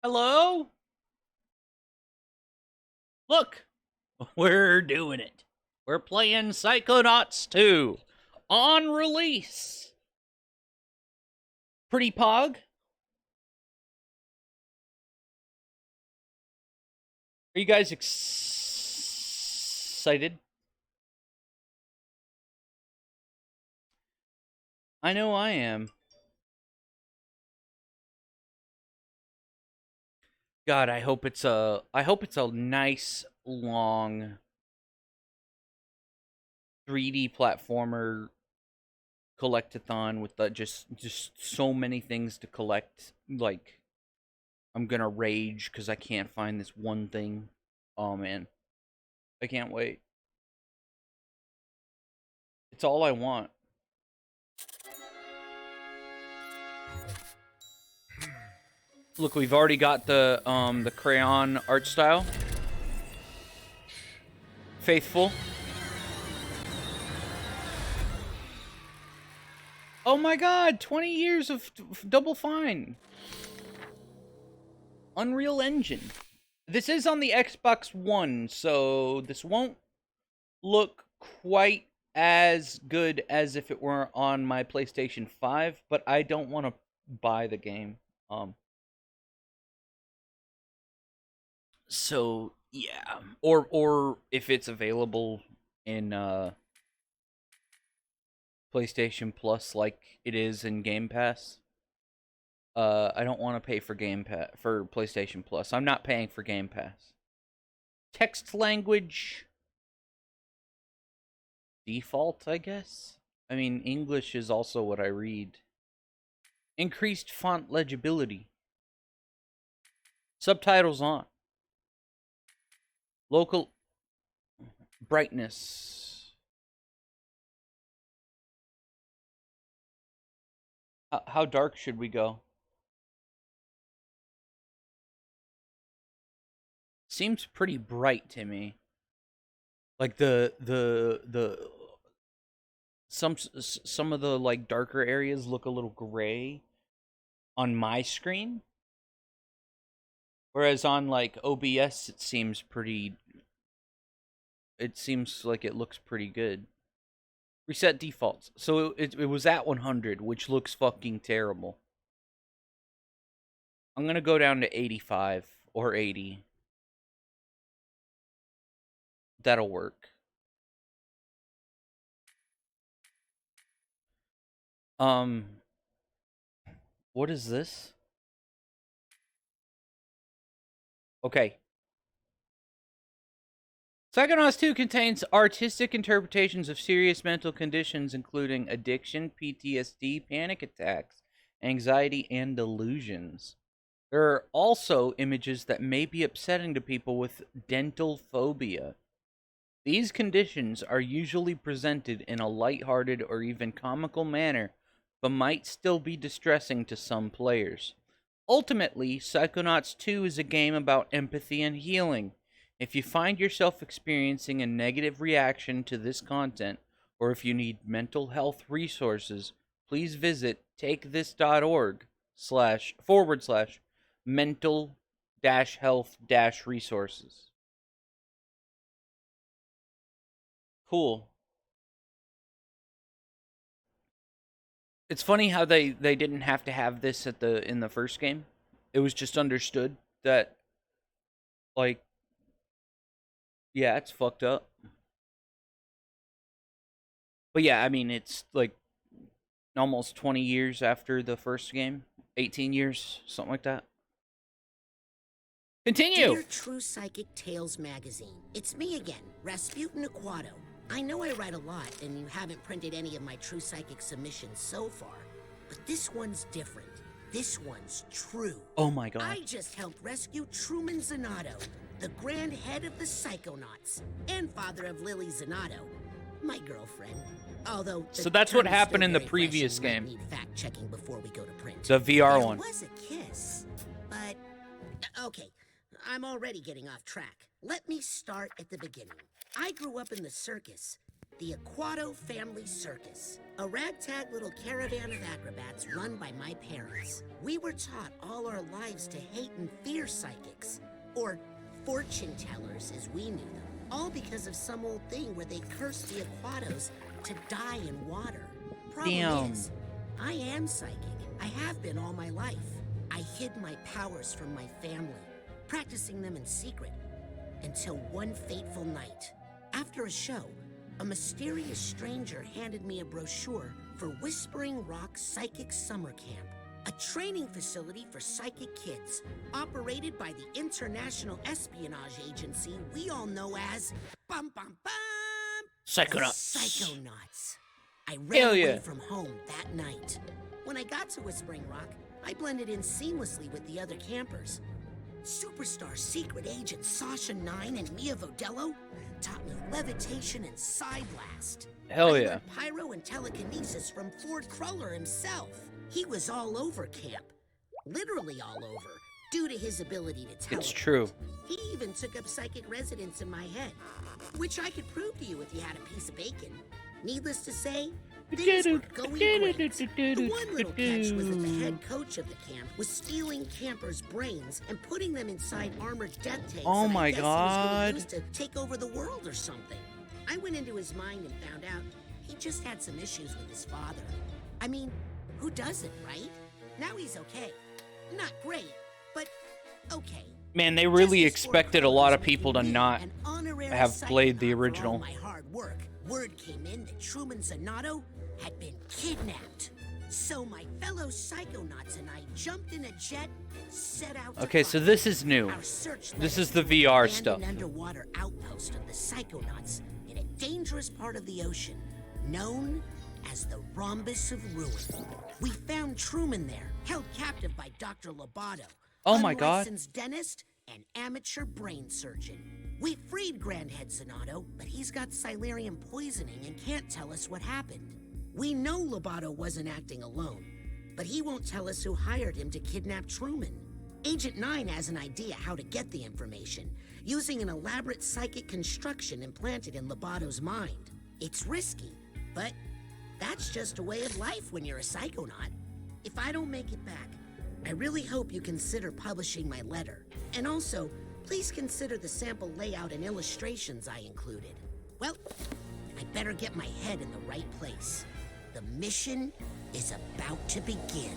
Hello? Look, we're doing it. We're playing Psychonauts 2 on release. Pretty pog? Are you guys excited? I know I am. God, I hope it's a nice long 3D platformer collectathon with just so many things to collect. Like, I'm gonna rage because I can't find this one thing. Oh man, I can't wait. It's all I want. Look, we've already got the crayon art style. Faithful. Oh my god, 20 years of Double Fine. Unreal Engine. This is on the Xbox One, so this won't look quite as good as if it were on my PlayStation 5, but I don't want to buy the game. So yeah, or if it's available in PlayStation Plus like it is in Game Pass. I don't want to pay for Game Pass for PlayStation Plus. I'm not paying for Game Pass. Text language default, I guess. I mean, English is also what I read. Increased font legibility. Subtitles on. Local brightness. How dark should we go? Seems pretty bright to me. Like some of the like darker areas look a little gray on my screen, whereas on like OBS it seems like it looks pretty good. Reset defaults. So it was at 100, which looks fucking terrible. I'm going to go down to 85 or 80. That'll work. What is this? Okay. Psychonauts 2 contains artistic interpretations of serious mental conditions, including addiction, PTSD, panic attacks, anxiety, and delusions. There are also images that may be upsetting to people with dental phobia. These conditions are usually presented in a lighthearted or even comical manner, but might still be distressing to some players. Ultimately, Psychonauts 2 is a game about empathy and healing. If you find yourself experiencing a negative reaction to this content, or if you need mental health resources, please visit takethis.org/forward/mental-health-resources. Cool. It's funny how they didn't have to have this in the first game. It was just understood that, like, yeah, it's fucked up. But yeah, I mean, it's like almost 20 years after the first game. 18 years, something like that. Continue! Dear True Psychic Tales magazine, it's me again, Rasputin Aquato. I know I write a lot, and you haven't printed any of my True Psychic submissions so far, but this one's different. This one's true. Oh my god. I just helped rescue Truman Zanato, the grand head of the Psychonauts, and father of Lily Zanato, my girlfriend. Although, so that's what happened in the previous game. Need fact-checking before we go to print. The VR one. There was a kiss, but okay, I'm already getting off track. Let me start at the beginning. I grew up in the circus. The Aquato Family Circus, a ragtag little caravan of acrobats run by my parents. We were taught all our lives to hate and fear psychics, or fortune tellers as we knew them, all because of some old thing where they cursed the Aquatos to die in water. Problem is, I am psychic. I have been all my life. I hid my powers from my family, practicing them in secret, until one fateful night. After a show, a mysterious stranger handed me a brochure for Whispering Rock Psychic Summer Camp, a training facility for psychic kids, operated by the international espionage agency we all know as Bum Bum Bum! Psychonauts. Psychonauts. I ran Hell yeah. away from home that night. When I got to Whispering Rock, I blended in seamlessly with the other campers. Superstar secret agent Sasha 9 and Mia Vodello taught me levitation and side blast. Hell I yeah. learned pyro and telekinesis from Ford Cruller himself. He was all over camp. Literally all over, due to his ability to teleport. It's true. He even took up psychic residence in my head, which I could prove to you if you had a piece of bacon. Needless to say, things were going great. The one little catch was that the head coach of the camp was stealing campers' brains and putting them inside armored death tanks. Oh that my I guess God. He was going to take over the world or something. I went into his mind and found out he just had some issues with his father. I mean, who doesn't, right? Now he's okay. Not great, but okay. Man, they really Just as expected a Ford lot of was people to making me not an honorary have played the psychonaut for all original. my hard work. Word came in that Truman Zanotto had been kidnapped. So my fellow Psychonauts and I jumped in a jet, set out to Okay, so find this is new. our search led This us is the to an VR abandoned stuff. underwater outpost of the Psychonauts in a dangerous part of the ocean, known as the Rhombus of Ruin. We found Truman there, held captive by Dr. Lobato, Oh my God. unlicensed dentist and amateur brain surgeon. We freed Grandhead Zanotto, but he's got Silurian poisoning and can't tell us what happened. We know Lobato wasn't acting alone, but he won't tell us who hired him to kidnap Truman. Agent 9 has an idea how to get the information, using an elaborate psychic construction implanted in Lobato's mind. It's risky, but that's just a way of life when you're a psychonaut. If I don't make it back, I really hope you consider publishing my letter. And also, please consider the sample layout and illustrations I included. Well, I better get my head in the right place. The mission is about to begin.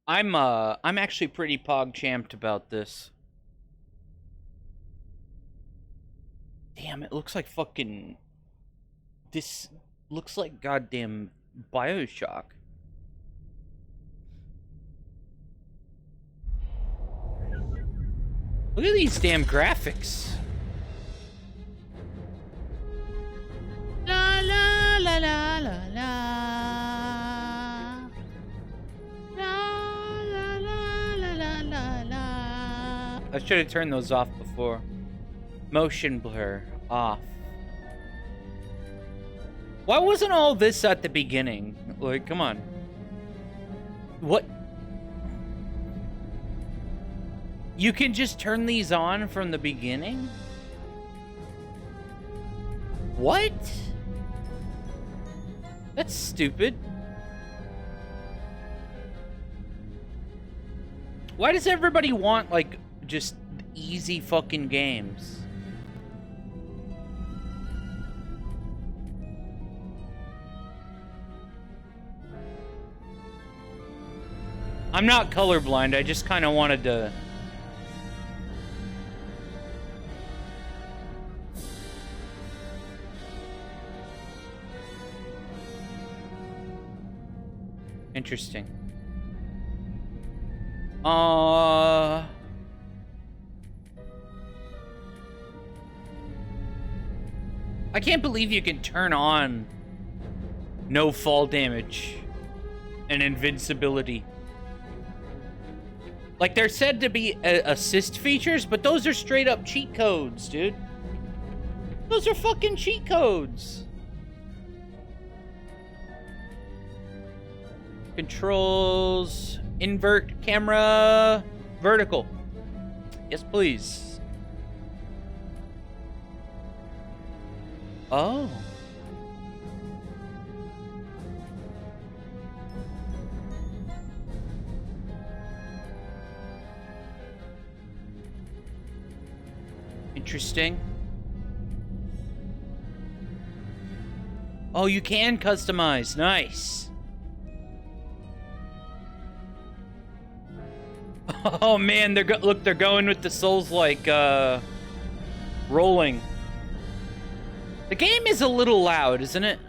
I'm actually pretty pog-champed about this. Damn, it looks like fucking... This looks like goddamn BioShock. Look at these damn graphics. La la la la la la. La la la la la la la. I should have turned those off before. Motion blur off. Why wasn't all this at the beginning? Like, come on. What? You can just turn these on from the beginning? What? That's stupid. Why does everybody want, like, just easy fucking games? I'm not colorblind, I just kind of wanted to... Interesting. I can't believe you can turn on no fall damage and invincibility. Like, they're said to be assist features, but those are straight up cheat codes, dude. Those are fucking cheat codes. Controls, invert camera, vertical. Yes, please. Oh. Interesting. Oh, you can customize. Nice. Oh man, look, they're going with the Souls-like rolling. The game is a little loud, isn't it?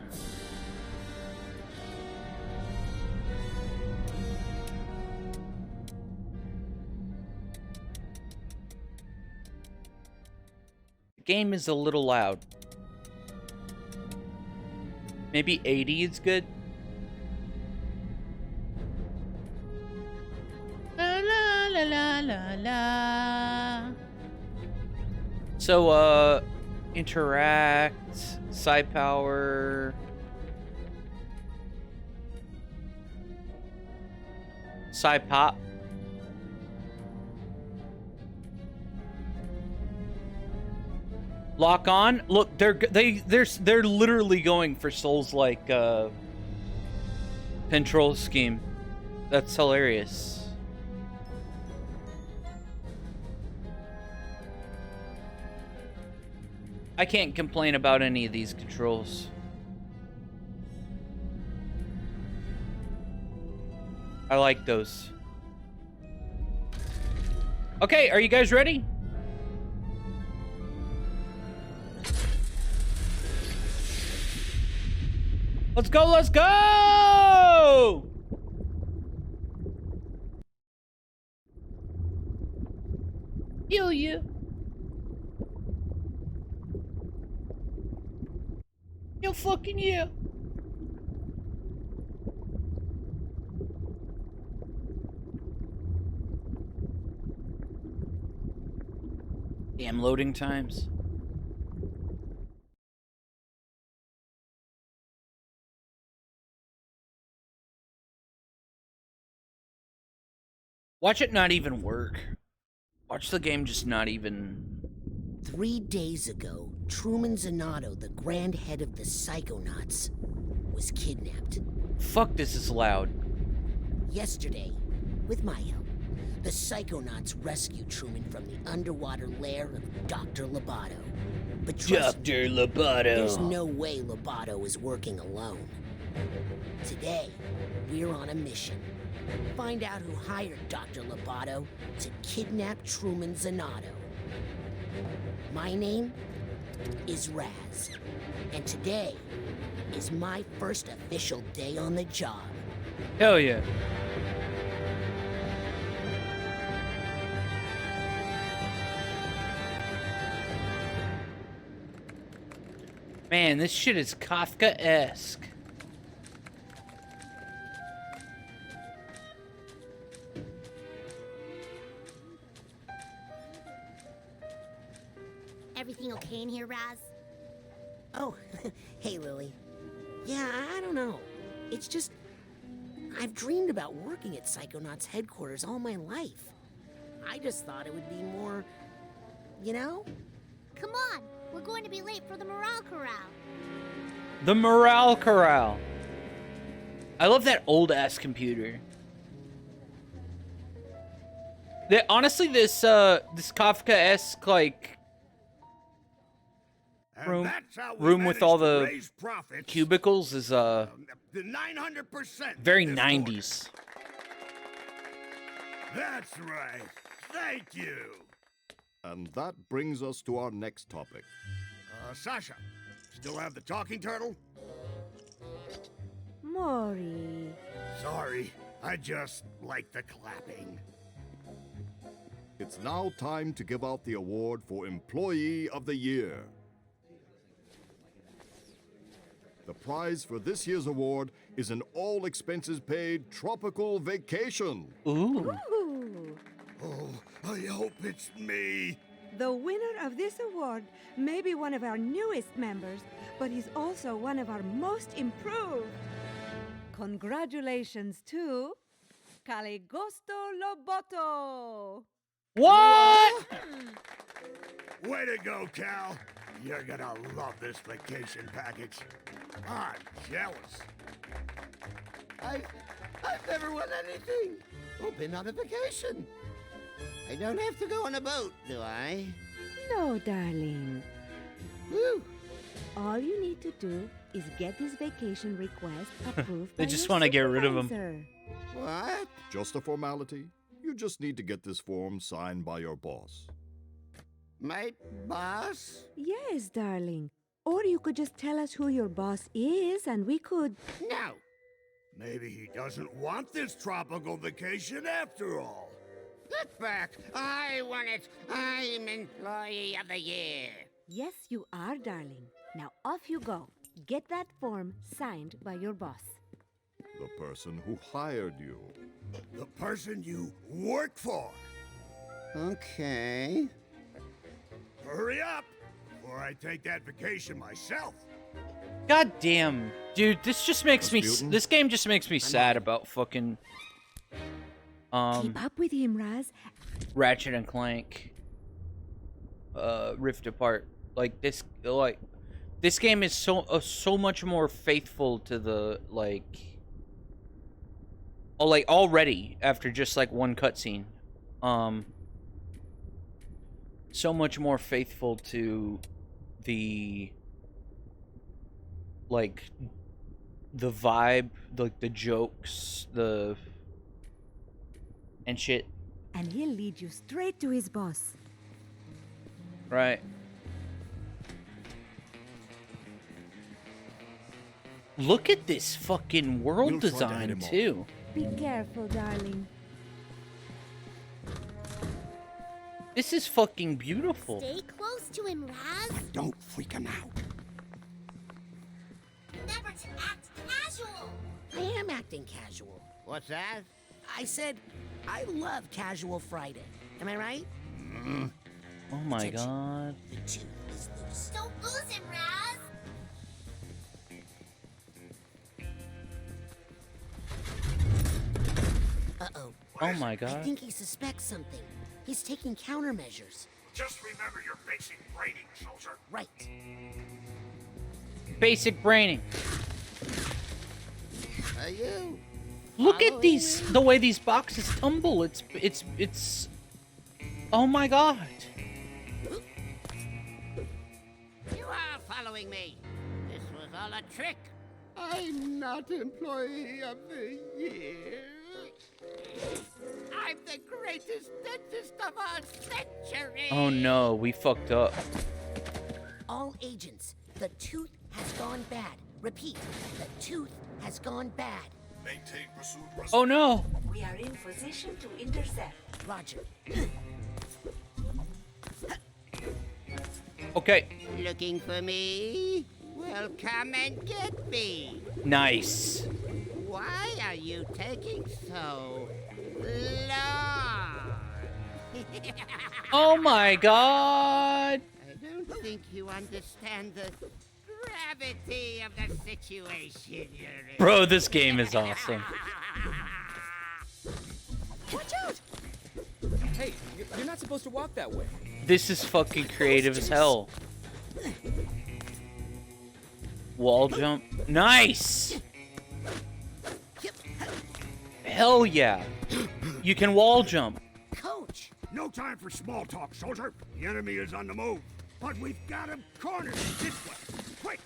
The game is a little loud. Maybe 80 is good. La la la la la la. So, interact, side power. Side pop. Lock on. Look, they're literally going for Souls-like control scheme. That's hilarious. I can't complain about any of these controls. I like those. Okay, are you guys ready? Let's go, let's go! Heal you. Yo, fucking yeah. Damn loading times. Watch it not even work. Watch the game just not even... 3 days ago, Truman Zanotto, the grand head of the Psychonauts, was kidnapped. Fuck, this is loud. Yesterday, with my help, the Psychonauts rescued Truman from the underwater lair of Dr. Lobato. But trust me, Dr. Lobato. there's no way Lobato is working alone. Today, we're on a mission. Find out who hired Dr. Lobato to kidnap Truman Zanotto. My name is Raz, and today is my first official day on the job. Hell yeah. Man, this shit is Kafka-esque. Everything okay in here, Raz? Oh, hey, Lily. Yeah, I don't know. It's just... I've dreamed about working at Psychonauts headquarters all my life. I just thought it would be more... you know? Come on, we're going to be late for the morale corral. The Morale Corral. I love that old-ass computer. Honestly, this Kafka-esque, like... room with all the cubicles is the 900%. very 90s. That's right. Thank you. And that brings us to our next topic. Sasha, still have the talking turtle? Maury. Sorry, I just like the clapping. It's now time to give out the award for Employee of the Year. The prize for this year's award is an all-expenses-paid tropical vacation. Ooh. Ooh. Oh, I hope it's me. The winner of this award may be one of our newest members, but he's also one of our most improved. Congratulations to Caligosto Loboto. What? Way to go, Cal. You're gonna love this vacation package. I'm jealous. I've never won anything or been on a vacation. I don't have to go on a boat, do I? No, darling. Woo! All you need to do is get this vacation request approved They by just your wanna get rid of 'em. supervisor. What? Just a formality. You just need to get this form signed by your boss. My boss? Yes, darling. Or you could just tell us who your boss is and we could... No. Maybe he doesn't want this tropical vacation after all. Get back. I want it. I'm Employee of the Year. Yes, you are, darling. Now off you go. Get that form signed by your boss. The person who hired you. The person you work for. Okay. Hurry up, before I take that vacation myself. God damn, dude, this just makes me. Rasputin? This game just makes me sad about fucking. Keep up with him, Raz. Ratchet and Clank. Rift Apart. Like this game is so much more faithful to the already after just like one cutscene. So much more faithful to the the vibe, the jokes, and shit. And he'll lead you straight to his boss. Right. Look at this fucking world We'll try to head design him off. too. Be careful, darling. This is fucking beautiful. Stay close to him, Raz. Don't freak him out. Never to act casual. I am acting casual. What's that? I said, I love Casual Friday. Am I right? Oh my Attention. god. The tooth is loose. Don't lose him, Raz. Uh-oh. Oh my I god. think he suspects something. He's taking countermeasures. Just remember your basic training, soldier. Right. Basic braining. Are you? Look at Following these, me? the way these boxes tumble. It's. Oh my god. You are following me. This was all a trick. I'm not Employee of the Year. I'm the greatest dentist of our century. Oh no, we fucked up. All agents, the tooth has gone bad. Repeat, the tooth has gone bad. Maintain pursuit. Oh no. We are in position to intercept. Roger. Okay. Looking for me? Well, come and get me. Nice. Why are you taking so long? Oh my god. I don't think you understand the gravity of the situation you're in. Bro, this game is awesome. Watch out! Hey, you're not supposed to walk that way. This is fucking creative as hell. Wall jump. Nice! Hell yeah. You can wall jump. Coach, No time for small talk, soldier. The enemy is on the move. But we've got him cornered this way. Quick!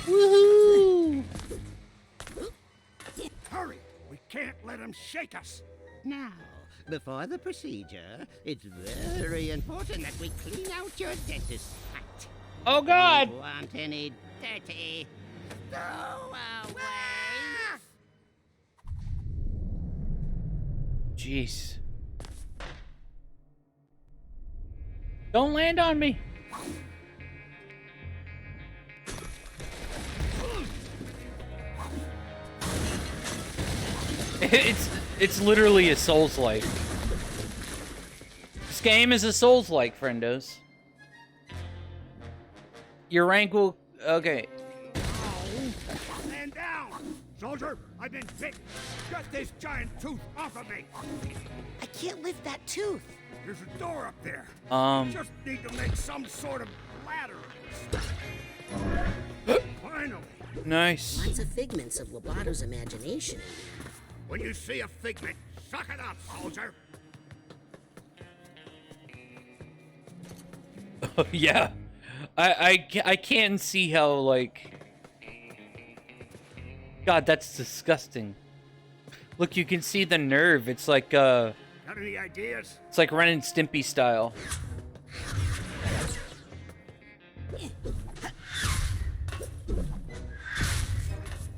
Woohoo! Hurry! We can't let him shake us. Now, before the procedure, it's very important that we clean out your dentist hut. Oh god! Don't want any dirty stowaways. Jeez. Don't land on me. It's literally a Souls-like. This game is a Souls-like, friendos. Your rank will... Okay. Stand down! Soldier, I've been bit. Get this giant tooth off of me. I can't lift that tooth. There's a door up there. Just need to make some sort of ladder. Finally. Nice. Lots of figments of Lobato's imagination. When you see a figment, suck it up, soldier. Yeah. I can't see how, like... God, that's disgusting. Look, you can see the nerve. It's like, Got any ideas? It's like Ren and Stimpy style.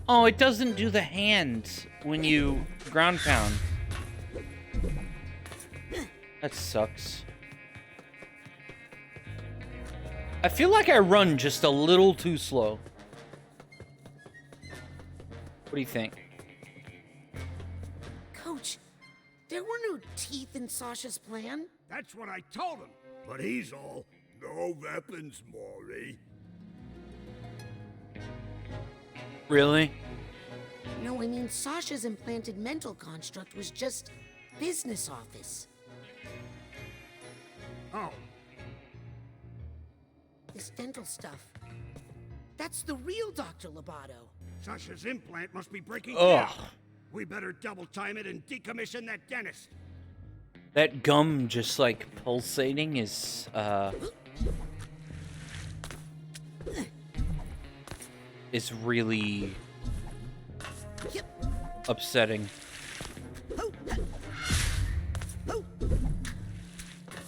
Oh, it doesn't do the hand when you ground pound. That sucks. I feel like I run just a little too slow. What do you think? Coach, there were no teeth in Sasha's plan. That's what I told him. But he's all, no weapons, Maury. Really? No, I mean, Sasha's implanted mental construct was just business office. Oh, This dental stuff. That's the real Dr. Lobato. Sasha's implant must be breaking Ugh. down. We better double time it and decommission that dentist. That gum just like pulsating is really upsetting.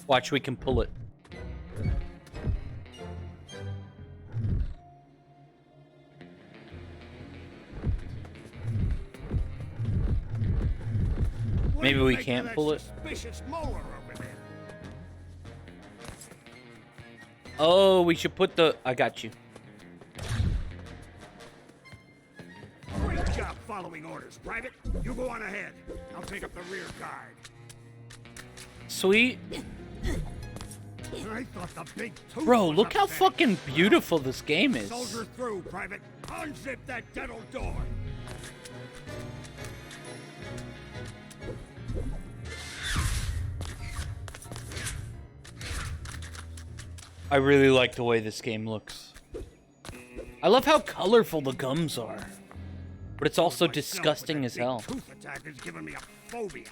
Watch, we can pull it. Maybe we can't pull it. Suspicious molar over there. Oh, we should put the... I got you. Great job following orders, Private. You go on ahead. I'll take up the rear guard. Sweet. I thought the big tooth Bro, was look how upset. fucking beautiful this game is. Soldier through, Private. Unzip that dental door. I really like the way this game looks. I love how colorful the gums are. But it's also Myself, disgusting but as that hell. big tooth attack is giving me a phobia.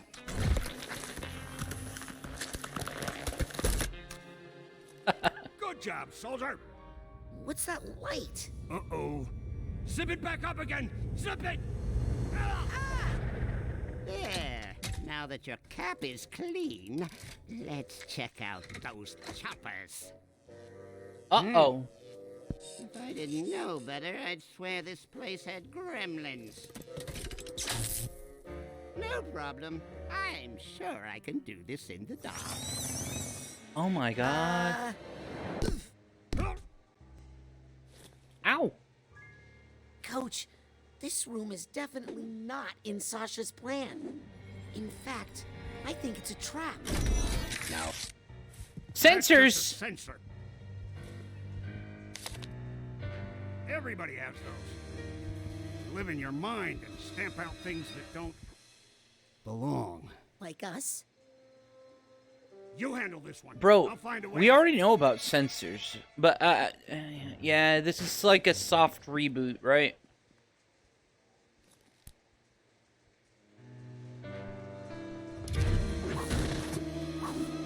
Good job, soldier. What's that light? Uh-oh. Zip it back up again. Zip it. There. Now that your cap is clean, let's check out those choppers. Uh-oh. If I didn't know better, I'd swear this place had gremlins. No problem. I'm sure I can do this in the dark. Oh my god. Ow. Coach, this room is definitely not in Sasha's plan. In fact, I think it's a trap. No. That's just a Sensors. sensor. Everybody has those. Live in your mind and stamp out things that don't belong. Like us? You handle this one. Bro, I'll find a way we out. already know about sensors. But, yeah, this is like a soft reboot, right?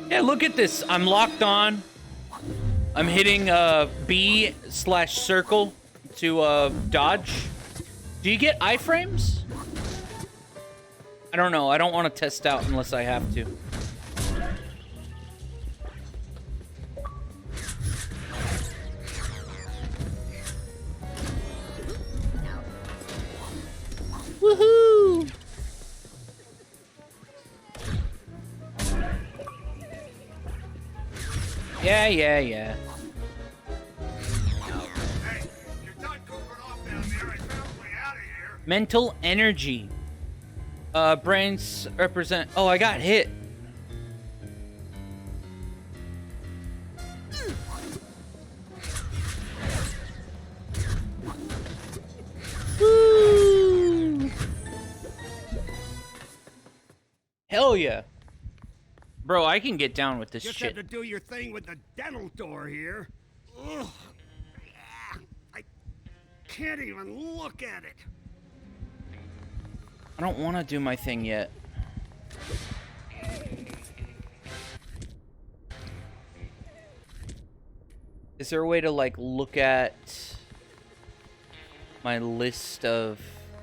Yeah, look at this. I'm locked on. I'm hitting B/circle to dodge. Do you get iframes? I don't know. I don't want to test out unless I have to. Woohoo! Yeah. Hey, you're done goofing off down there and probably out of here. Mental energy. Brains represent... Oh, I got hit. Woo! Hell yeah. Bro, I can get down with this Just shit. have to do your thing with the dental door here. Ugh. I can't even look at it. I don't want to do my thing yet. Is there a way to, like, look at my list of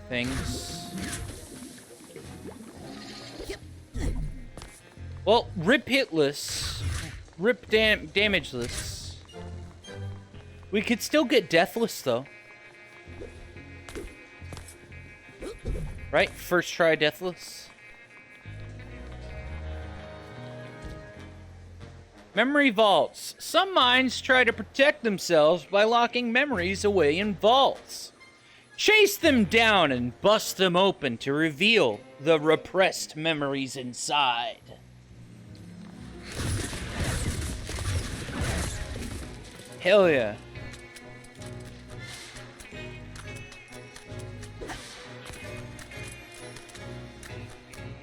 things? Well, rip hit lists. Rip damage lists. We could still get deathless, though. Right? First try deathless. Memory vaults. Some minds try to protect themselves by locking memories away in vaults. Chase them down and bust them open to reveal the repressed memories inside. Hell yeah.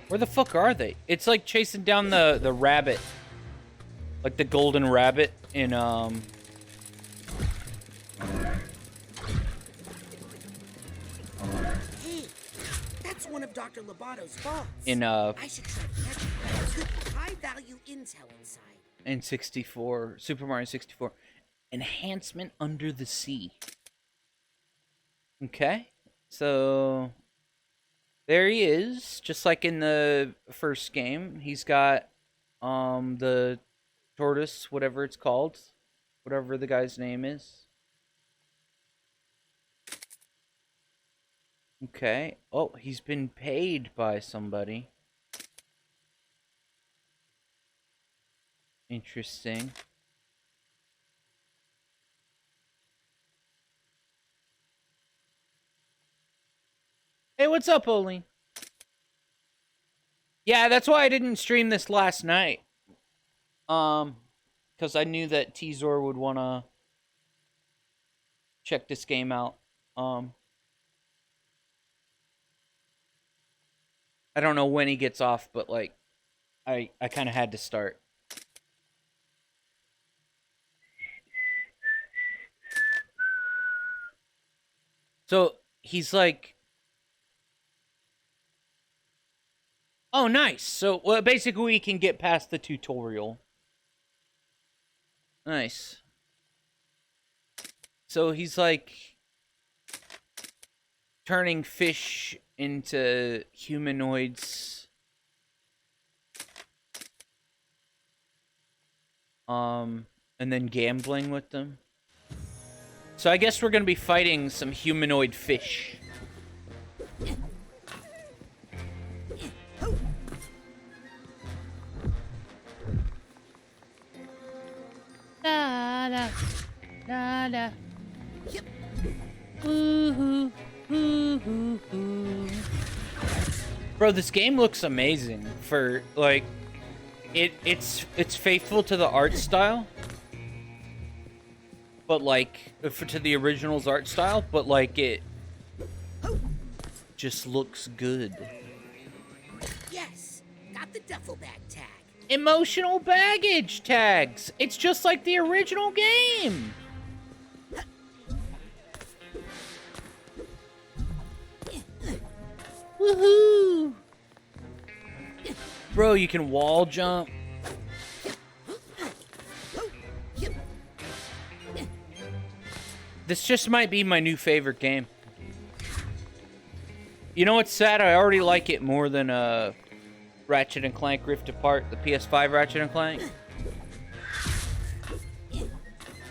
Where the fuck are they? It's like chasing down the rabbit. Like the golden rabbit in, Hey, that's one of Dr. Lobato's vaults. in, I should try to catch it. There's good high-value intel inside. in 64, Super Mario 64. Enhancement Under the Sea. Okay. So, there he is. Just like in the first game. He's got, the tortoise, whatever it's called. Whatever the guy's name is. Okay. Oh, he's been paid by somebody. Interesting. Hey, what's up, Oline? Yeah, that's why I didn't stream this last night. Because I knew that Tzor would want to check this game out. I don't know when he gets off, but, like, I kind of had to start. So, he's like... Oh, nice. So, well, basically, we can get past the tutorial. Nice. So, he's like... turning fish into humanoids. And then gambling with them. So I guess we're gonna be fighting some humanoid fish. Da da da da. Yep. Woohoo. Bro, this game looks amazing for, like, it's faithful to the art style, but, like, to the original's art style, but, like, it just looks good. Yes, got the duffel bag tag. Emotional baggage tags. It's just like the original game. Woohoo! Bro, you can wall jump. This just might be my new favorite game. You know what's sad? I already like it more than Ratchet and Clank Rift Apart, the PS5 Ratchet and Clank.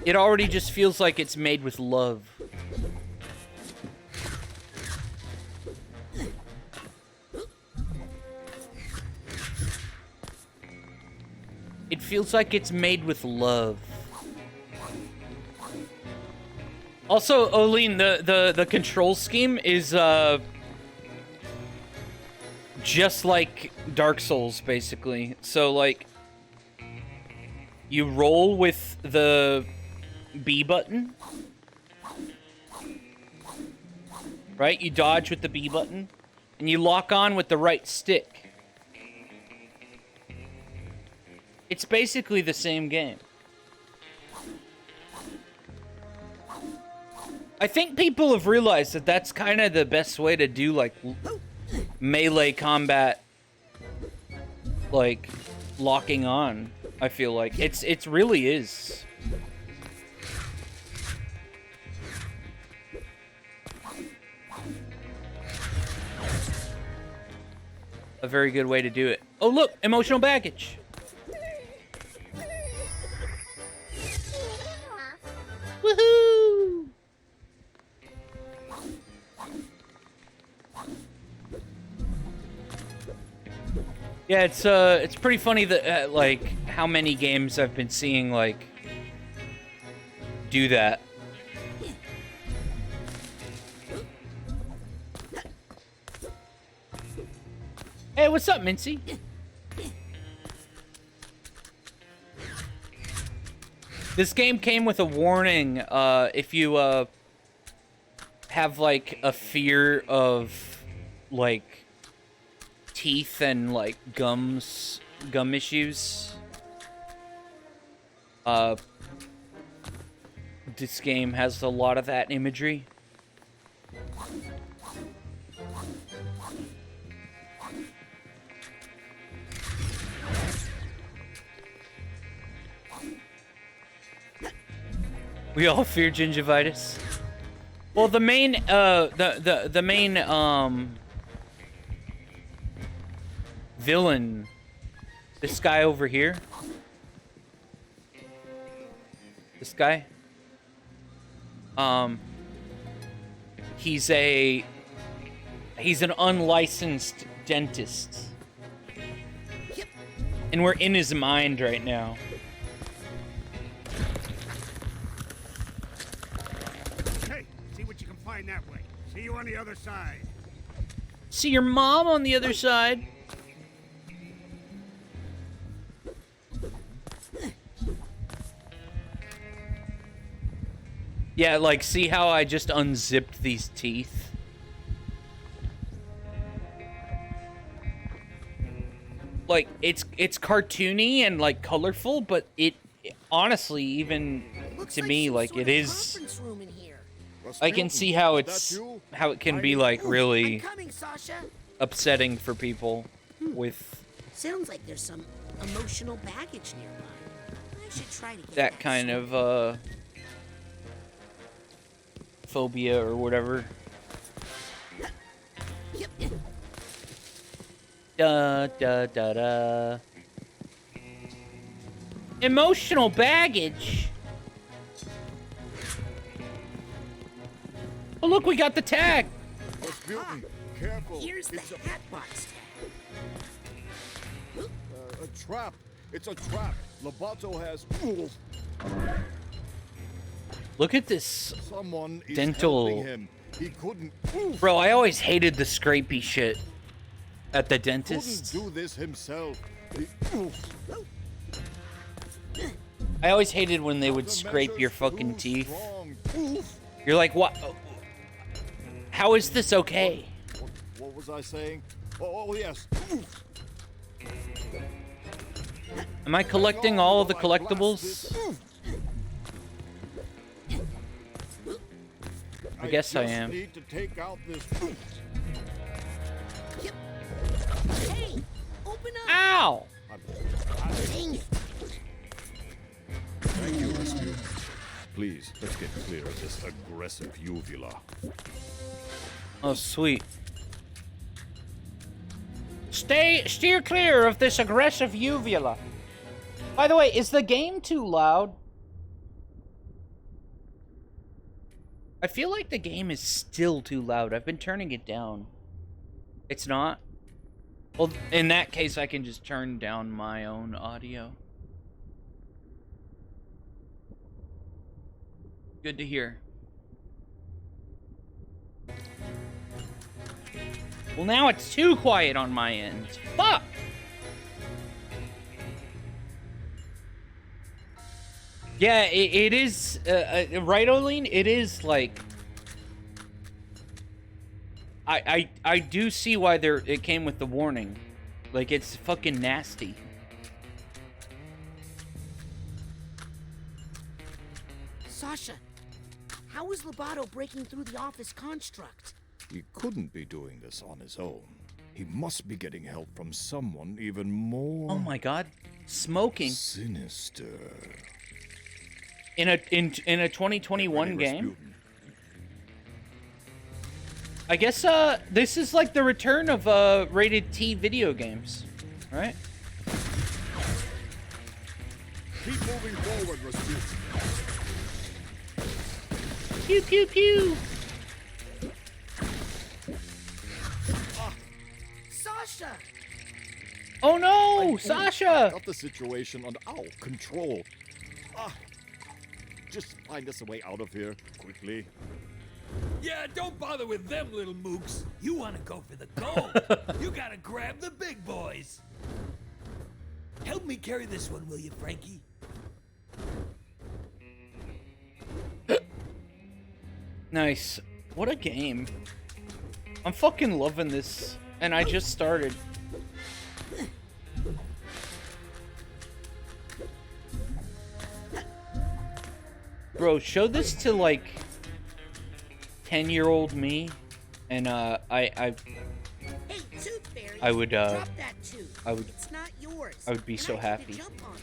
It already just feels like it's made with love. It feels like it's made with love. Also, Oline, the control scheme is just like Dark Souls, basically. So, like, you roll with the B button. Right? You dodge with the B button. And you lock on with the right stick. It's basically the same game. I think people have realized that that's kind of the best way to do, like, melee combat, like, locking on. I feel like it really is. A very good way to do it. Oh, look, emotional baggage. Woohoo! Yeah, it's pretty funny that like how many games I've been seeing like do that. Hey, what's up, Mincy? This game came with a warning if you have like a fear of like teeth and like gum issues. This game has a lot of that imagery. We all fear gingivitis. Well, the main the main villain, this guy over here, this guy, he's an unlicensed dentist, and we're in his mind right now. Hey, see what you can find that way. See you on the other side. See your mom on the other side. Yeah, like, see how I just unzipped these teeth? Like, it's cartoony and, like, colorful, but it honestly, even to me, like, it is... I can see how it can be, like, really upsetting for people with... Sounds like there's some emotional baggage nearby. I should try to get that kind of, phobia or whatever. Da da da da. Emotional baggage. Oh look, we got the tag. Rasputin, careful. Here's the It's Hatbox tag. a trap. It's a trap. Lobato has. Look at this Someone is dental. helping him. He couldn't. Bro, I always hated the scrapey shit at the dentist. Couldn't do this himself. I always hated when they would scrape your fucking teeth. You're like, what? How is this okay? What was I saying? Oh yes. Am I collecting all of the collectibles? I guess I am. Need to take out this. Hey, open up! Ow! Dang it! Thank you, Rasputin. Please, let's get clear of this aggressive uvula. Oh, sweet. Steer clear of this aggressive uvula. By the way, is the game too loud? I feel like the game is still too loud. I've been turning it down. It's not? Well, in that case, I can just turn down my own audio. Good to hear. Well, now it's too quiet on my end. Fuck! Yeah, it is, right, Oline? It is, like... I do see why it came with the warning. Like, it's fucking nasty. How is Lobato breaking through the office construct? He couldn't be doing this on his own. He must be getting help from someone even more... Oh my god. Smoking. sinister. In a 2021 game? I guess this is like the return of rated T video games, right? Keep moving forward, Rasputin. Pew pew pew. Sasha! Oh no, I Sasha! got the situation under our control. Just find us a way out of here, quickly. Yeah, don't bother with them little mooks. You want to go for the gold. You gotta grab the big boys. Help me carry this one, will you, Frankie? Nice. What a game. I'm fucking loving this. And I just started. Bro, show this to like 10-year-old me, and Hey, Tooth Fairy! I would Drop that tooth. I would It's not yours. I would be and so I had happy. To jump on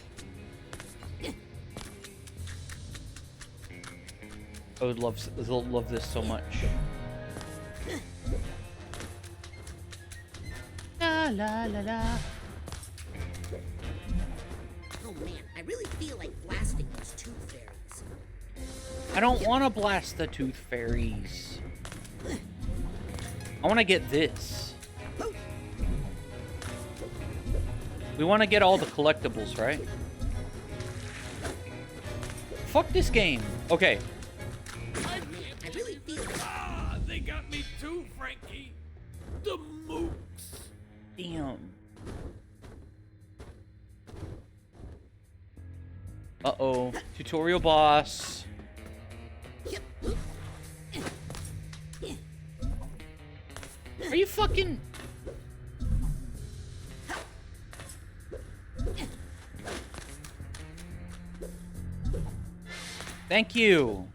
it. I would love this so much. La la la la. Oh man, I really feel like blasting those Tooth Fairies. I don't want to blast the tooth fairies. I want to get this. We want to get all the collectibles, right? Fuck this game. Okay. I really feel like... Ah, they got me too, Frankie. The mooks. Damn. Uh-oh. Tutorial boss. Are you fucking... Thank you.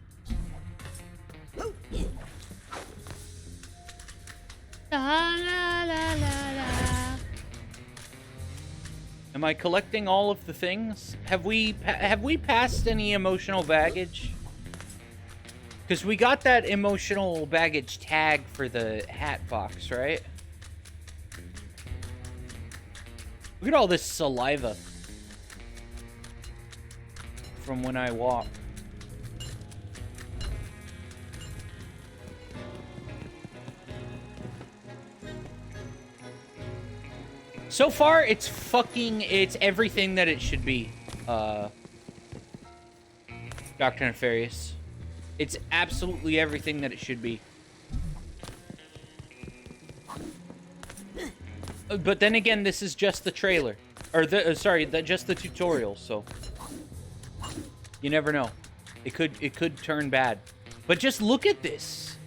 La, la, la, la, la. Am I collecting all of the things? Have we passed any emotional baggage? Because we got that emotional baggage tag for the hat box, right? Look at all this saliva from when I walk. So far, it's everything that it should be, Dr. Nefarious. It's absolutely everything that it should be. But then again, this is just the trailer. Or, just the tutorial, so... You never know. It could turn bad. But just look at this.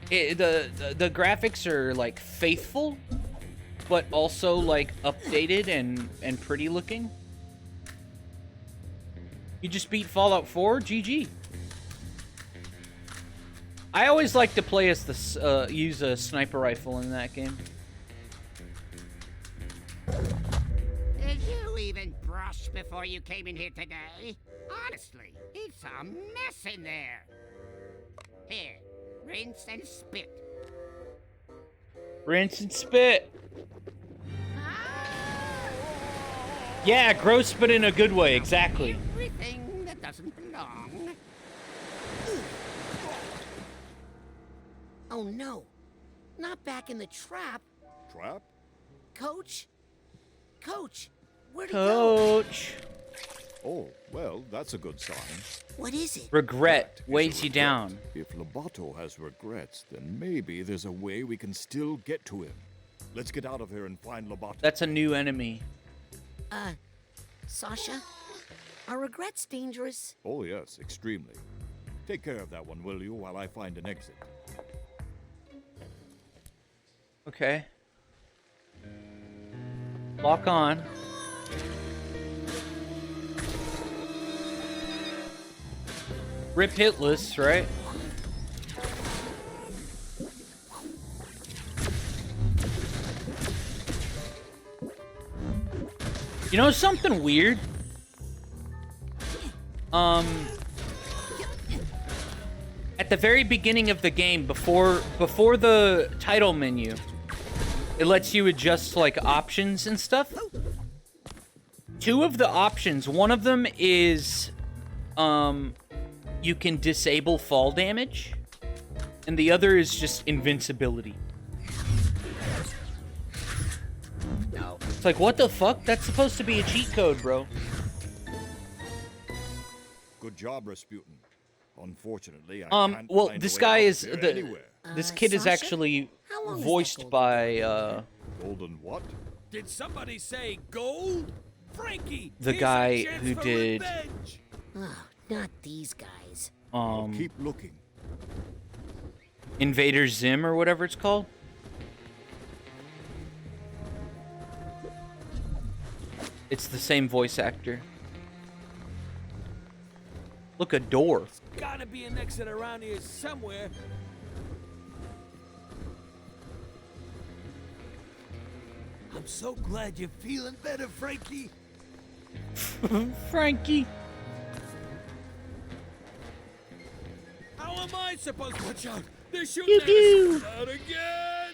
The graphics are like faithful, but also like updated and pretty looking. You just beat Fallout 4, GG. I always like to play as the use a sniper rifle in that game. Did you even brush before you came in here today? Honestly, it's a mess in there. Here, rinse and spit. Rinse and spit. Yeah, gross, but in a good way. Exactly. Everything that doesn't belong. Oh no, not back in the trap. Trap? Coach? Coach, where'd he go? Coach. Oh, well, that's a good sign. What is it? Regret Is weighs a you regret. down. If Lobato has regrets, then maybe there's a way we can still get to him. Let's get out of here and find Lobato. That's a new enemy. Sasha? Are regrets dangerous? Oh, yes, extremely. Take care of that one, will you, while I find an exit. Okay. Lock on. Rip hitless, right? You know something weird? At the very beginning of the game, before the title menu, it lets you adjust like options and stuff. Two of the options, one of them is you can disable fall damage, and the other is just invincibility. No. It's like, what the fuck? That's supposed to be a cheat code, bro. Good job, Rasputin. Unfortunately, I can't well, find this a way guy out is here the anywhere. this kid is Sasha? actually How long is that voiced golden by Golden what? Did somebody say gold? Frankie! The here's guy a chance who for did- revenge. Oh, not these guys. Keep looking. Invader Zim or whatever it's called. It's the same voice actor. Look, a door. Gotta be an exit around here somewhere. I'm so glad you're feeling better, Frankie. Frankie. How am I supposed to watch out? They're shooting at Pew, us. Not again.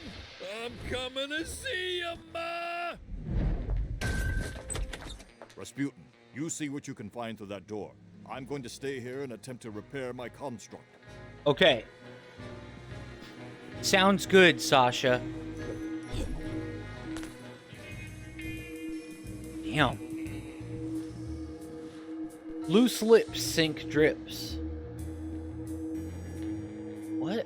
I'm coming to see you, Ma. Rasputin, you see what you can find through that door. I'm going to stay here and attempt to repair my construct. Okay. Sounds good, Sasha. Damn. Loose lips sink drips. What?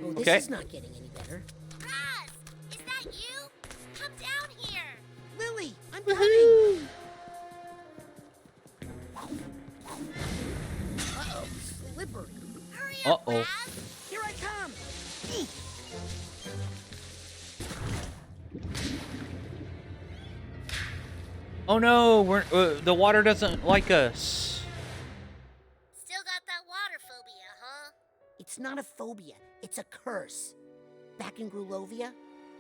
Oh, this Okay. is not getting any better. Raz, is that you? Come down here. Lily, I'm coming. Uh-oh, slippery. Hurry up, Uh-oh. Raz. Here I come. Oh no, we're the water doesn't like us. Still got that water phobia, huh? It's not a phobia, it's a curse. Back in Grulovia,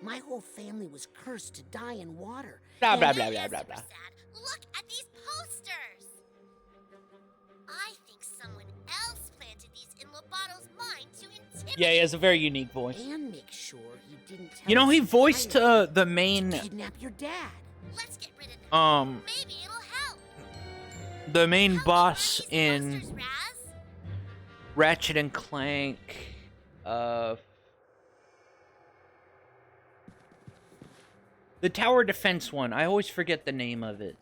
my whole family was cursed to die in water. Blah blah And- blah That blah is blah super blah. sad. Look at these posters. I think someone else planted these in Lobato's mind to intimidate. Yeah, he has a very unique voice. And make sure you didn't tell You know, us he to voiced hide it. the main Kidnap your dad. Let's get rid of them. Maybe it'll help. the main Help me boss find these in posters, Raz. Ratchet and Clank. The tower defense one. I always forget the name of it.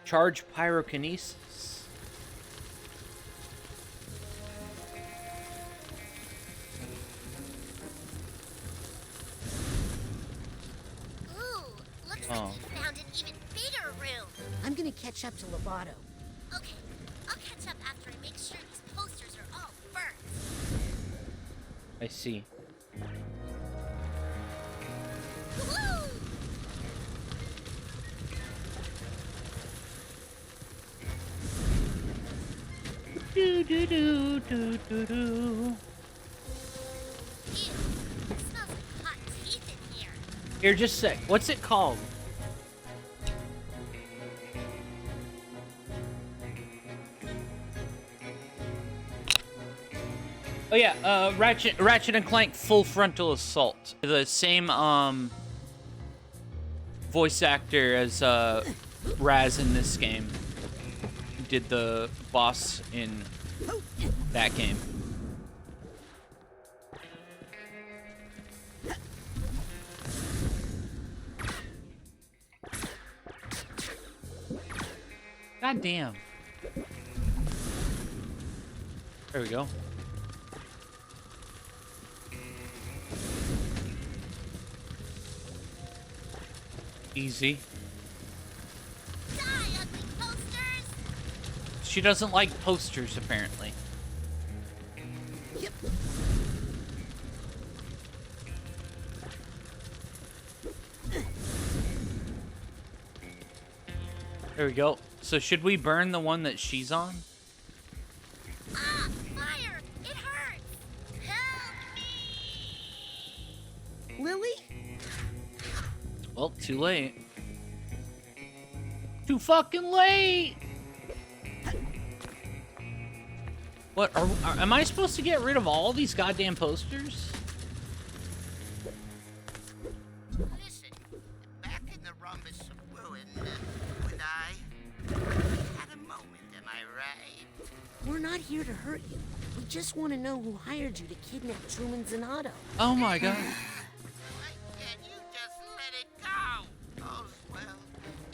Charge pyrokinesis. Ooh, looks Oh. like you found an even bigger room. I'm gonna catch up to Lovato. Okay, I'll catch up after I make sure these posters are all burnt. I see. Woo! Do do do do do do. Ew, it smells like hot teeth in here. Here, just a sec. What's it called? Oh yeah, Ratchet and Clank Full Frontal Assault. The same voice actor as Raz in this game. Who did the boss in that game. God damn. There we go. Easy. Die, ugly posters! She doesn't like posters, apparently. There we go. So should we burn the one that she's on? Ah, fire! It hurts! Help! Lily? Well, too late. Too fucking late! What, am I supposed to get rid of all these goddamn posters? Listen, back in the rhombus of ruin, you and I had a moment, am I right? We're not here to hurt you. We just want to know who hired you to kidnap Truman Zanato. Oh my god. Why can't you just let it go? All's well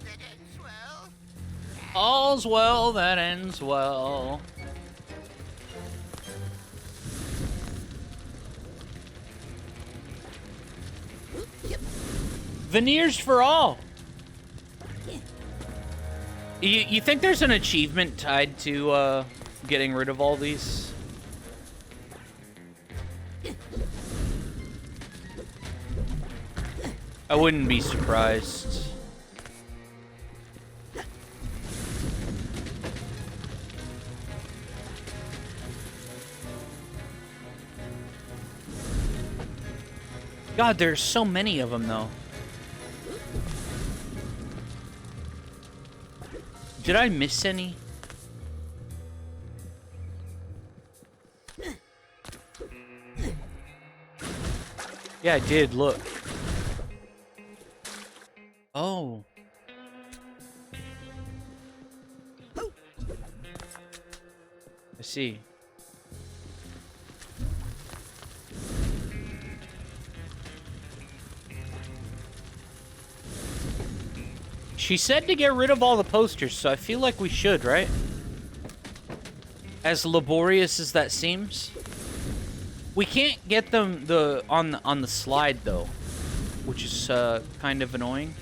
that ends well. All's well that ends well. Veneers for all. You think there's an achievement tied to getting rid of all these? I wouldn't be surprised. God, there's so many of them, though. Did I miss any? Yeah, I did, look. Oh. I see. She said to get rid of all the posters, so I feel like we should, right? As laborious as that seems. We can't get them on the slide though, which is kind of annoying.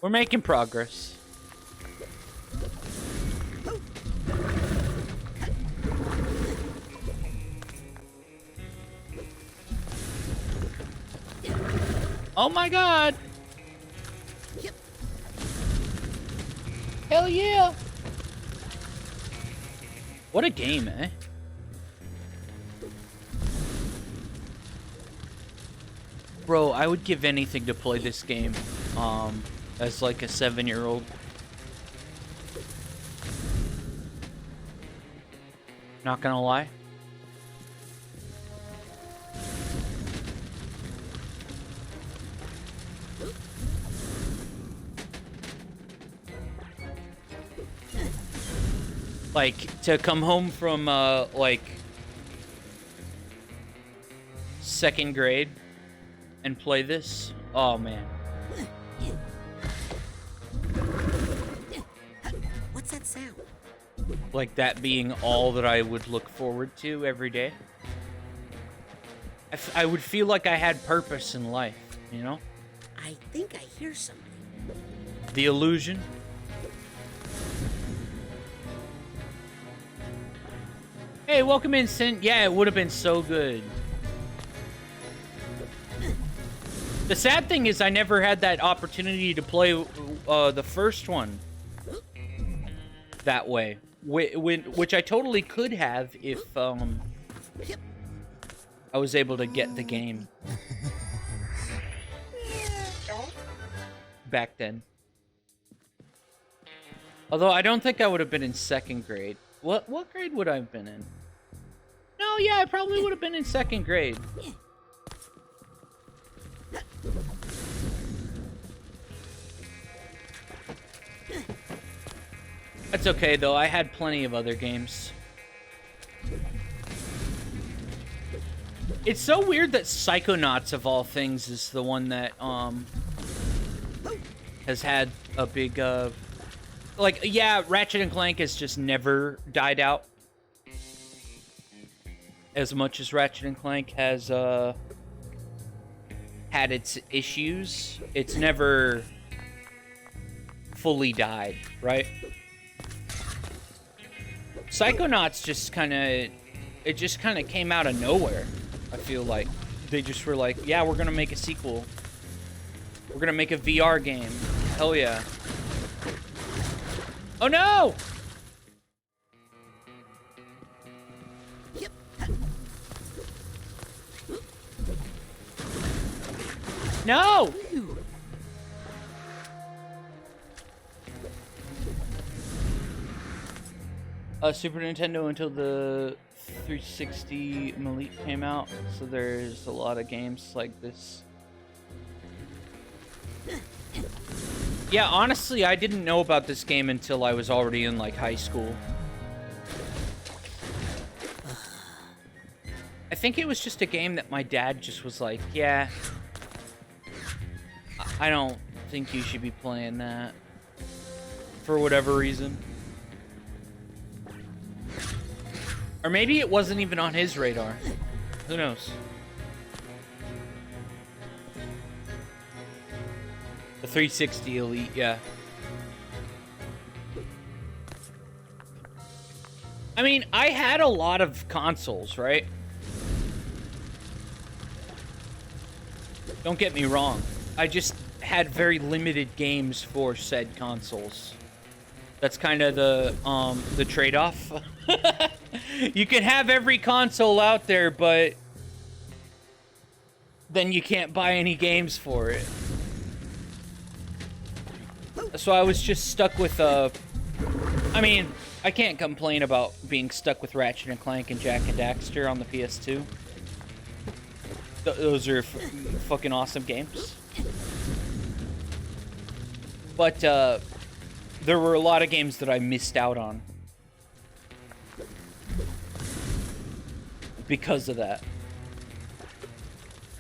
We're making progress. Oh my god! Yep. Hell yeah! What a game, eh? Bro, I would give anything to play this game, as like a 7-year-old. Not gonna lie. Like, to come home from, like, 2nd grade and play this? Oh, man. What's that sound? Like, that being all that I would look forward to every day. I would feel like I had purpose in life, you know? I think I hear something. The illusion. Hey, welcome in, Sin. Yeah, it would have been so good. The sad thing is I never had that opportunity to play the first one that way. Which I totally could have if I was able to get the game. Back then. Although I don't think I would have been in 2nd grade. What grade would I have been in? No, yeah, I probably would have been in 2nd grade. That's okay, though. I had plenty of other games. It's so weird that Psychonauts, of all things, is the one that, has had a big, like, yeah, Ratchet and Clank has just never died out. As much as Ratchet and Clank has, had its issues, it's never fully died, right? Psychonauts just kind of it just kind of came out of nowhere. I feel like they just were like, yeah, we're gonna make a sequel. We're gonna make a VR game. Hell yeah. Oh no! No! Super Nintendo until the 360 Elite came out, so there's a lot of games like this. Yeah, honestly, I didn't know about this game until I was already in, like, high school. I think it was just a game that my dad just was like, yeah, I don't think you should be playing that. For whatever reason. Or maybe it wasn't even on his radar. Who knows? The 360 Elite, yeah. I mean, I had a lot of consoles, right? Don't get me wrong. I just had very limited games for said consoles. That's kind of the trade-off. You can have every console out there, but then you can't buy any games for it. So I was just stuck with I mean, I can't complain about being stuck with Ratchet and Clank and Jak and Daxter on the PS2. Those are fucking awesome games. But there were a lot of games that I missed out on because of that.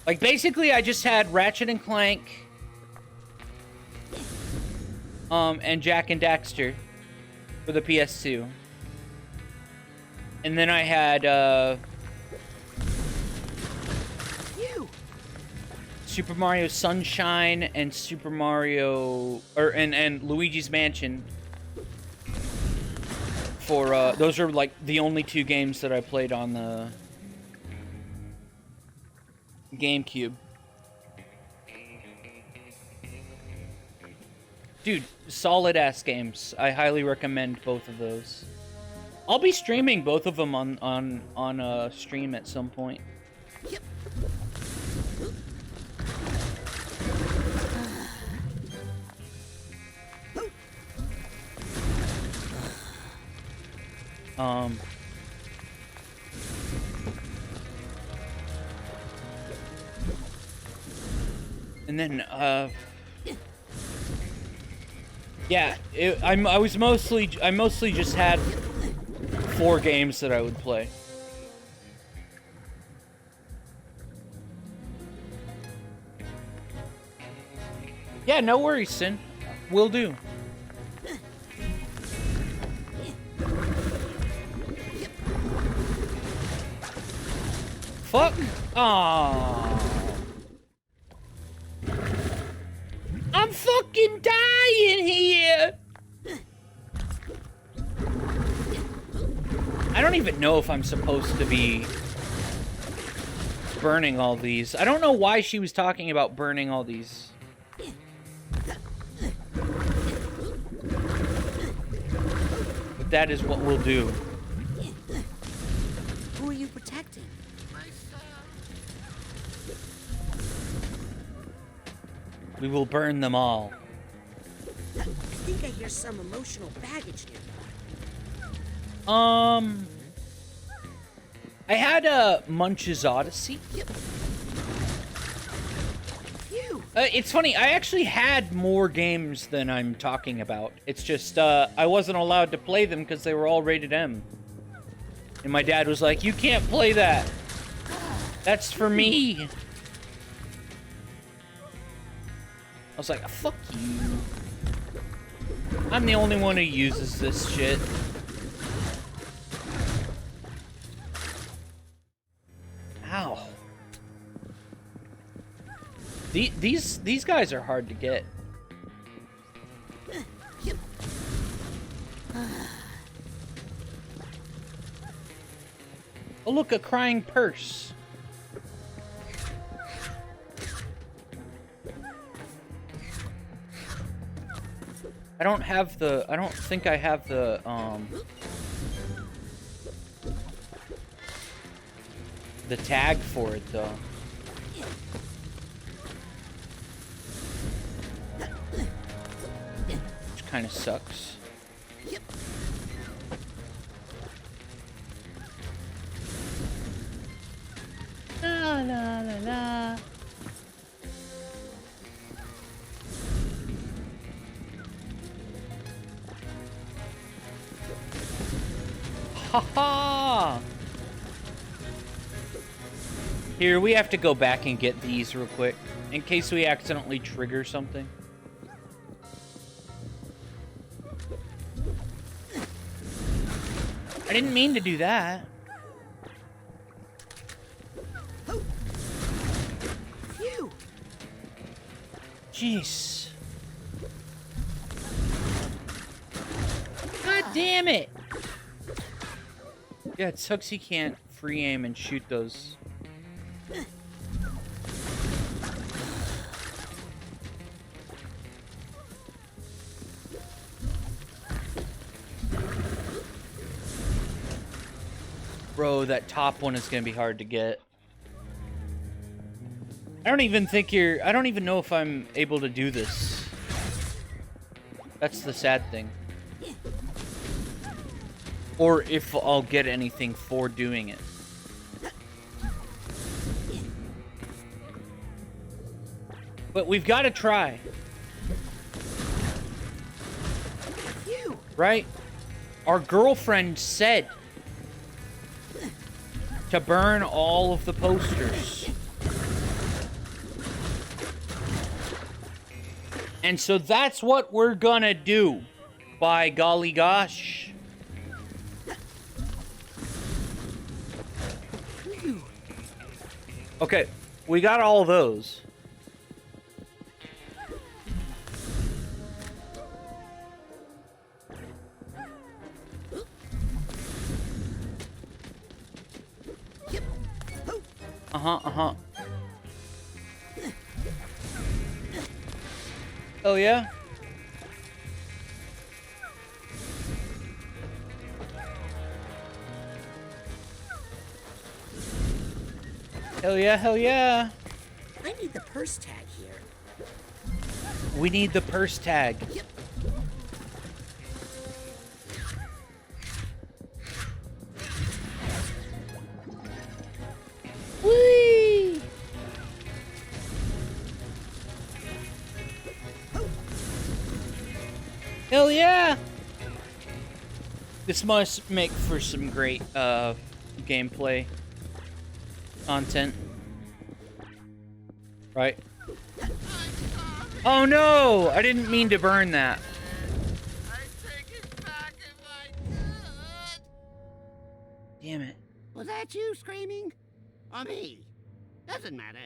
Like, basically, I just had Ratchet and Clank, and Jak and Daxter for the PS2. And then I had, Super Mario Sunshine and Super Mario, and Luigi's Mansion. For, those are, like, the only two games that I played on the GameCube. Dude, solid-ass games. I highly recommend both of those. I'll be streaming both of them on a stream at some point. Yep. And then, yeah, I mostly just had 4 games that I would play. Yeah, no worries, Sin. Will do. Fuck. Aww. I'm fucking dying here. I don't even know if I'm supposed to be burning all these. I don't know why she was talking about burning all these. But that is what we'll do. Who are you protecting? We will burn them all. I think I hear some emotional baggage nearby. I had Munch's Odyssey. It's funny, I actually had more games than I'm talking about. It's just, I wasn't allowed to play them because they were all rated M. And my dad was like, you can't play that. That's for me. I was like, fuck you. I'm the only one who uses this shit. Ow. These guys are hard to get. Oh, look, a crying purse. I don't think I have the tag for it, though. Which kind of sucks. La la la la. Ha ha! Here, we have to go back and get these real quick, in case we accidentally trigger something. I didn't mean to do that. Phew. Jeez. God damn it! Yeah, it sucks he can't free aim and shoot those. Bro, that top one is gonna be hard to get. I don't even know if I'm able to do this. That's the sad thing. Or if I'll get anything for doing it. But we've got to try. Right? Our girlfriend said to burn all of the posters. And so that's what we're gonna do. By golly gosh. Okay, we got all those. Uh-huh. Oh, yeah? Hell yeah, hell yeah. I need the purse tag here. We need the purse tag. Yep. Whee! Hell yeah! This must make for some great gameplay content. Right? Oh no! I didn't mean to burn that. Damn it. Was that you screaming? Or me? Doesn't matter.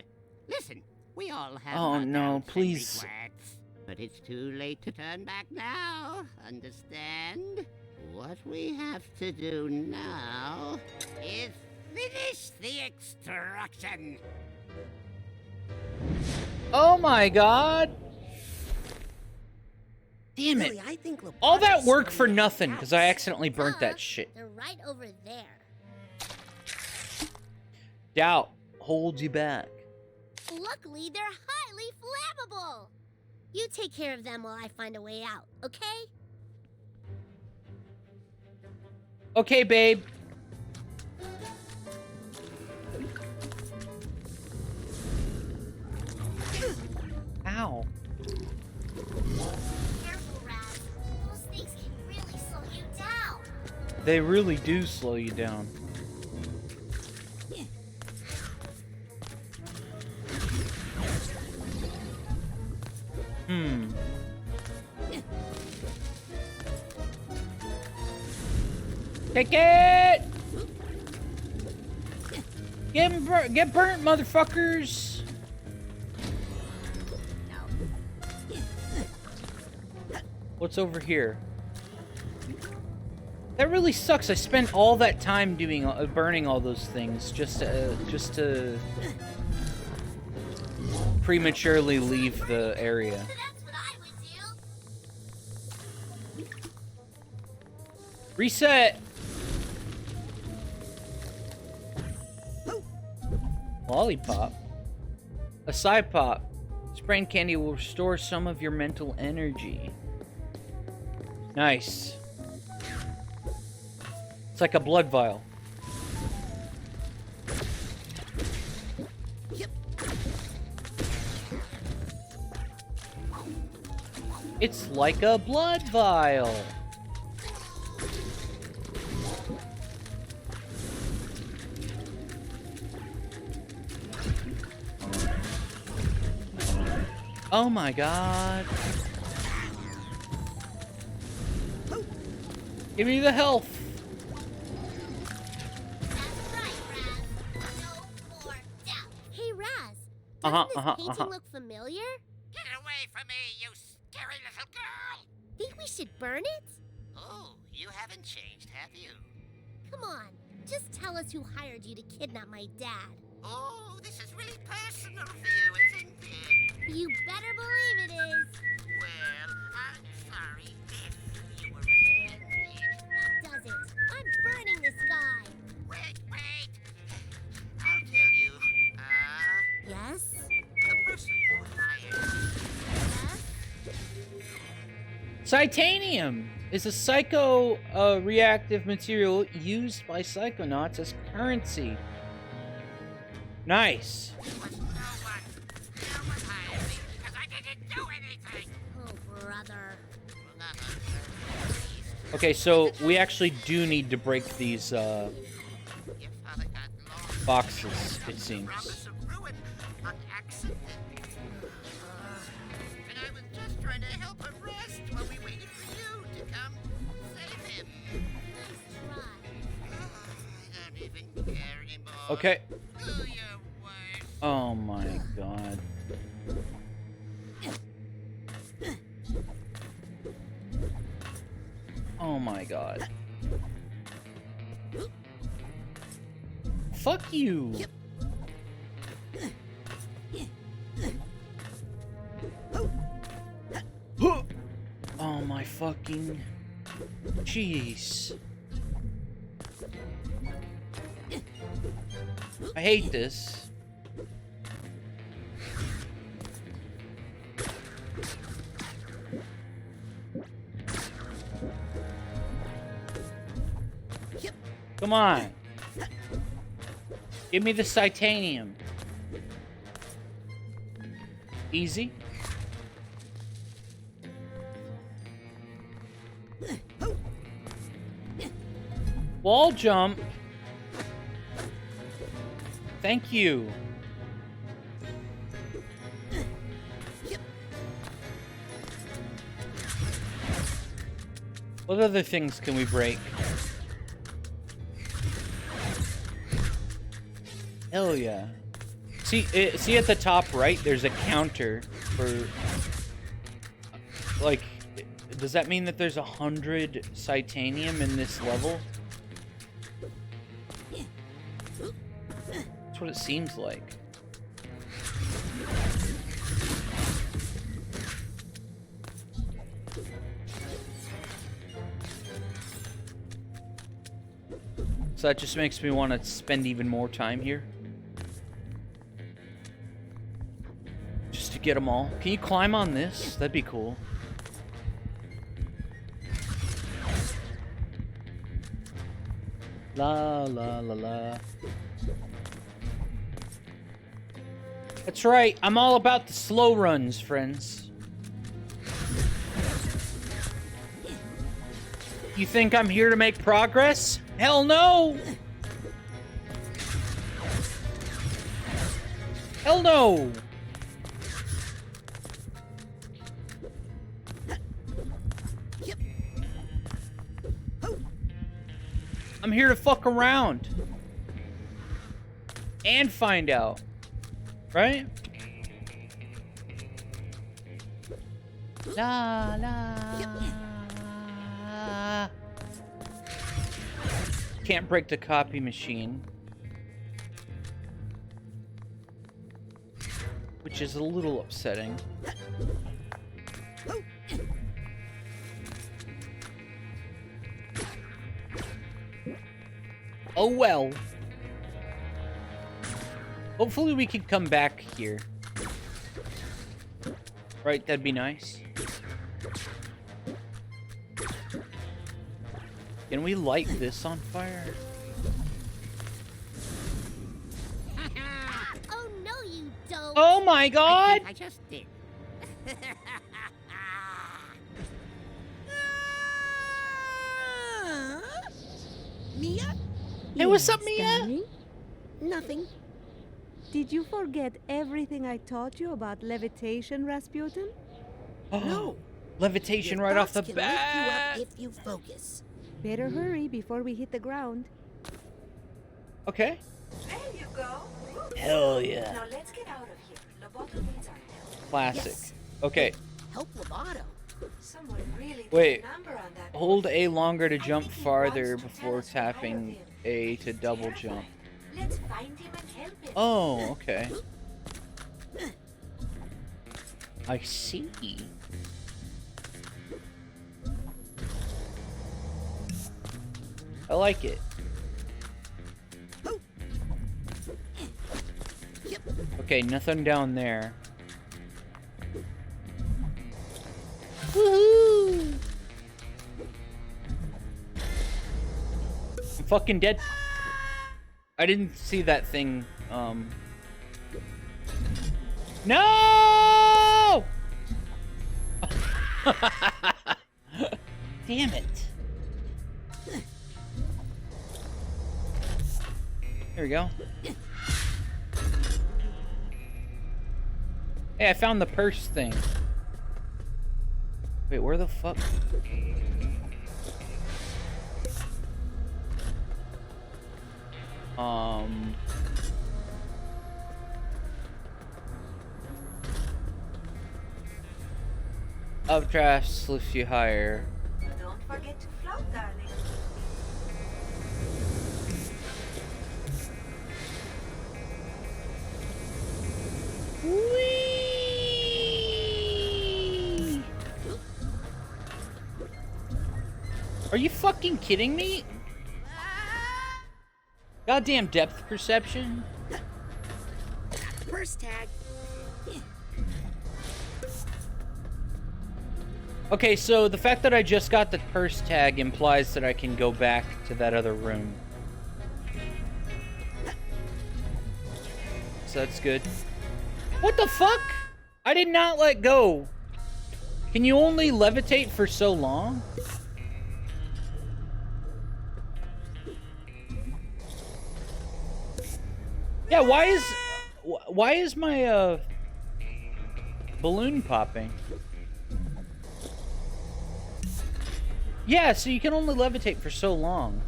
Listen, we all have Oh, our no, doubts and please. regrets, but it's too late to turn back now. Understand? What we have to do now is finish the extraction. Oh my god! Damn it. Really, I think All that Loboto's work for story is nothing, out. because I accidentally burnt that shit. They're right over there. Doubt holds you back. Luckily, they're highly flammable. You take care of them while I find a way out, okay? Okay, babe. Ow. Careful, Raz. Those things can really slow you down. They really do slow you down. Take it! Get burnt, motherfuckers! What's over here? That really sucks. I spent all that time doing burning all those things just to prematurely leave the area. That's what I would do. Reset. Lollipop. A side pop. Sprain candy will restore some of your mental energy. Nice. It's like a blood vial. It's like a blood vial. Oh my god. Give me the health. Hey, Raz. Uh-huh, Doesn't this painting look familiar? Get away from me, you scary little girl! Think we should burn it? Oh, you haven't changed, have you? Come on, just tell us who hired you to kidnap my dad. Oh, this is really personal for you, isn't it? You better believe it is. Well, I'm sorry if you were offended. That does it. I'm burning this guy. Wait! I'll tell you. Yes? The person you hired. Yes? Titanium is a psycho-reactive material used by Psychonauts as currency. Nice. No one hired me because I didn't do anything. Oh, brother. Well, not on purpose. Okay, so we actually do need to break these Your father got lost. boxes, it seems. Promise of ruin on accident. And I was just trying to help him rest while we waited for you to come save him. Nice try. I don't even care anymore. Okay. Do your worst. Oh my god. Oh my god. Fuck you. Oh my fucking jeez. I hate this. Come on. Give me the titanium. Easy. Wall jump. Thank you. What other things can we break? Hell yeah. See at the top right, there's a counter for... Like, does that mean that there's 100 titanium in this level? That's what it seems like. So that just makes me want to spend even more time here. Just to get them all. Can you climb on this? That'd be cool. La la la la. That's right. I'm all about the slow runs, friends. You think I'm here to make progress? Hell no! Hell no! I'm here to fuck around. And find out. Right? La la. Can't break the copy machine. Which is a little upsetting. Oh well. Hopefully we can come back here. Right, that'd be nice. Can we light this on fire? Oh no, you don't. Oh my god! I just did. Mia? Hey, what's up, Yes, Mia? darling? Nothing. Did you forget everything I taught you about levitation, Rasputin? No. Levitation Your right off thoughts the can lift you up bat. if you focus. Better hurry before we hit the ground. Okay. There you go. Hell yeah. Now let's get out of here. Loboto needs our help. Classic. Yes. Okay. Help Lovato. Someone really Wait. put a number on that. Hold A longer to jump think he farther wants to tell before us we hired tapping him. A to double Careful. jump. Let's find him and help him. Oh, okay. I see. I like it. Okay, nothing down there. Woohoo! I'm fucking dead. I didn't see that thing, No! Damn it. There we go. Hey, I found the purse thing. Wait, where the fuck? Updraft lifts you higher. Don't forget to float, darling. Whee! Are you fucking kidding me? Goddamn depth perception. First tag. Okay, so the fact that I just got the purse tag implies that I can go back to that other room. So that's good. What the fuck? I did not let go. Can you only levitate for so long? Yeah, why is my balloon popping? Yeah, so you can only levitate for so long.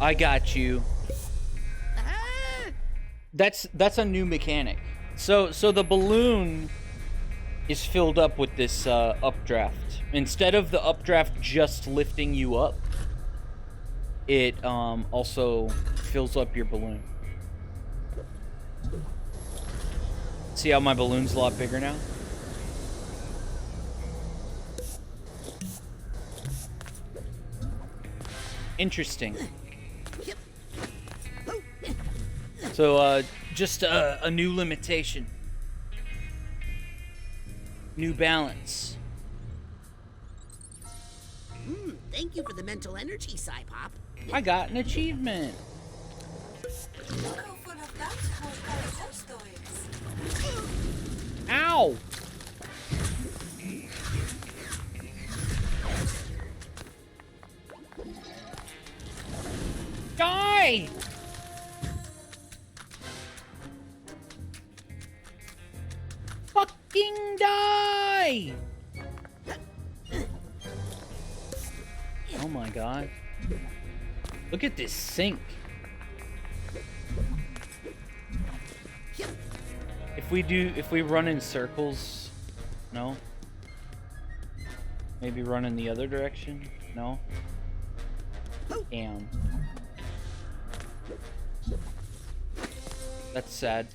I got you. That's a new mechanic. So the balloon is filled up with this updraft. Instead of the updraft just lifting you up, it also fills up your balloon. See how my balloon's a lot bigger now? Interesting. So, just a new limitation. New balance. Thank you for the mental energy, Psypop. I got an achievement. Look how full of doubts is. Ow! Die! Fucking die! Oh my god. Look at this sink. If we run in circles, No? Maybe run in the other direction? No? Damn. That's sad.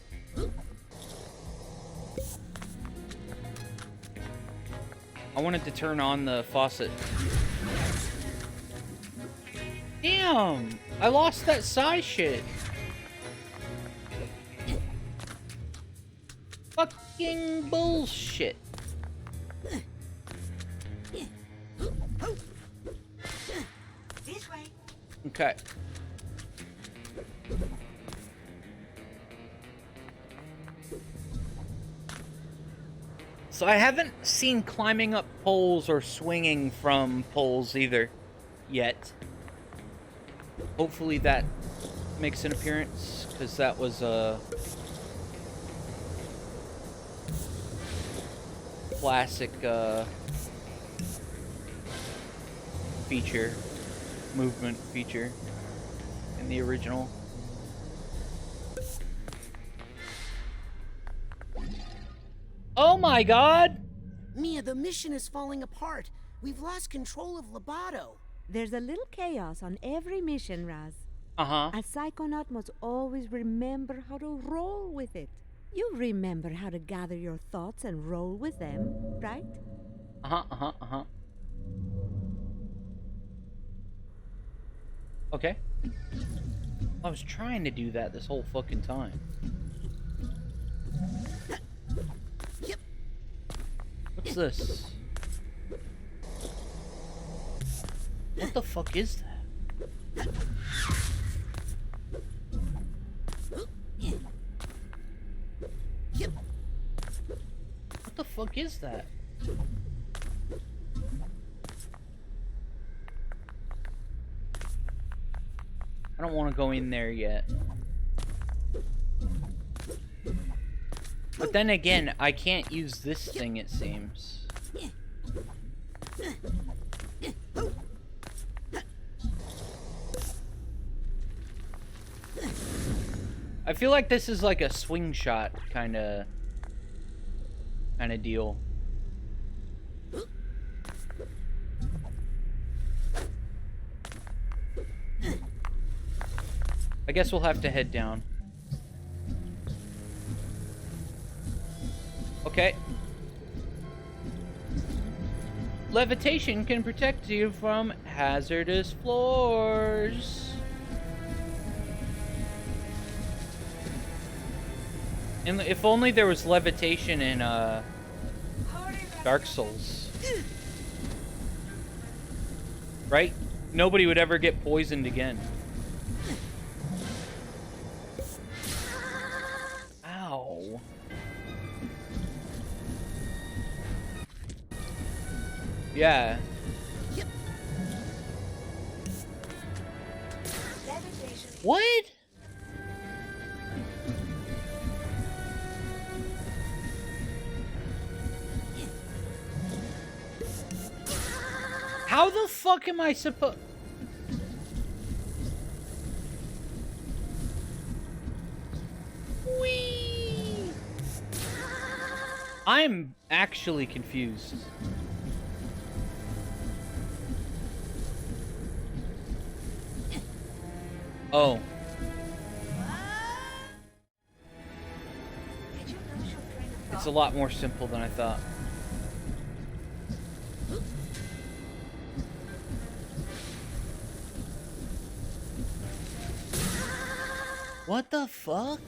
I wanted to turn on the faucet. Damn! I lost that psi shit. Fucking bullshit. This way. Okay. So I haven't seen climbing up poles or swinging from poles either yet. Hopefully that makes an appearance, because that was a classic feature, movement feature in the original. Oh my god! Mia, the mission is falling apart. We've lost control of Lobato. There's a little chaos on every mission, Raz. Uh-huh. A psychonaut must always remember how to roll with it. You remember how to gather your thoughts and roll with them, right? Uh-huh. Okay. I was trying to do that this whole fucking time. What's this? What the fuck is that? What the fuck is that? I don't want to go in there yet. But then again, I can't use this thing, it seems. I feel like this is like a swing shot kind of deal. I guess we'll have to head down. Okay. Levitation can protect you from hazardous floors. And if only there was levitation in Dark Souls. Right? Nobody would ever get poisoned again. Ow. Yeah. What? How the fuck am I supposed... Whee! I'm actually confused. Oh. It's a lot more simple than I thought. What the fuck?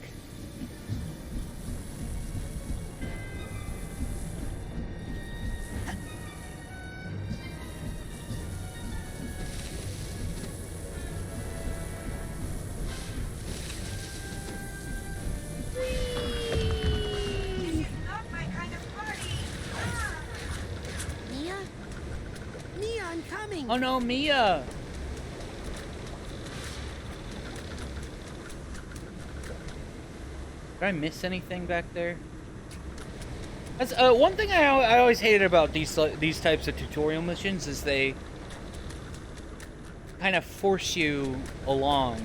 Mia? Mia, I'm coming! Oh no, Mia! Did I miss anything back there? That's one thing I always hated about these types of tutorial missions is they kind of force you along.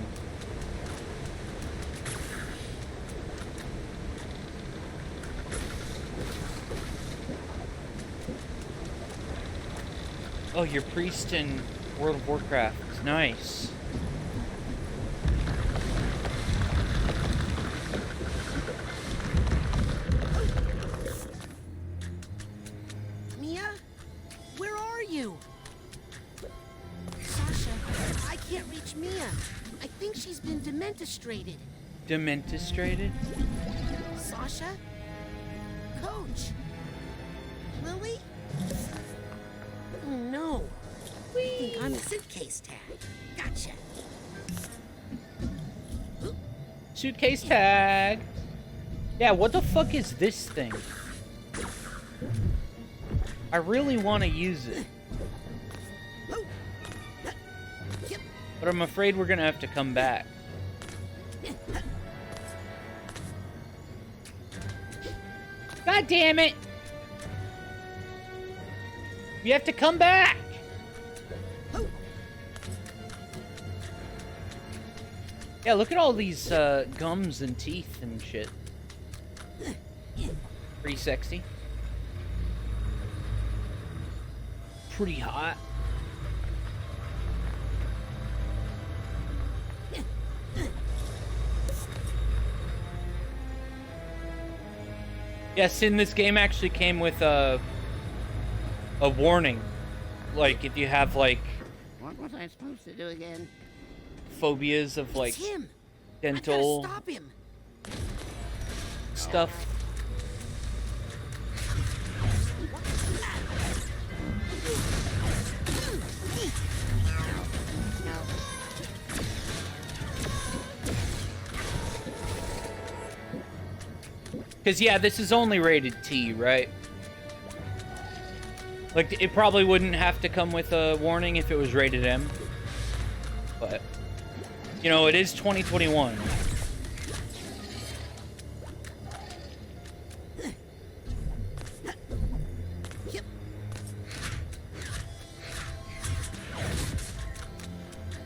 Oh, you're priest in World of Warcraft. Nice. Mia? Where are you? Sasha, I can't reach Mia. I think she's been dementistrated. Dementistrated? Sasha? Coach? Lily? Oh no. I think I'm a suitcase tag. Gotcha. Suitcase tag. Yeah, what the fuck is this thing? I really want to use it. But I'm afraid we're gonna have to come back. God damn it! You have to come back! Yeah, look at all these gums and teeth and shit. Pretty sexy. Pretty hot. Yes, in this game actually came with a warning. Like, if you have, like... What was I supposed to do again? Phobias of, like, It's him. dental I gotta stop him. stuff. Because, yeah, this is only rated T, right? Like, it probably wouldn't have to come with a warning if it was rated M. But, you know, it is 2021.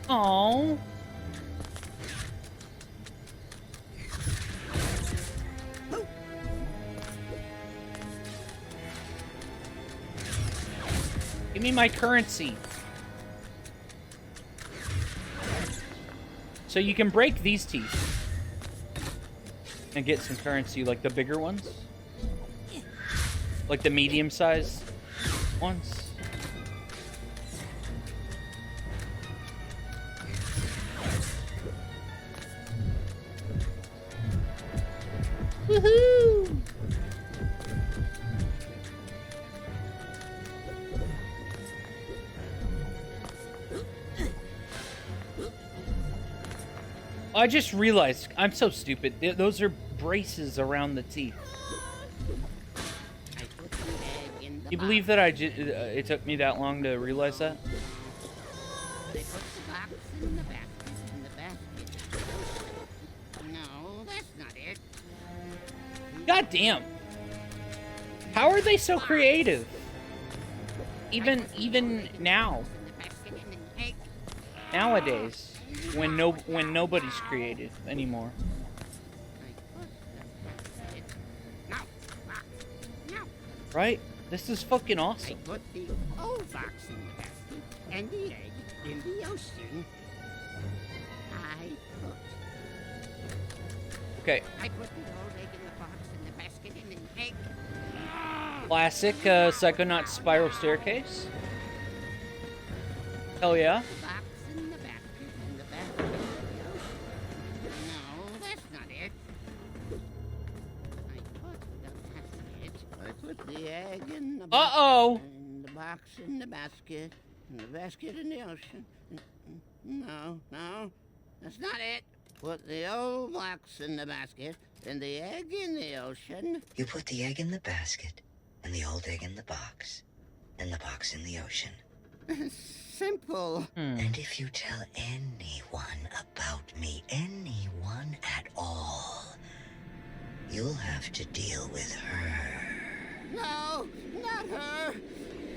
Aww. Give me my currency. So you can break these teeth and get some currency, like the bigger ones, like the medium-sized ones. Woohoo! I just realized, I'm so stupid. Those are braces around the teeth. I put the egg in the You believe that it took me that long to realize that? They put the box in the basket. No, that's not it. God damn. How are they so creative? Even now. Nowadays. When nobody's creative anymore. No. No. Right? This is fucking I awesome. put the old box in the basket and the egg in the ocean. Okay. I put the old egg in the box and the basket in the egg. Classic Psychonauts spiral staircase. Hell yeah. The box in the basket and the basket in the ocean. No, that's not it. I put the egg in the box. Uh-oh. And the box in the basket and the basket in the ocean. No, that's not it. Put the old box in the basket and the egg in the ocean. You put the egg in the basket and the old egg in the box and the box in the ocean. Simple. And if you tell anyone about me, anyone at all, you'll have to deal with her. No, not her.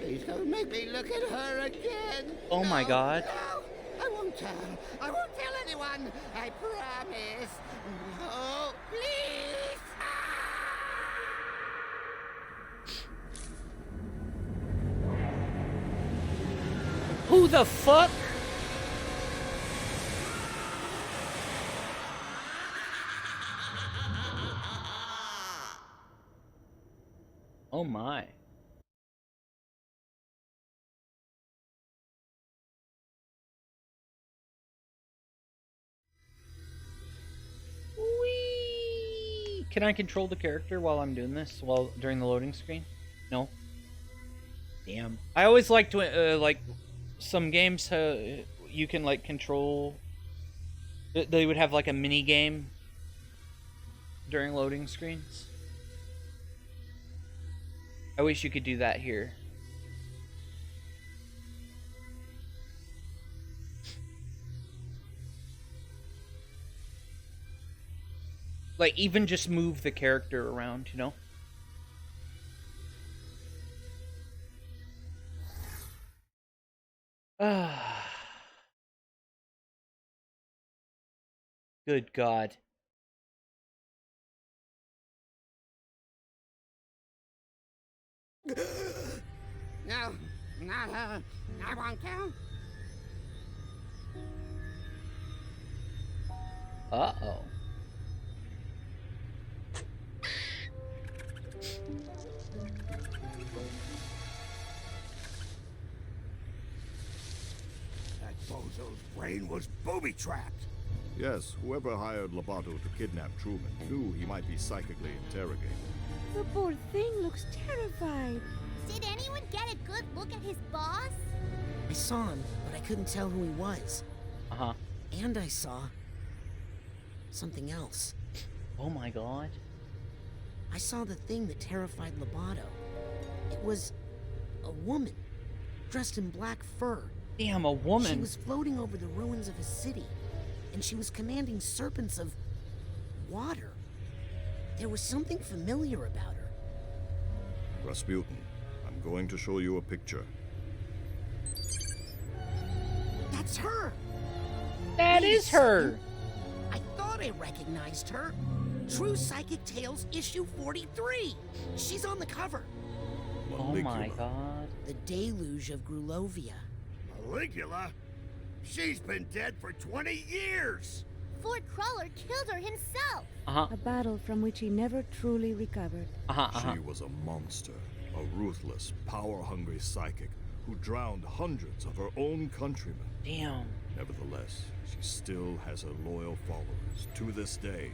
Please don't make me look at her again. Oh my God. No, I won't tell. I won't tell anyone. I promise. No, please. Who the fuck? Oh my. Whee! Can I control the character while I'm doing this? While during the loading screen? No. Damn. I always like to like some games. You can like control. They would have like a mini game during loading screens. I wish you could do that here. Like, even just move the character around, you know? Ah. Good God. No, not her. I won't tell. Uh-oh. That bozo's brain was booby-trapped. Yes, whoever hired Lobato to kidnap Truman knew he might be psychically interrogated. The poor thing looks terrified. Did anyone get a good look at his boss? I saw him, but I couldn't tell who he was. Uh-huh. And I saw something else. Oh my God. I saw the thing that terrified Lobato. It was a woman, dressed in black fur. Damn, a woman. She was floating over the ruins of a city, and she was commanding serpents of water. There was something familiar about her. Rasputin, I'm going to show you a picture. That's her! That Wait a is her! second. I thought I recognized her. True Psychic Tales, issue 43. She's on the cover. Oh my God. The Deluge of Grulovia. Maligula? She's been dead for 20 years! Fort Crawler killed her himself. Uh-huh. A battle from which he never truly recovered. She was a monster, a ruthless, power-hungry psychic who drowned hundreds of her own countrymen. Damn. Nevertheless, she still has her loyal followers to this day.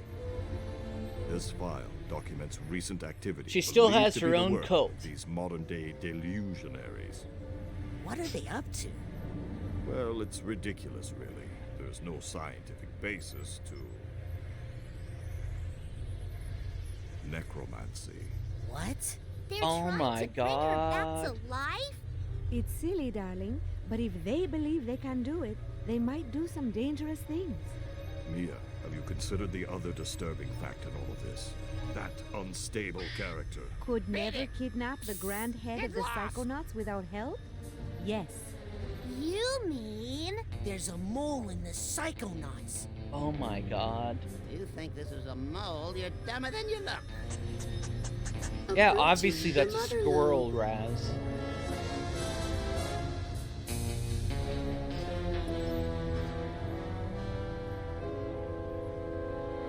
This file documents recent activity. She still believed has to her be the own work cult. of these modern-day delusionaries. What are they up to? Well, it's ridiculous, really. There's no scientific basis to necromancy. What? They're Oh trying my to bring her back God. to life? It's silly, darling, but if they believe they can do it, they might do some dangerous things. Mia, have you considered the other disturbing fact in all of this? That unstable character. Could never kidnap the grand head of the Psychonauts without help? Yes. You mean? There's a mole in the Psychonauts. Oh my God. If you think this is a mole, you're dumber than you look. Yeah, obviously that's a squirrel, Raz.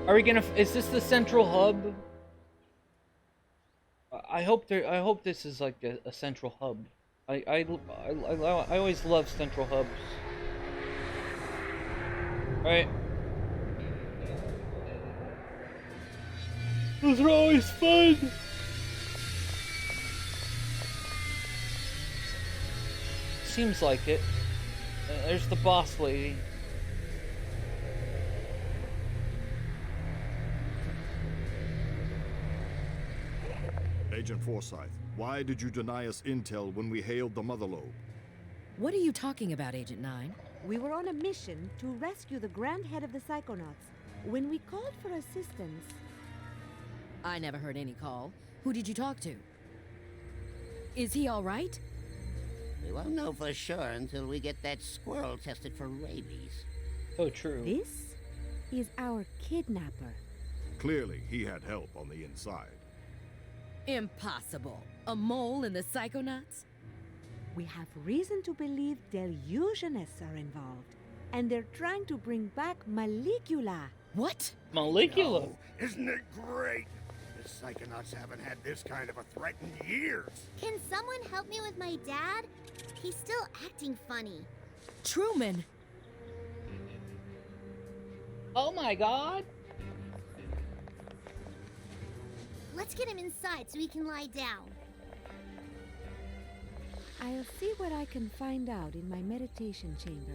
Are we gonna? Is this the central hub? I hope this is like a central hub. I always love central hubs. Right? Those are always fun. Seems like it. There's the boss lady. Agent Forsyth, why did you deny us intel when we hailed the Mother Lobe? What are you talking about, Agent 9? We were on a mission to rescue the grand head of the Psychonauts. When we called for assistance... I never heard any call. Who did you talk to? Is he all right? We won't know for sure until we get that squirrel tested for rabies. So true. This is our kidnapper. Clearly, he had help on the inside. Impossible. A mole in the Psychonauts? We have reason to believe delusionists are involved, and they're trying to bring back Malicula. What? Malicula. Oh, isn't it great? The Psychonauts haven't had this kind of a threat in years. Can someone help me with my dad? He's still acting funny. Truman! Oh my god. Let's get him inside so he can lie down. I'll see what I can find out in my meditation chamber.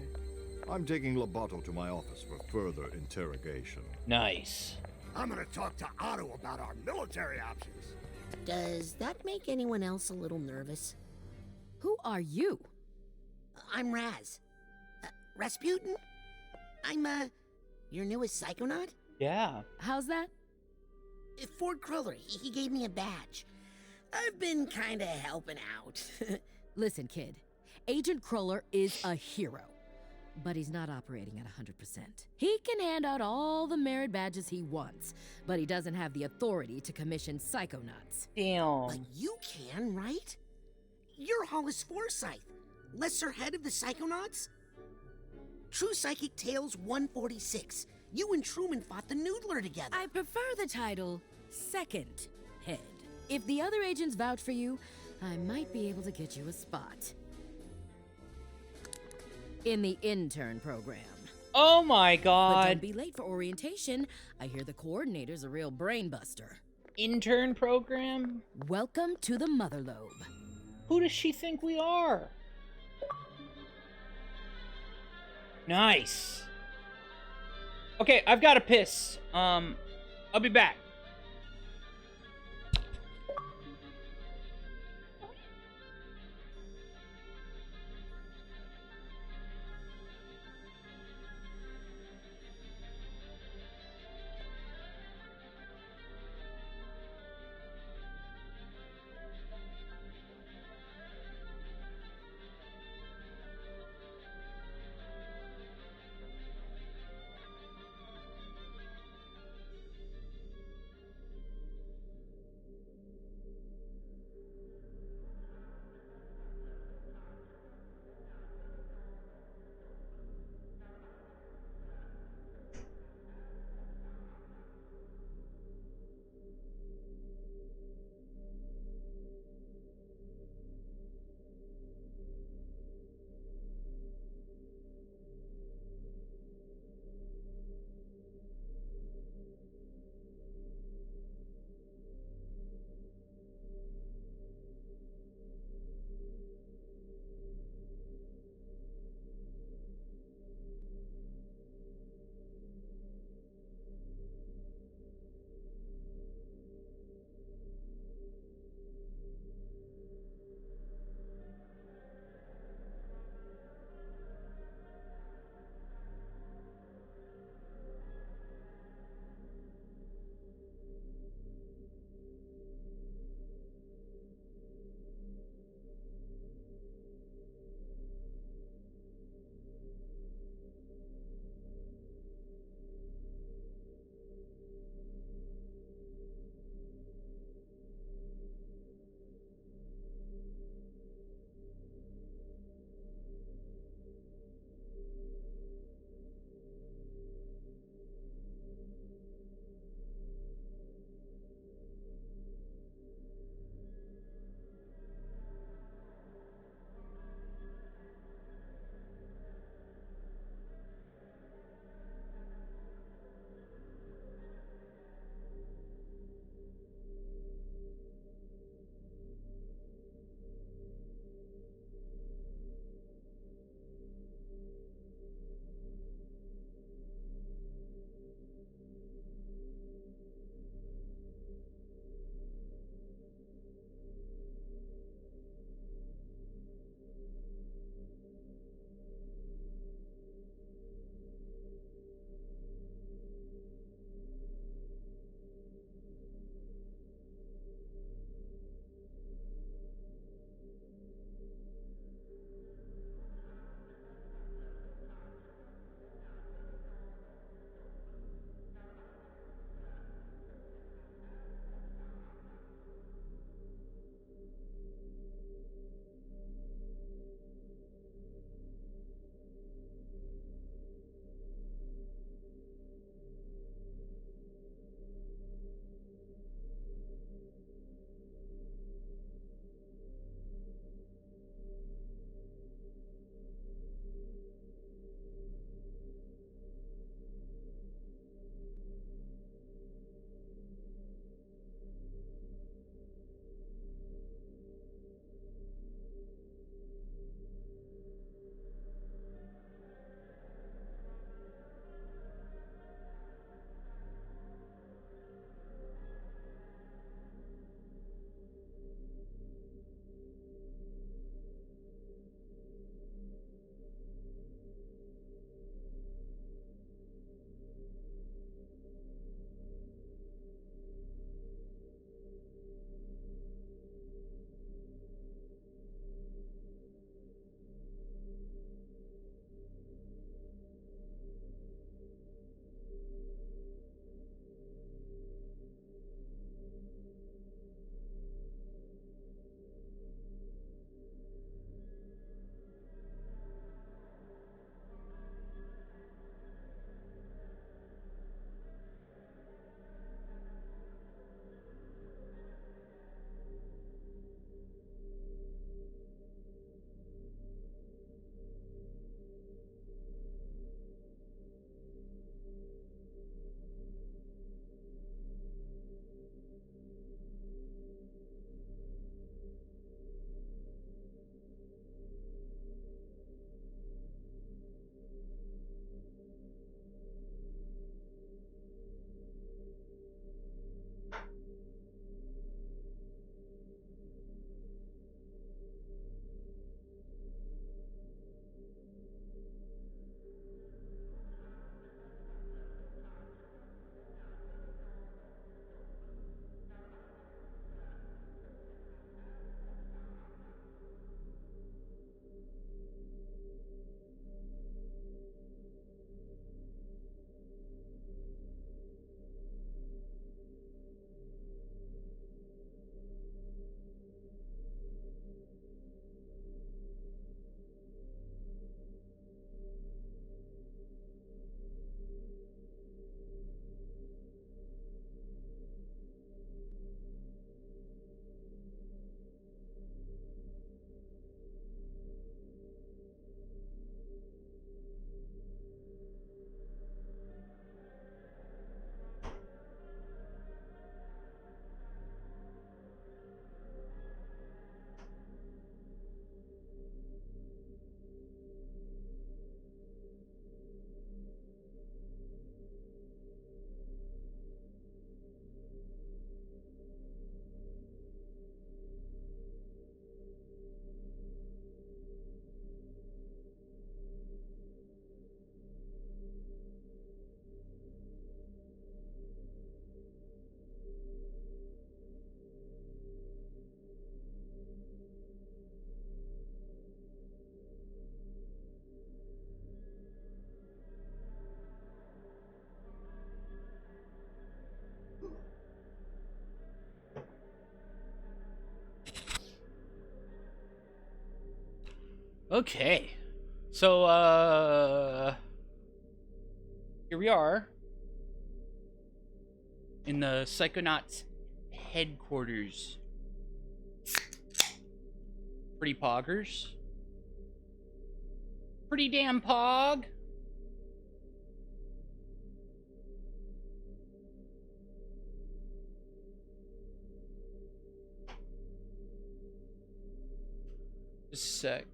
I'm taking Lobato to my office for further interrogation. Nice. I'm gonna talk to Otto about our military options. Does that make anyone else a little nervous? Who are you? I'm Raz. Rasputin? I'm, your newest Psychonaut? Yeah. How's that? Ford Cruller, he gave me a badge. I've been kinda helping out. Listen, kid. Agent Cruller is a hero. But he's not operating at 100%. He can hand out all the merit badges he wants, but he doesn't have the authority to commission Psychonauts. Damn. But you can, right? You're Hollis Forsythe, lesser head of the Psychonauts? True Psychic Tales 146. You and Truman fought the Noodler together. I prefer the title Second Head. If the other agents vouch for you, I might be able to get you a spot in the intern program. Oh my But god. don't be late for orientation. I hear the coordinator's a real brainbuster. Intern program? Welcome to the Mother Lobe. Who does she think we are? Nice. Okay, I've got to piss. I'll be back. Okay. So, here we are in the Psychonauts headquarters. Pretty poggers. Pretty damn pog. Just a sec.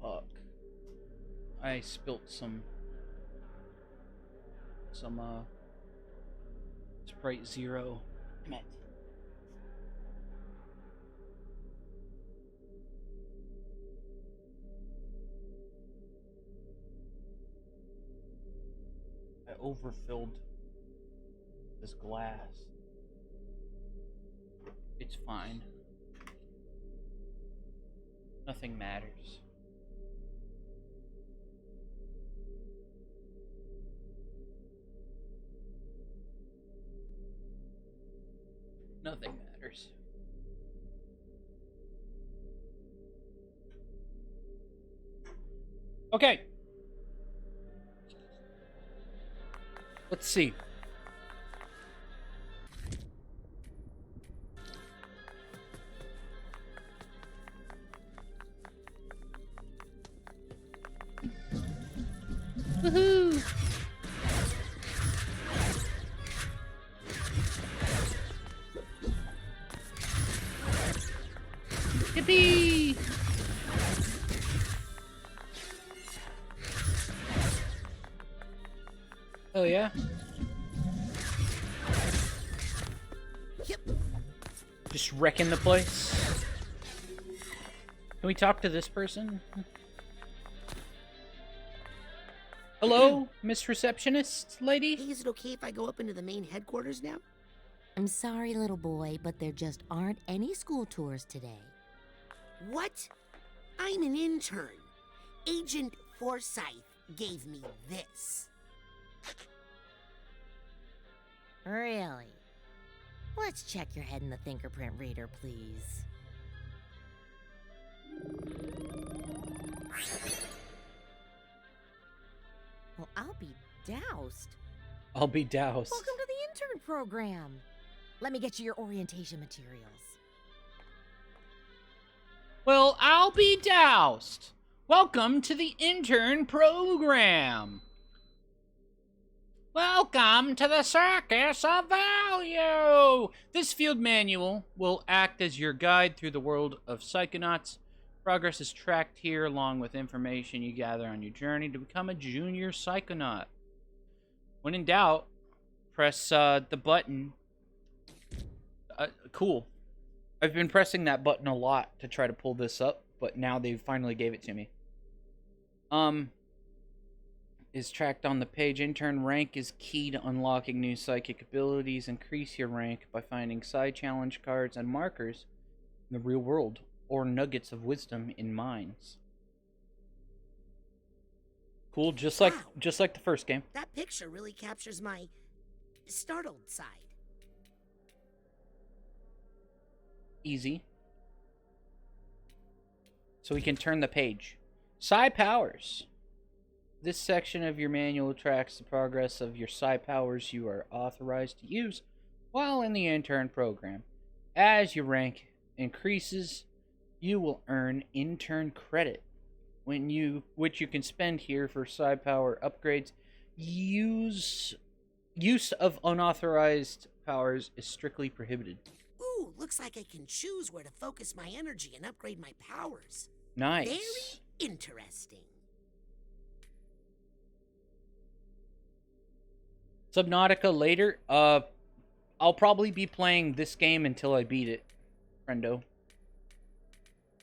Fuck. I spilt some Sprite Zero. Damn it. I overfilled this glass. It's fine. Nothing matters. Nothing matters. Okay. Let's see. Woohoo! Yippee! Oh yeah? Yep. Just wrecking the place. Can we talk to this person? Hello, Miss Receptionist lady? Hey, is it okay if I go up into the main headquarters now? I'm sorry, little boy, but there just aren't any school tours today. What? I'm an intern. Agent Forsyth gave me this. Really? Let's check your head in the fingerprint reader, please. Well, I'll be doused. I'll be doused. Welcome to the intern program. Let me get you your orientation materials. Well, I'll be doused. Welcome to the intern program. Welcome to the circus of value. This field manual will act as your guide through the world of Psychonauts. Progress is tracked here along with information you gather on your journey to become a junior Psychonaut. When in doubt, press the button. Cool. I've been pressing that button a lot to try to pull this up, but now they finally gave it to me. Is tracked on the page. Intern rank is key to unlocking new psychic abilities. Increase your rank by finding side challenge cards and markers in the real world, or nuggets of wisdom in mines. Cool, just like the first game. That picture really captures my startled side. Easy. So we can turn the page. Psi powers. This section of your manual tracks the progress of your psi powers you are authorized to use while in the intern program. As your rank increases, you will earn intern credit, which you can spend here for psi power upgrades. Use of unauthorized powers is strictly prohibited. Ooh, looks like I can choose where to focus my energy and upgrade my powers. Nice. Very interesting. Subnautica later. I'll probably be playing this game until I beat it, friendo.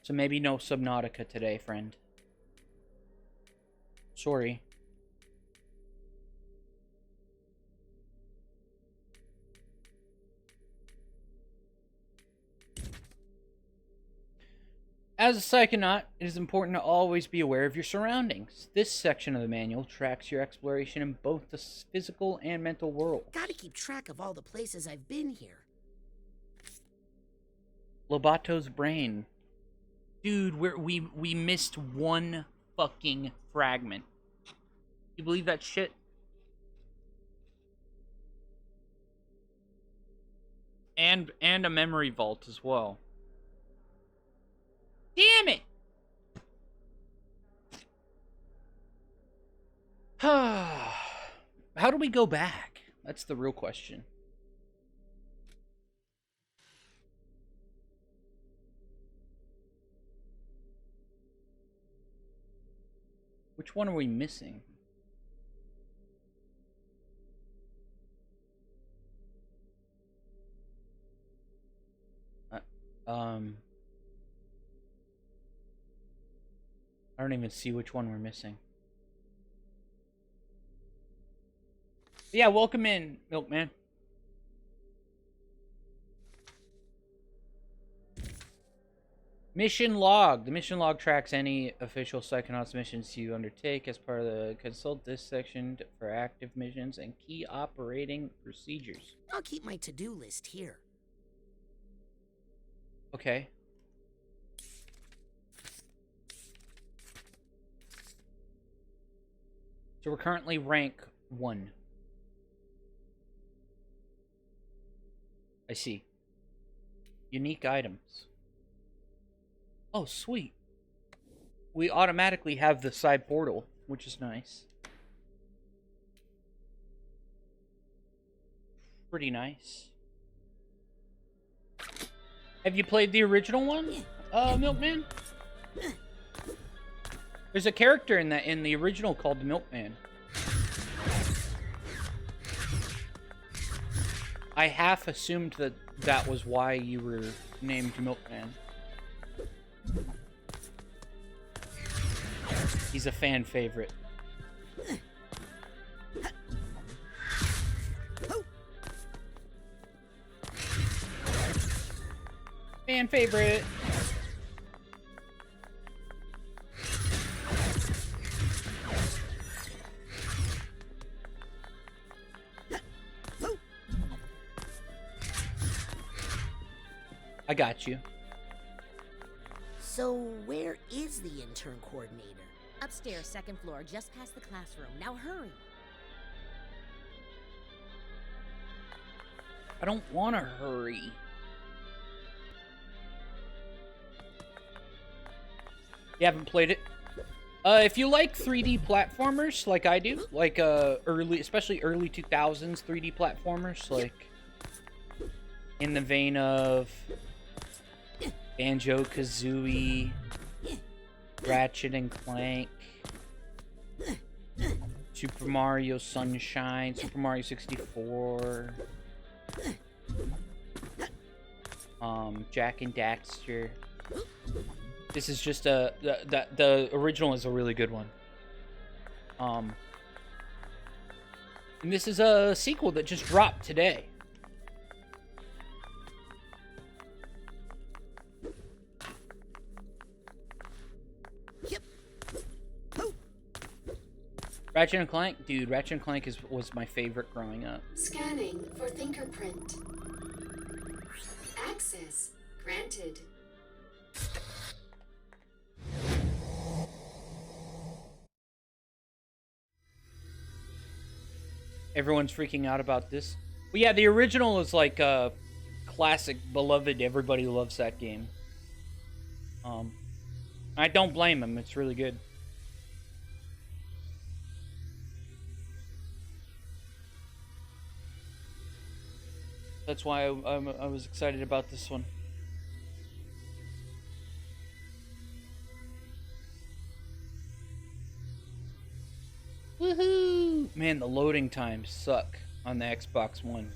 So maybe no Subnautica today, friend. Sorry. As a Psychonaut, it is important to always be aware of your surroundings. This section of the manual tracks your exploration in both the physical and mental world. Gotta keep track of all the places I've been here. Lobato's brain. Dude, we missed one fucking fragment. You believe that shit? And a memory vault as well. Damn it! How do we go back? That's the real question. Which one are we missing? I don't even see which one we're missing. Yeah, welcome in, Milkman. Mission log. The mission log tracks any official Psychonauts missions you undertake as part of the consult this section for active missions and key operating procedures. I'll keep my to-do list here. Okay. So we're currently rank 1. I see. Unique items. Oh, sweet. We automatically have the side portal, which is nice. Pretty nice. Have you played the original one, Milkman? There's a character in the original called the Milkman. I half assumed that was why you were named Milkman. He's a fan favorite. Fan favorite. I got you. So, where is the intern coordinator? Upstairs, second floor, just past the classroom. Now hurry. I don't want to hurry. You haven't played it? If you like 3D platformers like I do, like especially early 2000s 3D platformers, like in the vein of Banjo-Kazooie, Ratchet and Clank, Super Mario Sunshine, Super Mario 64, Jak and Daxter. This is just the original is a really good one. And this is a sequel that just dropped today. Ratchet and Clank, dude. Ratchet and Clank was my favorite growing up. Scanning for fingerprint. Access granted. Everyone's freaking out about this. Well, yeah, the original is like a classic, beloved. Everybody loves that game. I don't blame them. It's really good. That's why I was excited about this one. Woohoo! Man, the loading times suck on the Xbox One.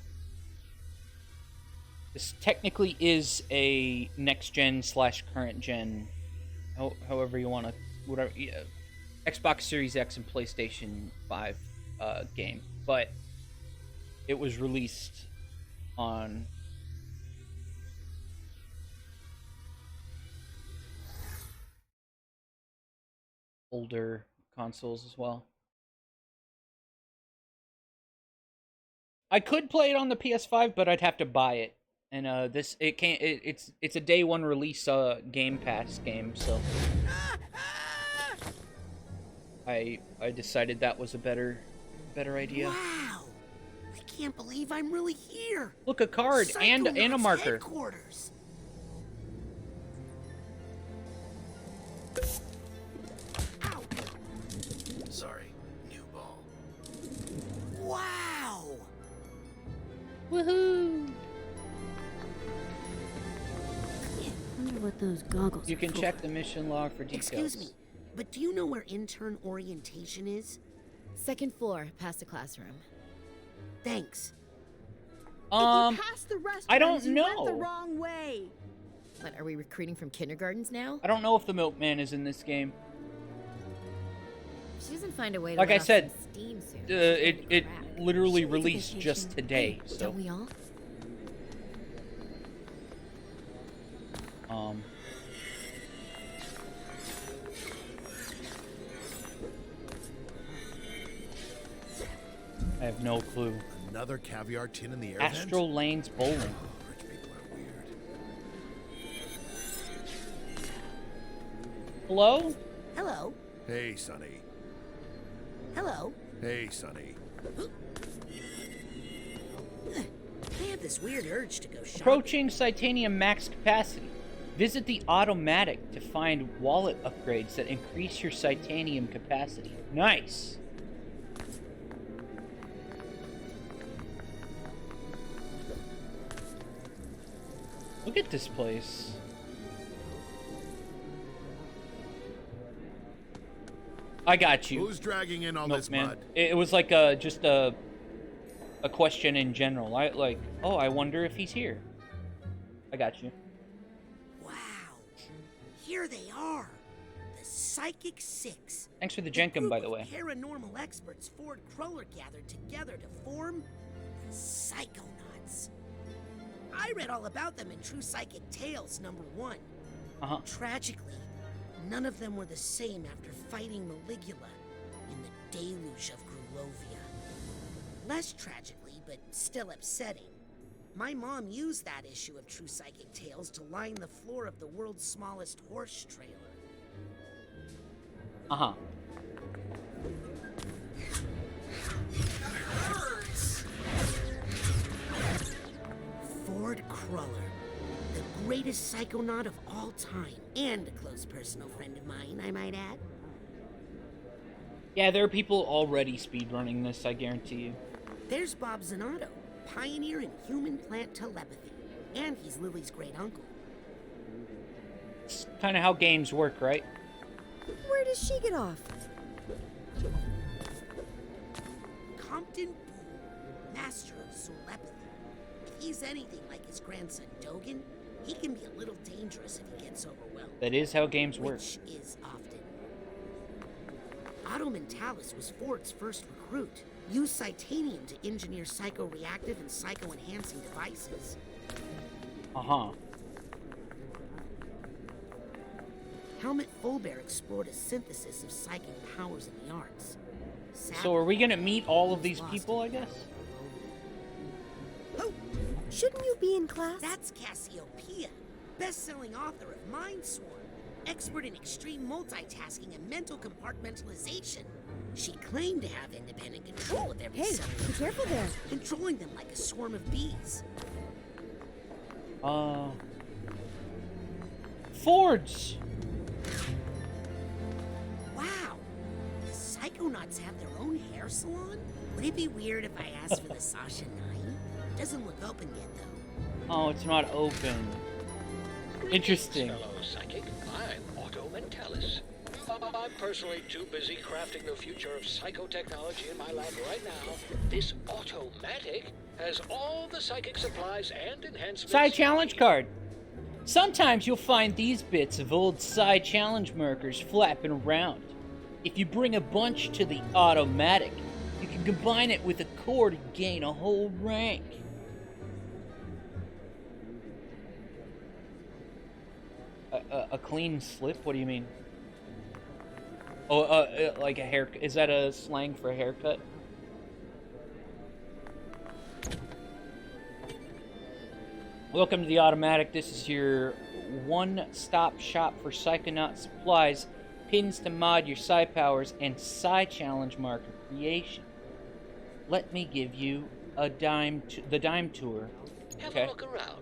This technically is a next-gen / current-gen, however you want to, whatever, yeah, Xbox Series X and PlayStation 5 game, but it was released on older consoles as well. I could play it on the PS5, but I'd have to buy it And this it can't it's a day one release Game Pass game, so I decided that was a better idea. Wow! I can't believe I'm really here. Look, a card and a Psychonauts marker. Headquarters. Ow! Sorry, new ball. Wow! Woohoo! Wonder what those goggles You are can for. check the mission log for details. Excuse me, but do you know where intern orientation is? Second floor, past the classroom. Thanks. I don't You went the know. wrong way. What, are we recruiting from kindergartens now? I don't know if the milkman is in this game. She doesn't find a way to Like let I off said, some steam soon. it literally She needs a released vacation. just today, so Don't we all? I have no clue. Another caviar tin in the air Astral Lanes Bowling. Rich people are weird. Hello? Hello. Hey, Sonny. Hello. Hey, Sonny. I have this weird urge to go shopping. Approaching Titanium max capacity. Visit the Automatic to find wallet upgrades that increase your Titanium capacity. Nice. Look at this place. I got you. Who's dragging in all Nope, this man. mud? It was like just a question in general. Oh, I wonder if he's here. I got you. Wow. Here they are. The Psychic Six. Thanks for the Jenkum, by the way. Paranormal experts Ford Cruller gathered together to form the Psychonauts. I read all about them in True Psychic Tales #1. Tragically, none of them were the same after fighting Maligula in the deluge of Grulovia. Less tragically, but still upsetting, my mom used that issue of True Psychic Tales to line the floor of the world's smallest horse trailer. Ford Cruller, the greatest psychonaut of all time, and a close personal friend of mine, I might add. Yeah, there are people already speedrunning this, I guarantee you. There's Bob Zanotto, pioneer in human-plant telepathy, and he's Lily's great uncle. It's kind of how games work, right? Where does she get off? Compton Boone, master of telepathy. If he's anything like his grandson Dogen, he can be a little dangerous if he gets overwhelmed. That is how games work. Which is often. Otto Mentalis was Ford's first recruit. Used Titanium to engineer psycho-reactive and psycho-enhancing devices. Helmut Fulbear explored a synthesis of psychic powers in the arts. So are we gonna meet all of these people, I guess? Oh, shouldn't you be in class? That's Cassiopeia, best-selling author of Mindsworn, expert in extreme multitasking and mental compartmentalization. She claimed to have independent control of every Hey, cell, be careful there. controlling them like a swarm of bees. Fords! Wow, the Psychonauts have their own hair salon? Would it be weird if I asked for the Sasha 9? Doesn't look open yet, though. Oh, it's not open. Interesting. Fellow psychic, I'm Otto Mentalis. I'm personally too busy crafting the future of psychotechnology in my lab right now. This Automatic has all the psychic supplies and enhancements. Side challenge card. Sometimes you'll find these bits of old side challenge markers flapping around. If you bring a bunch to the Automatic, you can combine it with a core to gain a whole rank. A clean slip? What do you mean? Oh, like a hair. Is that a slang for a haircut? Welcome to the Automatic. This is your one-stop shop for Psychonauts supplies, pins to mod your Psy powers, and Psy challenge marker creation. Let me give you the dime tour. Have a look around.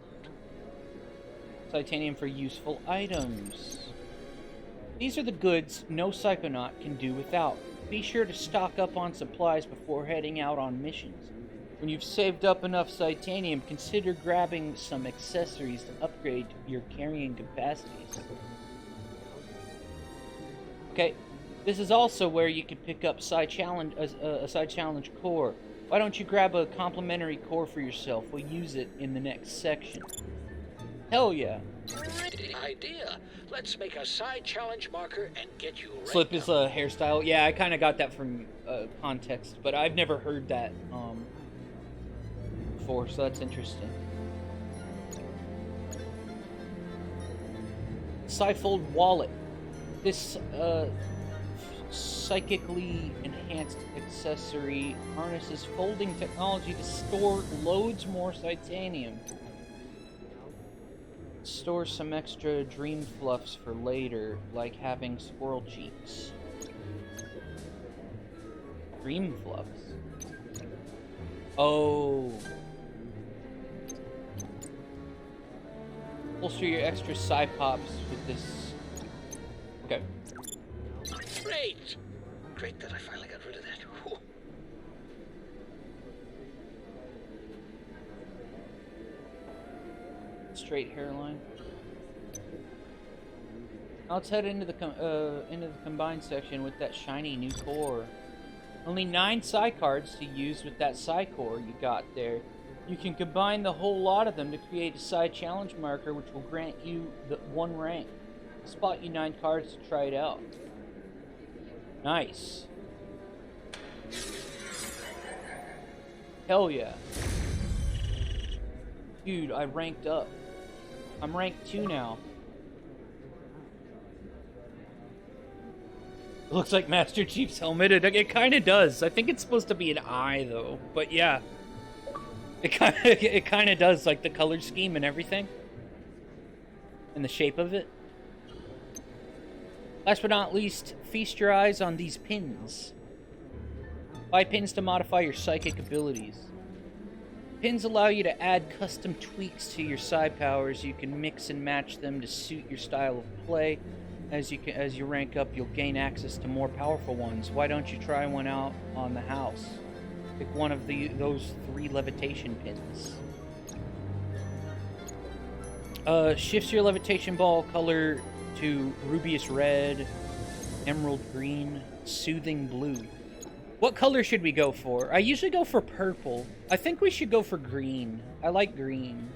Titanium for useful items. These are the goods no Psychonaut can do without. Be sure to stock up on supplies before heading out on missions. When you've saved up enough Titanium, consider grabbing some accessories to upgrade your carrying capacities. Okay, this is also where you can pick up a Psy challenge core. Why don't you grab a complimentary core for yourself? We'll use it in the next section. Hell yeah. Great idea. Let's make a Psy challenge marker and get you ready. Flip is a hairstyle. Yeah, I kind of got that from context, but I've never heard that before, so that's interesting. Psyfold wallet. This psychically enhanced accessory harnesses folding technology to store loads more Titanium. Store some extra dream fluffs for later, like having squirrel cheeks. Dream fluffs? Oh. Bolster your extra Psy pops with this. Okay. Great! Great that I finally got rid of that. Whew. Straight hairline. Now let's head into the combined section with that shiny new core. Only 9 Psy cards to use with that Psy core you got there. You can combine the whole lot of them to create a Psy challenge marker, which will grant you the 1 rank. Spot you 9 cards to try it out. Nice. Hell yeah. Dude, I ranked up. I'm ranked 2 now. It looks like Master Chief's helmet. It kind of does. I think it's supposed to be an eye, though. But yeah. It kind of does, like the color scheme and everything. And the shape of it. Last but not least, feast your eyes on these pins. Buy pins to modify your psychic abilities. Pins allow you to add custom tweaks to your Psy powers. You can mix and match them to suit your style of play. As you rank up, you'll gain access to more powerful ones. Why don't you try one out on the house? Pick one of those 3 levitation pins. Shifts your levitation ball color to rubious red, emerald green, soothing blue. What color should we go for? I usually go for purple. I think we should go for green. I like green.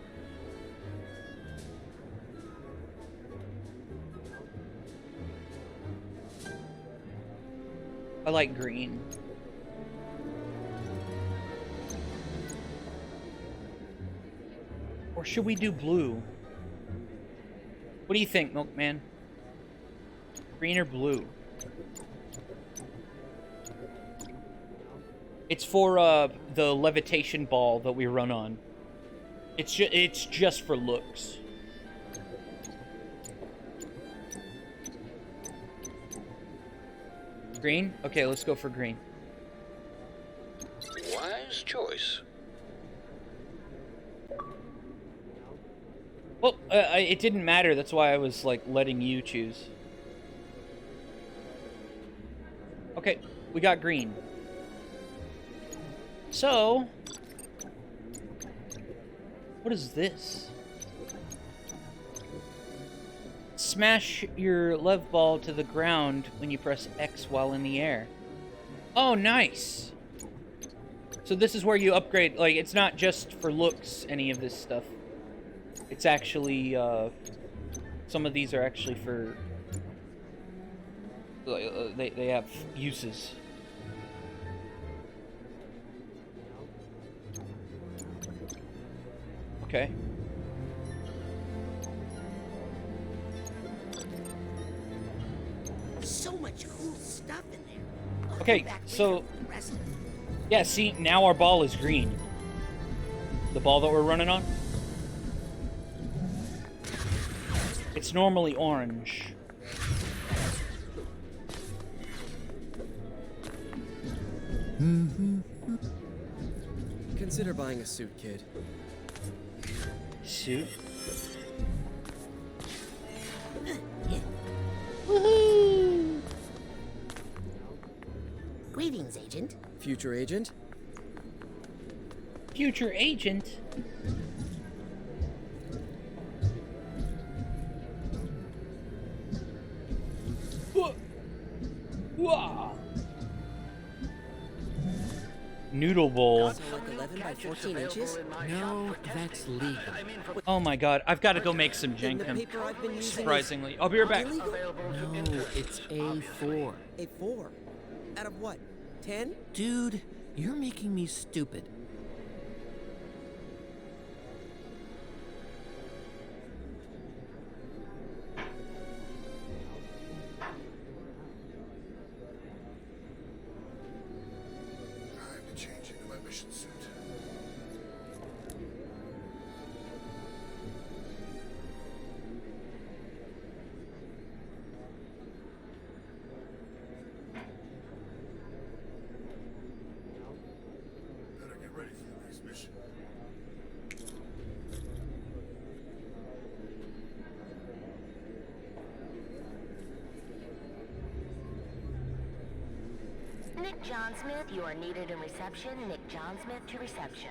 I like green. Or should we do blue? What do you think, Milkman? Green or blue? It's for the levitation ball that we run on. It's just for looks. Green? Okay, let's go for green. Wise choice. Well, it didn't matter. That's why I was, like, letting you choose. Okay, we got green. So, what is this? Smash your lev ball to the ground when you press X while in the air. Oh, nice. So this is where you upgrade. Like, it's not just for looks, any of this stuff. It's actually, some of these are actually for, they have uses. Okay. So much cool stuff in there. I'll Okay, come back later so, for the rest of it. yeah, see, now our ball is green. The ball that we're running on. It's normally orange. Consider buying a suit, kid. Suit? Woohoo! Greetings, Agent. Future agent? Future agent? Wow. Noodle bowl. So like 11 by 14 inches? No, that's legal. Oh my god, I've got to go make some jenkem. Surprisingly. I'll be right back. No, it's A4. A4? Out of what? 10? Dude, you're making me stupid. Time to change into my mission suit. Better get ready for the next mission. Nick Johnsmith, you are needed in reception. Nick Johnsmith to reception.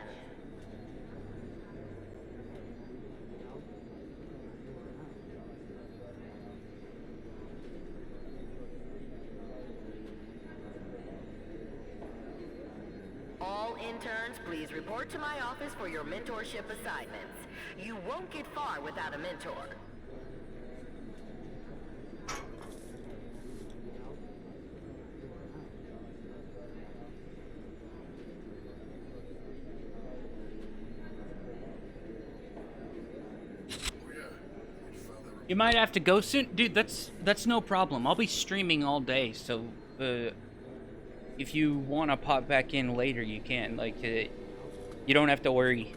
All interns, please report to my office for your mentorship assignments. You won't get far without a mentor. You might have to go soon, dude. That's no problem. I'll be streaming all day, so if you want to pop back in later, you can. Like, you don't have to worry.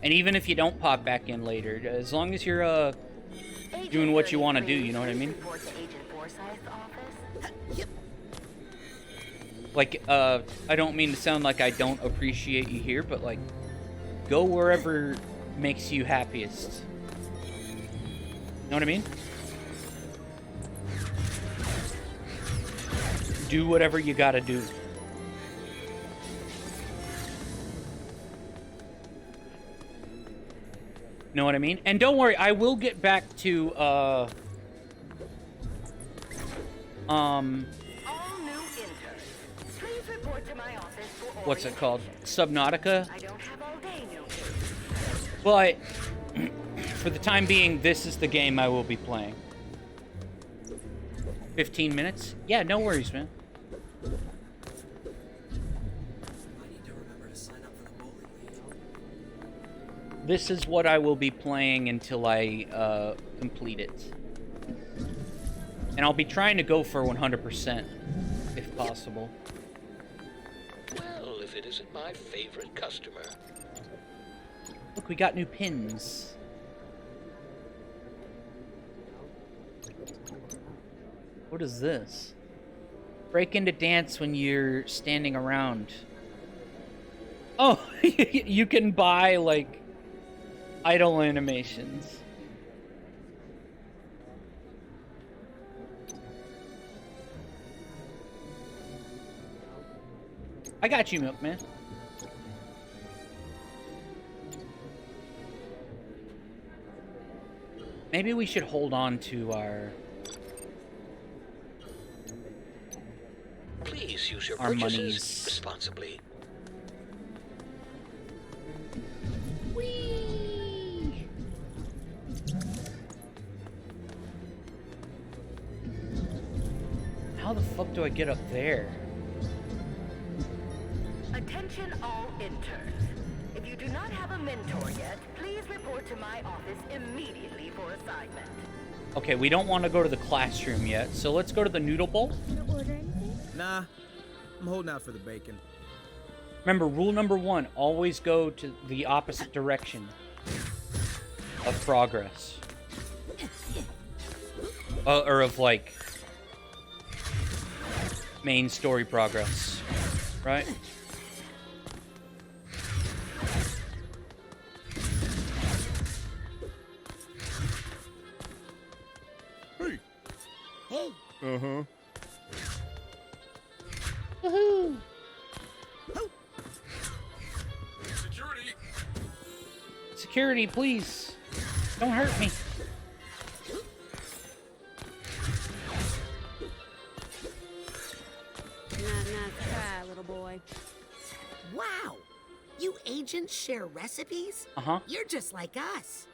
And even if you don't pop back in later, as long as you're doing what you want to do, you know what I mean? Like, I don't mean to sound like I don't appreciate you here, but like, go wherever makes you happiest. You know what I mean? Do whatever you gotta do. Know what I mean? And don't worry, I will get back to, All new interns, please report to my office for what's it called? Subnautica? I don't have all day, no But for the time being, this is the game I will be playing. 15 minutes? Yeah, no worries, man. I need to remember to sign up for the bowling league. This is what I will be playing until I complete it. And I'll be trying to go for 100%, if possible. Well, if it isn't my favorite customer. Look, we got new pins. What is this? Break into dance when you're standing around. Oh, you can buy, like, idle animations. I got you, Milkman. Maybe we should hold on to our... Please use your our purchases monies. responsibly. Whee! How the fuck do I get up there? Attention all interns. If you do not have a mentor yet, please report to my office immediately for assignment. Okay, we don't want to go to the classroom yet, so let's go to the noodle bowl. Nah, I'm holding out for the bacon. Remember, rule number 1, always go to the opposite direction of progress. or of like main story progress, right? Hey. Hey. Uh-huh. Woohoo! Security. Security, please. Don't hurt me. Not try, little boy. Wow. You agents share recipes? Uh-huh. You're just like us.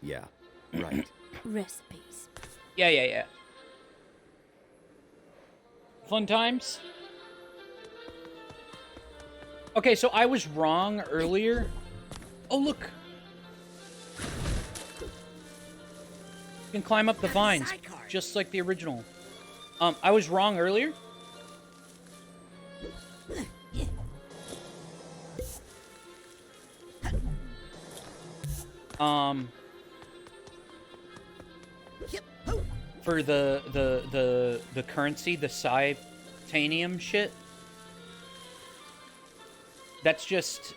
Yeah. Right. Recipes. Yeah. Fun times? Okay, so I was wrong earlier. Oh, look. You can climb up the vines, just like the original. I was wrong earlier. For the currency, the Psychonauts shit. That's just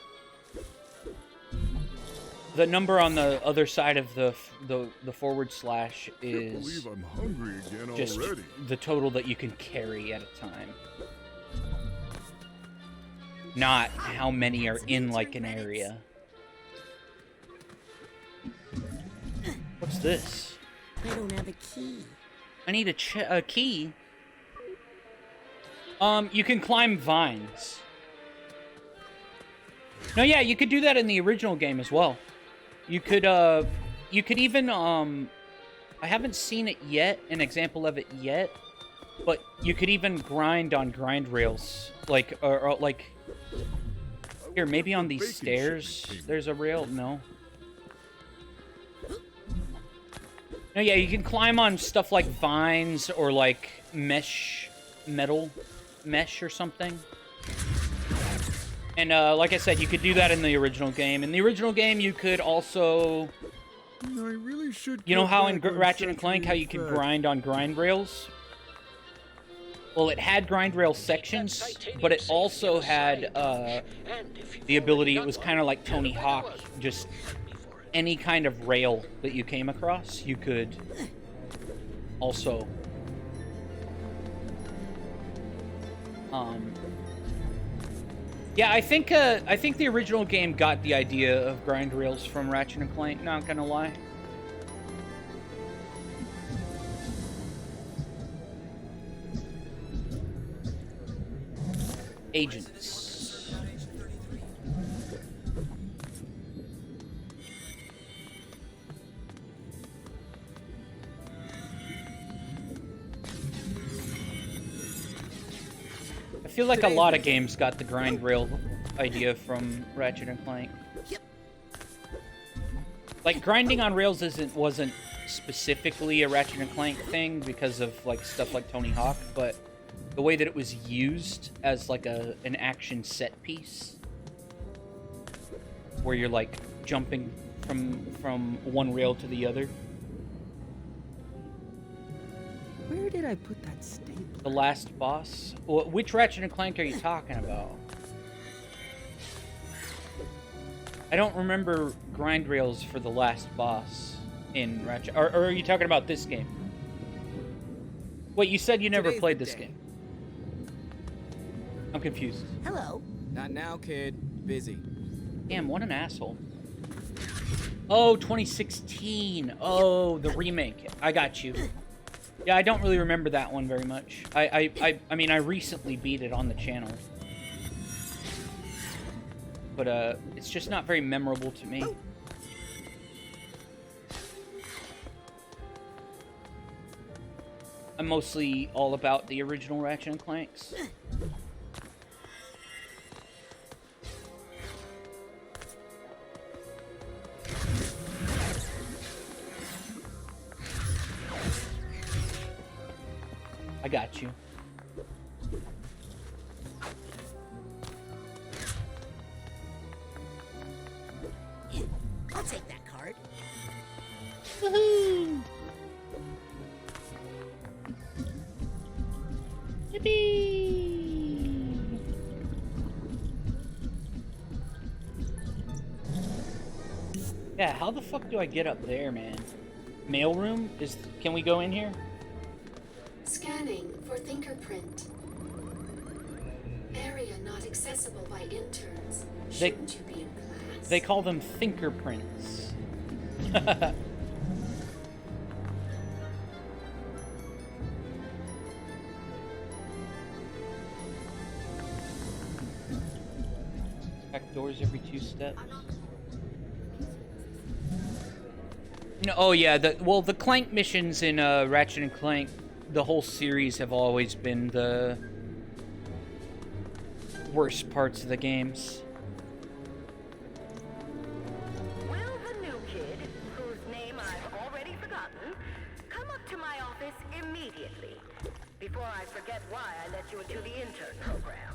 the number on the other side of the forward slash is Can't believe I'm hungry again just already. the total that you can carry at a time. Not how many are in like an area. What's this? I don't have a key. I need a key. You can climb vines. No, yeah, you could do that in the original game as well. You could even, I haven't seen it yet, an example of it yet, but you could even grind on grind rails. Like, or like, here, maybe on these stairs, there's a rail? No. No, yeah, you can climb on stuff like vines or like metal mesh or something. And like I said, you could do that in the original game. In the original game, you could also, I really should. you know how in Ratchet and Clank, how you could grind on grind rails? Well, it had grind rail sections, but it also had the ability, it was kind of like Tony Hawk, just any kind of rail that you came across, you could also yeah, I think the original game got the idea of grind rails from Ratchet and Clank, not gonna lie. Agents. I feel like a lot of games got the grind rail idea from Ratchet and Clank. Like, grinding on rails wasn't specifically a Ratchet and Clank thing because of like stuff like Tony Hawk, but the way that it was used as like an action set piece, where you're like jumping from one rail to the other. Where did I put that stapler? The last boss? Which Ratchet and Clank are you talking about? I don't remember grind rails for the last boss in Ratchet. Or are you talking about this game? Wait, you said you never played this game. I'm confused. Hello. Not now, kid. Busy. Damn, what an asshole. Oh, 2016. Oh, the remake. I got you. Yeah, I don't really remember that one very much. I mean, I recently beat it on the channel. But, it's just not very memorable to me. I'm mostly all about the original Ratchet and Clanks. I got you. I'll take that card. Woohoo! Yeah, how the fuck do I get up there, man? Mailroom? Can we go in here? Scanning for fingerprint. Area not accessible by interns. Shouldn't you be in class? They call them fingerprints. Check doors every 2 steps. No, oh yeah, the Clank missions in Ratchet and Clank, the whole series have always been the worst parts of the games. Will the new kid, whose name I've already forgotten, come up to my office immediately, before I forget why I let you into the intern program?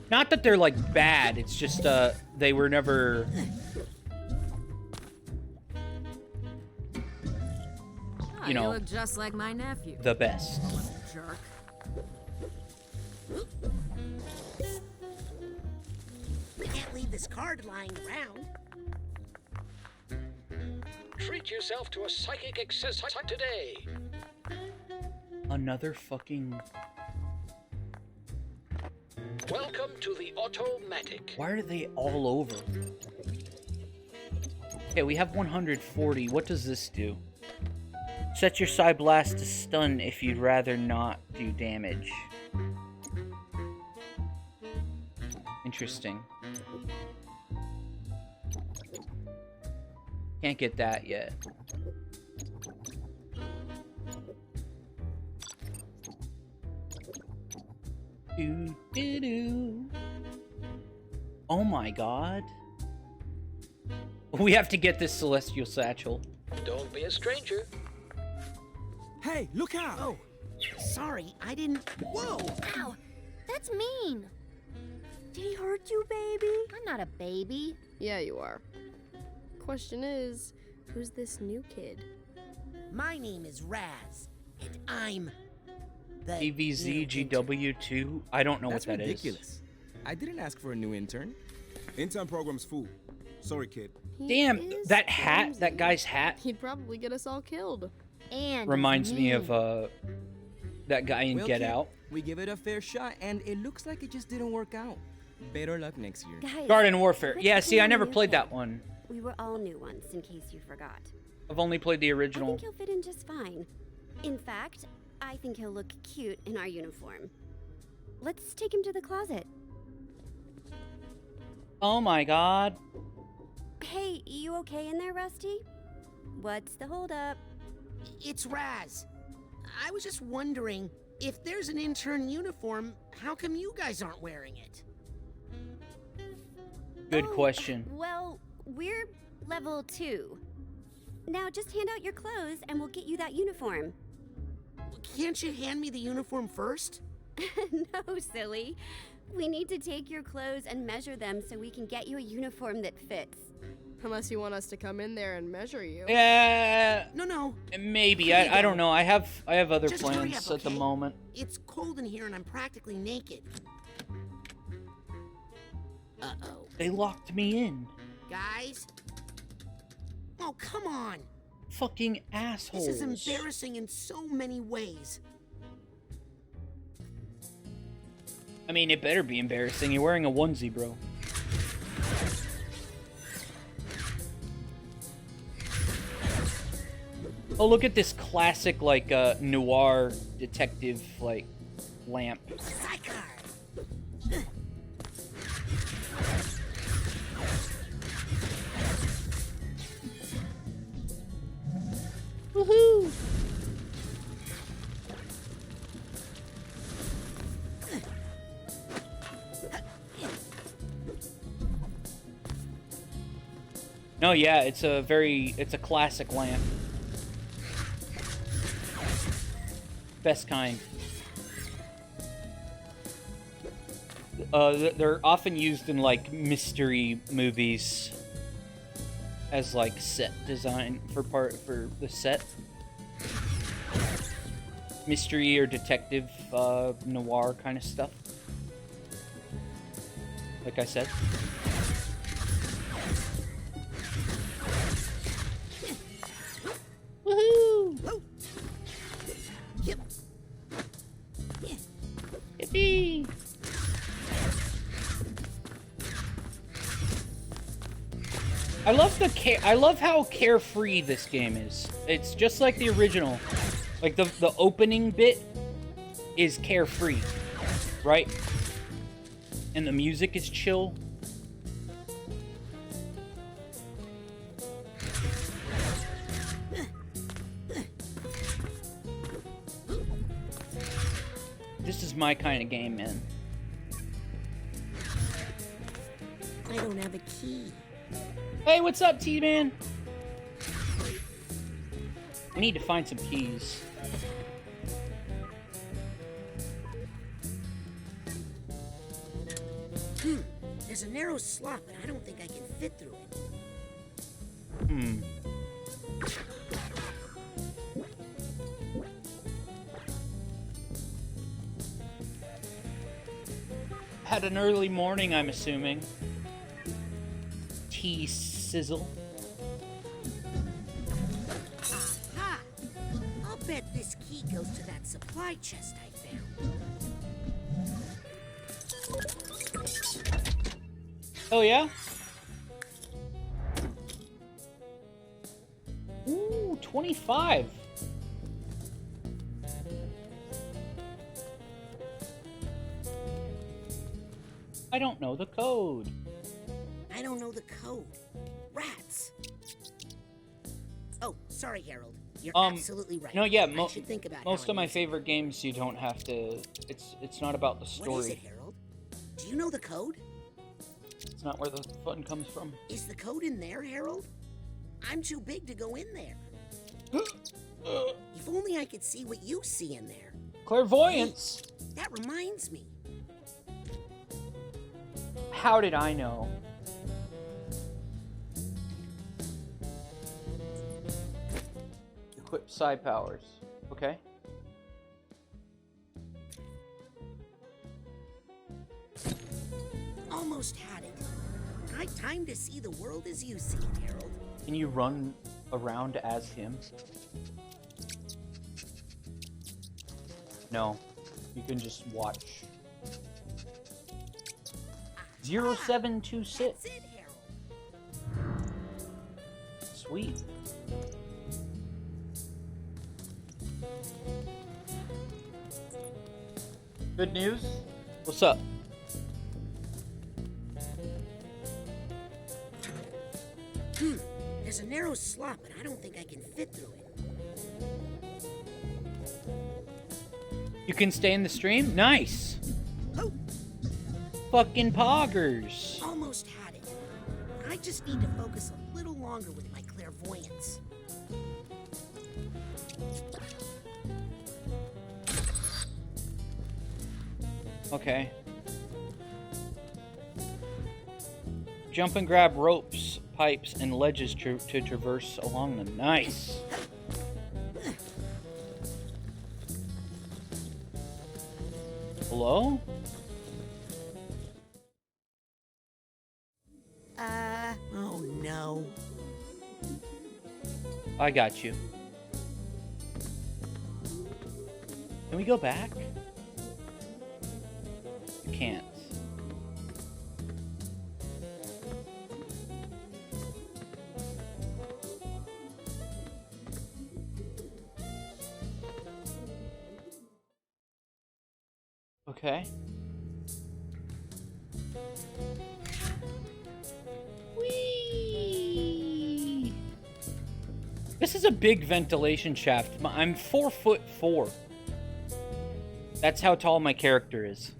Not that they're like bad, it's just they were never you know, look just like my nephew. the best. Jerk. We can't leave this card lying around. Treat yourself to a psychic exercise today. Another fucking... Welcome to the Automatic. Why are they all over? Okay, we have 140. What does this do? Set your Psy Blast to stun if you'd rather not do damage. Interesting. Can't get that yet. Doo-doo-doo. Oh my god. We have to get this Celestial Satchel. Don't be a stranger. Hey, look out! Oh, sorry, I didn't... Whoa! Ow! That's mean! Did he hurt you, baby? I'm not a baby. Yeah, you are. Question is, who's this new kid? My name is Raz, and I'm... the AVZGW2? I don't know That's what that ridiculous. is. I didn't ask for a new intern. Intern program's full. Sorry, kid. Damn, that hat, that guy's hat, He'd probably get us all killed. And reminds me of that guy in Well, Get kid, Out. We give it a fair shot, and it looks like it just didn't work out. Better luck next year. Guys, Garden Warfare. quit Yeah, see, I playing never new played kid. that one. We were all new ones, in case you forgot. I've only played the I original. think he'll fit in just fine. In fact, I think he'll look cute in our uniform. Let's take him to the closet. Oh my god. Hey, you okay in there, Rusty? What's the holdup? It's Raz. I was just wondering, if there's an intern uniform, how come you guys aren't wearing it? Good question. Well, we're level 2. Now just hand out your clothes and we'll get you that uniform. Can't you hand me the uniform first? No, silly. We need to take your clothes and measure them so we can get you a uniform that fits. Unless you want us to come in there and measure you. Yeah. No. Maybe. Here you I go. don't know. I have other Just hurry plans up, at the okay? moment. It's cold in here and I'm practically naked. Uh-oh. They locked me in. Guys? Oh, come on. Fucking assholes. This is embarrassing in so many ways. I mean, it better be embarrassing. You're wearing a onesie, bro. Oh, look at this classic, like, noir detective, like, lamp. Woohoo! No, yeah, it's a classic lamp. Best kind. They're often used in, like, mystery movies as, like, set design for the set. Mystery or detective, noir kind of stuff. like I said. Woohoo! Yep. Yippee! I love how carefree this game is. It's just like the original. Like the opening bit is carefree, right? And the music is chill. This is my kind of game, man. I don't have a key. Hey, what's up, T-Man? We need to find some keys. There's a narrow slot, but I don't think I can fit through it. Had an early morning, I'm assuming. Tea sizzle. Aha! I'll bet this key goes to that supply chest I found. Oh, yeah? Ooh, 25. I don't know the code. I don't know the code. Rats. Oh, sorry, Harold. You're absolutely right. No, yeah, I should think about most how of I my use it. favorite games you don't have to. It's not about the story. What is it, Harold? Do you know the code? It's not where the fun comes from. Is the code in there, Harold? I'm too big to go in there. If only I could see what you see in there. Clairvoyance. Hey, that reminds me. How did I know? Equip psi powers. Okay. Almost had it. Right time to see the world as you see it, Harold. Can you run around as him? No. You can just watch. 0726. That's it, Harold. Sweet. Good news? What's up? There's a narrow slot, but I don't think I can fit through it. You can stay in the stream? Nice. Oh. Fucking poggers. Almost had it. I just need to focus a little longer with my clairvoyance. Okay. Jump and grab ropes, pipes, and ledges to traverse along them. Nice. Hello? Oh no. I got you. Can we go back? You can't. Okay. Whee! This is a big ventilation shaft. I'm 4'4". That's how tall my character is.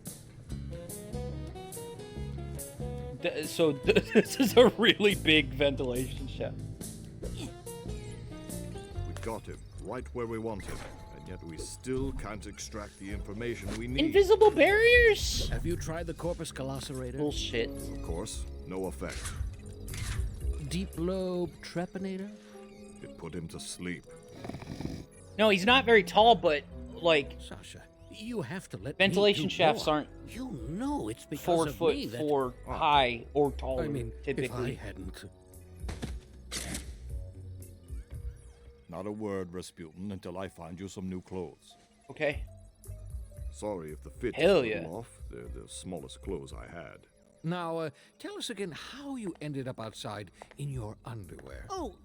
So this is a really big ventilation shaft. We got him right where we want him, and yet we still can't extract the information we need. Invisible barriers? Have you tried the corpus calloserator? Bullshit. Of course, no effect. Deep lobe trepanator? It put him to sleep. No, he's not very tall, but like Sasha, You have to let Ventilation me do shafts more. aren't You know it's because 4 of foot me that... 4 high or taller, I mean, typically. if I hadn't... Not a word, Rasputin, until I find you some new clothes. Okay. Sorry if the fit Hell is a yeah. little off. They're the smallest clothes I had. Now, tell us again how you ended up outside in your underwear. Oh,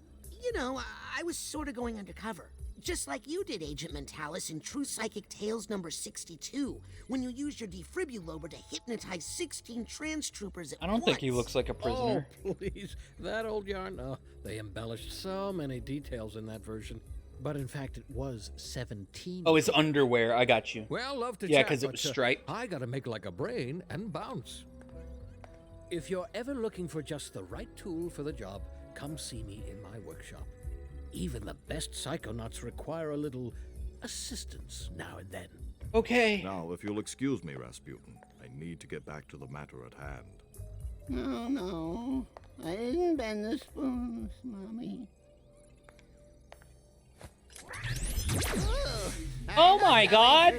you know, I was sort of going undercover. Just like you did, Agent Mentalis, in True Psychic Tales number 62, when you used your defibrillator to hypnotize 16 trans troopers at I don't think he looks like a prisoner. Oh, please. That old yarn? Oh, they embellished so many details in that version. But in fact, it was 17. Oh, his underwear. I got you. Well, love to Yeah, chat, because it but, was striped. I gotta make like a brain and bounce. If you're ever looking for just the right tool for the job, come see me in my workshop. Even the best psychonauts require a little assistance now and then. Okay. Now, if you'll excuse me, Rasputin, I need to get back to the matter at hand. No, I didn't bend the spoons, Mommy. Oh my God!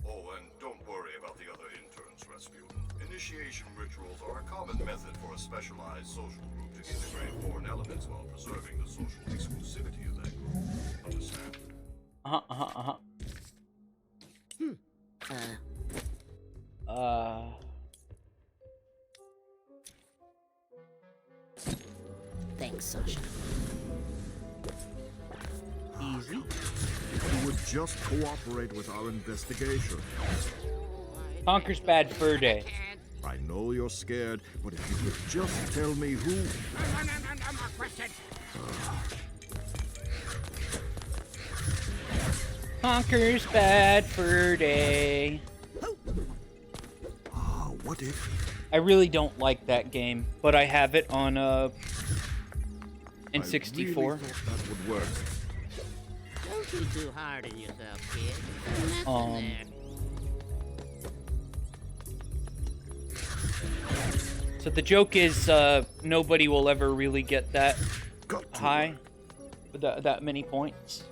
Oh, and don't worry about the other interns, Rasputin. Initiation rituals are a common method for a specialized social group to integrate foreign elements while preserving the social exclusivity of that group. Understand? Thanks, Sasha. Easy. If you would just cooperate with our investigation. Conker's Bad Fur Day. I know you're scared, but if you could just tell me who... No more questions. Conker's Bad Fur Day. What if... I really don't like that game, but I have it on N64. I really thought that would work. Don't be too hard on yourself, kid. There's nothing there. So the joke is nobody will ever really get that high, that many points,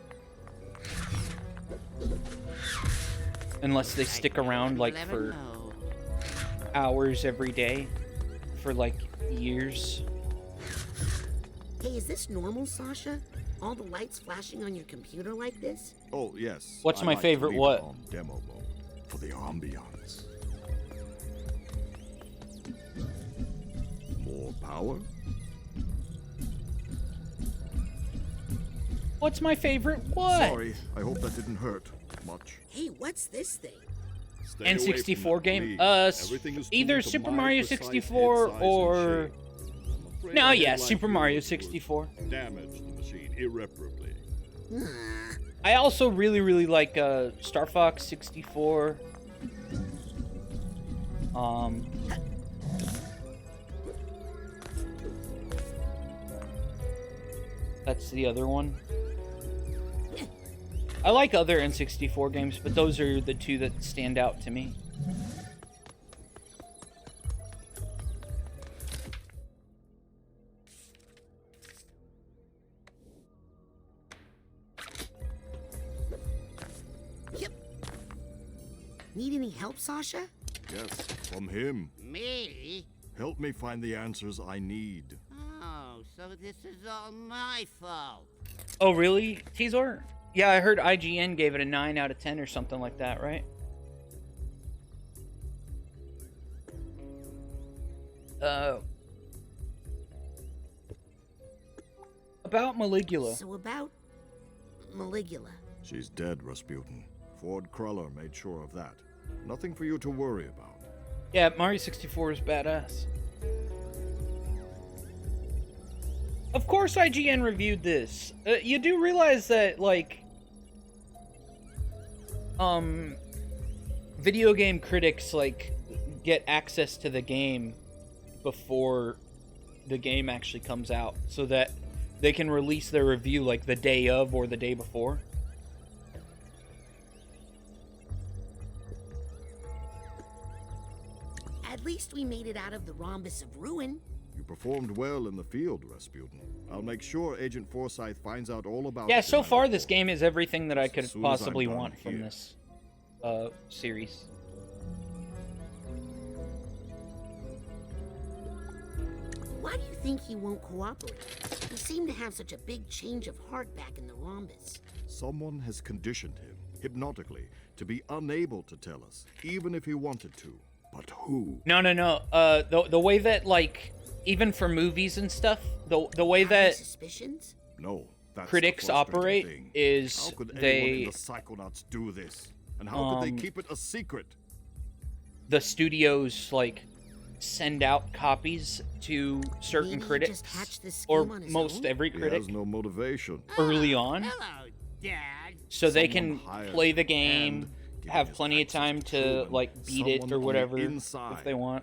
unless they stick around like for hours every day, for like years. Hey, is this normal, Sasha? All the lights flashing on your computer like this? Oh, yes. What's I my like to favorite leave it what? on demo mode for the ambiance. More power? What's my favorite what? Sorry, I hope that didn't hurt much. Hey, what's this thing? Stay away from N64 that, game? please. Everything is Either tuned to Super my Mario precise 64 head size or... and shape. I'm afraid No, I yeah, would Super like Mario you to 64. Damage the machine irreparably. I also really, really like Star Fox 64. That's the other one. I like other N64 games, but those are the two that stand out to me. Yep. Need any help, Sasha? Yes, from him. Me? Help me find the answers I need. Oh, so this is all my fault. Oh, really, Tizor? Yeah, I heard IGN gave it a 9 out of 10 or something like that, right? About Maligula. So about Maligula. She's dead, Rasputin. Ford Cruller made sure of that. Nothing for you to worry about. Yeah, Mario 64 is badass. Of course IGN reviewed this. You do realize that, like, video game critics, like, get access to the game before the game actually comes out, so that they can release their review, like, the day of or the day before. At least we made it out of the rhombus of ruin. You performed well in the field, Rasputin. I'll make sure Agent Forsyth finds out all about Yeah, it so in my far report. this game is everything that I could As soon as I'm possibly done want from here. this series. Why do you think he won't cooperate? He seemed to have such a big change of heart back in the Rhombus. Someone has conditioned him, hypnotically, to be unable to tell us, even if he wanted to. But who? No. The way that, like, even for movies and stuff, the way Have any that suspicions? No, that's the critics frustrating operate thing. is How could anyone they in the Psychonauts do this? And how could they keep it a secret? the studios like send out copies to certain Maybe he critics just hatched this or scheme on his most own? every He critic has no motivation. early on, Hello, Dad. so they Someone can hired play the him game, and given have his plenty of access time to Truman, like beat someone it on or the whatever inside. if they want,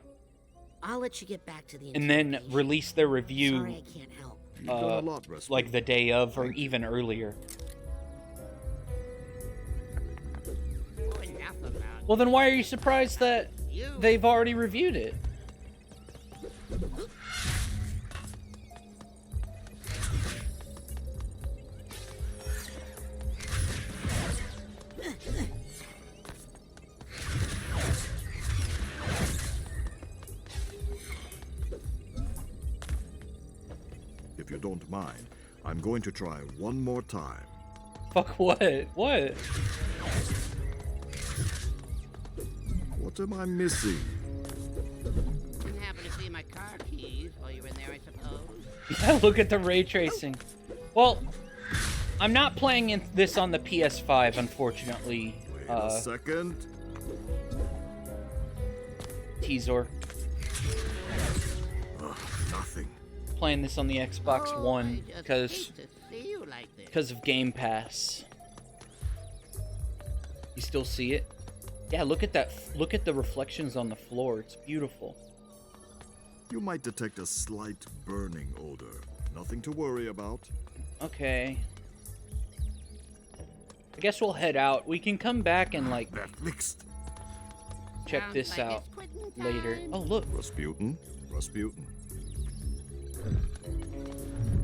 I'll let you get back to the and then interrogation. release their review Sorry I can't help. You've done a lot, Rasputin. like the day of or even earlier. Oh, enough about Well, then why are you surprised that you. they've already reviewed it? If you don't mind, I'm going to try one more time. Fuck what? What? What am I missing? Didn't happen to see my car keys while you were in there, I suppose. Yeah, look at the ray tracing. Well, I'm not playing this on the PS5, unfortunately. Wait a second. Teasor. Nothing. Playing this on the Xbox Oh, One I just because hate to see you like this. of Game Pass. You still see it? Yeah, look at that. Look at the reflections on the floor. It's beautiful. You might detect a slight burning odor. Nothing to worry about. Okay. I guess we'll head out. We can come back and like That mixed. check Sounds this like out it's quitting later. time. Oh, look. Rasputin. Rasputin.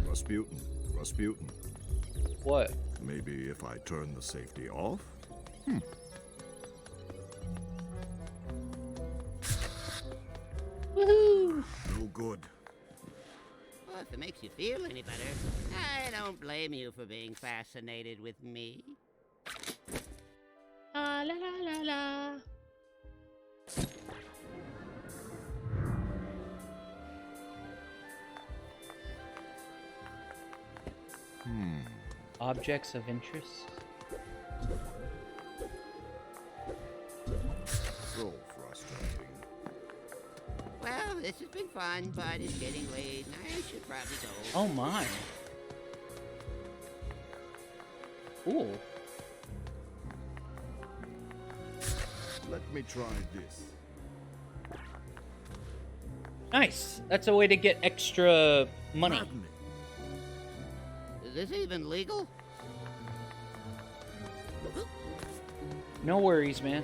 Rasputin. Rasputin. What? Maybe if I turn the safety off? Woohoo! No good. Well, if it makes you feel any better, I don't blame you for being fascinated with me. La la la la la. Objects of interest. So frustrating. Well, this has been fun, but it's getting late, and I should probably go. Oh my. Cool. Let me try this. Nice. That's a way to get extra money. Maddening. Is this even legal? No worries, man.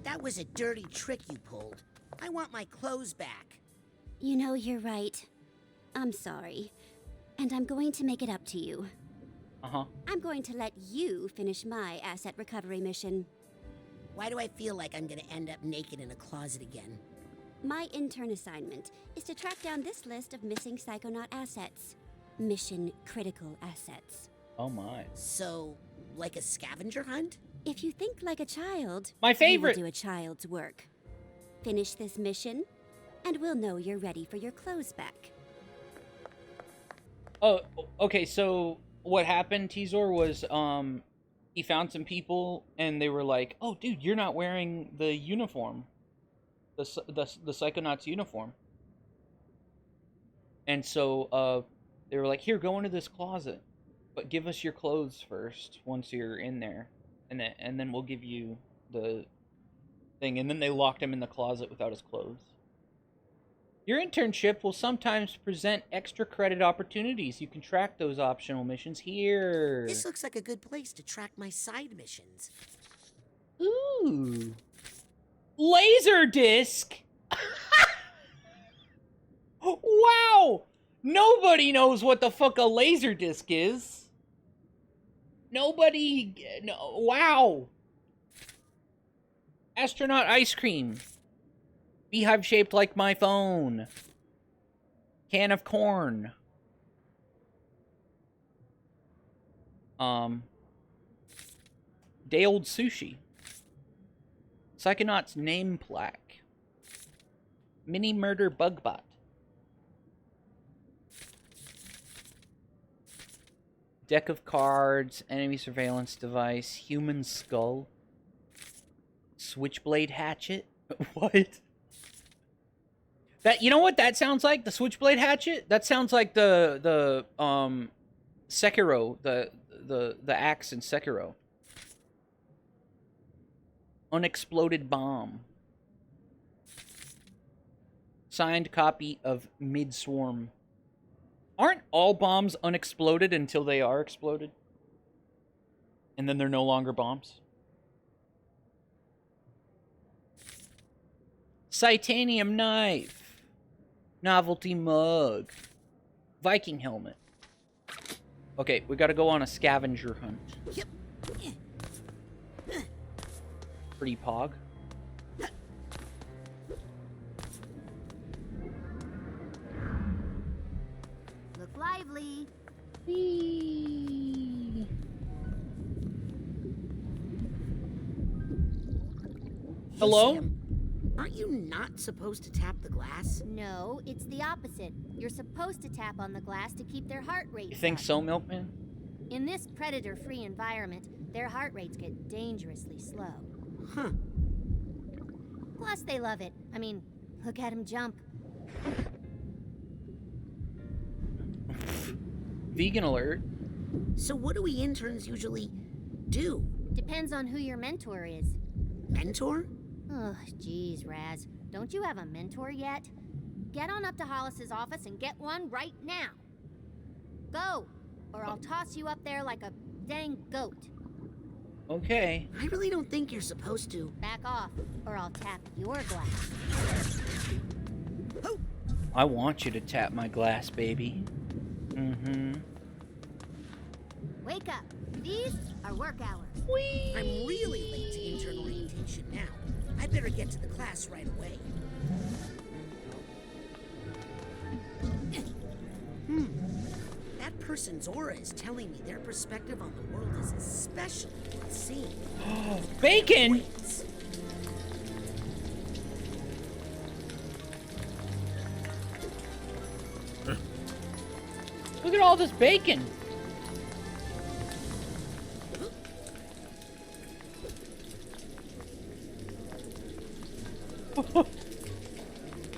That was a dirty trick you pulled. I want my clothes back. You know, you're right. I'm sorry. And I'm going to make it up to you. Uh-huh. I'm going to let you finish my asset recovery mission. Why do I feel like I'm gonna end up naked in a closet again? My intern assignment is to track down this list of missing Psychonaut assets. Mission critical assets. Oh my. So, like a scavenger hunt? If you think like a child, My favorite. you will do a child's work. Finish this mission, and we'll know you're ready for your clothes back. Oh, okay, so what happened, Teasor, was he found some people and they were like, "Oh, dude, you're not wearing the uniform. The Psychonauts uniform." And so they were like, "Here, go into this closet, but give us your clothes first once you're in there, and then we'll give you the thing." And then they locked him in the closet without his clothes. Your internship will sometimes present extra credit opportunities. You can track those optional missions here. This looks like a good place to track my side missions. Ooh. Laserdisc? Wow! Nobody knows what the fuck a laser disc is. Nobody... No, wow! Astronaut ice cream. Beehive shaped like my phone. Can of corn. Day old sushi. Psychonauts name plaque. Mini murder bug bot. Deck of cards, enemy surveillance device, human skull. Switchblade hatchet. What? That, you know what that sounds like? The switchblade hatchet? That sounds like the Sekiro, the axe in Sekiro. Unexploded bomb. Signed copy of Midswarm. Aren't all bombs unexploded until they are exploded? And then they're no longer bombs? Titanium knife. Novelty mug. Viking helmet. Okay, we gotta go on a scavenger hunt. Yep. Pretty pog. Look lively. Hello? Sam, aren't you not supposed to tap the glass? No, it's the opposite. You're supposed to tap on the glass to keep their heart rate You think up. so, Milkman? In this predator-free environment, their heart rates get dangerously slow. Huh. Plus, they love it. I mean, look at him jump. Vegan alert. So what do we interns usually do? Depends on who your mentor is. Mentor? Oh, geez, Raz. Don't you have a mentor yet? Get on up to Hollis's office and get one right now. Go, or I'll toss you up there like a dang goat. Okay. I really don't think you're supposed to. Back off, or I'll tap your glass. I want you to tap my glass, baby. Mm-hmm. Wake up. These are work hours. Whee! I'm really late to intern orientation now. I better get to the class right away. That person's aura is telling me their perspective on the world is especially insane. Bacon! Wait. Look at all this bacon.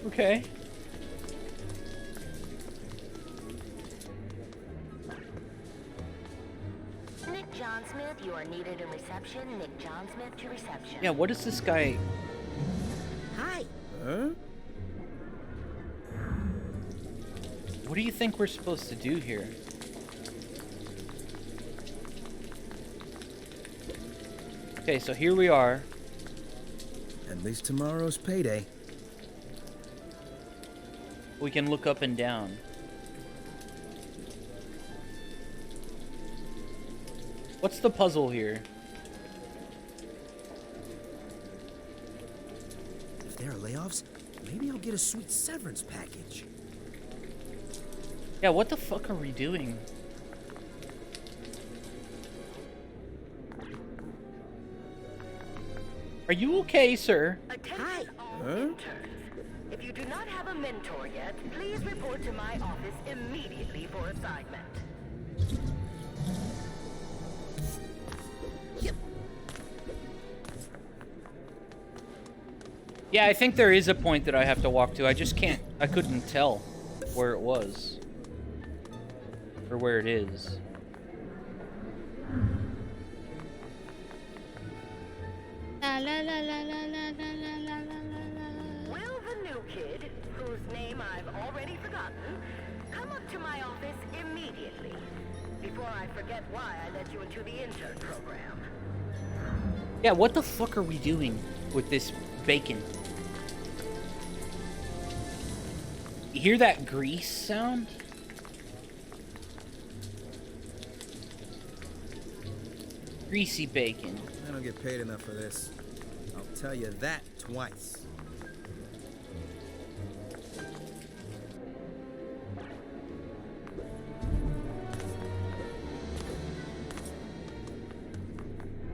Okay. Nick John Smith, you are needed in reception. Nick John Smith to reception. Yeah, what is this guy? Hi. Huh? What do you think we're supposed to do here? Okay, so here we are. At least tomorrow's payday. We can look up and down. What's the puzzle here? If there are layoffs, maybe I'll get a sweet severance package. Yeah, what the fuck are we doing? Are you okay, sir? Hi. If you do not have a mentor yet, please report to my office immediately for assignment. Yeah, I think there is a point that I have to walk to. I just can't... I couldn't tell where it was. Or where it is. La la la la la la la la la la. Will the new kid, whose name I've already forgotten, come up to my office immediately before I forget why I let you into the intern program. Yeah, what the fuck are we doing with this bacon? You hear that grease sound? Greasy bacon. I don't get paid enough for this. I'll tell you that twice.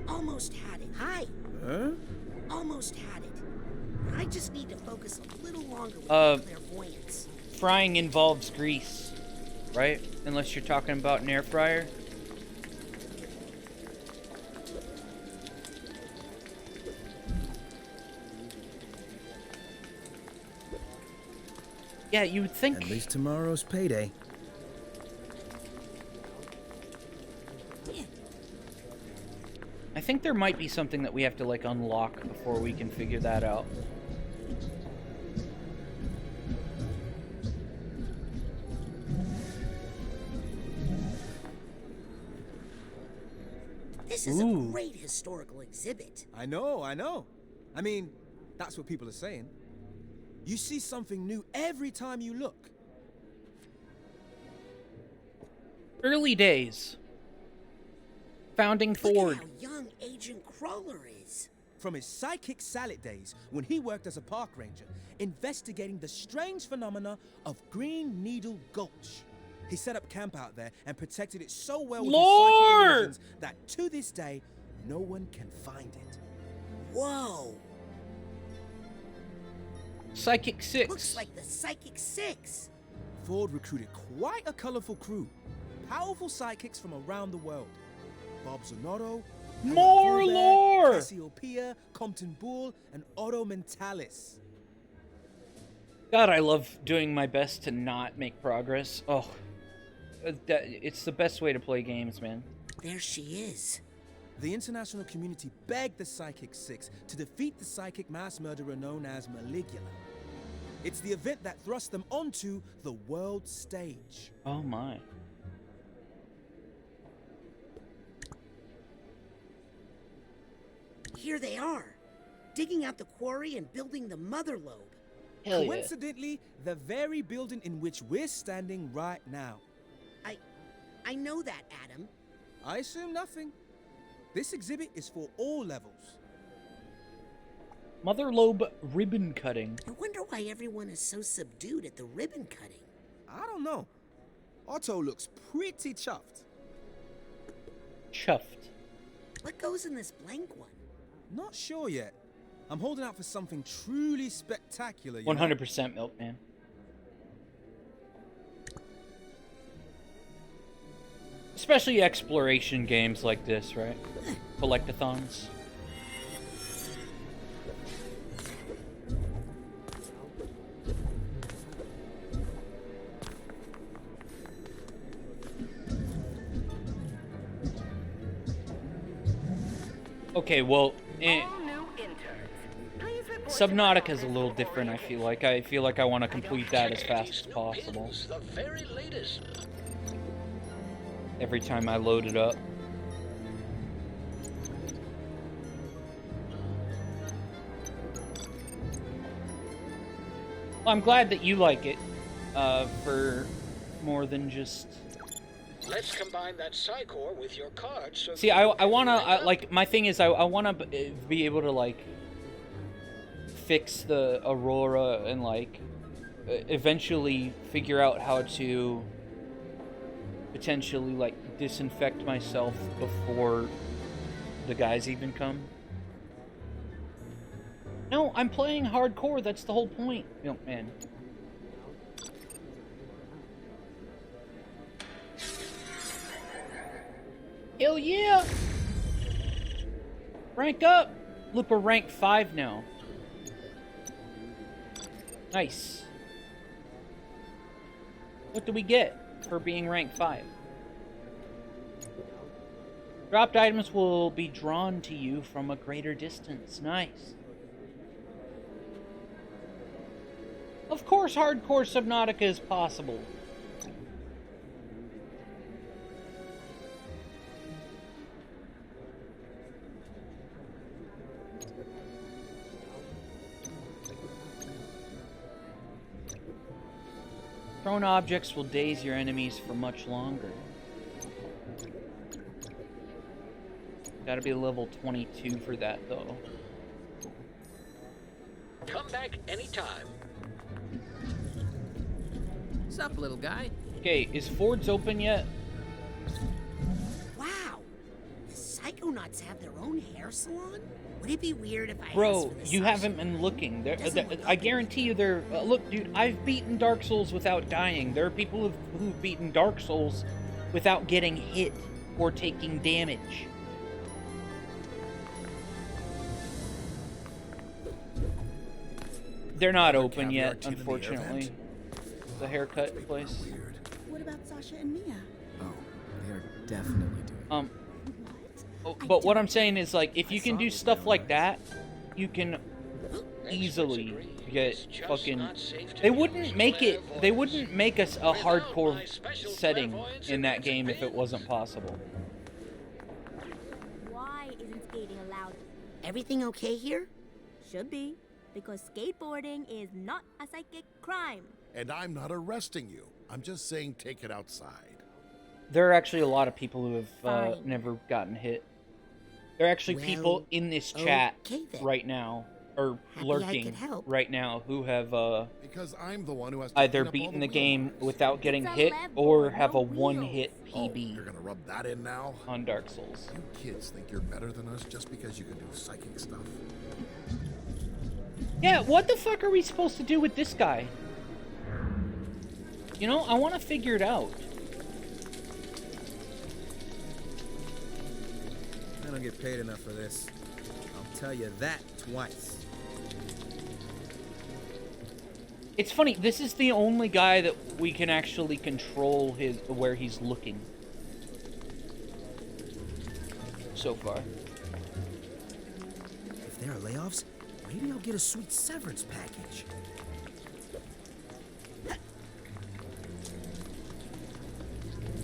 Almost had it. Hi. Huh? Almost had it. I just need to focus a little longer with clairvoyance. Frying involves grease, right? Unless you're talking about an air fryer. Yeah, you would think. At least tomorrow's payday. I think there might be something that we have to like unlock before we can figure that out. This is a great historical exhibit. I know. I mean, that's what people are saying. You see something new every time you look. Early days. Founding Ford. Look at how young Agent Cruller is. From his psychic salad days, when he worked as a park ranger, investigating the strange phenomena of Green Needle Gulch. He set up camp out there and protected it so well with his psychic illusions that to this day, no one can find it. Whoa. Psychic 6. Looks like the Psychic 6. Ford recruited quite a colorful crew. Powerful psychics from around the world. Bob Zanotto, more lore! Cassiopeia, Compton Bull, and Otto Mentalis. God, I love doing my best to not make progress. Oh, it's the best way to play games, man. There she is. The international community begged the Psychic Six to defeat the psychic mass murderer known as Maligula. It's the event that thrust them onto the world stage. Oh my. Here they are, digging out the quarry and building the mother lobe. Hell yeah. Coincidentally, the very building in which we're standing right now. I know that, Adam. I assume nothing. This exhibit is for all levels. Mother lobe ribbon cutting. I wonder why everyone is so subdued at the ribbon cutting. I don't know. Otto looks pretty chuffed. Chuffed. What goes in this blank one? Not sure yet. I'm holding out for something truly spectacular. 100% Milkman. Especially exploration games like this, right? Collectathons. Okay, well, Subnautica is a little different, I feel like. I feel like I want to complete that as fast as possible. The very latest. Every time I load it up. Well, I'm glad that you like it, for more than just... Let's combine that Psycore with your card so... See, I wanna, like, my thing is, I wanna be able to, like, fix the Aurora and, like, eventually figure out how to potentially, like, disinfect myself before the guys even come. No, I'm playing hardcore, that's the whole point. Oh, man. Hell yeah! Rank up! Look, we're rank 5 now. Nice. What do we get for being rank 5? Dropped items will be drawn to you from a greater distance. Nice. Of course hardcore Subnautica is possible. Thrown objects will daze your enemies for much longer. Gotta be level 22 for that, though. Come back anytime. What's up, little guy? Okay, is Ford's open yet? Wow! The Psychonauts have their own hair salon? Would it be weird if I asked Bro, for the you Sasha? haven't been looking. I guarantee you they're... look, dude, I've beaten Dark Souls without dying. There are people who've beaten Dark Souls without getting hit or taking damage. They're not open yet, unfortunately. The haircut place. What about Sasha and Mia? Oh, they're definitely doing But what I'm saying is, like, if you can do stuff like that, you can easily get fucking... They wouldn't make a hardcore setting in that game if it wasn't possible. Why isn't skating allowed? Everything okay here? Should be, because skateboarding is not a psychic crime. And I'm not arresting you. I'm just saying take it outside. There are actually a lot of people who have Fine. never gotten hit. There are actually people in this chat right now, or Happy I lurking could help. right now, who have Because I'm the one who has to either clean up all beaten the wheel game marks. without getting It's a hit level, or have no a one-hit Oh, PB you're gonna rub that in now? on Dark Souls. You kids think you're better than us just because you can do psychic stuff. Yeah, what the fuck are we supposed to do with this guy? You know, I want to figure it out. I don't get paid enough for this. I'll tell you that twice. It's funny, this is the only guy that we can actually control where he's looking. So far. If there are layoffs, maybe I'll get a sweet severance package.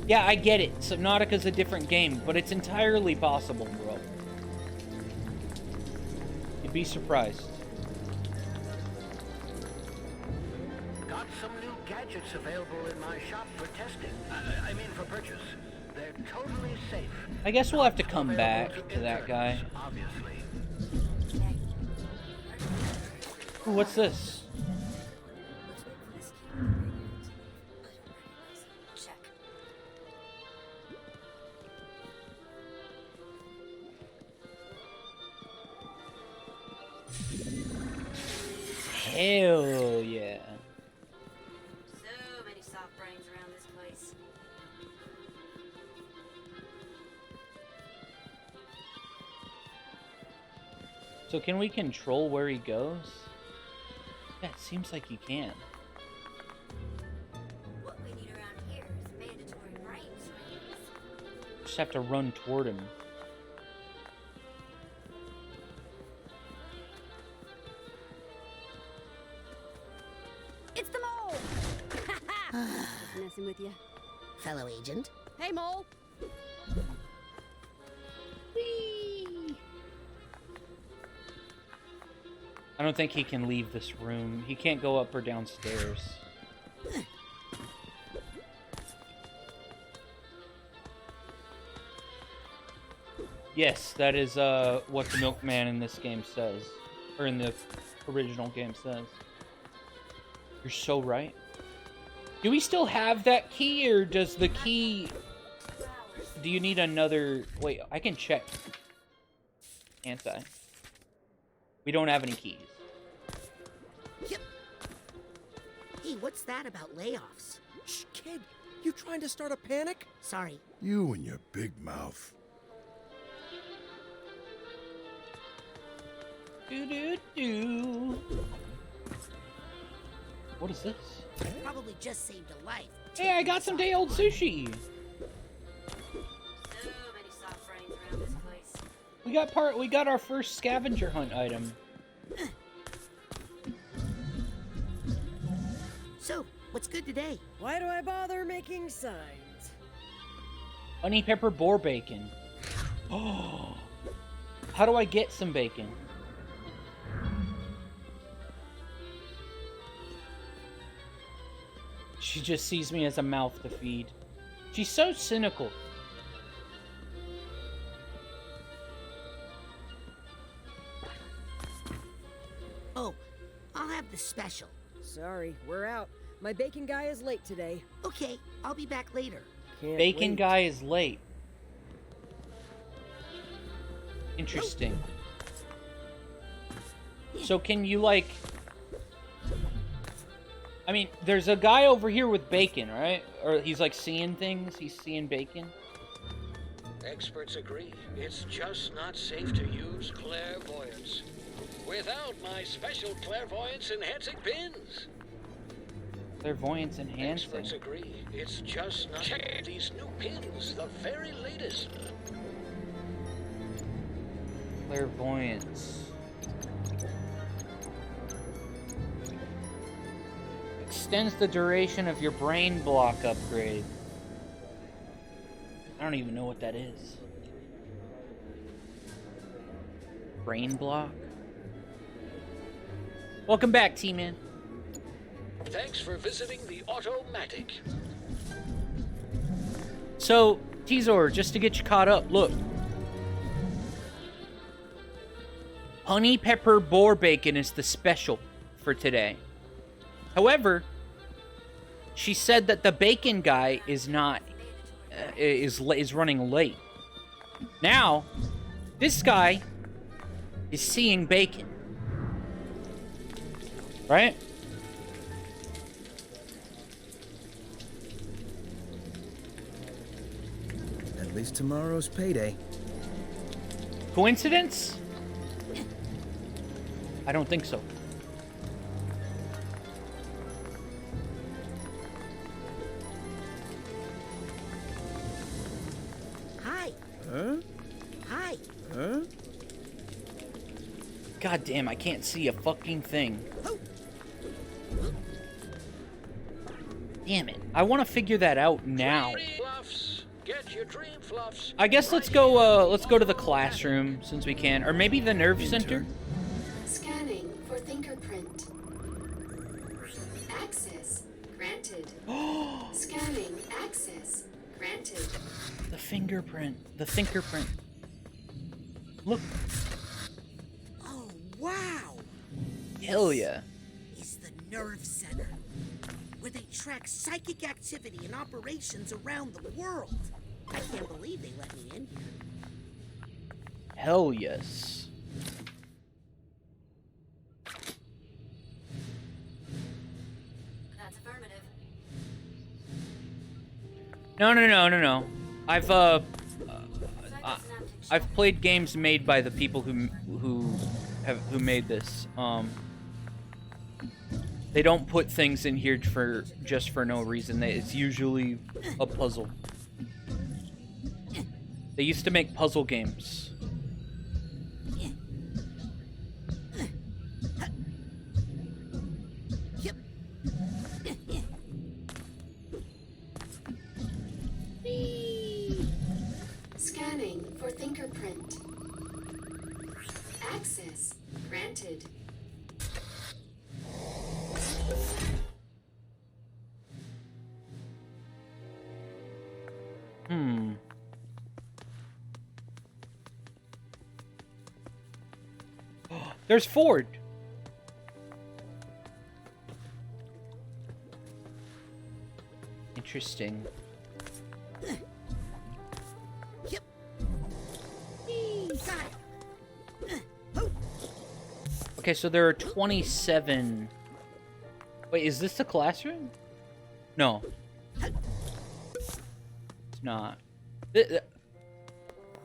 Yeah, I get it. Subnautica's a different game, but it's entirely possible, bro. You'd be surprised. Got some new gadgets available in my shop for testing. I mean for purchase. They're totally safe. I guess we'll have to come back to that guy. Obviously. Ooh, what's this? Hell yeah. So many soft brains around this place. So can we control where he goes? Yeah, it seems like you can. What we need around here is mandatory brain screens. Just have to run toward him. It's the mole! Just messing with you. Fellow agent. Hey, mole! I don't think he can leave this room. He can't go up or downstairs. Yes, that is what the milkman in this game says. Or in the original game says. You're so right. Do we still have that key, or does the key... Do you need another... Wait, I can check. Can't I? We don't have any keys. Yep. Hey, what's that about layoffs? Shh, kid. You trying to start a panic? Sorry. You and your big mouth. Do-do-do. What is this? Probably just saved a life. Hey, I got some day-old sushi! So many soft brains around this place. We got our first scavenger hunt item. So, what's good today? Why do I bother making signs? Honey pepper boar bacon. Oh, how do I get some bacon? She just sees me as a mouth to feed. She's so cynical. Oh, I'll have the special. Sorry, we're out. My bacon guy is late today. Okay, I'll be back later. Can't Bacon wait. guy is late. Interesting. So can you, like... I mean, there's a guy over here with bacon, right? Or he's, like, seeing things? He's seeing bacon? Experts agree. It's just not safe to use clairvoyance. Without my special clairvoyance enhancing pins. Clairvoyance enhancing. Experts agree. It's just not... Check these new pins, the very latest. Clairvoyance. Extends the duration of your brain block upgrade. I don't even know what that is. Brain block? Welcome back, T-Man. Thanks for visiting the Automatic. So, T-Zor, just to get you caught up, look. Honey pepper boar bacon is the special for today. However, she said that the bacon guy is not is running late. Now, this guy is seeing bacon. Right? At least tomorrow's payday. Coincidence? I don't think so. Hi. Huh? Hi. Huh? God damn, I can't see a fucking thing. Damn it. I want to figure that out now. Fluffs. Get your dream fluffs. I guess let's go to the classroom since we can. Or maybe the nerve center. Scanning for fingerprint. Access granted. Scanning access granted. The fingerprint. The fingerprint. Look. Oh, wow. Hell yeah. Is the nerve center, where they track psychic activity and operations around the world. I can't believe they let me in here. Hell yes. That's affirmative. No. I've played games made by the people who made this. They don't put things in here just for no reason. It's usually a puzzle. They used to make puzzle games. Scanning for fingerprint. Access granted. There's Ford. Interesting. Okay, so there are 27. Wait, is this the classroom? No. It's not.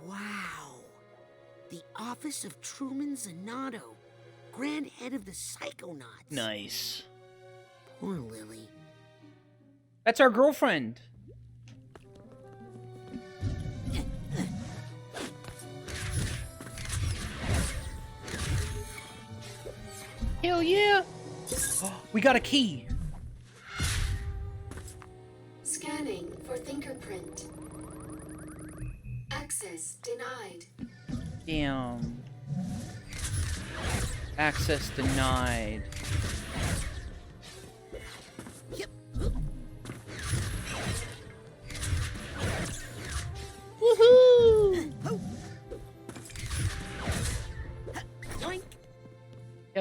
Wow. The office of Truman Zanotto, Grand Head of the Psychonauts. Nice. Poor Lily. That's our girlfriend. Hell yeah. We got a key. Scanning for fingerprint. Access denied. Damn. Access denied.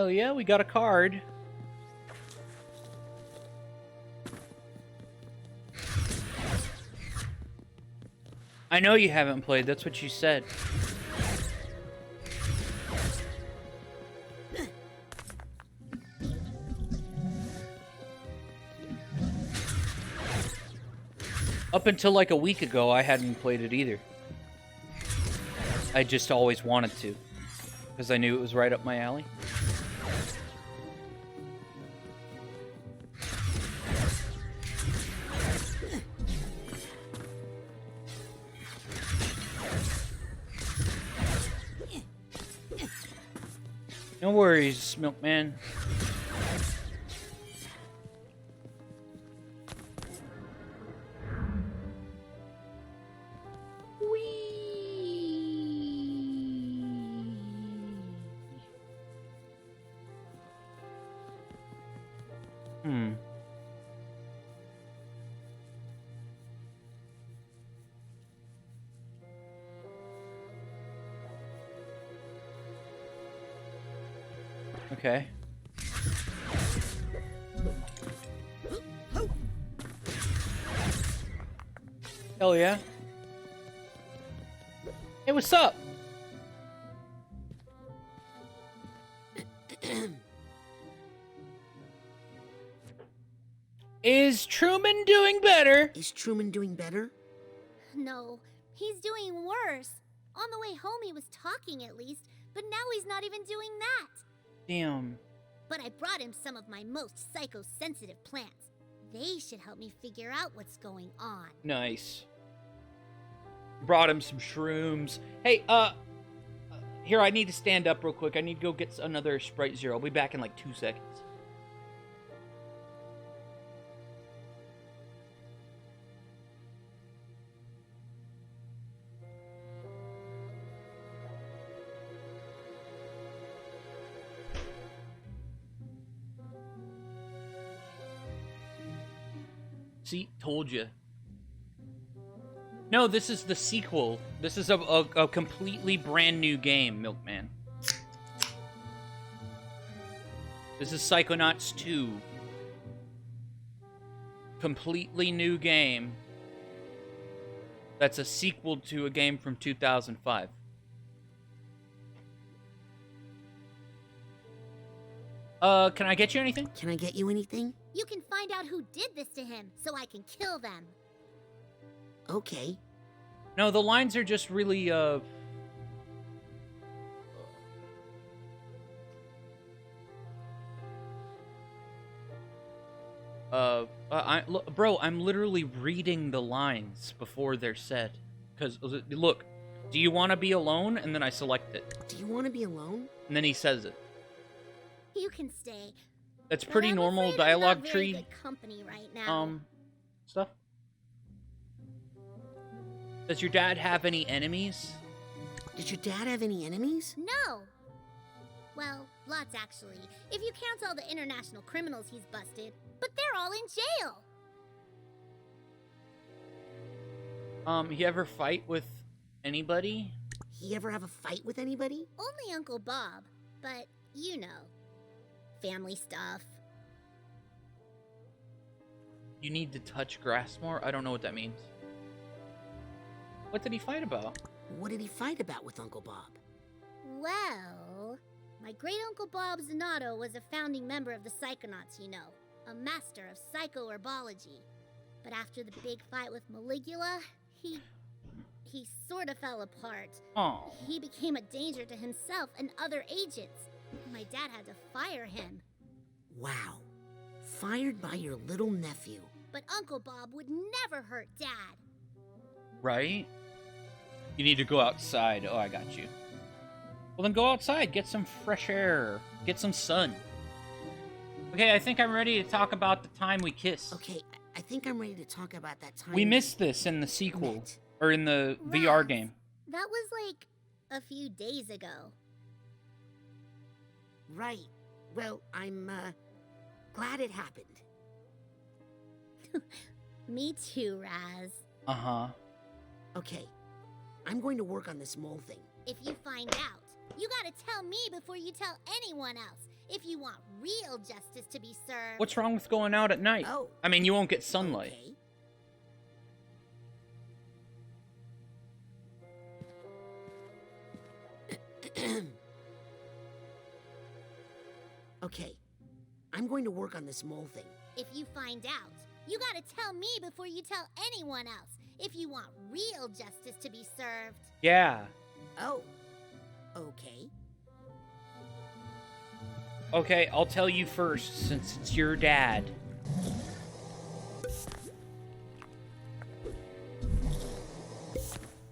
Hell yeah, we got a card. I know you haven't played, that's what you said. Up until like a week ago, I hadn't played it either. I just always wanted to, because I knew it was right up my alley. No worries, Milkman. Okay. Hell yeah. Hey, what's up? Is Truman doing better? Is Truman doing better? No, he's doing worse. On the way home he was talking at least, but now he's not even doing that. Damn. But I brought him some of my most psychosensitive plants. They should help me figure out what's going on. Nice. Brought him some shrooms. Hey, here, I need to stand up real quick. I need to go get another Sprite Zero. I'll be back in like 2 seconds. See, told you. No, this is the sequel. This is a completely brand new game, Milkman. This is Psychonauts 2. Completely new game. That's a sequel to a game from 2005. Can I get you anything? Can I get you anything? You can find out who did this to him, so I can kill them. Okay. No, the lines are just really, bro, I'm literally reading the lines before they're said. Because, look, do you want to be alone? And then I select it. Do you want to be alone? And then he says it. You can stay. That's pretty normal dialogue tree. Good company right now. Stuff. Does your dad have any enemies? Did your dad have any enemies? No. Well, lots actually. If you count all the international criminals he's busted. But they're all in jail. He ever fight with anybody? He ever have a fight with anybody? Only Uncle Bob. But, you know. Family stuff. You need to touch grass more? I don't know what that means. What did he fight about? What did he fight about with Uncle Bob? Well, my great-uncle Bob Zanotto was a founding member of the Psychonauts, you know. A master of psychoherbology. But after the big fight with Maligula, he sort of fell apart. Oh. He became a danger to himself and other agents. My dad had to fire him. Wow. Fired by your little nephew. But Uncle Bob would never hurt Dad. Right? You need to go outside. Oh, I got you. Well, then go outside. Get some fresh air. Get some sun. Okay, I think I'm ready to talk about the time we kissed. Okay, I think I'm ready to talk about that time. We missed this in the sequel. Or in the VR game. That was like a few days ago. Right. Well, I'm, glad it happened. Me too, Raz. Uh-huh. Okay. I'm going to work on this mole thing. If you find out, you gotta tell me before you tell anyone else. If you want real justice to be served. What's wrong with going out at night? Oh. I mean, you won't get sunlight. Okay. Okay. I'm going to work on this mole thing. If you find out, you gotta tell me before you tell anyone else. If you want real justice to be served. Yeah. Oh. Okay. Okay, I'll tell you first, since it's your dad.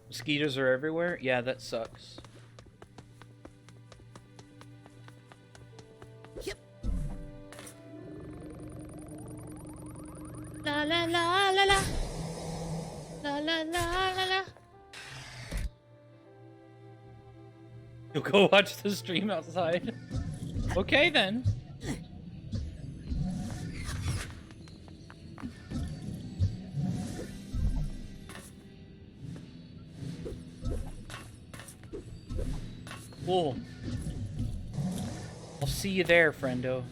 Mosquitoes are everywhere? Yeah, that sucks. Yep. La la la la la. La la la la la. You'll go watch the stream outside. Okay then. Cool. I'll see you there, friendo.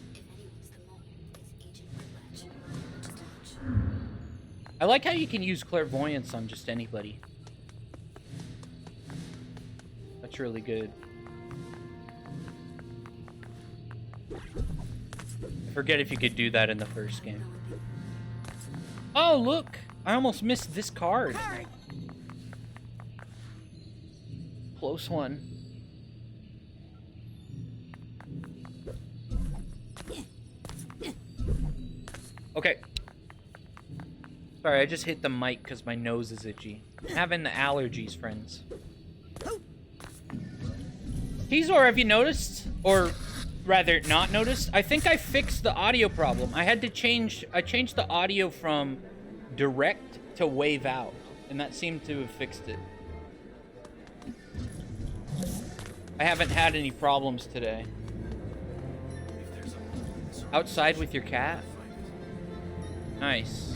I like how you can use clairvoyance on just anybody. That's really good. I forget if you could do that in the first game. Oh, look! I almost missed this card. Close one. Okay. Sorry, I just hit the mic because my nose is itchy. I'm having the allergies, friends. Teasor, have you noticed? Or rather, not noticed? I think I fixed the audio problem. I changed the audio from direct to wave out. And that seemed to have fixed it. I haven't had any problems today. Outside with your cat? Nice.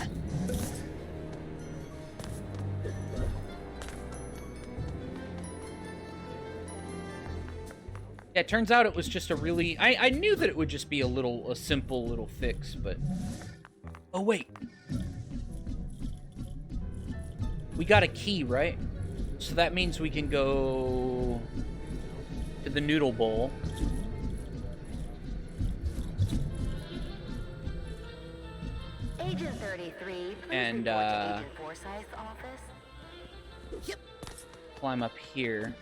Yeah, it turns out it was just a really... I knew that it would just be a simple little fix, but... Oh, wait. We got a key, right? So that means we can go... to the noodle bowl. Agent 33, please And, report to Agent Forsyth's office. Yep. Climb up here.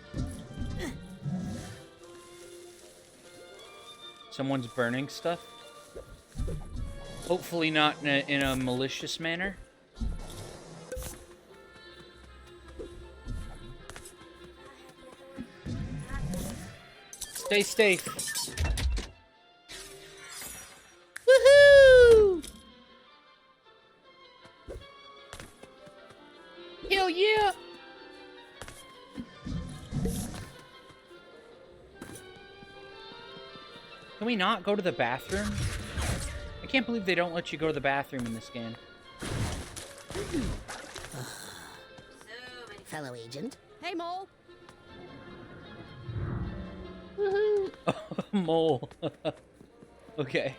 Someone's burning stuff. Hopefully not in a malicious manner. Stay safe. Woohoo! Hell yeah! Can we not go to the bathroom? I can't believe they don't let you go to the bathroom in this game. Fellow agent. Hey, Mole. Woohoo! Mole. Okay.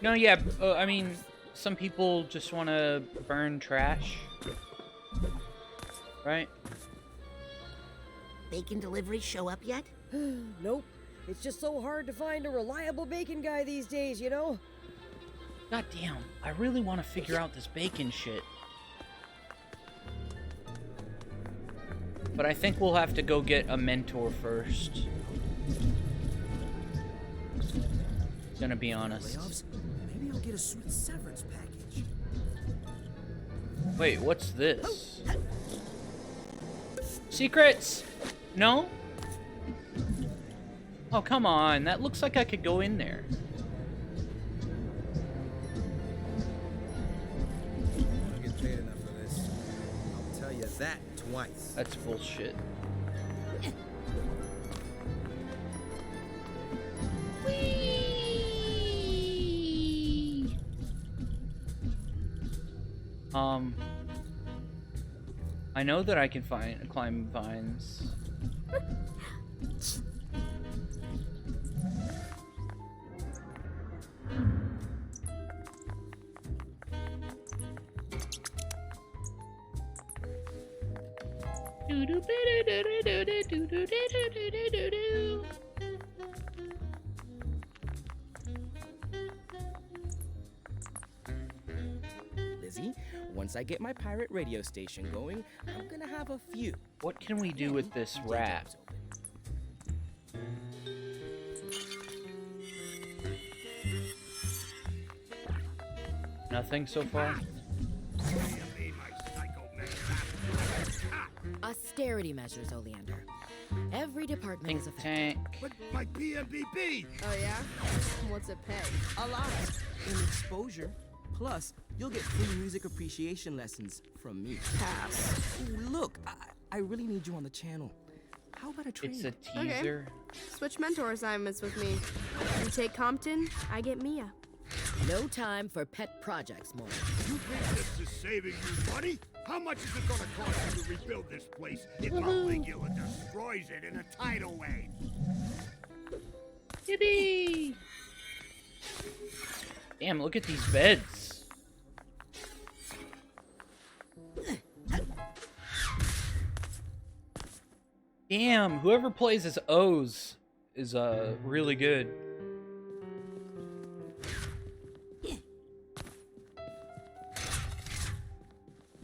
No, yeah, I mean, some people just want to burn trash. Right? Bacon deliveries show up yet? Nope. It's just so hard to find a reliable bacon guy these days, you know? God damn, I really want to figure out this bacon shit. But I think we'll have to go get a mentor first. Gonna be honest. Layoffs? Maybe I'll get a sweet severance package. Wait, what's this? Secrets? No? Oh, come on. That looks like I could go in there. I don't get paid enough for this. I'll tell you that twice. That's bullshit. I know that I can climb vines. Lizzie, once I get my pirate radio station going, I'm gonna have a few. What can we do with this rat? Nothing so far? Austerity measures, Oleander. Every department is affected. Tank. But my PMBP! Oh yeah? What's it pay? A lot. In exposure. Plus, you'll get free music appreciation lessons from me. Pass. Look, I really need you on the channel. How about a trade? It's a teaser. Okay. Switch mentor assignments with me. You take Compton, I get Mia. No time for pet projects, Maury. You think this is saving you money? How much is it gonna cost you to rebuild this place if Maligula destroys it in a tidal wave? Yippee! Damn, look at these beds. Damn, whoever plays as O's is really good.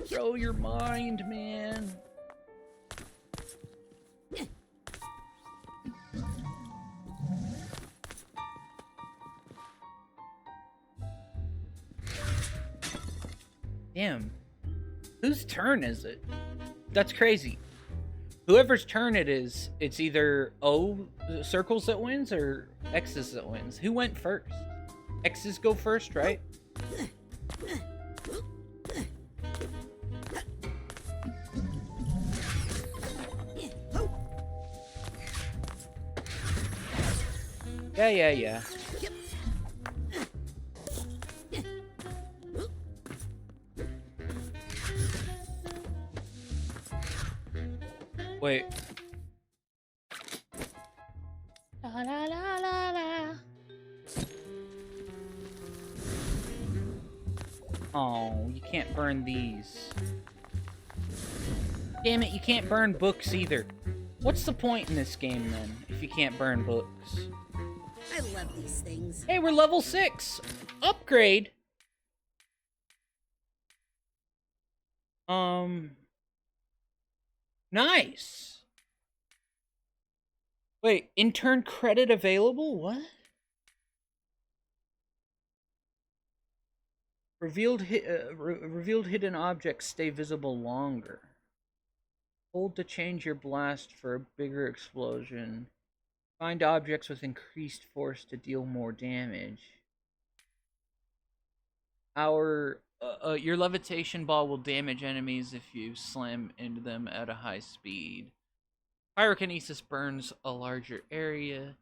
Throw your mind, man. Damn. Whose turn is it? That's crazy. Whoever's turn it is, it's either O circles that wins or X's that wins. Who went first? X's go first, right? Yeah. Wait. La la la la la. Oh, you can't burn these. Damn it, you can't burn books either. What's the point in this game then, if you can't burn books? I love these things. Hey, we're level 6! Upgrade! Nice! Wait, intern credit available? What? Revealed hidden objects stay visible longer. Hold to change your blast for a bigger explosion. Find objects with increased force to deal more damage. Your levitation ball will damage enemies if you slam into them at a high speed. Pyrokinesis burns a larger area.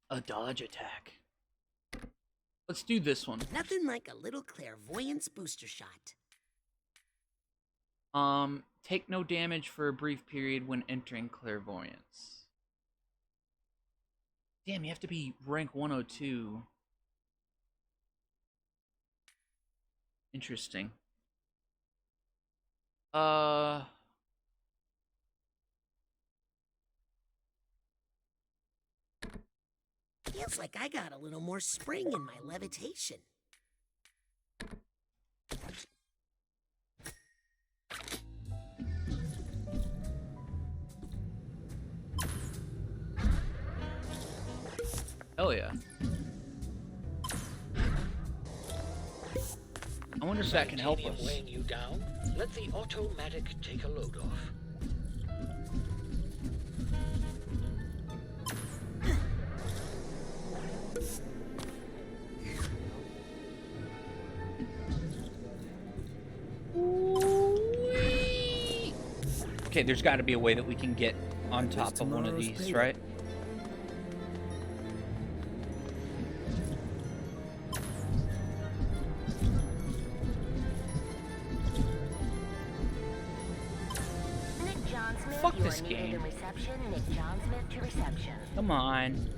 A dodge attack. Let's do this one. Nothing like a little clairvoyance booster shot. Take no damage for a brief period when entering clairvoyance. Damn, you have to be rank 102. Interesting. Feels like I got a little more spring in my levitation. Hell yeah. I wonder if that can help us. Weighing you down? Let the automatic take a load off. Okay, there's got to be a way that we can get on top of one of these, right? this game. Reception, Nick John Smith to reception. Come on.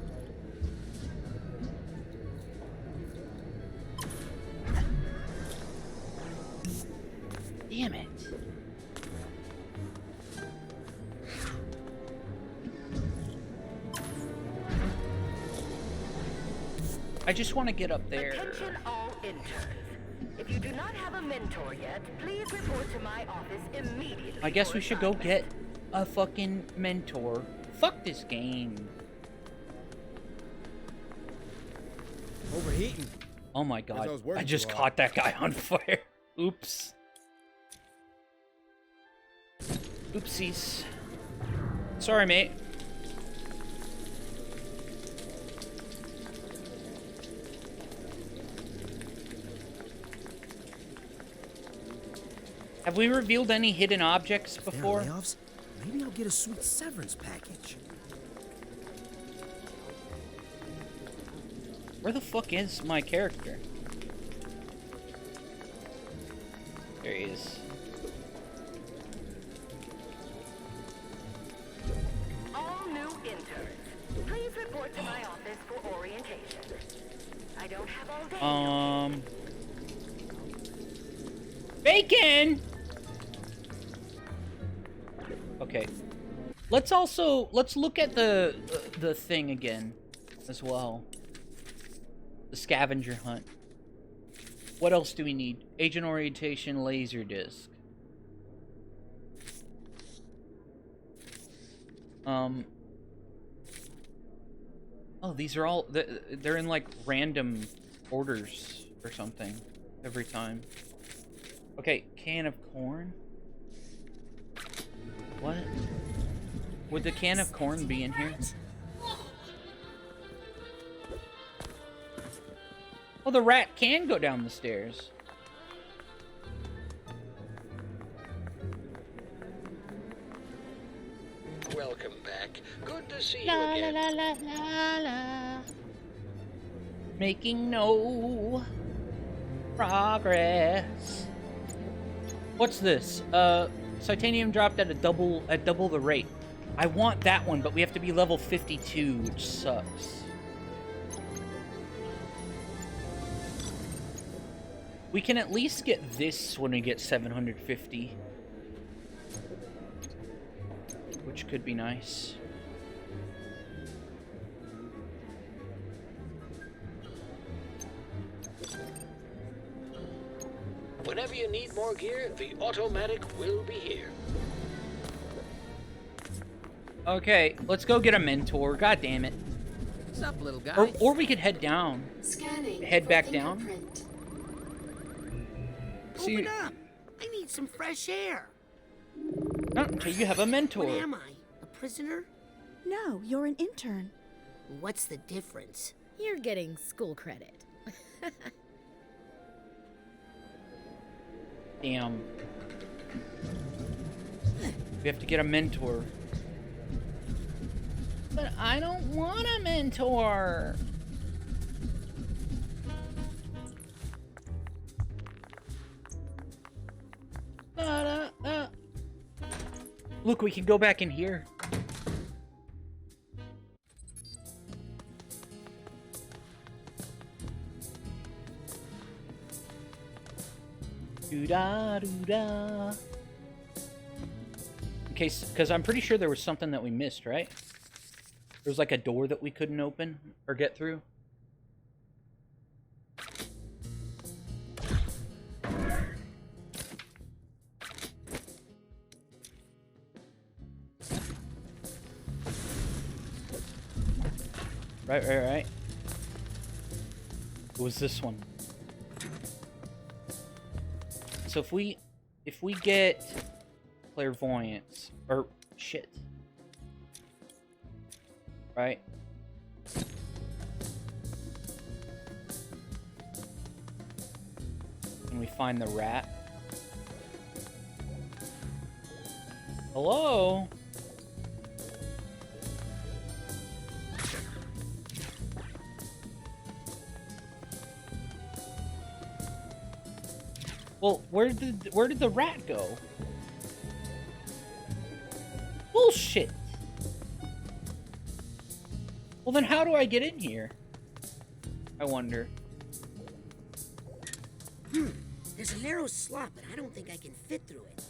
Damn it. I just want to get up there. Attention all interns. If you do not have a mentor yet, please report to my office immediately. I guess we should go get a fucking mentor. Fuck this game. Overheating. Oh my god. was working I just too hard. caught that guy on fire. Oops. Oopsies. Sorry, mate. Have we revealed any hidden objects If there are before? layoffs, maybe I'll get a sweet severance package. Where the fuck is my character? There he is. All new interns, please report to my office for orientation. I don't have all day. Bacon! Okay. Let's look at the thing again as well. The scavenger hunt. What else do we need? Agent orientation, laser disc. Oh, these are all they're in like random orders or something every time. Okay, can of corn. What? Would the can of corn be in here? Oh, the rat can go down the stairs. Welcome back. Good to see you La again. la la la la. Making no progress. What's this? Titanium dropped at double the rate. I want that one, but we have to be level 52, which sucks. We can at least get this when we get 750. Which could be nice. Whenever you need more gear, the automatic will be here. Okay, let's go get a mentor. God damn it. What's up, little guy? Or we could head down. Scanning. Head for back down. fingerprint. See, Open up! I need some fresh air. okay, you have a mentor. What am I? A prisoner? No, you're an intern. What's the difference? You're getting school credit. Damn. We have to get a mentor. But I don't want a mentor. Look, we can go back in here. Doo-da, doo-da. Okay, because I'm pretty sure there was something that we missed, right? There was like a door that we couldn't open or get through. Right. What was this one? So if we get clairvoyance or shit, right? And we find the rat. Hello? Well, where did the rat go? Bullshit! Well, then how do I get in here? I wonder. There's a narrow slot, but I don't think I can fit through it.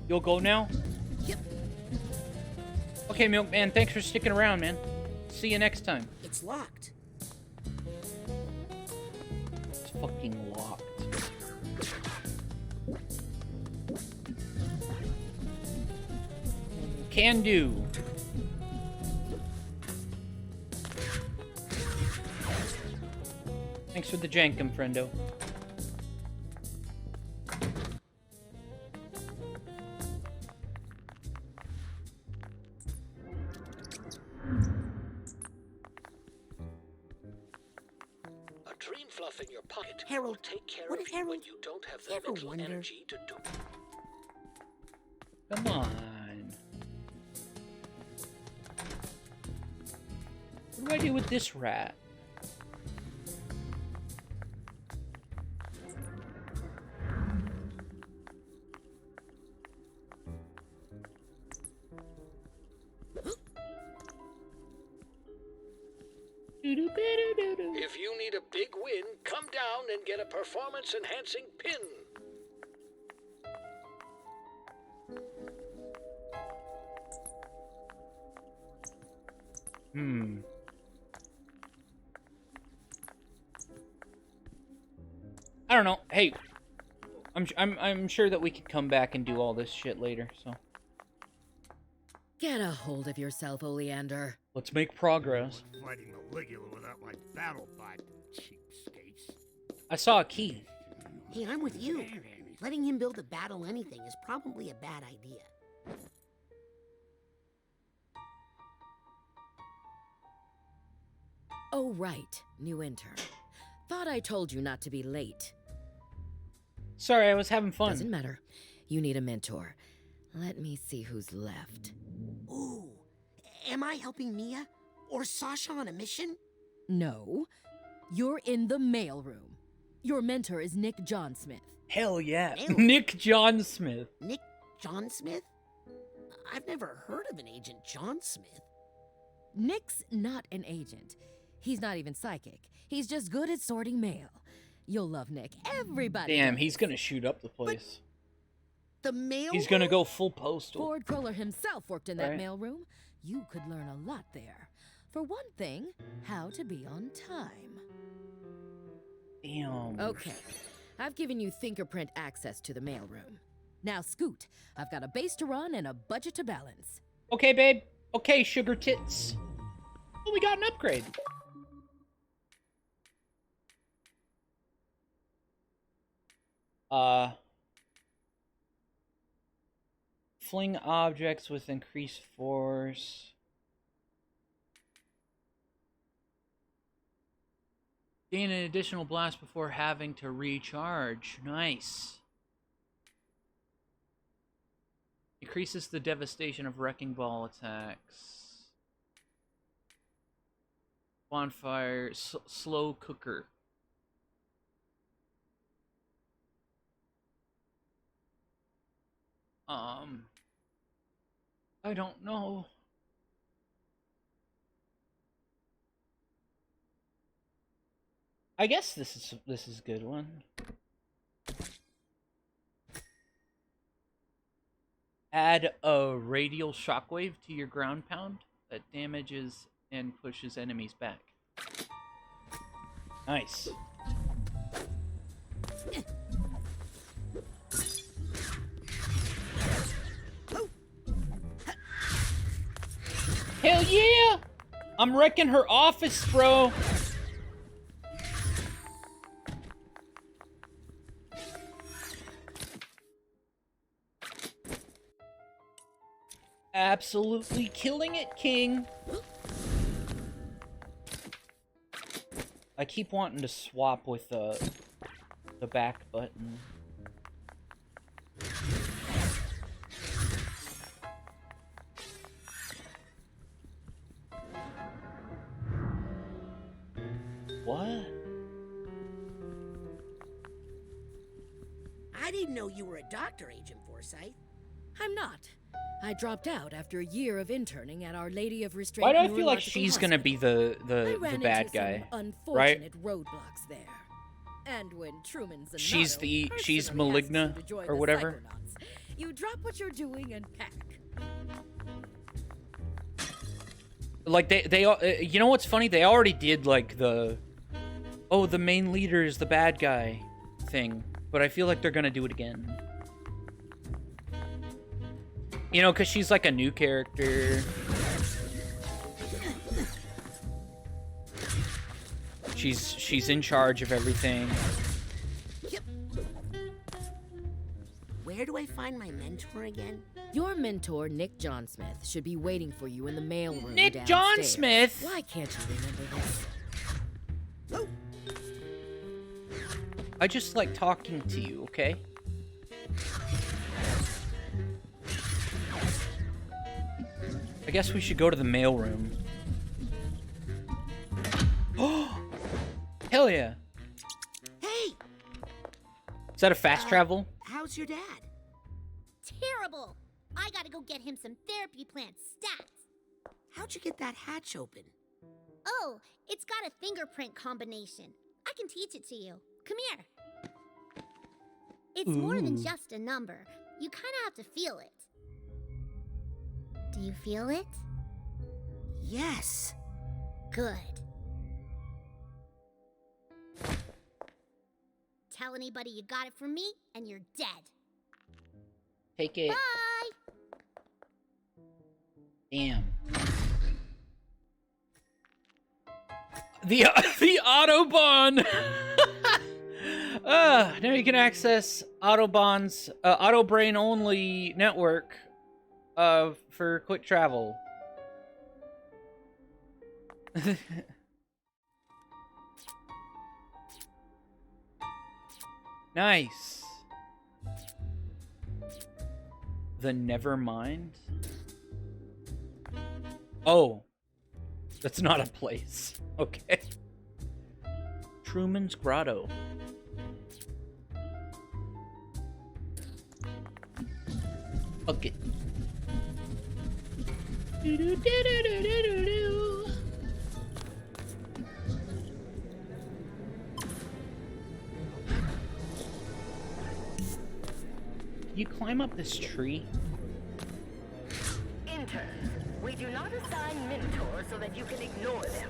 You'll go now? Yep. Okay, Milkman, thanks for sticking around, man. See you next time. It's locked. It's fucking locked. Can do. Thanks for the jankum, friendo. A dream fluff in your pocket Harold, will take care what of if you Harold- when you don't have the ever mental wonder- energy to do it. Come on. What do I do with this rat? If you need a big win, come down and get a performance-enhancing pin. I don't know. Hey, I'm sure that we could come back and do all this shit later. So Get a hold of yourself, Oleander. let's make progress. Fighting Maligula without my battle bot, cheapskates. I saw a key. Hey, I'm with you. Letting him build a battle anything is probably a bad idea. Oh, right. New intern. Thought I told you not to be late. Sorry, I was having fun. Doesn't matter. You need a mentor. Let me see who's left. Ooh, am I helping Mia? Or Sasha on a mission? No. You're in the mailroom. Your mentor is Nick John Smith. Hell yeah. Nailed it. Nick John Smith. Nick John Smith? I've never heard of an Agent John Smith. Nick's not an agent. He's not even psychic. He's just good at sorting mail. You'll love Nick. Everybody Damn, does. he's gonna shoot up the place. The mail He's gonna go full postal. Ford Cruller himself worked in that Right. mailroom. You could learn a lot there. For one thing, how to be on time. Damn. Okay, I've given you Thinkerprint access to the mailroom. Now scoot. I've got a base to run and a budget to balance. Okay, babe. Okay, sugar tits. Oh, we got an upgrade. Fling objects with increased force. Gain an additional blast before having to recharge. Nice. Increases the devastation of wrecking ball attacks. Bonfire, slow cooker. I don't know. I guess this is a good one. Add a radial shockwave to your ground pound that damages and pushes enemies back. Nice. Hell yeah! I'm wrecking her office, bro. Absolutely killing it, King. I keep wanting to swap with the back button. What? I didn't know you were a doctor, Agent Forsyth. I'm not. I dropped out after a year of interning at Our Lady of Restraint. Why do I feel like Neurological she's gonna be the I ran bad into guy, some right? unfortunate roadblocks there. And when Truman Zanotto She's personally asked Maligna you to join or the whatever. Psychonauts, you drop what you're doing and pack. Like they you know what's funny? They already did like the main leader is the bad guy thing, but I feel like they're gonna do it again. You know, because she's like a new character. She's in charge of everything. Where do I find my mentor again? Your mentor, Nick John Smith, should be waiting for you in the mailroom Nick downstairs. John Smith? Why can't you remember this? I just like talking to you, okay? I guess we should go to the mailroom. Oh! Hell yeah! Hey! Is that a fast travel? How's your dad? Terrible! I gotta go get him some therapy plant stats. How'd you get that hatch open? Oh, it's got a fingerprint combination. I can teach it to you. Come here. It's more than Ooh. just a number. You kind of have to feel it. Do you feel it? Yes. Good. Tell anybody you got it from me, and you're dead. Take it. Bye! Damn. The Autobahn! Now you can access Autobahn's Autobrain only network for quick travel. Nice. The Nevermind? Oh. That's not a place. Okay. Truman's Grotto. Okay. You climb up this tree? Interns, we do not assign mentors so that you can ignore them.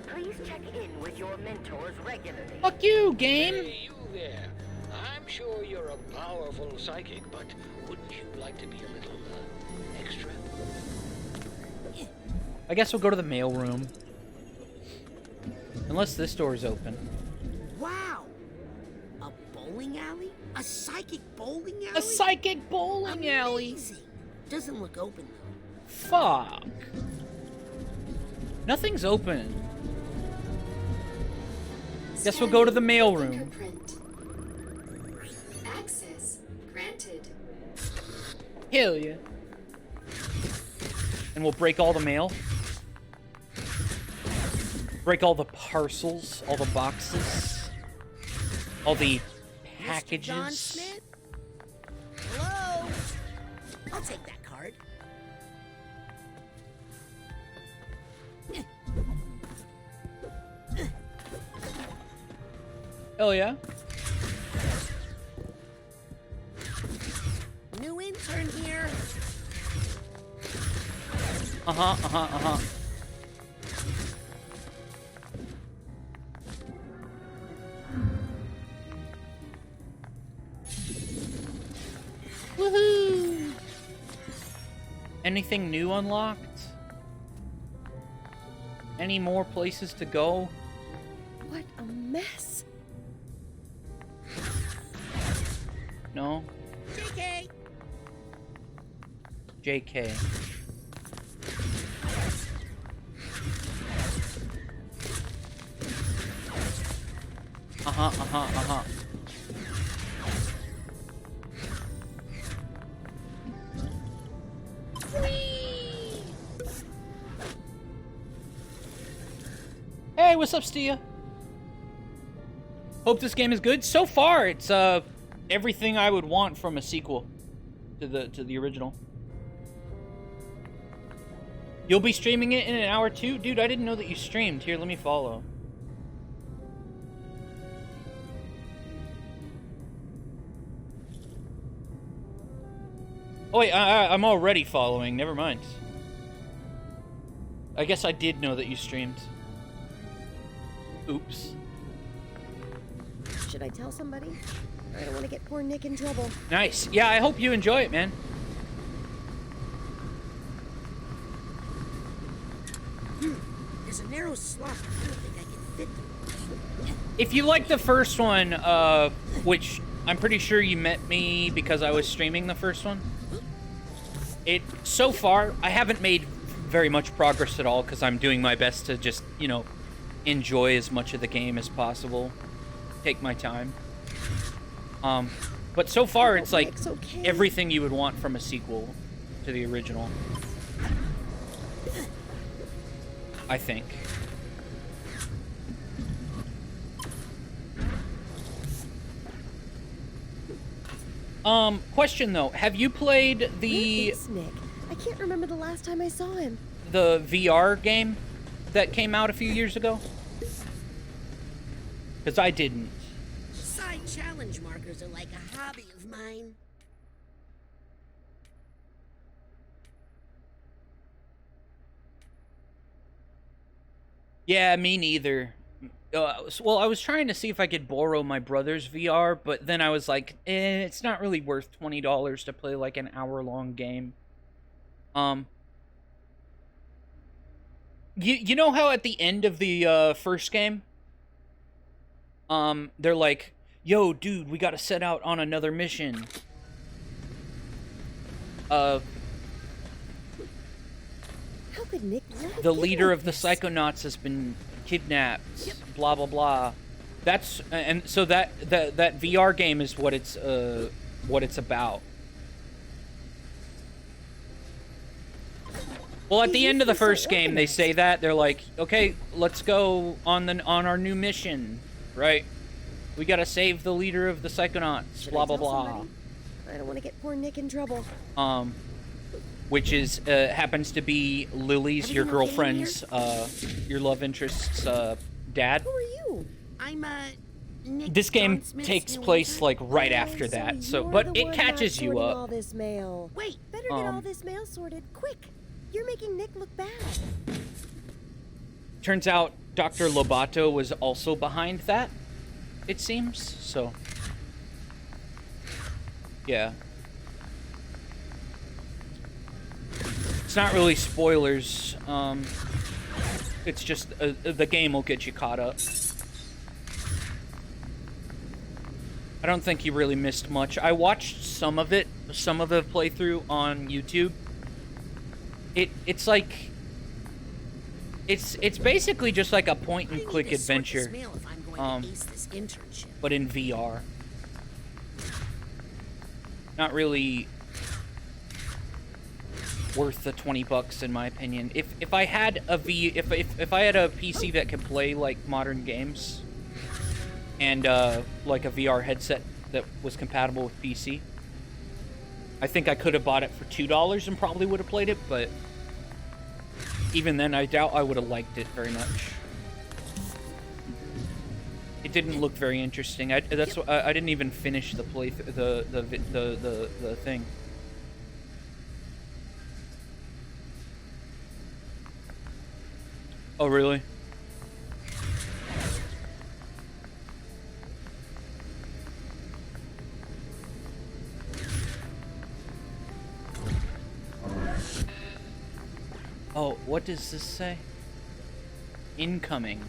Please check in with your mentors regularly. Fuck you, game! Hey, you there. I'm sure you're a powerful psychic, but wouldn't you like to be a little extra? I guess we'll go to the mailroom. Unless this door is open. Wow! A bowling alley? A psychic bowling alley? A psychic bowling alley! Amazing. Doesn't look open though. Fuck. Nothing's open. Guess we'll go to the mailroom. Access granted. Hell yeah. And we'll break all the mail. Break all the parcels, all the boxes, all the packages. Mr. John Smith? Hello? I'll take that card. Hell yeah. New intern here. Uh-huh. Woohoo! Anything new unlocked? Any more places to go? What a mess. No? JK! JK. Uh-huh. Hey, what's up, Stia? Hope this game is good. So far, it's everything I would want from a sequel. to the original. You'll be streaming it in an hour too? Dude, I didn't know that you streamed. Here, let me follow. Oh wait, I'm already following. Never mind. I guess I did know that you streamed. Oops. Should I tell somebody? I don't want to get poor Nick in trouble. Nice. Yeah, I hope you enjoy it, man. There's a narrow slot. I don't think I can fit through. If you like the first one, which I'm pretty sure you met me because I was streaming the first one. So far, I haven't made very much progress at all because I'm doing my best to just, you know, enjoy as much of the game as possible. Take my time. But so far, it's like everything you would want from a sequel to the original. I think. Question though, have you played the... Where is Nick? I can't remember the last time I saw him. The VR game that came out a few years ago? Because I didn't. Side challenge markers are like a hobby of mine. Yeah, me neither. Well, I was trying to see if I could borrow my brother's VR, but then I was like, it's not really worth $20 to play like an hour-long game. You know how at the end of the first game, they're like, yo, dude, we gotta set out on another mission. How could Nick the leader of the Psychonauts has been kidnapped, blah blah blah. That's and so that VR game is what it's about. Well, at the end of the first game, they say that they're like, okay, let's go on our new mission, right? We gotta save the leader of the Psychonauts, blah blah blah. I don't want to get poor Nick in trouble. Which is happens to be Lily's, your girlfriend's, your love interest's dad. Who are you? I'm Nick This game John Smith's takes new place intern. like right after that, so but it catches you All up. this mail. Wait, better get all this mail sorted quick. You're making Nick look bad. Turns out Dr. Lobato was also behind that, it seems. So yeah. It's not really spoilers. It's just the game will get you caught up. I don't think you really missed much. I watched some of the playthrough on YouTube. It's like it's basically just like a point and click adventure, but in VR. Not really worth the $20 in my opinion. If I had a if I had a PC that could play like modern games and like a VR headset that was compatible with PC, I think I could have bought it for $2 and probably would have played it, but even then I doubt I would have liked it very much. It didn't look very interesting. I didn't even finish the the thing. Oh, really? Oh, what does this say? Incoming.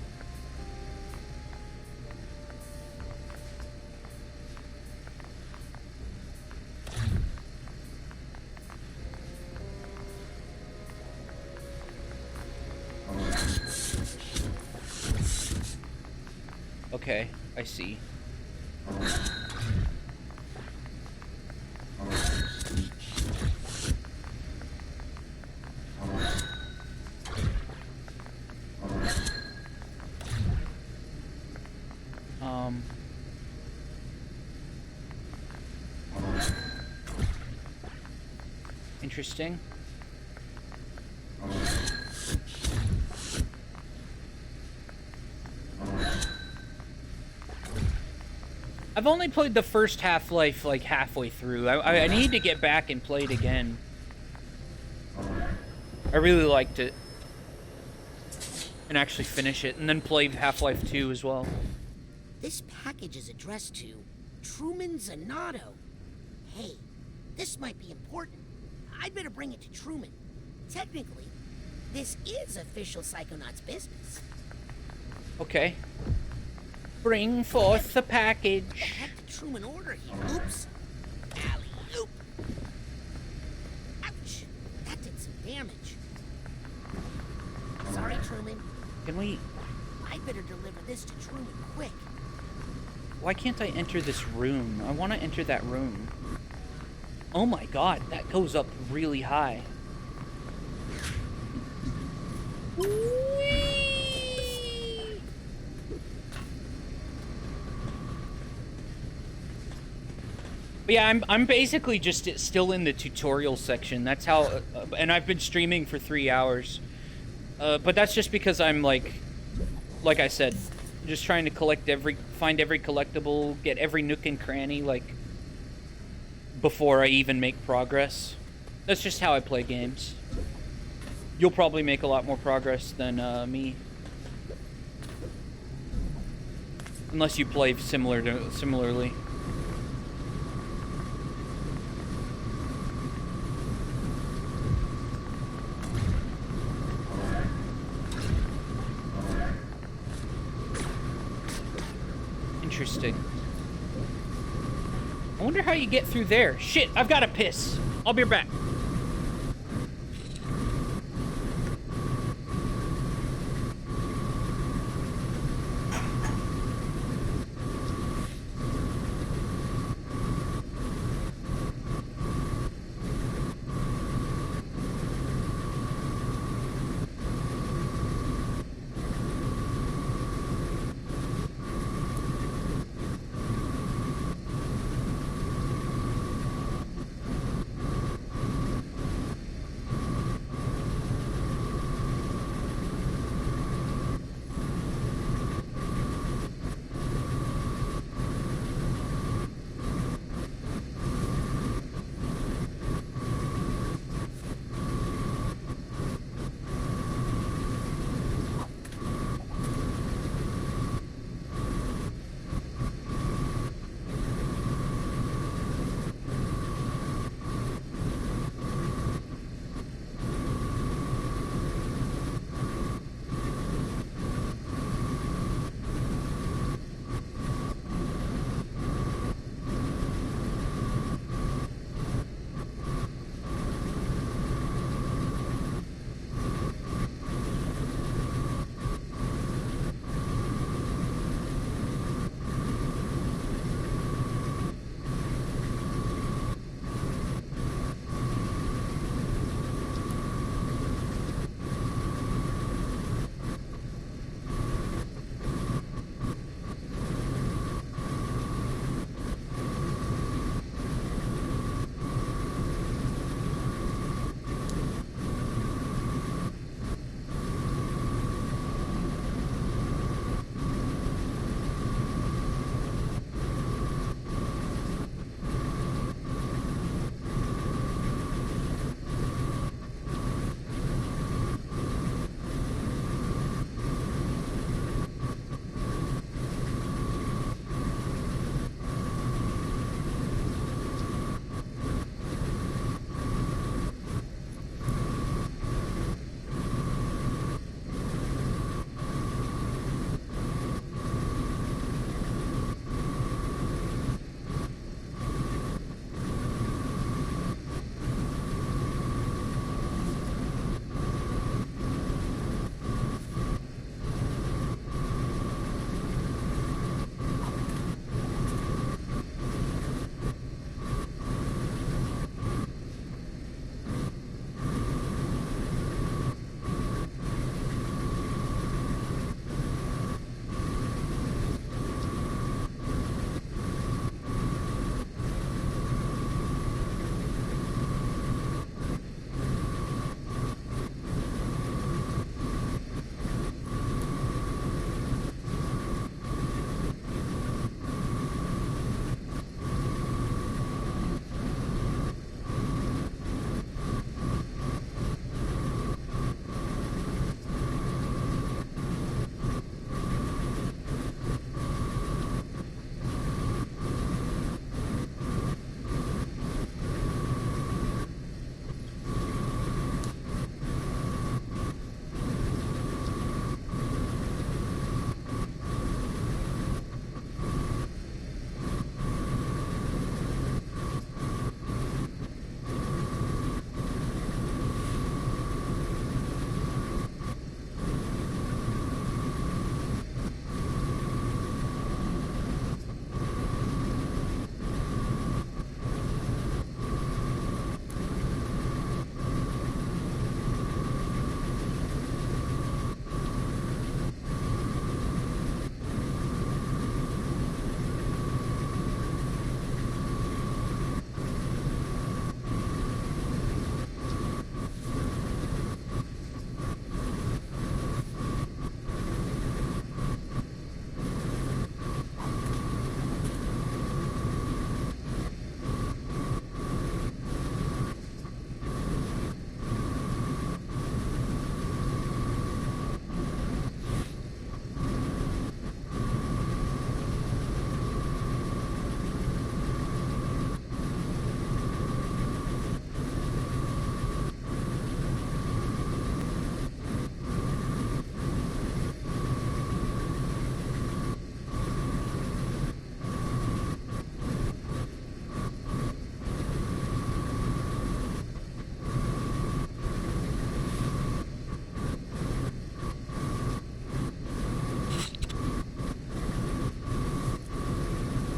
Okay, I see. Interesting. I've only played the first Half-Life like halfway through. I need to get back and play it again. I really liked it. And actually finish it, and then play Half-Life 2 as well. This package is addressed to Truman Zanotto. Hey, this might be important. I'd better bring it to Truman. Technically, this is official Psychonauts business. Okay. Bring forth the package. What the heck did Truman order here? Oops. Alley-oop. Ouch. That did some damage. Sorry, Truman. Can we... I'd better deliver this to Truman quick. Why can't I enter this room? I want to enter that room. Oh my god, that goes up really high. But yeah, I'm basically just still in the tutorial section. That's how, and I've been streaming for 3 hours. But that's just because I'm like I said, just trying to find every collectible, get every nook and cranny, like, before I even make progress. That's just how I play games. You'll probably make a lot more progress than me. Unless you play similarly. Interesting. I wonder how you get through there. Shit, I've got to piss. I'll be right back.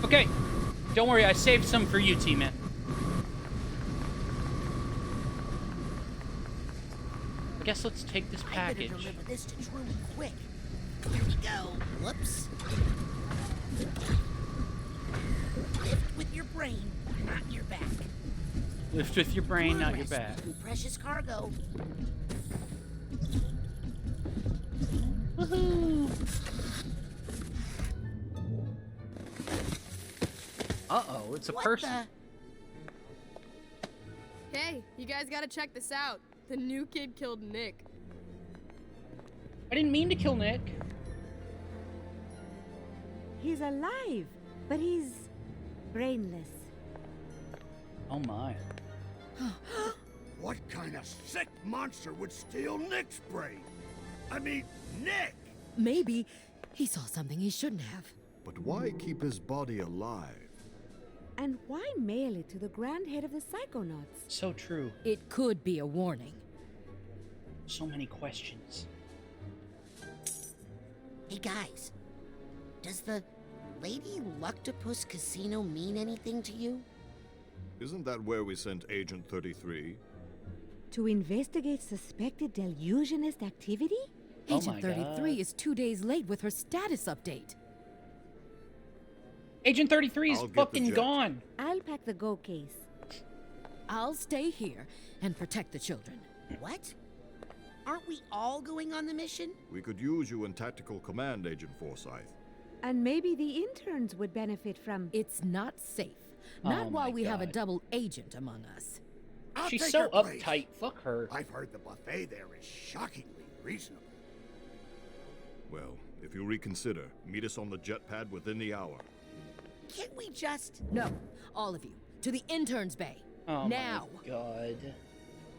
Okay. Don't worry, I saved some for you, T-Man. I guess let's take this I package. better deliver this to Truman quick. Here we go. Whoops. Lift with your brain, not your back. Lift with your brain, Come on, not your back. Rasputin, precious cargo. Woohoo! Uh-oh, it's a What person. Hey, you guys gotta check this out. The new kid killed Nick. I didn't mean to kill Nick. He's alive, but he's brainless. Oh my. What kind of sick monster would steal Nick's brain? I mean, Nick! Maybe he saw something he shouldn't have. But why keep his body alive? And why mail it to the grand head of the Psychonauts? So true. It could be a warning. So many questions. Hey guys, does the Lady Luctopus Casino mean anything to you? Isn't that where we sent Agent 33? To investigate suspected delusionist activity? Agent 33 is 2 days late with her status update. Agent 33 is I'll get the fucking jet. gone. I'll pack the go case. I'll stay here and protect the children. What? Aren't we all going on the mission? We could use you in tactical command, Agent Forsyth. And maybe the interns would benefit from... It's not safe. Oh Not while my we have a God. double agent among us. I'll She's take so her place. uptight. Fuck her. I've heard the buffet there is shockingly reasonable. Well, if you reconsider, meet us on the jet pad within the hour. Can't we just... No, all of you, to the interns' bay. Oh now. my God.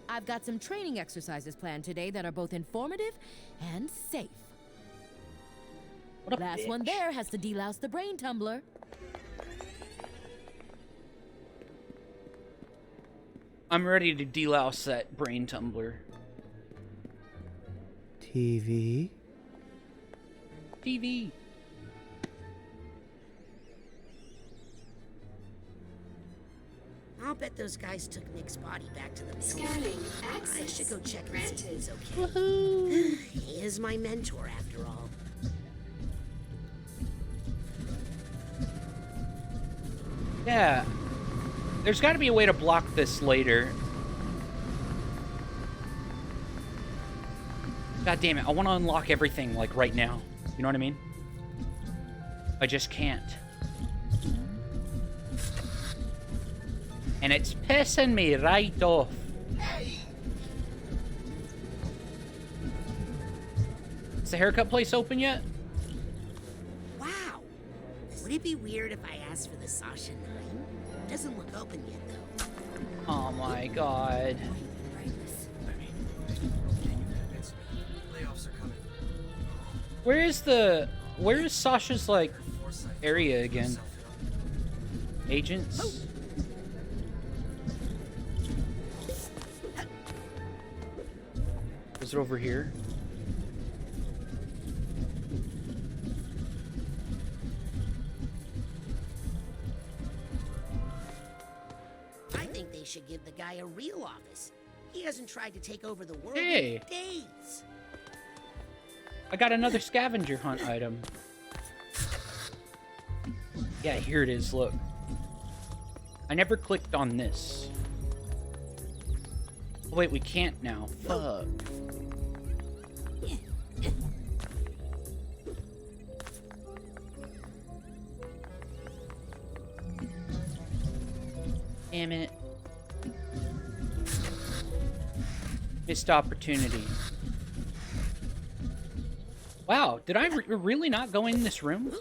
I've got some training exercises planned today that are both informative and safe. What a Last bitch. one there has to delouse the brain tumbler. I'm ready to delouse that brain tumbler. TV? TV. I'll bet those guys took Nick's body back to the mill. Scanning. I Access should go check and see if granted. he's okay. He is my mentor, after all. Yeah. There's got to be a way to block this later. God damn it. I want to unlock everything, like, right now. You know what I mean? I just can't. And it's pissing me right off. Is the haircut place open yet? Wow. Would it be weird if I asked for the Sasha 9? Doesn't look open yet, though. Oh my God. Layoffs are coming. Where is Sasha's, like, area again? Agents? Is it over here? I think they should give the guy a real office. He hasn't tried to take over the world Hey. in days. I got another scavenger hunt item. Yeah, here it is, look. I never clicked on this. Oh, wait, we can't now. Fuck. Damn it. Missed opportunity. Wow, did I really not go in this room?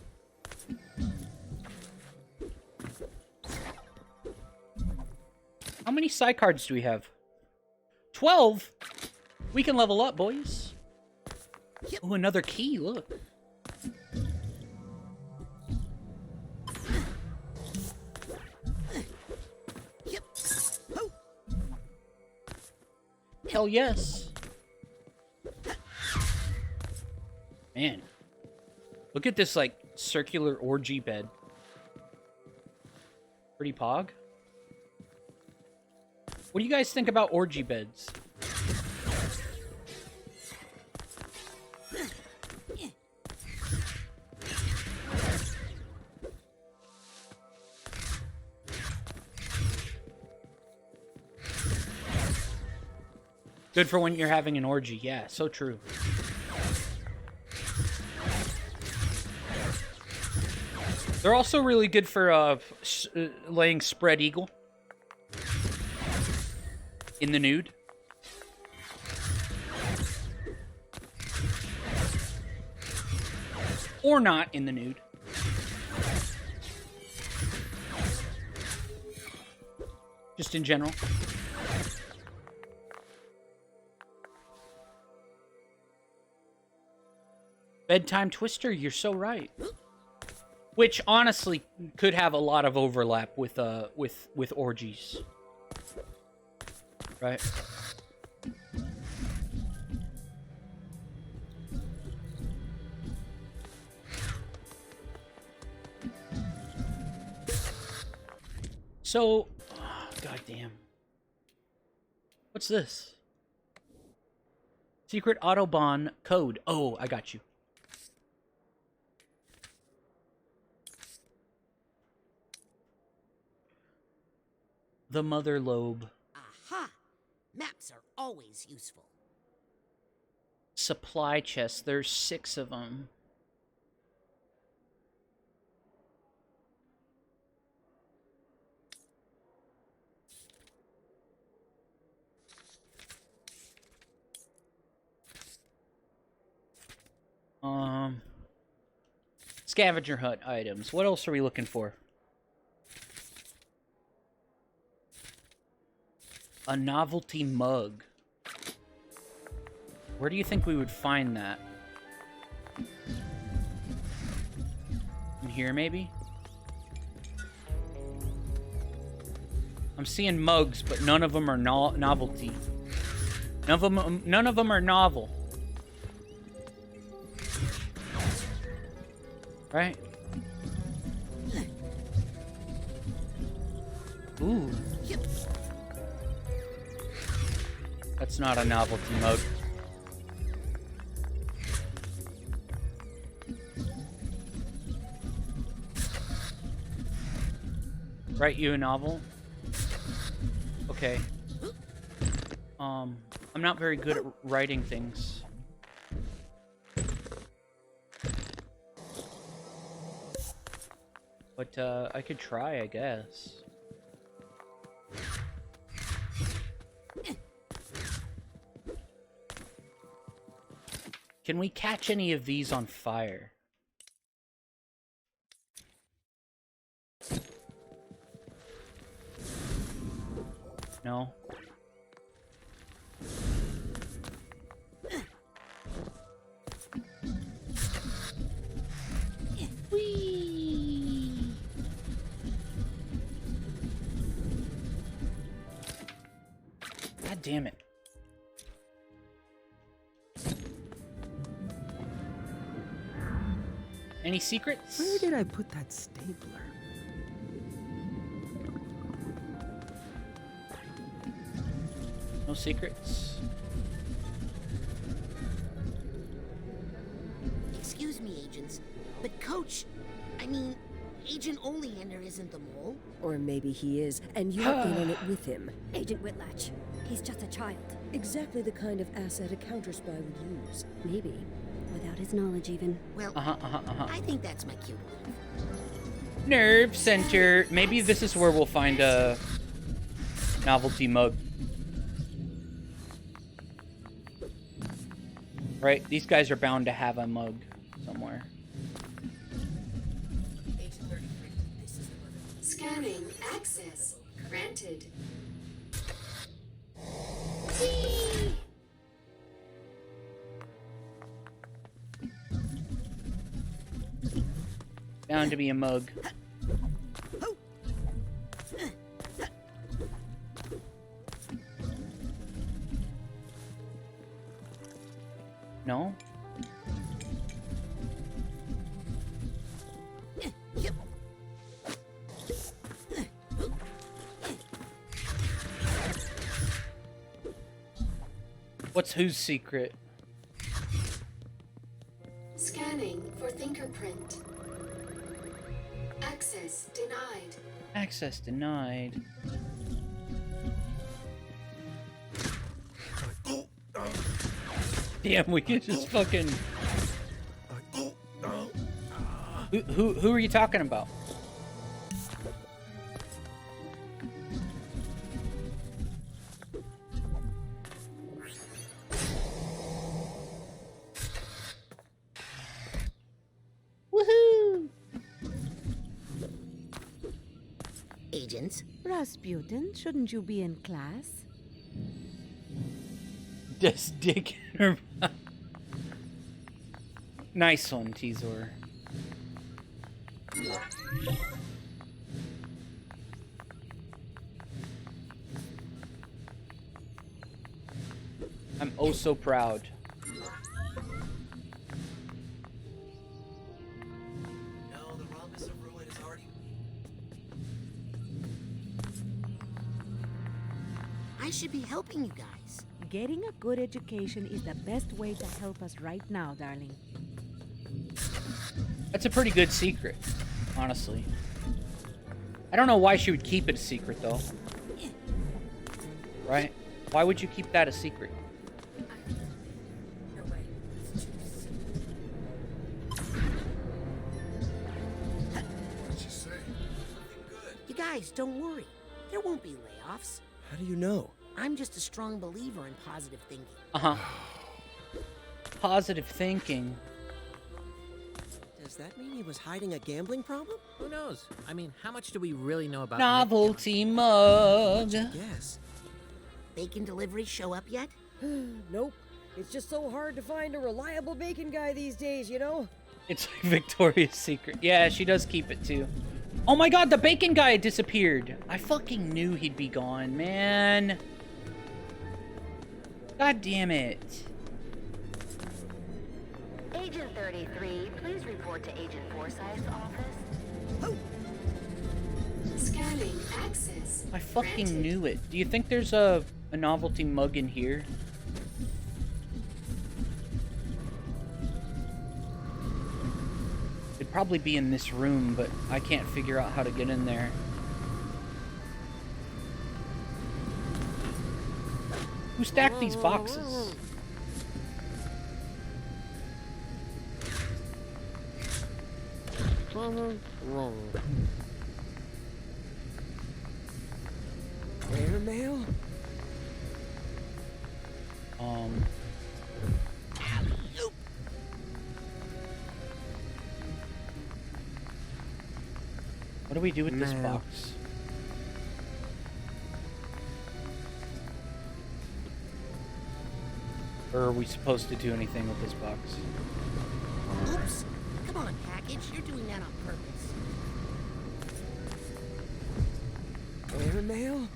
How many psi cards do we have? 12? We can level up, boys. Oh, another key, look. Hell yes. Man. Look at this, like, circular orgy bed. Pretty pog. What do you guys think about orgy beds? Good for when you're having an orgy. Yeah, so true. They're also really good for laying spread eagle in the nude. Or not in the nude. Just in general. Bedtime twister, you're so right. Which honestly could have a lot of overlap with orgies. Right? So, goddamn. What's this? Secret Autobahn code. Oh, I got you. The mother lobe. Aha! Maps are always useful. Supply chest. There's 6 of them. Scavenger hunt items. What else are we looking for? A novelty mug. Where do you think we would find that? In here, maybe? I'm seeing mugs, but none of them are novelty. None of them are novel. Right? Ooh. That's not a novelty mode. Write you a novel? Okay. I'm not very good at writing things. But, I could try, I guess. Can we catch any of these on fire? No? Whee! God damn it. Any secrets? Where did I put that stapler? No secrets? Excuse me, agents, but Coach, I mean, Agent Oleander isn't the mole. Or maybe he is, and you're in on it with him. Agent Whitlatch, he's just a child. Exactly the kind of asset a counter-spy would use. Maybe. Without his knowledge, even. Well, I think that's my cue. Nerve center. Maybe this is where we'll find a novelty mug. Right? These guys are bound to have a mug somewhere. Scanning access granted. Bound to be a mug. No? What's whose secret? Scanning for fingerprint. Access denied. Access denied. Damn, we could just fucking... Who are you talking about? Woohoo! Agents? Rasputin, shouldn't you be in class? Just dick in her mouth. Nice one, Teasor. I'm oh so proud. No, the rhombus of ruin is already... I should be helping you guys. Getting a good education is the best way to help us right now, darling. That's a pretty good secret, honestly. I don't know why she would keep it a secret, though. Right? Why would you keep that a secret? What'd you say? You guys, don't worry. There won't be layoffs. How do you know? I'm just a strong believer in positive thinking. Uh-huh. Positive thinking. Does that mean he was hiding a gambling problem? Who knows? I mean, how much do we really know about Novelty mug. Yes. Bacon delivery show up yet? Nope. It's just so hard to find a reliable bacon guy these days, you know? It's like Victoria's Secret. Yeah, she does keep it too. Oh my god, the bacon guy disappeared. I fucking knew he'd be gone, man. God damn it. Agent 33, please report to Agent Forsyth's office. Scanning access. I fucking knew it. Do you think there's a novelty mug in here? It'd probably be in this room, but I can't figure out how to get in there. Who stacked these boxes? Airmail? What do we do with this box? Or are we supposed to do anything with this box? Oops. Come on, package. You're doing that on purpose. Airmail?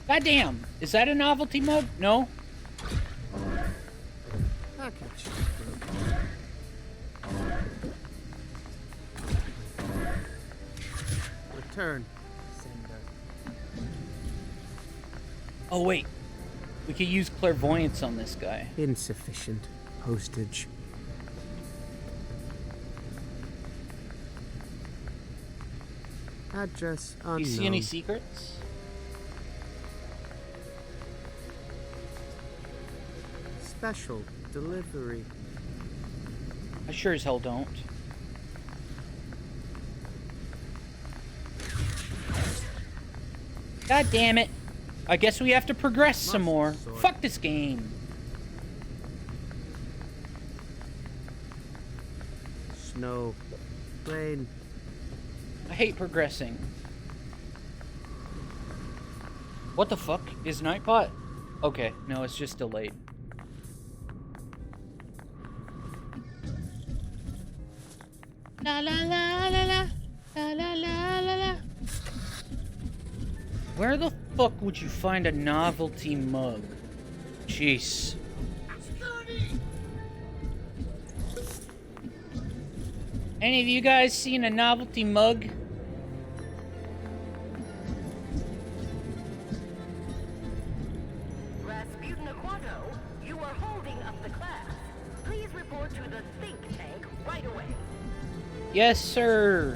Goddamn! Is that a novelty mug? No? Package. Return. Sender. Oh, wait. We could use clairvoyance on this guy. Insufficient postage. Address unknown. Do you see any secrets? Special delivery. I sure as hell don't. God damn it. I guess we have to progress some more. Fuck this game. Snow. Rain. I hate progressing. What the fuck? Is Nightbot? Okay, no, it's just delayed. La la la la la la la la la la. Where the fuck would you find a novelty mug? Jeez. Any of you guys seen a novelty mug? Rasputin Aquato, Yes, sir.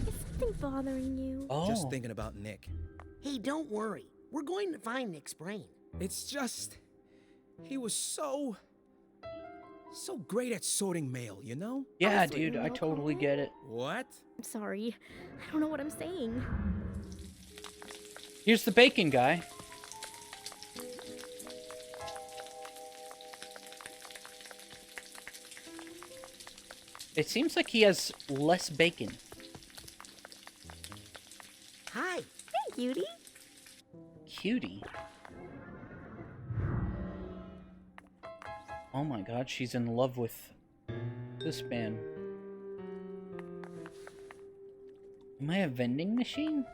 Is something bothering you? Oh. Just thinking about Nick. Hey, don't worry. We're going to find Nick's brain. It's just... He was so great at sorting mail, you know? Yeah, dude, I totally get it. What? I'm sorry. I don't know what I'm saying. Here's the bacon guy. It seems like he has less bacon. Hi. Hey, cutie. Cutie. Oh my god, she's in love with this man. Am I a vending machine?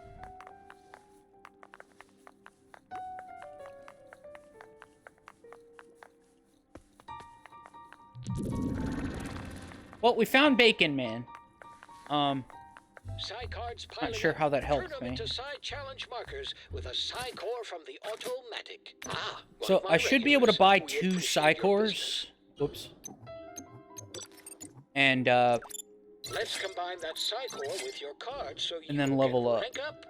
Well, we found Bacon Man. Not sure how that helps Turn them me. into side challenge markers with a Psycore from the Automatic. So I should be able to buy 2 Psycores. Whoops. And Let's combine that Psycore with your card so you and then level up. rank up.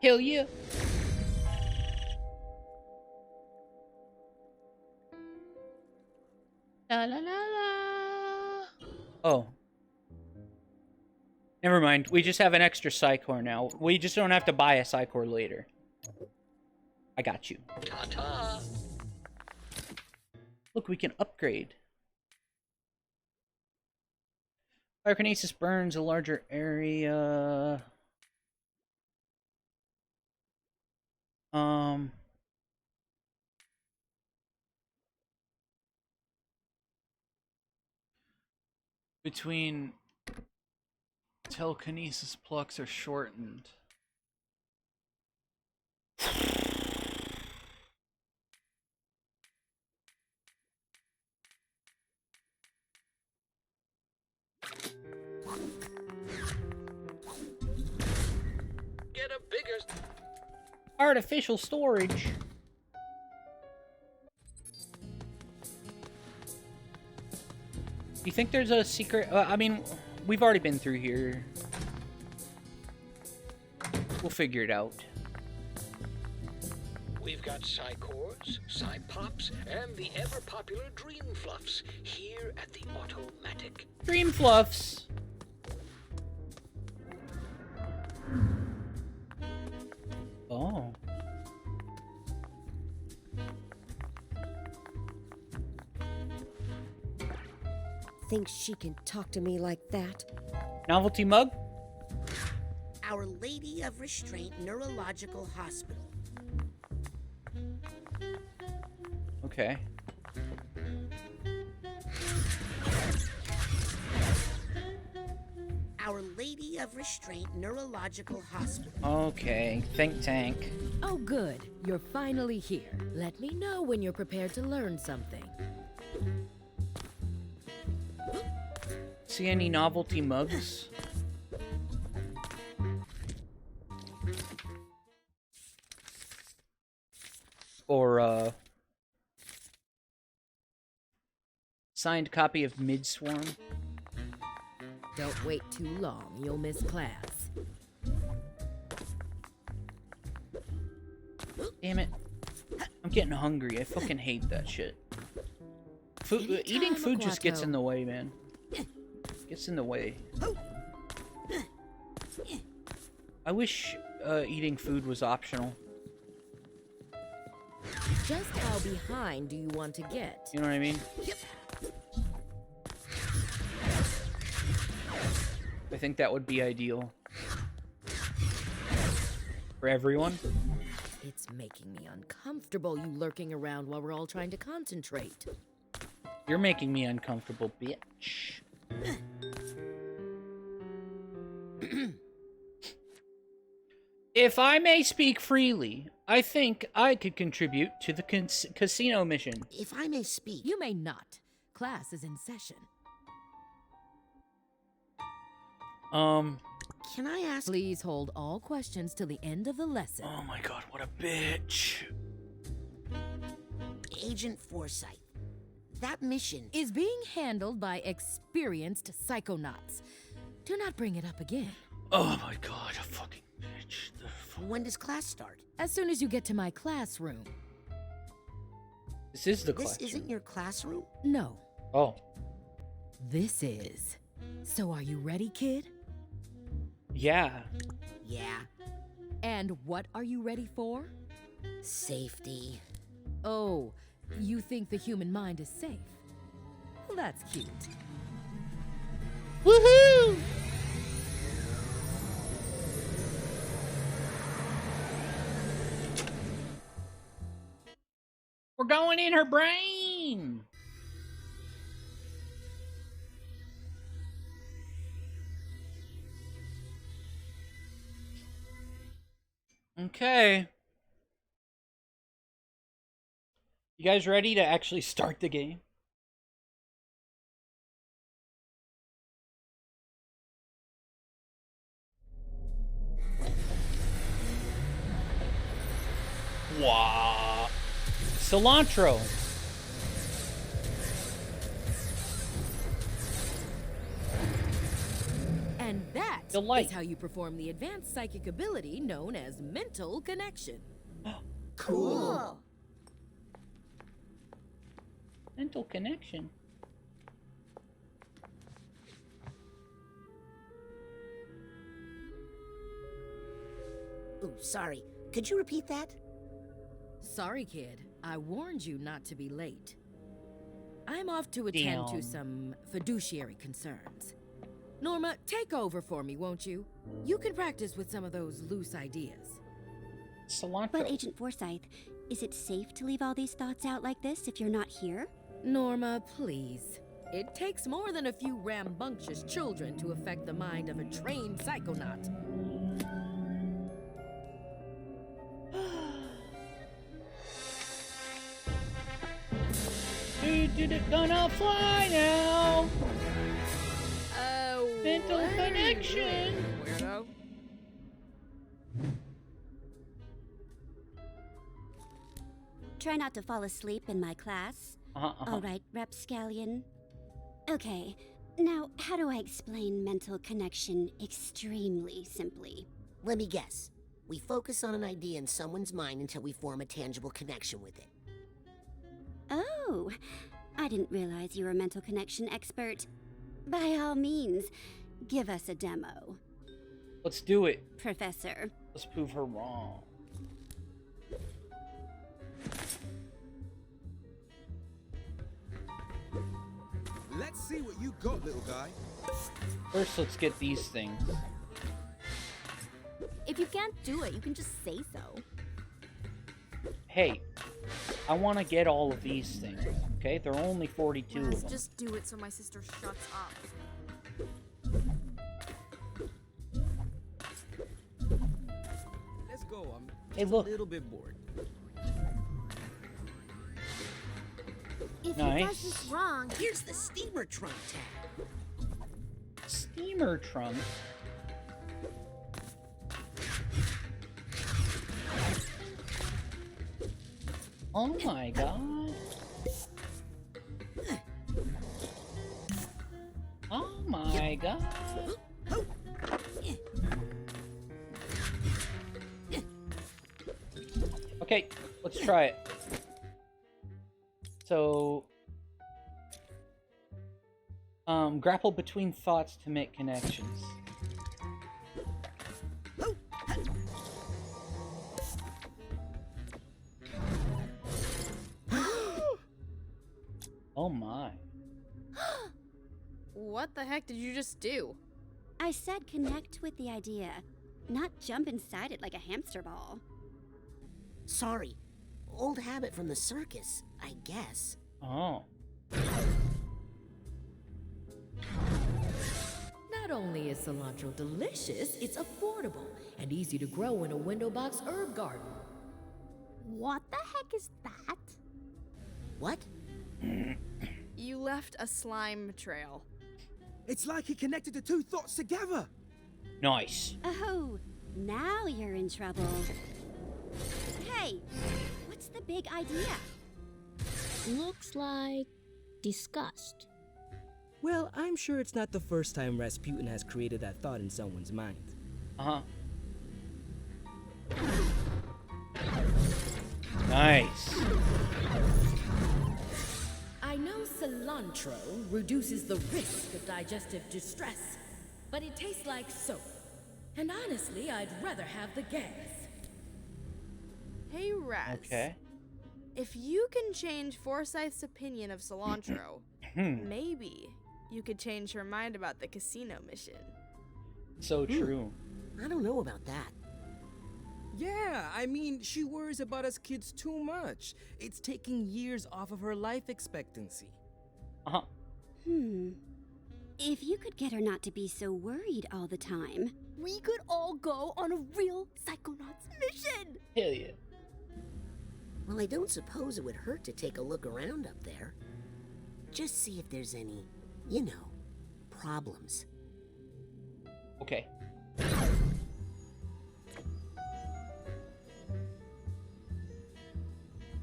Hell yeah. La la la la. Oh. Never mind. We just have an extra Psycore now. We just don't have to buy a Psycore later. I got you. Ta-ta. Look, we can upgrade. Pyrokinesis burns a larger area. Between telekinesis plucks are shortened. Get a bigger... Artificial storage. You think there's a secret? I mean, we've already been through here. We'll figure it out. We've got Psycores, Psypops, and the ever-popular Dream Fluffs here at the Automatic. Dream Fluffs. Oh. Thinks she can talk to me like that? Novelty mug? Our Lady of Restraint Neurological Hospital. Okay. Our Lady of Restraint Neurological Hospital. Okay. Think tank. Oh, good. You're finally here. Let me know when you're prepared to learn something. See any novelty mugs? Or, signed copy of Midswarm? Don't wait too long. You'll miss class. Damn it. I'm getting hungry. I fucking hate that shit. Food, eating food just gets in the way, man. Gets in the way. I wish eating food was optional. Just how behind do you want to get? You know what I mean? I think that would be ideal. For everyone. It's making me uncomfortable, you lurking around while we're all trying to concentrate. You're making me uncomfortable, bitch. If I may speak freely, I think I could contribute to the casino mission. If I may speak. You may not. Class is in session. Can I ask? Please hold all questions till the end of the lesson. Oh my god, what a bitch. Agent Forsyth, That mission is being handled by experienced psychonauts. Do not bring it up again. Oh my god, a fucking bitch. When does class start? As soon as you get to my classroom. This is the This classroom. isn't your classroom? No. Oh. This is. So are you ready, kid? Yeah. Yeah. And what are you ready for? Safety. Oh, you think the human mind is safe? Well, that's cute. Woohoo! We're going in her brain! Okay. You guys ready to actually start the game? Wow. Cilantro. And that Delight. is how you perform the advanced psychic ability known as mental connection. Cool. Mental connection. Ooh, sorry. Could you repeat that? Sorry, kid. I warned you not to be late. I'm off to attend to some fiduciary concerns. Norma, take over for me, won't you? You can practice with some of those loose ideas. Cilantro. But Agent Forsyth, is it safe to leave all these thoughts out like this if you're not here? Norma, please. It takes more than a few rambunctious children to affect the mind of a trained psychonaut. Dude, gonna fly now. Mental what are you connection. doing, weirdo? Try not to fall asleep in my class. All right, Rapscallion. Okay, now how do I explain mental connection extremely simply? Let me guess. We focus on an idea in someone's mind until we form a tangible connection with it. Oh, I didn't realize you were a mental connection expert. By all means, give us a demo. Let's do it. Professor. Let's prove her wrong. Let's see what you got, little guy. First, let's get these things. If you can't do it, you can just say so. Hey, I want to get all of these things, okay? There are only 42 Raz, of them. just do it so my sister shuts up. Let's go. I'm Hey, just look. a little bit bored. If Nice. he does this wrong, Here's the steamer trunk tag. Steamer trunk. Oh my god. Oh my god. Okay, let's try it. So, grapple between thoughts to make connections. Oh my. What the heck did you just do? I said connect with the idea, not jump inside it like a hamster ball. Sorry. Old habit from the circus, I guess. Oh. Not only is cilantro delicious, it's affordable and easy to grow in a window box herb garden. what the heck is that? What? You left a slime trail. It's like he connected the two thoughts together. Nice. Oh, now you're in trouble. Hey, what's the big idea? Looks like discussed. Well, I'm sure it's not the first time Rasputin has created that thought in someone's mind. Uh-huh. Nice. I know cilantro reduces the risk of digestive distress, but it tastes like soap. And honestly, I'd rather have the gas. Hey, Raz. Okay. If you can change Forsyth's opinion of cilantro, maybe you could change her mind about the casino mission. So true. I don't know about that. Yeah, I mean, she worries about us kids too much. It's taking years off of her life expectancy. Uh-huh. If you could get her not to be so worried all the time. We could all go on a real Psychonauts mission! Hell yeah. Well, I don't suppose it would hurt to take a look around up there. Just see if there's any, you know, problems. Okay.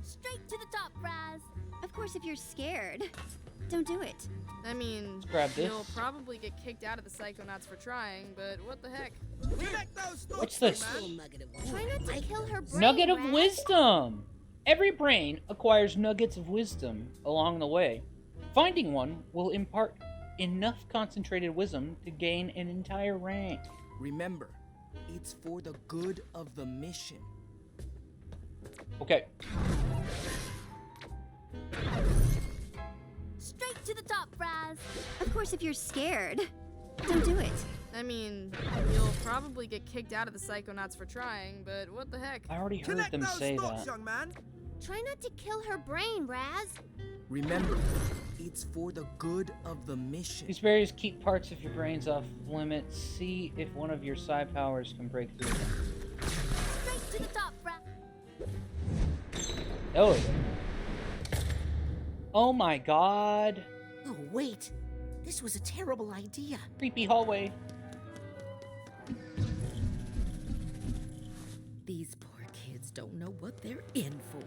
Straight to the top, Raz. Of course, if you're scared, don't do it. I mean, grab this. you'll probably get kicked out of the Psychonauts for trying, but what the heck? What's this? Try not to kill her brain, Nugget of Raz. wisdom. Every brain acquires nuggets of wisdom along the way. Finding one will impart enough concentrated wisdom to gain an entire rank. Remember, it's for the good of the mission. Okay. Straight to the top, Raz. Of course, if you're scared, don't do it. I mean, you'll probably get kicked out of the Psychonauts for trying, but what the heck? I already heard them say that. Young man. Try not to kill her brain, Raz. Remember, it's for the good of the mission. These barriers keep parts of your brains off limits. See if one of your psi powers can break through them. Straight to the top, Raz. Oh. Oh my god. Oh, wait. This was a terrible idea. Creepy hallway. These poor kids don't know what they're in for.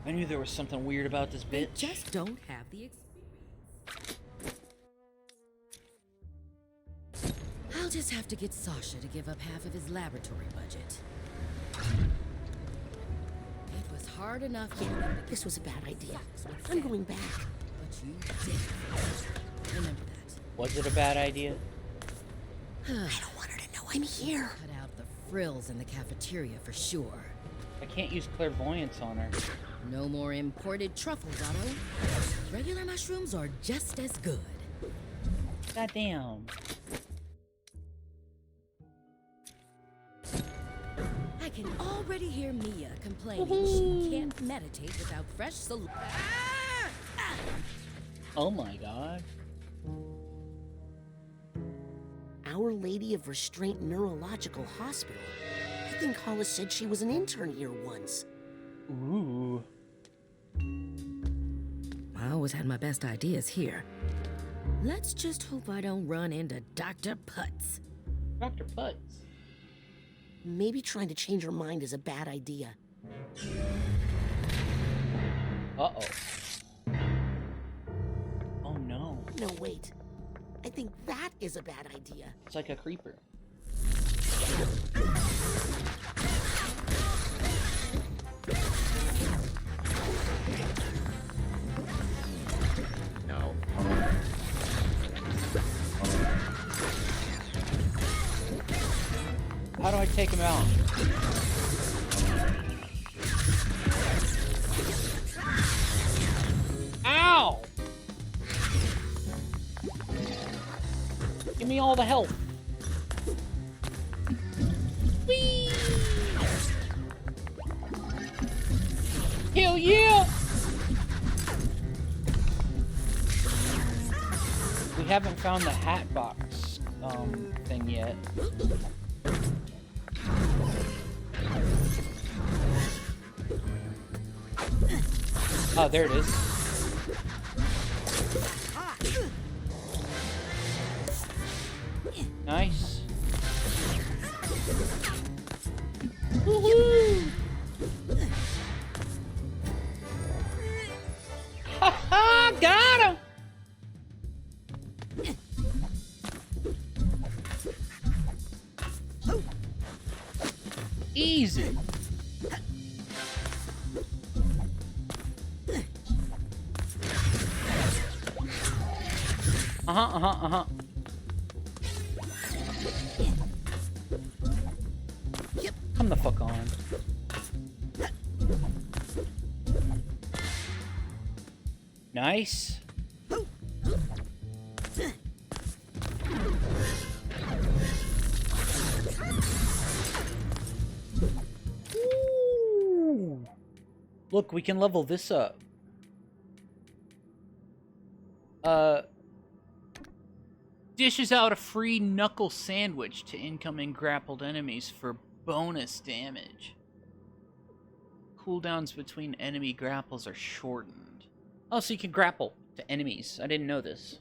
I knew there was something weird about this They bitch. just don't have the experience. I'll just have to get Sasha to give up half of his laboratory budget. It was hard enough getting them to This was a bad idea. I'm going back. but you did. Remember that. Was it a bad idea? I don't want her to know I'm here. Cut out the frills in the cafeteria for sure. I can't use clairvoyance on her. No more imported truffles, Otto. Regular mushrooms are just as good. Goddamn. I can already hear Mia complaining she can't meditate without fresh Oh my god. Our Lady of Restraint Neurological Hospital. I think Hollis said she was an intern here once. Ooh. I always had my best ideas here. Let's just hope I don't run into Dr. Putz. Dr. Putz. Maybe trying to change her mind is a bad idea. Uh-oh. Oh no. No, wait. I think that is a bad idea. It's like a creeper. No. How do I take him out? Ow! Give me all the help. Whee! Hell yeah! We haven't found the hat box thing yet. Oh, there it is. Nice. Easy. Come the fuck on. Nice. Ooh. Look, we can level this up. Dishes out a free knuckle sandwich to incoming grappled enemies for bonus damage. Cooldowns between enemy grapples are shortened. Oh, so you can grapple to enemies. I didn't know this.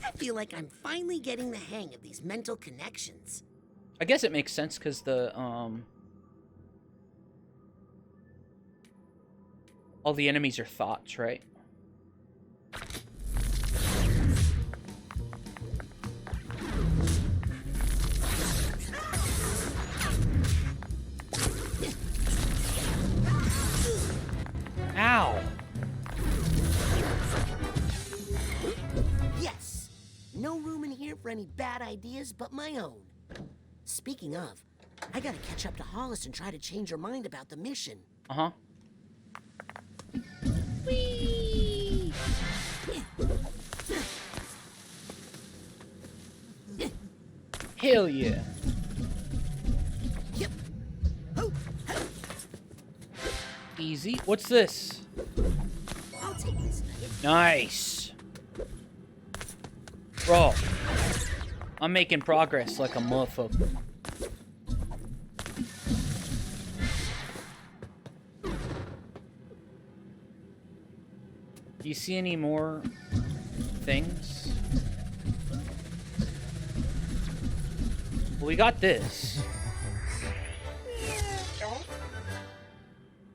I feel like I'm finally getting the hang of these mental connections. I guess it makes sense because the, all the enemies are thoughts, right? Ow! Yes! No room in here for any bad ideas but my own. Speaking of, I gotta catch up to Hollis and try to change her mind about the mission. Uh-huh. Whee! Hell yeah. Yep. Easy. What's this? I'll take this nugget. Nice. Bro. I'm making progress like a motherfucker. Do you see any more things? Well, we got this.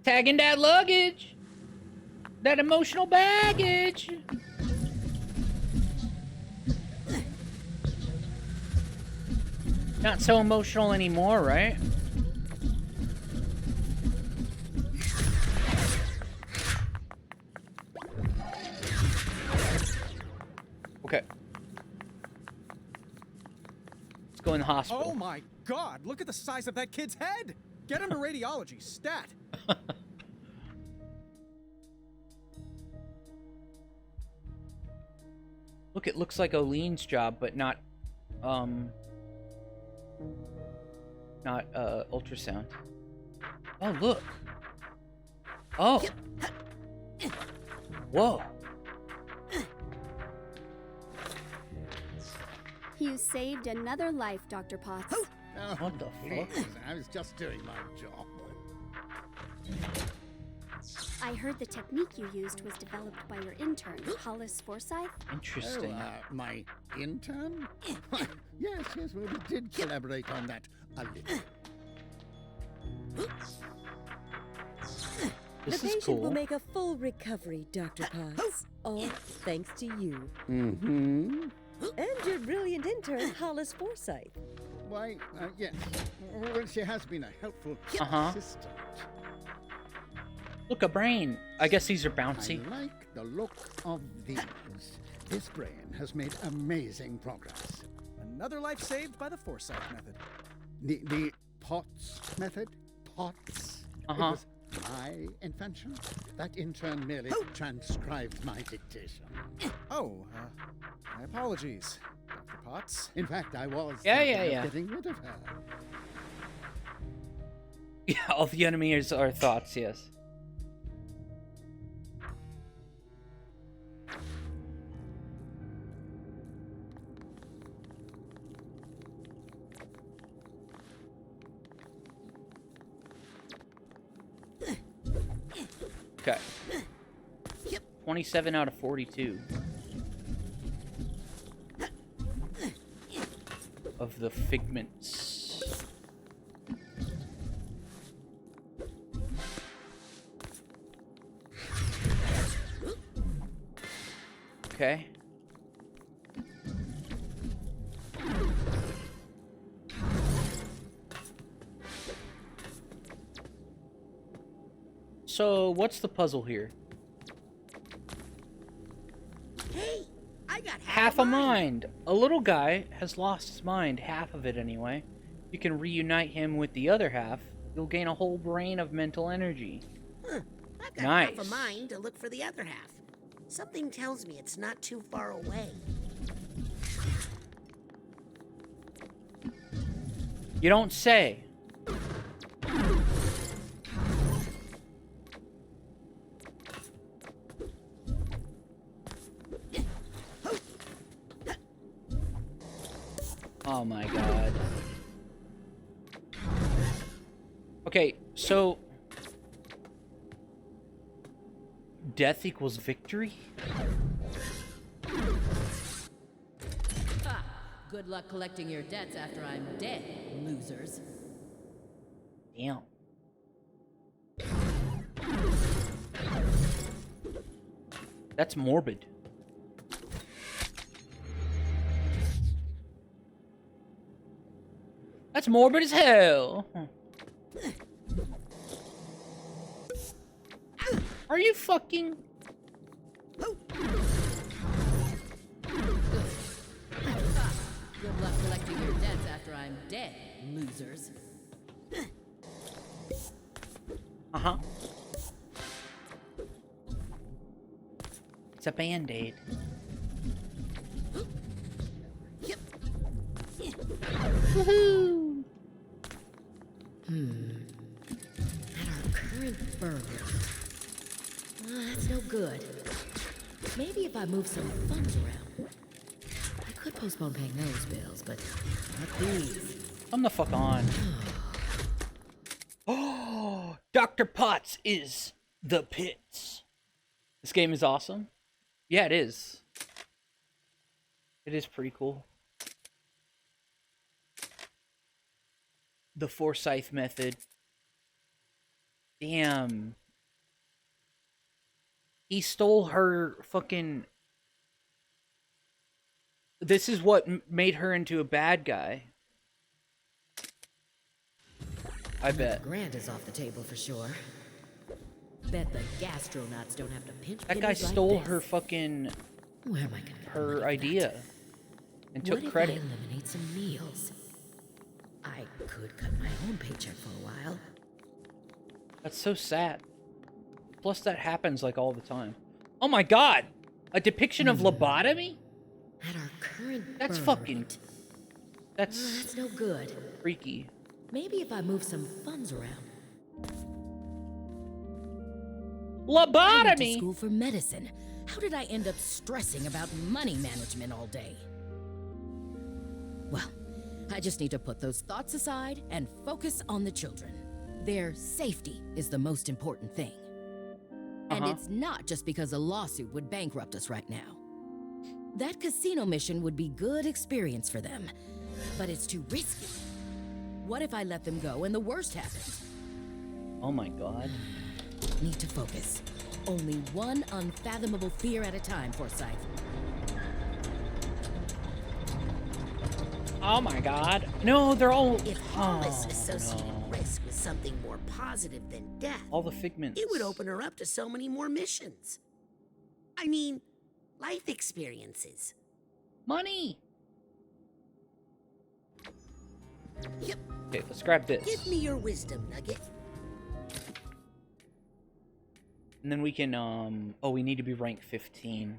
Tagging that luggage. That emotional baggage. Not so emotional anymore, right? Okay. Let's go in the hospital. Oh my god, look at the size of that kid's head! Get him to radiology, stat! Look, it looks like Olean's job, but not ultrasound. Oh, look. Oh. Whoa. You saved another life, Dr. Potts. Oh, What the fuck? please, I was just doing my job. I heard the technique you used was developed by your intern, Hollis Forsyth. Interesting. Oh, my intern? yes, well, we did collaborate on that a little. This the is patient cool. will make a full recovery, Dr. Potts. All thanks to you. Mm-hmm. And your brilliant intern, Hollis Forsyth. Why, yes. Well, she has been a helpful assistant. Look, a brain. I guess these are bouncy. I like the look of these. This brain has made amazing progress. Another life saved by the Forsyth method. The Potts method? Potts? It was my invention. That intern merely transcribed my dictation. Oh, my apologies, Dr. Potts. In fact, I was Yeah. getting rid of her. Yeah, all the enemies are thoughts, yes. Okay. 27 out of 42. Of the figments. Okay. So, what's the puzzle here? Hey, I got Half a mind. A little guy has lost his mind, half of it anyway. You can reunite him with the other half. You'll gain a whole brain of mental energy. I've got Nice. half a mind to look for the other half. Something tells me it's not too far away. You don't say. Oh my god. Okay, so death equals victory? Ha! Good luck collecting your debts after I'm dead, losers. Damn. That's morbid. That's morbid as hell. Are you fucking... Good luck collecting your debts after I'm dead, losers. Uh-huh. It's a band-aid. Woohoo! At our current burn rate. That's no good. Maybe if I move some funds around. I could postpone paying those bills, but not these. Come the fuck on. Oh, Dr. Potts is the pits. This game is awesome. Yeah, it is. It is pretty cool. The Forsyth method. Damn. He stole her fucking... This is what made her into a bad guy. I bet. Grant is off the table for sure. Bet the gastronauts don't have to pinch That guy pennies like stole this. her fucking... Where am I gonna her idea. And took what credit. If I eliminate some meals? I could cut my own paycheck for a while. That's so sad. Plus that happens like all the time. Oh my god! A depiction of lobotomy? At our current That's burn fucking... rate. That's no good. Freaky. Maybe if I move some funds around. I went to Lobotomy? school for medicine. How did I end up stressing about money management all day? Well, I just need to put those thoughts aside and focus on the children. Their safety is the most important thing. And it's not just because a lawsuit would bankrupt us right now. That casino mission would be good experience for them, but it's too risky. What if I let them go and the worst happens? Oh my god. Need to focus. Only one unfathomable fear at a time, Forsyth. Oh my god. No, they're all... If Hollis associated risk with something more positive than death, all the figments. It would open her up to so many more missions. I mean, life experiences. Money! Yep. Okay, let's grab this. Give me your wisdom nugget. And then we can, oh, we need to be rank 15.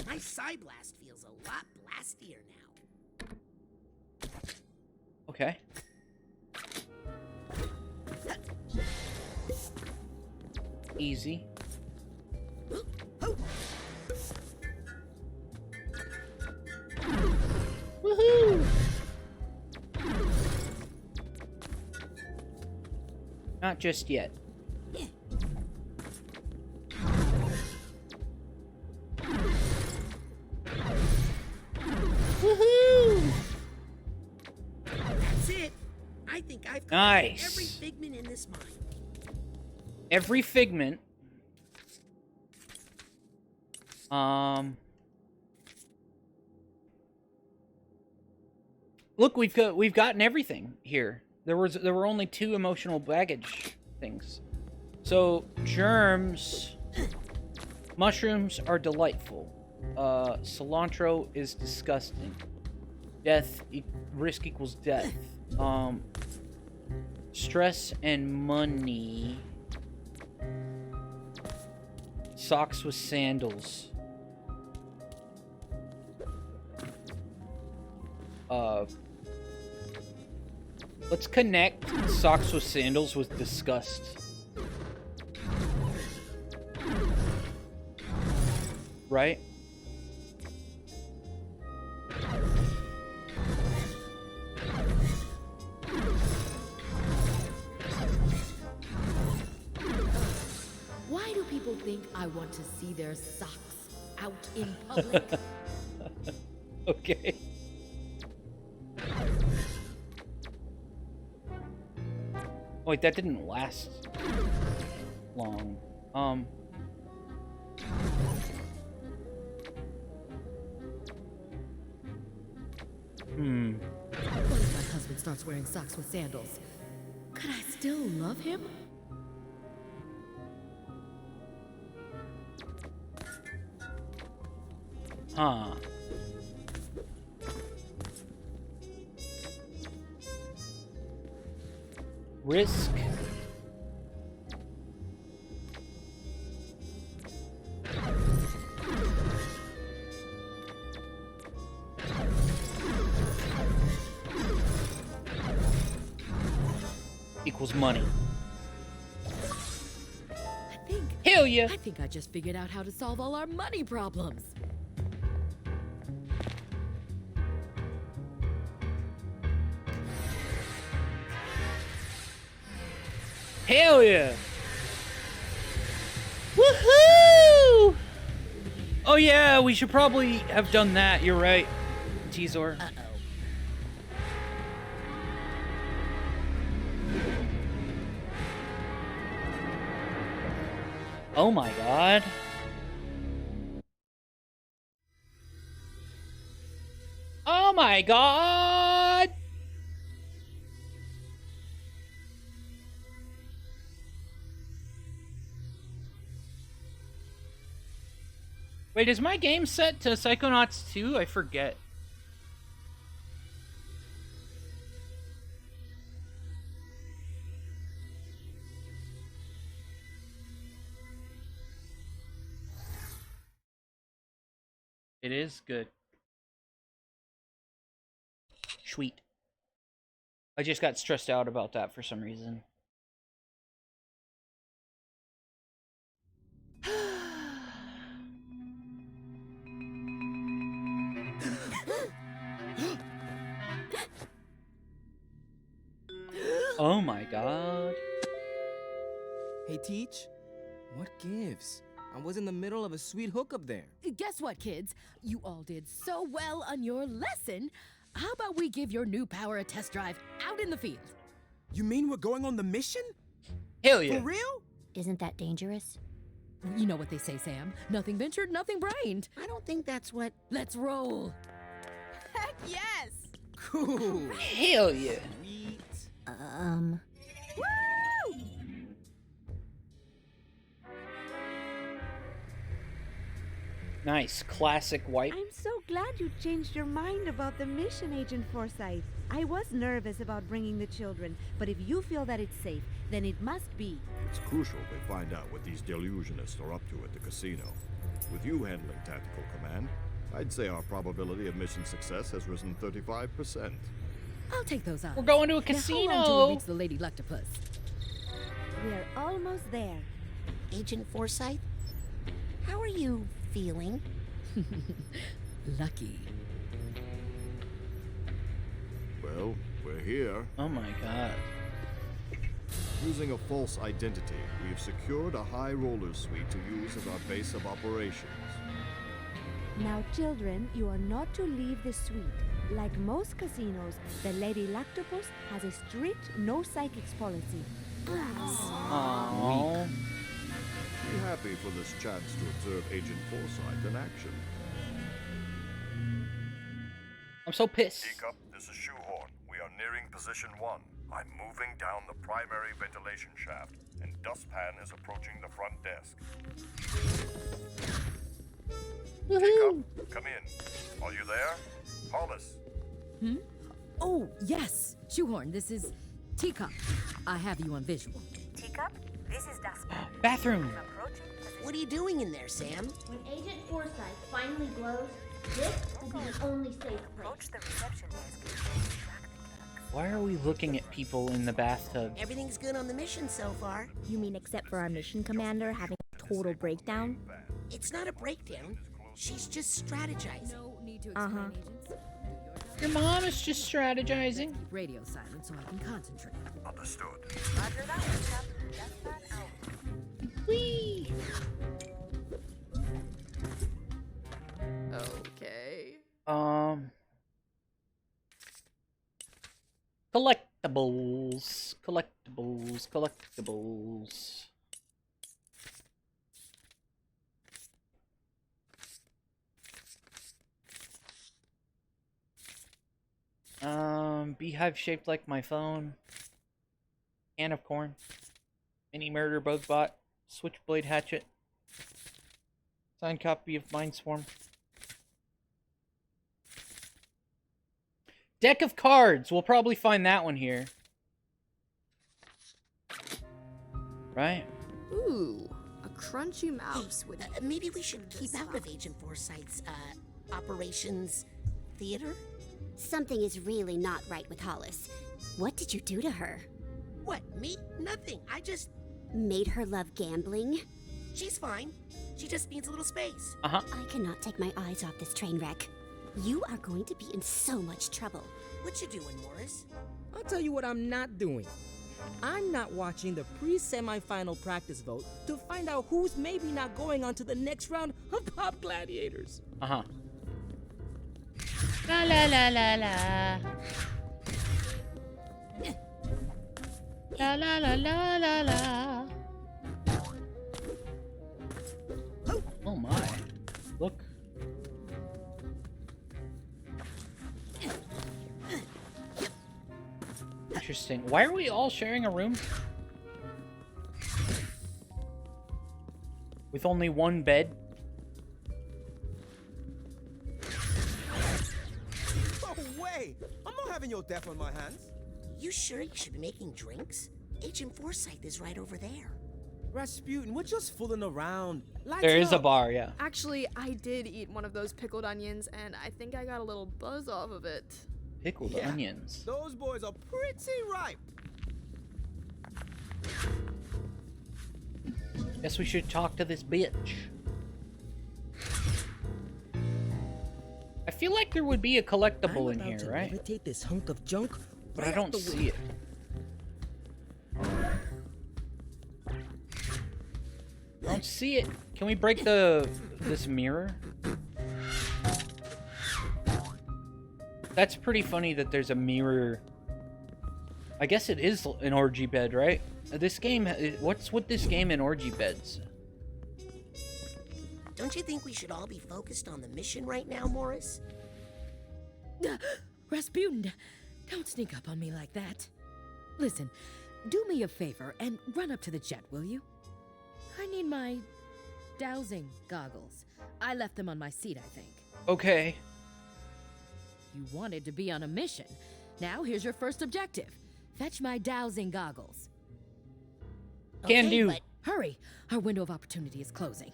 My Psyblast feels a lot blastier now. Okay. Easy. Woohoo! Not just yet. Woohoo! That's it. I think I've Nice. collected every figment in this mine. Every figment. Look, we've gotten everything here. There were only 2 emotional baggage things. So mushrooms are delightful. Cilantro is disgusting. Risk equals death. Stress and money. Socks with sandals. Let's connect socks with sandals with disgust. Right? Why do people think I want to see their socks out in public? Okay. Oh, wait, that didn't last long. What if my husband starts wearing socks with sandals? Could I still love him? Huh. Risk. Equals money. Hell yeah! I think I just figured out how to solve all our money problems. Hell yeah! Woohoo! Oh yeah, we should probably have done that. You're right, Teasor. Oh my god. Oh my god! Wait, is my game set to Psychonauts 2? I forget. It is good. Sweet. I just got stressed out about that for some reason. Oh my god. Hey, Teach, what gives? I was in the middle of a sweet hookup there. Guess what, kids? You all did so well on your lesson. How about we give your new power a test drive out in the field? You mean we're going on the mission? Hell yeah. For real? Isn't that dangerous? You know what they say, Sam. Nothing ventured, nothing brained. I don't think that's what... Let's roll. Heck yes! Cool. Hell yeah. Sweet. Woo! Nice. Classic wipe. I'm so glad you changed your mind about the mission, Agent Forsyth. I was nervous about bringing the children, but if you feel that it's safe, then it must be. It's crucial they find out what these delusionists are up to at the casino. With you handling tactical command, I'd say our probability of mission success has risen 35%. I'll take those odds. We're going to a Now, casino. how long till we reach the Lady Luctopus? We're almost there. Agent Forsyth, how are you feeling? Lucky. Well, we're here. Oh my god. Using a false identity, we have secured a high roller suite to use as our base of operations. Now, children, you are not to leave the suite. Like most casinos, the Lady Luctopus has a strict no psychics policy. Aww. Be happy for this chance to observe Agent Forsyth in action. I'm so pissed. Teacup, this is Shoehorn. nearing position 1. I'm moving down the primary ventilation shaft, and Dustpan is approaching the front desk. Teacup, come in. Are you there? Hollis. Hmm? Oh, yes. Shoehorn, this is Teacup. I have you on visual. Teacup, this is Dustpan. Bathroom. What are you doing in there, Sam? When Agent Forsyth finally glows, this will be the only safe place. Approach the reception desk. Why are we looking at people in the bathtub? Everything's good on the mission so far. You mean except for our mission commander having a total breakdown? It's not a breakdown. She's just strategizing. No need to Uh-huh. explain, agents. Your mom is just strategizing. Keep radio silent so I can concentrate. Understood. Roger that, Teacup. Dustpan out. Whee! Okay. Collectibles. Collectibles. Collectibles. Beehive shaped like my phone. Can of corn. Mini murder bug bot. Switchblade hatchet. Signed copy of Mindswarm. Deck of cards. We'll probably find that one here. Right? Ooh, a crunchy mouse with. Maybe we should keep out of Agent Forsyth's, operations theater? Something is really not right with Hollis. What did you do to her? What, me? Nothing. I just... Made her love gambling? She's fine. She just needs a little space. Uh-huh. I cannot take my eyes off this train wreck. You are going to be in so much trouble. What you doing, Morris? I'll tell you what I'm not doing. I'm not watching the pre-semi-final practice vote to find out who's maybe not going on to the next round of Pop Gladiators. Uh-huh. La la la la la. La la la la la la. Oh my. Look. Interesting. Why are we all sharing a room? With only one bed? No way! I'm not having your death on my hands. You sure you should be making drinks? Agent Forsyth is right over there. Rasputin, we're just fooling around. There is a bar, yeah. Actually, I did eat one of those pickled onions, and I think I got a little buzz off of it. Pickled onions. Those boys are pretty ripe. Guess we should talk to this bitch. I feel like there would be a collectible in here, right? Levitate this hunk of junk, But I don't see it. I don't see it. Can we break this mirror? That's pretty funny that there's a mirror. I guess it is an orgy bed, right? This game, what's with this game and orgy beds? Don't you think we should all be focused on the mission right now, Morris? Rasputin, don't sneak up on me like that. Listen, do me a favor and run up to the jet, will you? I need my dowsing goggles. I left them on my seat, I think. Okay. You wanted to be on a mission. Now here's your first objective. Fetch my dowsing goggles. Can do. But... Hurry! Our window of opportunity is closing.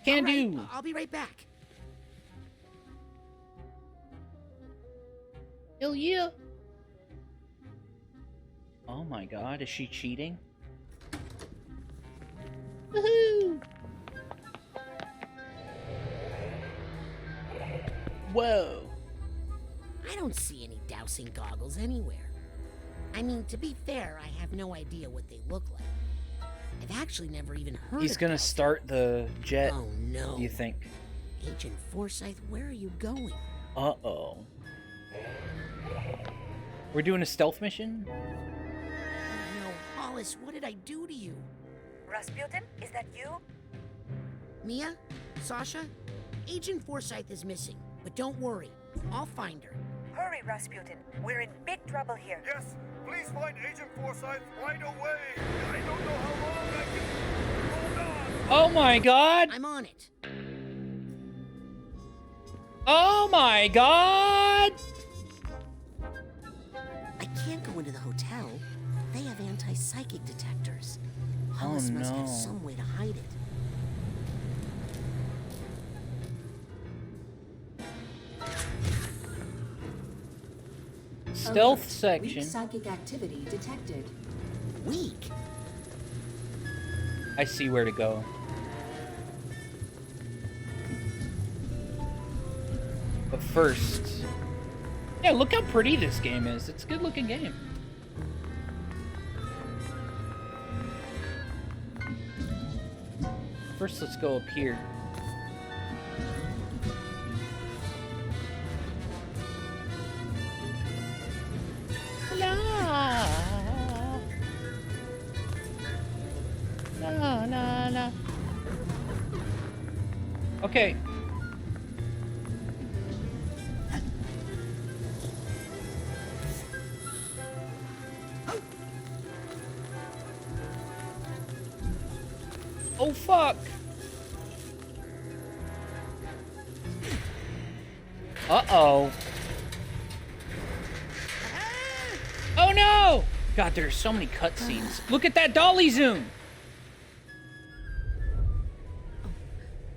Can right, do. I'll be right back. Hell yeah. Oh my god, is she cheating? Woohoo! Whoa. I don't see any dowsing goggles anywhere. I mean, to be fair, I have no idea what they look like. I've actually never even heard He's of gonna them. start the jet. Oh no. Do you think? Agent Forsyth, where are you going? Uh-oh. We're doing a stealth mission? Oh no, Hollis, what did I do to you? Rasputin, is that you? Mia? Sasha? Agent Forsyth is missing, but don't worry. I'll find her. Hurry, Rasputin. We're in big trouble here. Yes, please find Agent Forsyth right away. I don't know how long I can hold on. Oh my god! I'm on it. Oh my god! I can't go into the hotel. They have anti-psychic detectors. Hollis must have some way to hide it. Stealth section. Weak psychic activity detected. Weak? I see where to go. But first... Yeah, look how pretty this game is. It's a good looking game. First, let's go up here. La. Okay. Oh fuck. Uh-oh. Oh no! God, there's so many cutscenes. Look at that dolly zoom!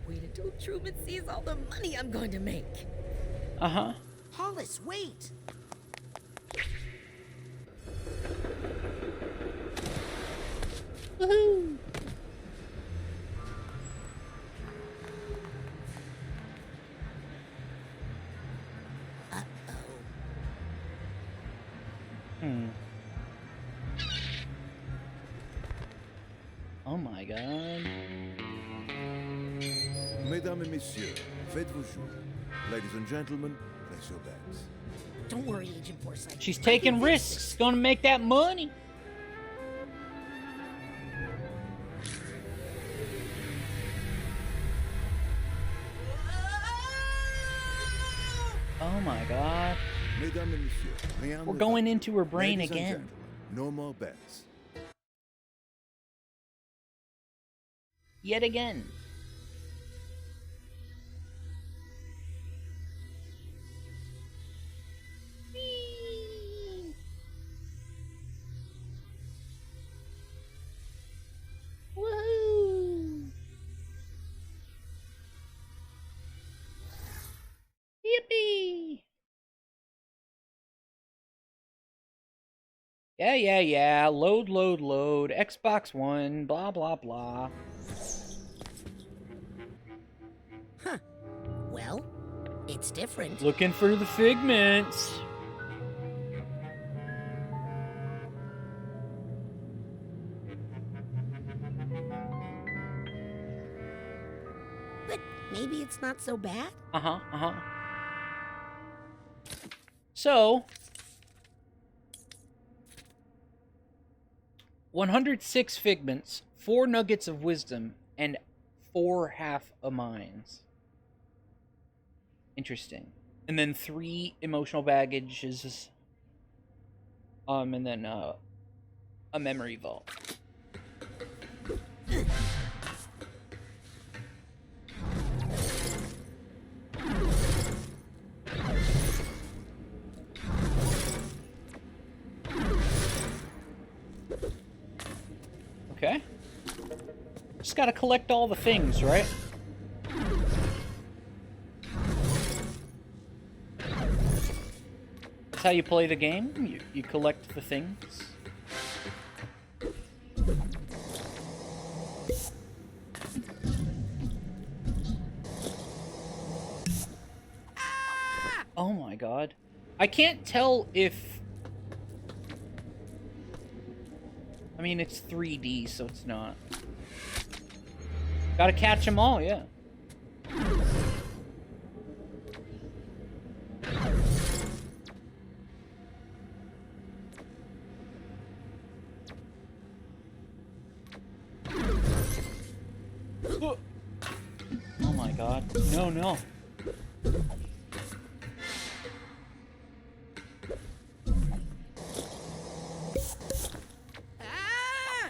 Wait until Truman sees all the money I'm going to make. Uh-huh. Hollis, wait! Woohoo! Oh my god. Mesdames et messieurs, faites vos jours. Ladies and gentlemen, place your bets. Don't worry, Agent Forsyth. She's taking risks. Gonna make that money. Oh my god. Mesdames et messieurs, rien We're ne going va. into her brain Ladies and again. gentlemen, no more bets. Yet again. Woohoo! Yippee! Yeah. Load. Xbox One, blah, blah, blah. Huh. Well, it's different. Looking for the figments. But maybe it's not so bad. Uh-huh. So, 106 figments, 4 nuggets of wisdom, and 4 half a minds. Interesting. And then 3 emotional baggages. And then a memory vault. Okay. Just gotta collect all the things, right? That's how you play the game. You collect the things. Oh my god. I can't tell if... I mean, it's 3D, so it's not. Gotta catch them all, yeah. Oh. Oh my god. No.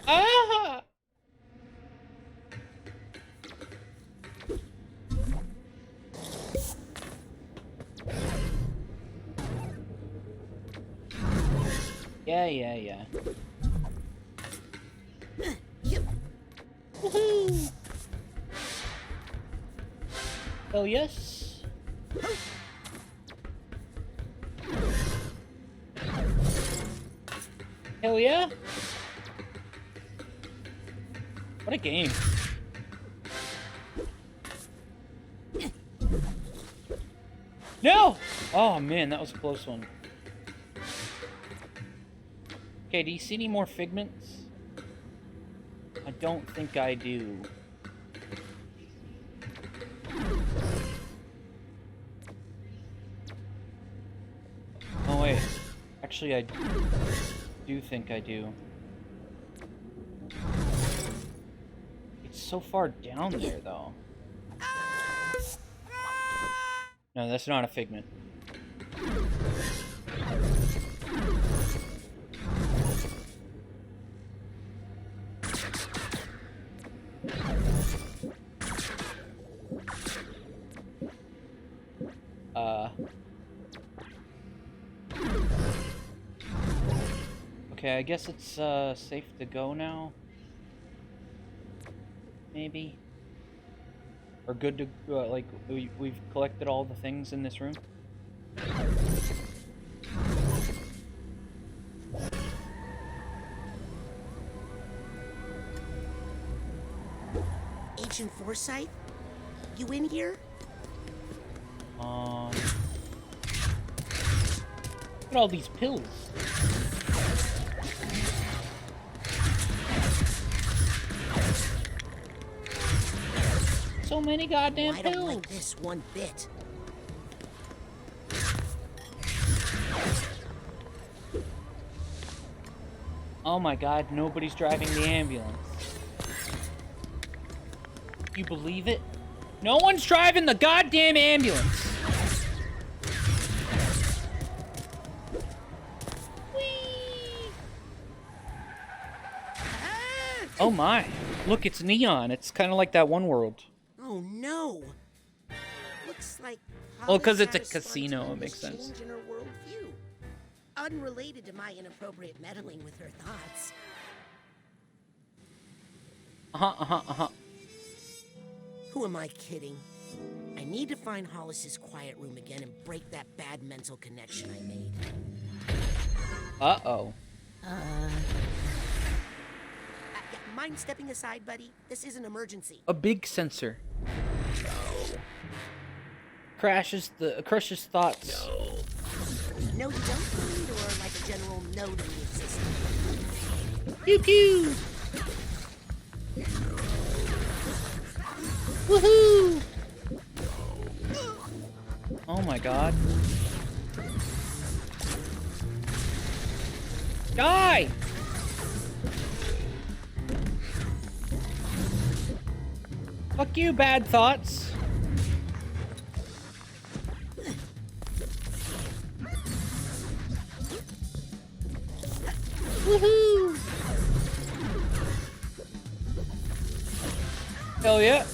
Ah! Yeah. Woohoo! Oh yes. Hell yeah. What a game. No! Oh man, that was a close one. Okay, do you see any more figments? I don't think I do. Oh wait. Actually, I do think I do. It's so far down there, though. No, that's not a figment. Okay, I guess it's safe to go now. Maybe. Or good to like we've collected all the things in this room. Agent Forsyth, you in here? Look at all these pills. So many goddamn pills. I don't like this one bit. Oh my god, nobody's driving the ambulance. You believe it? No one's driving the goddamn ambulance. Whee! Oh my. Look, it's neon. It's kind of like that one world. Oh no. Looks like Well, because it's a Hollis' casino, it makes sense. change in her worldview. Unrelated to my inappropriate meddling with her thoughts. Who am I kidding? I need to find Hollis's quiet room again and break that bad mental connection I made. Uh-oh. Mind stepping aside, buddy? This is an emergency. A big sensor. Crushes thoughts. No, you don't mind, or like a general no to the existence? Pew pew! Woohoo! Oh my god. Die! Fuck you, bad thoughts. Woohoo! Hell yeah.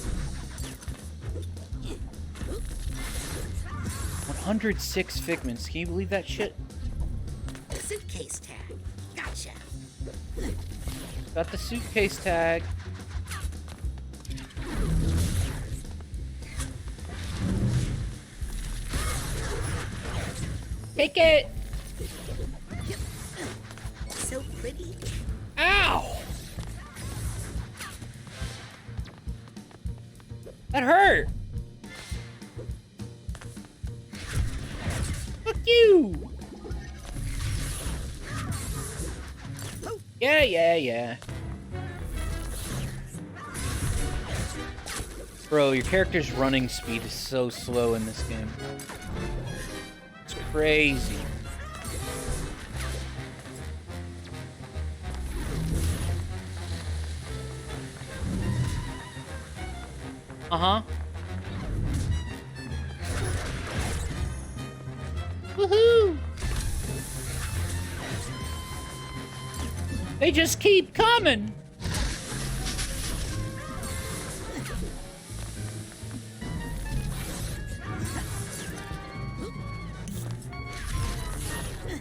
106 figments. Can you believe that shit? Suitcase tag. Gotcha. Got the suitcase tag. Take it! So pretty. Ow! That hurt! Fuck you! Yeah. Bro, your character's running speed is so slow in this game. It's crazy. Uh-huh. Woohoo! They just keep coming.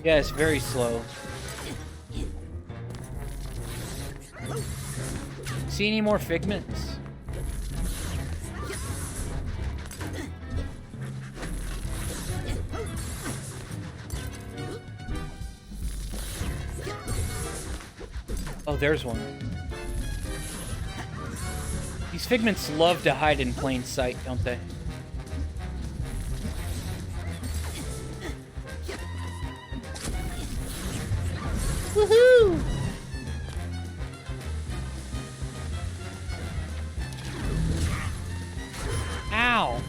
Yeah, it's very slow. See any more figments? Oh, there's one. These figments love to hide in plain sight, don't they? Woohoo! Ow!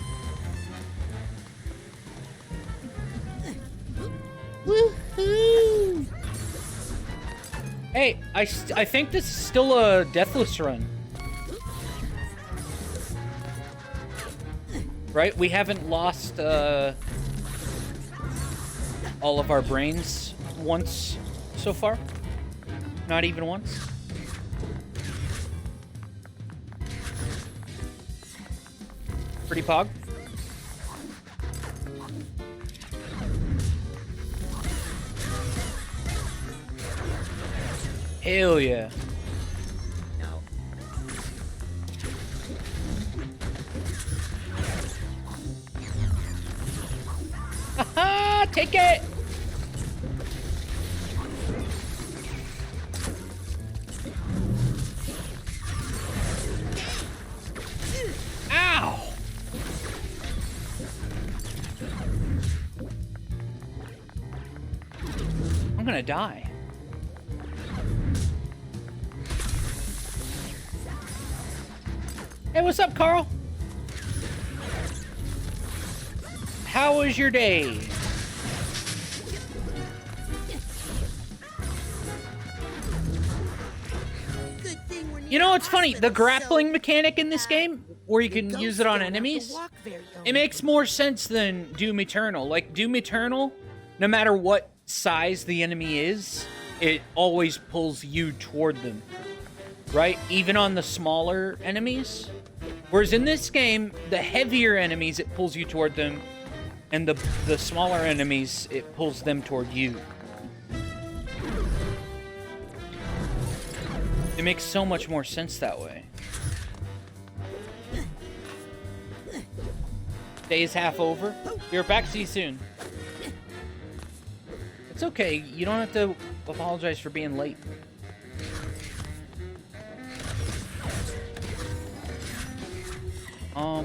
Woohoo! Hey, I think this is still a deathless run. Right? We haven't lost all of our brains once so far. Not even once. Pretty pog. Hell yeah. No. Haha, take it! Ow! I'm gonna die. Hey, what's up, Carl? How was your day? You know what's funny? The grappling mechanic in this game, where you can use it on enemies, it makes more sense than Doom Eternal. Like, Doom Eternal, no matter what size the enemy is, it always pulls you toward them. Right? Even on the smaller enemies. Whereas in this game, the heavier enemies, it pulls you toward them. And the smaller enemies, it pulls them toward you. It makes so much more sense that way. Day is half over. You're back. See you soon. It's okay. You don't have to apologize for being late. I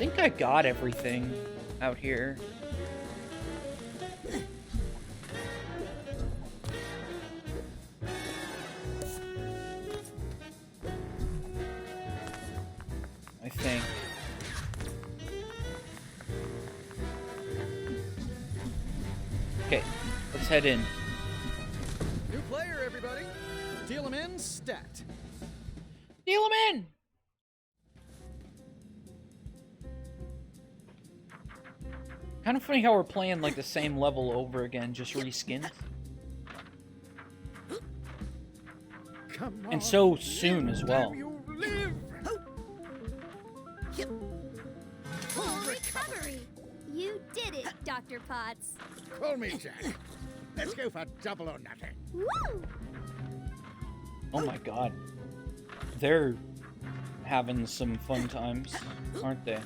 think I got everything out here. I think. Okay, let's head in. New player, everybody. Deal him in, stat. Deal him in! Kind of funny how we're playing like the same level over again, just reskins. And so soon as well. Full recovery! You did it, Dr. Potts. Call me Jack. Let's go for double or nothing. Woo! Oh my god. They're having some fun times, aren't they?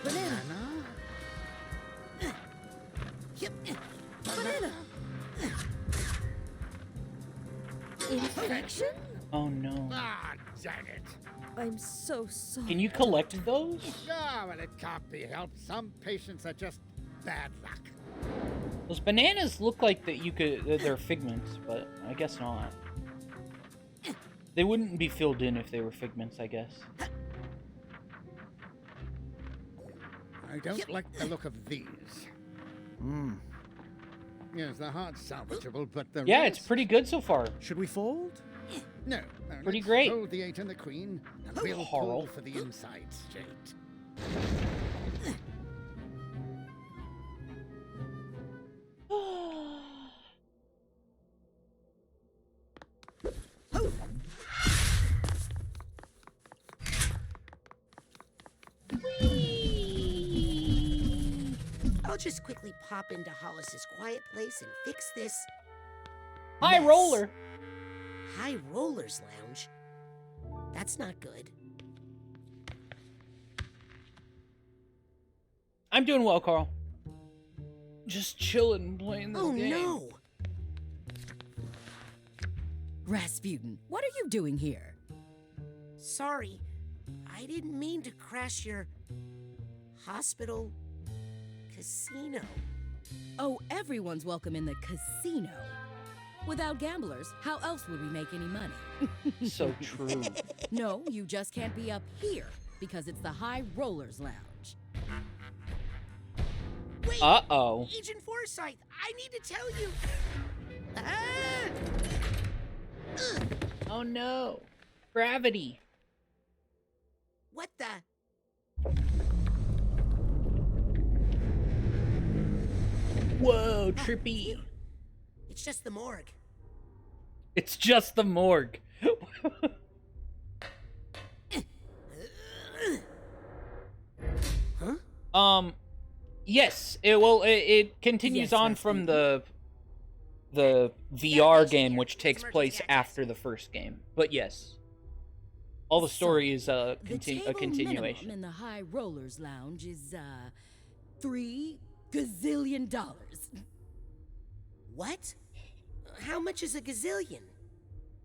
Banana. Banana! Infection? Oh no. Ah, dang it. I'm so sorry. Can you collect those? Ah, well, it can't be helped. Some patients are just bad luck. Those bananas look like that you could, they're figments, but I guess not. They wouldn't be filled in if they were figments, I guess. I don't like the look of these. Yes, they're hard salvageable, but the Yeah, rest... it's pretty good so far. Should we fold? No. Pretty let's great. Hold the 8 and the queen, and we'll Carl. pull for the inside straight. I'll just quickly pop into Hollis's quiet place and fix this. High mess. roller. High Rollers Lounge? That's not good. I'm doing well, Carl. Just chilling, playing this game. No! Rasputin, what are you doing here? Sorry, I didn't mean to crash your hospital casino. Oh, everyone's welcome in the casino. Without gamblers, how else would we make any money? So true. No, you just can't be up here because it's the High Rollers Lounge. Wait, Uh-oh. Agent Forsyth, I need to tell you. Oh no. Gravity. What the? Whoa, trippy. It's just the morgue. It's just the morgue. Huh? Yes. It continues Yes, on from the VR game, which takes place after the first game. But yes. All the story is a The table continuation. minimum in the High Rollers Lounge is $3 gazillion. What? How much is a gazillion?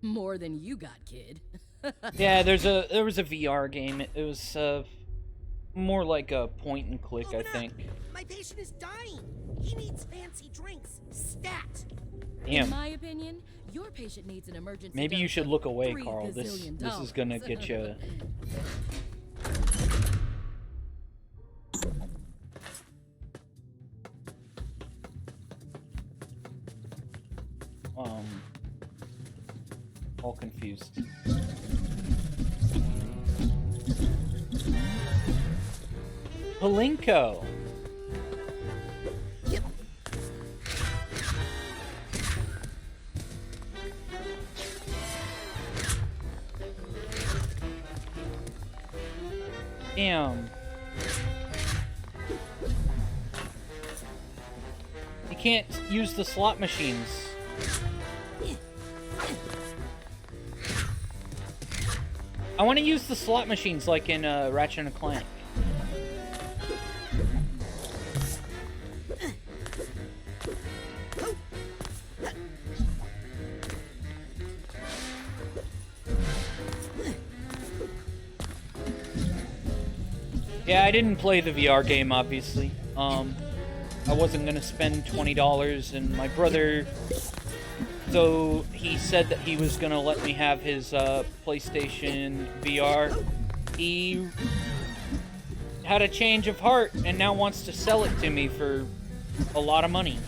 More than you got, kid. Yeah, there was a VR game. It was more like a point and click, I think. My patient is dying. He needs fancy drinks. Stat. Damn. In my opinion, your patient needs an emergency. Maybe you dose should of look away, $3 Carl. This gazillion is gonna get you. All confused. Palinko. Yep. Damn. You can't use the slot machines. I want to use the slot machines like in Ratchet and Clank. Yeah, I didn't play the VR game, obviously. I wasn't gonna spend $20, and my brother, so he said that he was gonna let me have his PlayStation VR. He had a change of heart and now wants to sell it to me for a lot of money.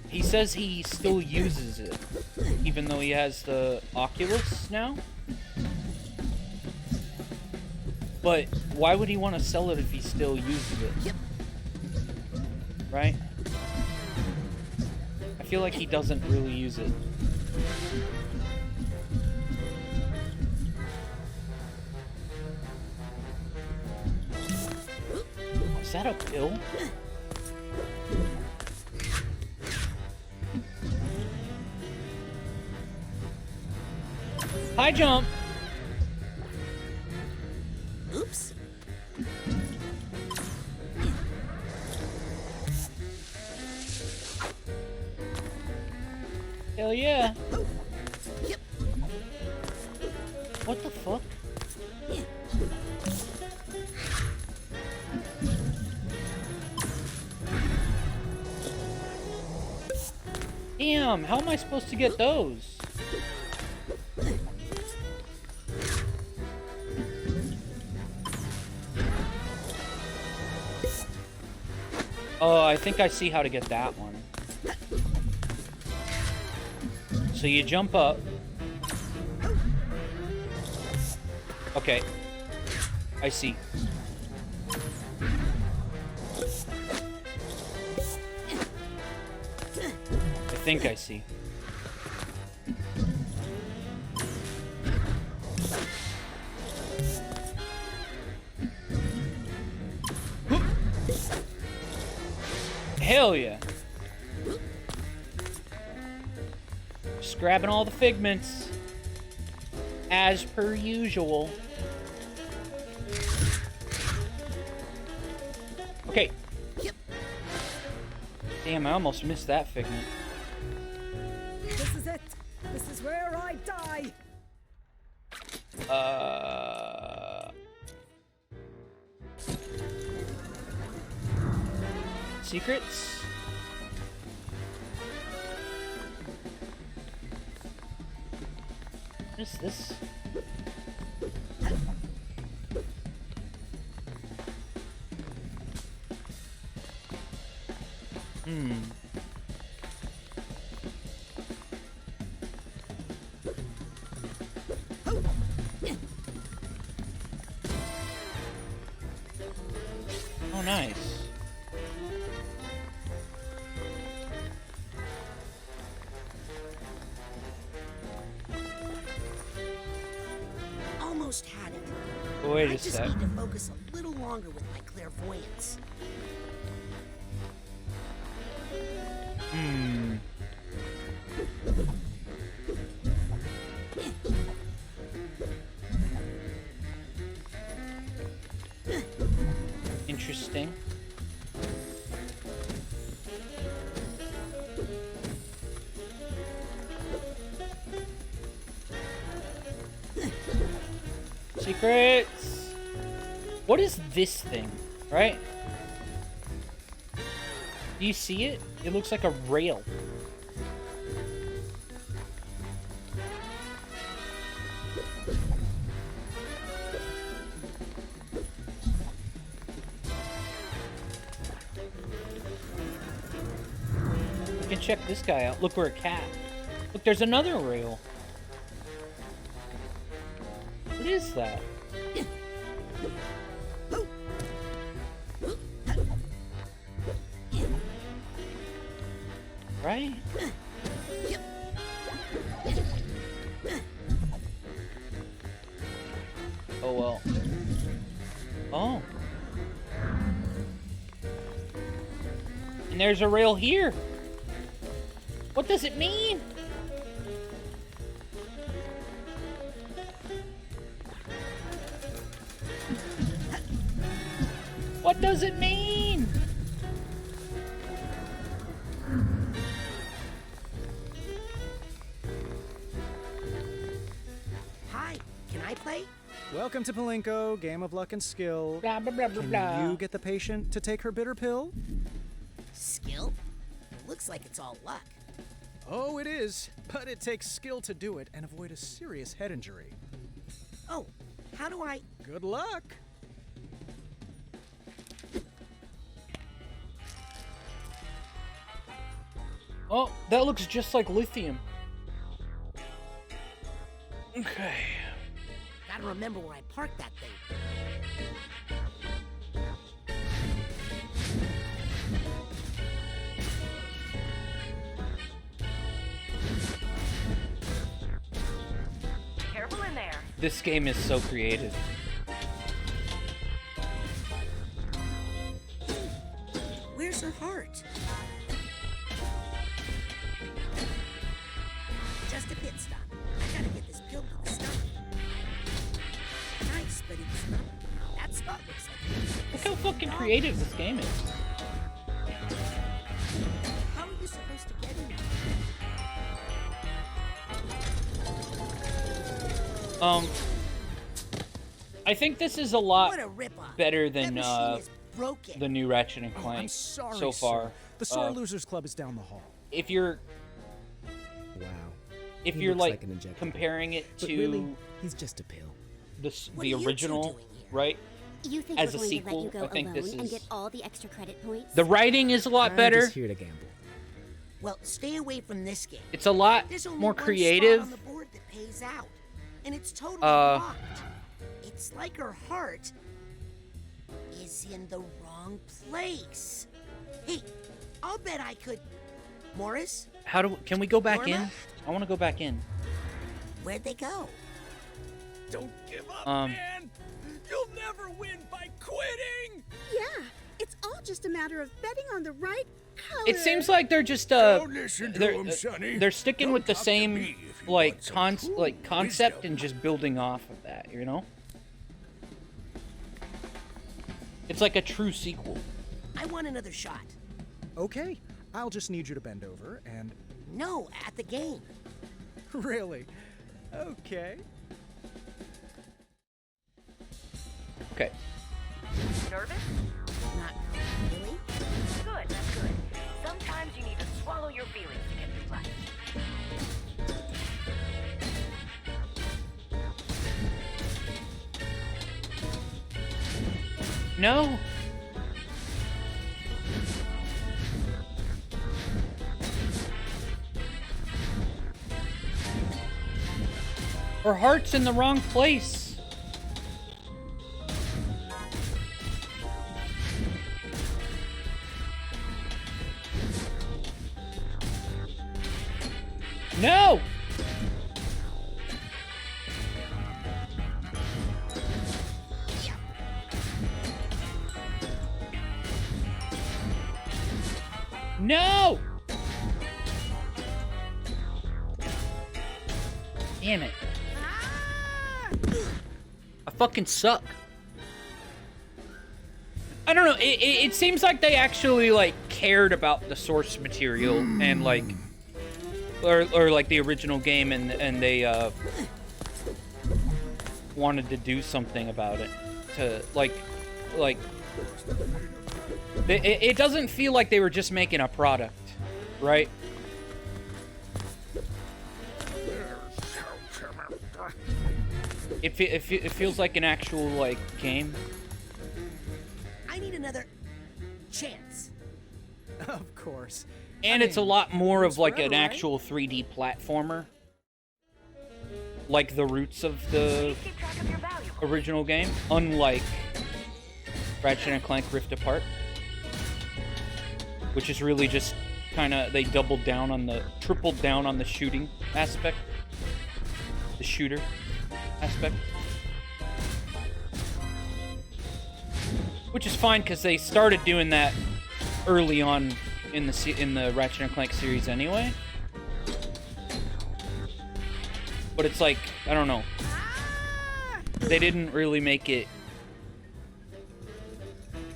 He says he still uses it, even though he has the Oculus now. But why would he want to sell it if he still uses it? Right? I feel like he doesn't really use it. Is that a pill? High jump! Oops. Hell yeah! Yep. What the fuck? Damn, how am I supposed to get those? Oh, I think I see how to get that one. So you jump up. Okay. I see. I think I see. Hell yeah. Just grabbing all the figments. As per usual. Okay. Damn, I almost missed that figment. This is it. This is where I die. Secrets? What is this? Oh, nice. Almost had it. Wait a I just sec. need to focus a little longer with my clairvoyance. Interesting. Secrets. What is this thing? Right? Do you see it? It looks like a rail. You can check this guy out. Look, we're a cat. Look, there's another rail. What is that? Right? Oh well. Oh. And there's a rail here. What does it mean? What does it mean? Hi, can I play? Welcome to Palinko, game of luck and skill. Blah, blah, blah, blah, Can blah. you get the patient to take her bitter pill? Skill? It looks like it's all luck. Oh, it is. But it takes skill to do it and avoid a serious head injury. Oh, how do I... Good luck. Oh, that looks just like lithium. Okay. Gotta remember where I parked that thing. Careful in there. This game is so creative. Where's her heart? Just a pit stop. I gotta get this pill to the stomach. Nice, but it's not. That spot looks like. Look how fucking creative this game is. How are you supposed to get in there? I think this is a lot What a rip-off. better That than machine is broken. the new Ratchet and Oh, Clank I'm sorry, so far. sir. The Sore Losers Club is down the hall. If you're Wow. if He you're looks like like an injectable. comparing it But to really, he's just a pill. the original, right? You think As we're a going sequel, to let you go I think alone this and is get all the extra credit points? the writing is a lot I'm better. just here to gamble. Well, stay away from this game. It's a lot There's only more one creative. spot on the board that pays out, and it's totally locked. It's like her heart is in the wrong place. Hey, I'll bet I could. Morris, Can we go back in? I want to go back in. Where'd they go? Don't give up, man! You'll never win by quitting! Yeah, it's all just a matter of betting on the right color. It seems like they're just Don't listen to him, Sonny. they're sticking Don't with the talk to same me if you want some true concept wisdom. and just building off of that, you know? It's like a true sequel. I want another shot. Okay, I'll just need you to bend over and... No, at the game. Really? Okay. Okay. Nervous? Not really. Good, that's good. Sometimes you need to swallow your feelings to get through life. No. Her heart's in the wrong place. No! No! Damn it. I fucking suck. I don't know, it seems like they actually, like, cared about the source material and, like, or like, the original game, and they, wanted to do something about it. To, it doesn't feel like they were just making a product, right? It feels like an actual, like, game. I need another chance. Of course. And it's a lot more of, like, an actual 3D platformer. Like the roots of the original game. Unlike Ratchet & Clank Rift Apart. Which is really just kind of, they tripled down on the shooting aspect. The shooter aspect. Which is fine, because they started doing that early on in the Ratchet & Clank series anyway. But it's like, I don't know. They didn't really make it...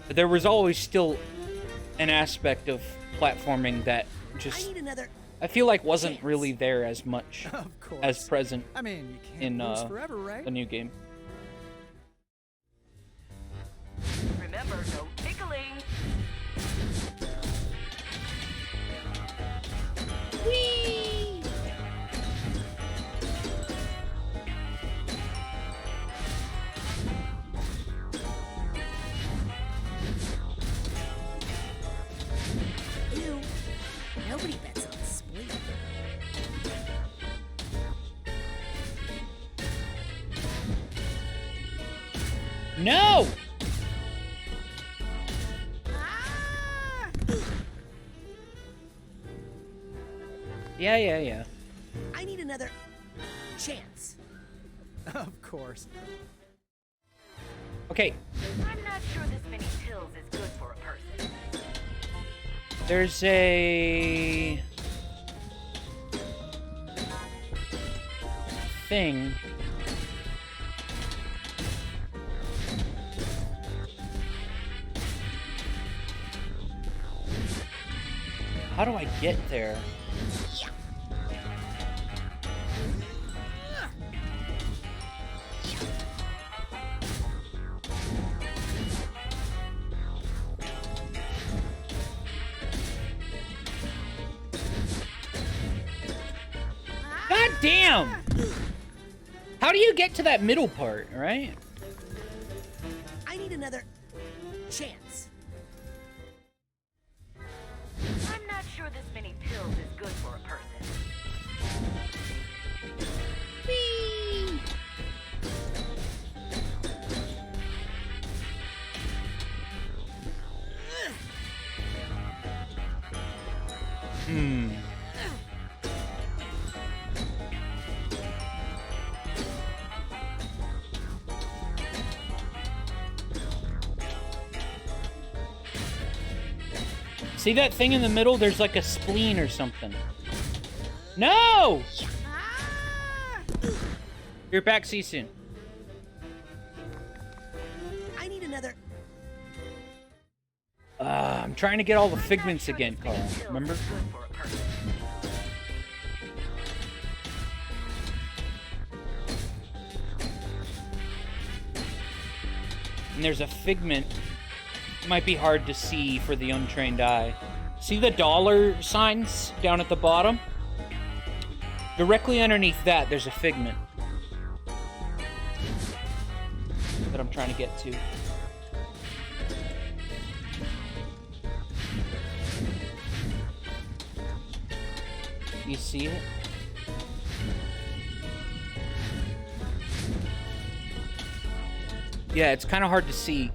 There was always still an aspect of platforming that just... I feel like wasn't really there as much as present I mean, you can't in lose forever, right? the new game. Remember, no tickling. Whee! Ew. Nobody bets on split. No! Yeah. I need another chance. Of course. Okay. I'm not sure this many pills is good for a person. There's a... thing. How do I get there? God damn! How do you get to that middle part, right? I need another chance. I'm not sure this many pills is good for a person. Whee! See that thing in the middle? There's like a spleen or something. No! You're back. See you soon. I need another. I'm trying to get all the figments again, Carl. Remember? And there's a figment. It might be hard to see for the untrained eye. See the dollar signs down at the bottom? Directly underneath that, there's a figment that I'm trying to get to. You see it? Yeah, it's kind of hard to see.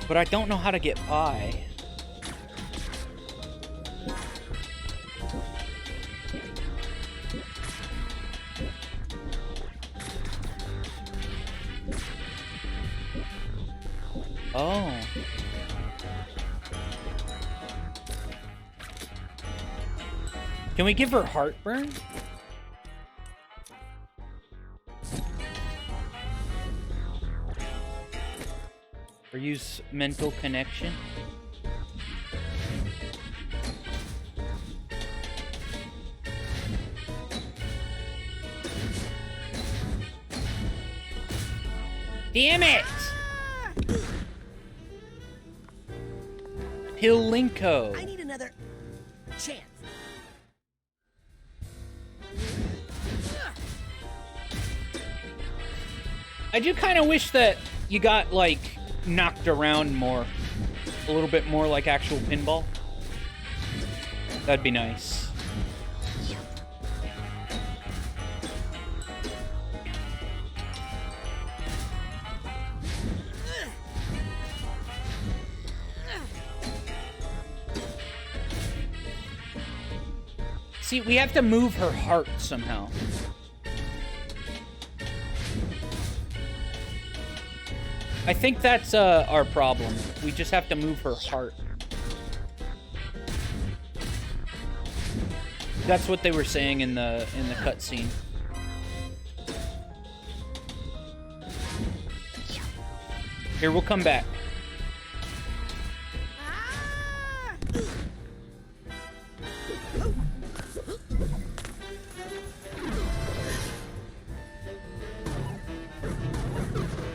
But I don't know how to get by. Oh. Can we give her heartburn? Or use mental connection? Damn it! Pilinko. I need another chance. I do kind of wish that you got, like, knocked around more. A little bit more like actual pinball. That'd be nice. See, we have to move her heart somehow. I think that's our problem. We just have to move her heart. That's what they were saying in the cutscene. Here, we'll come back.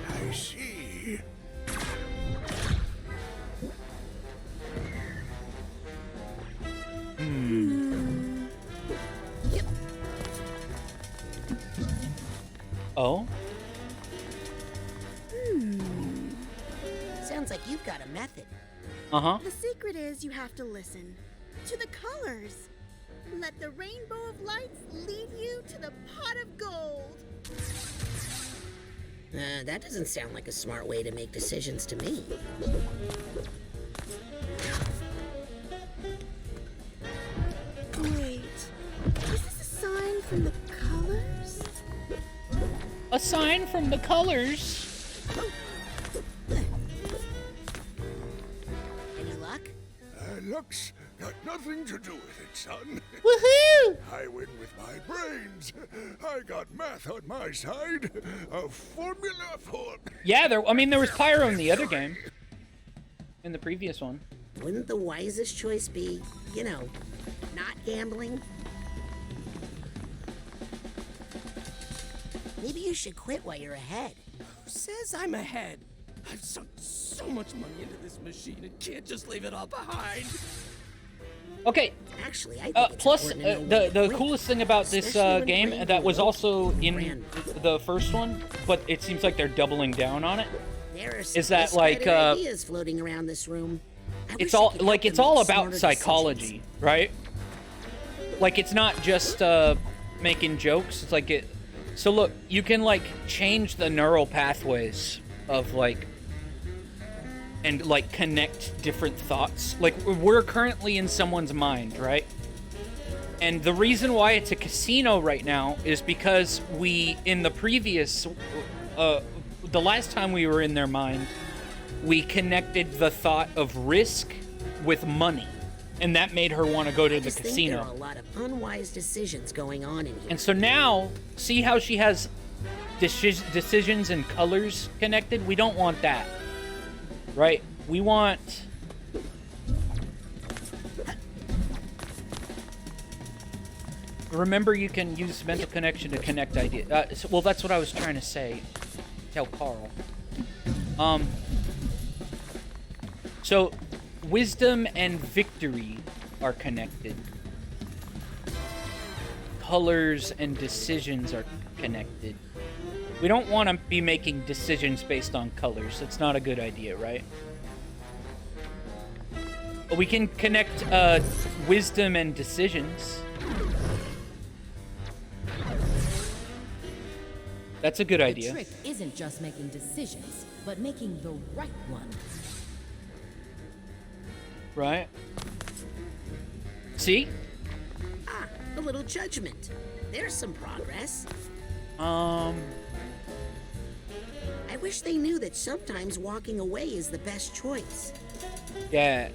I see. Oh? Sounds like you've got a method. Uh-huh. The secret is you have to listen to the colors. Let the rainbow of lights lead you to the pot of gold. That doesn't sound like a smart way to make decisions to me. Wait, is this a sign from the colors? A sign from the colors? Any luck? Luck's got nothing to do with it, son. Woohoo! I win with my brains. I got math on my side. A formula for... Yeah, there was pyro in the other game. In the previous one. Wouldn't the wisest choice be, you know, not gambling? Maybe you should quit while you're ahead. Who says I'm ahead? I've sunk so much money into this machine and can't just leave it all behind. Okay. Actually, I think plus, the coolest thing about this game that was also in the first one, but it seems like they're doubling down on it, is that like ideas floating around this room. It's all about psychology, right? Like it's not just making jokes. It's like it. So look, you can like change the neural pathways of like. And like connect different thoughts. Like we're currently in someone's mind, right? And the reason why it's a casino right now is because we, in the previous, the last time we were in their mind, we connected the thought of risk with money, and that made her want to go to the casino. There are a lot of unwise decisions going on in here. And so now, see how she has decisions and colors connected? We don't want that, right? We want... Remember, you can use mental connection to connect ideas. Well, that's what I was trying to say. Tell Carl. So, wisdom and victory are connected. Colors and decisions are connected. We don't want to be making decisions based on colors. That's not a good idea, right? But we can connect wisdom and decisions. That's a good idea. The trick isn't just making decisions, but making the right one. Right? See? Ah, a little judgment. There's some progress. I wish they knew that sometimes walking away is the best choice. Yeah.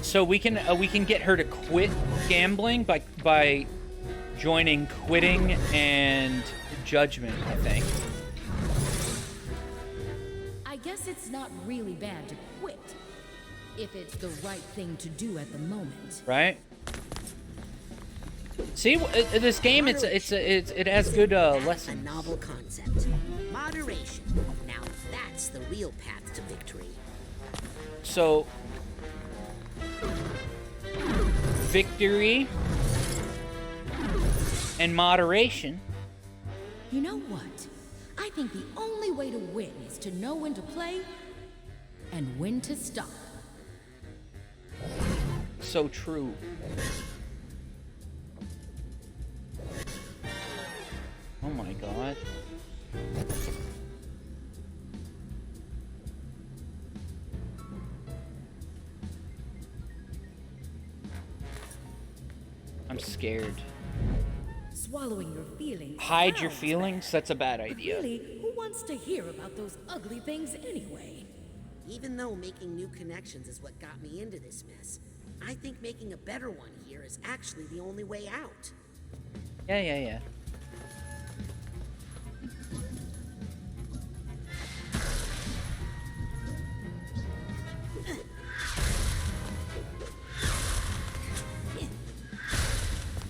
So we can get her to quit gambling by joining quitting and judgment, I think. I guess it's not really bad to quit if it's the right thing to do at the moment. Right? See, this game it has good lessons. A novel concept. Moderation. Now that's the real path to victory. So victory and moderation. You know what? I think the only way to win is to know when to play and when to stop. So true. Oh my god. I'm scared. Swallowing your feelings. Hide your feelings? That's a bad idea. Really, who wants to hear about those ugly things anyway? Even though making new connections is what got me into this mess, I think making a better one here is actually the only way out. Yeah.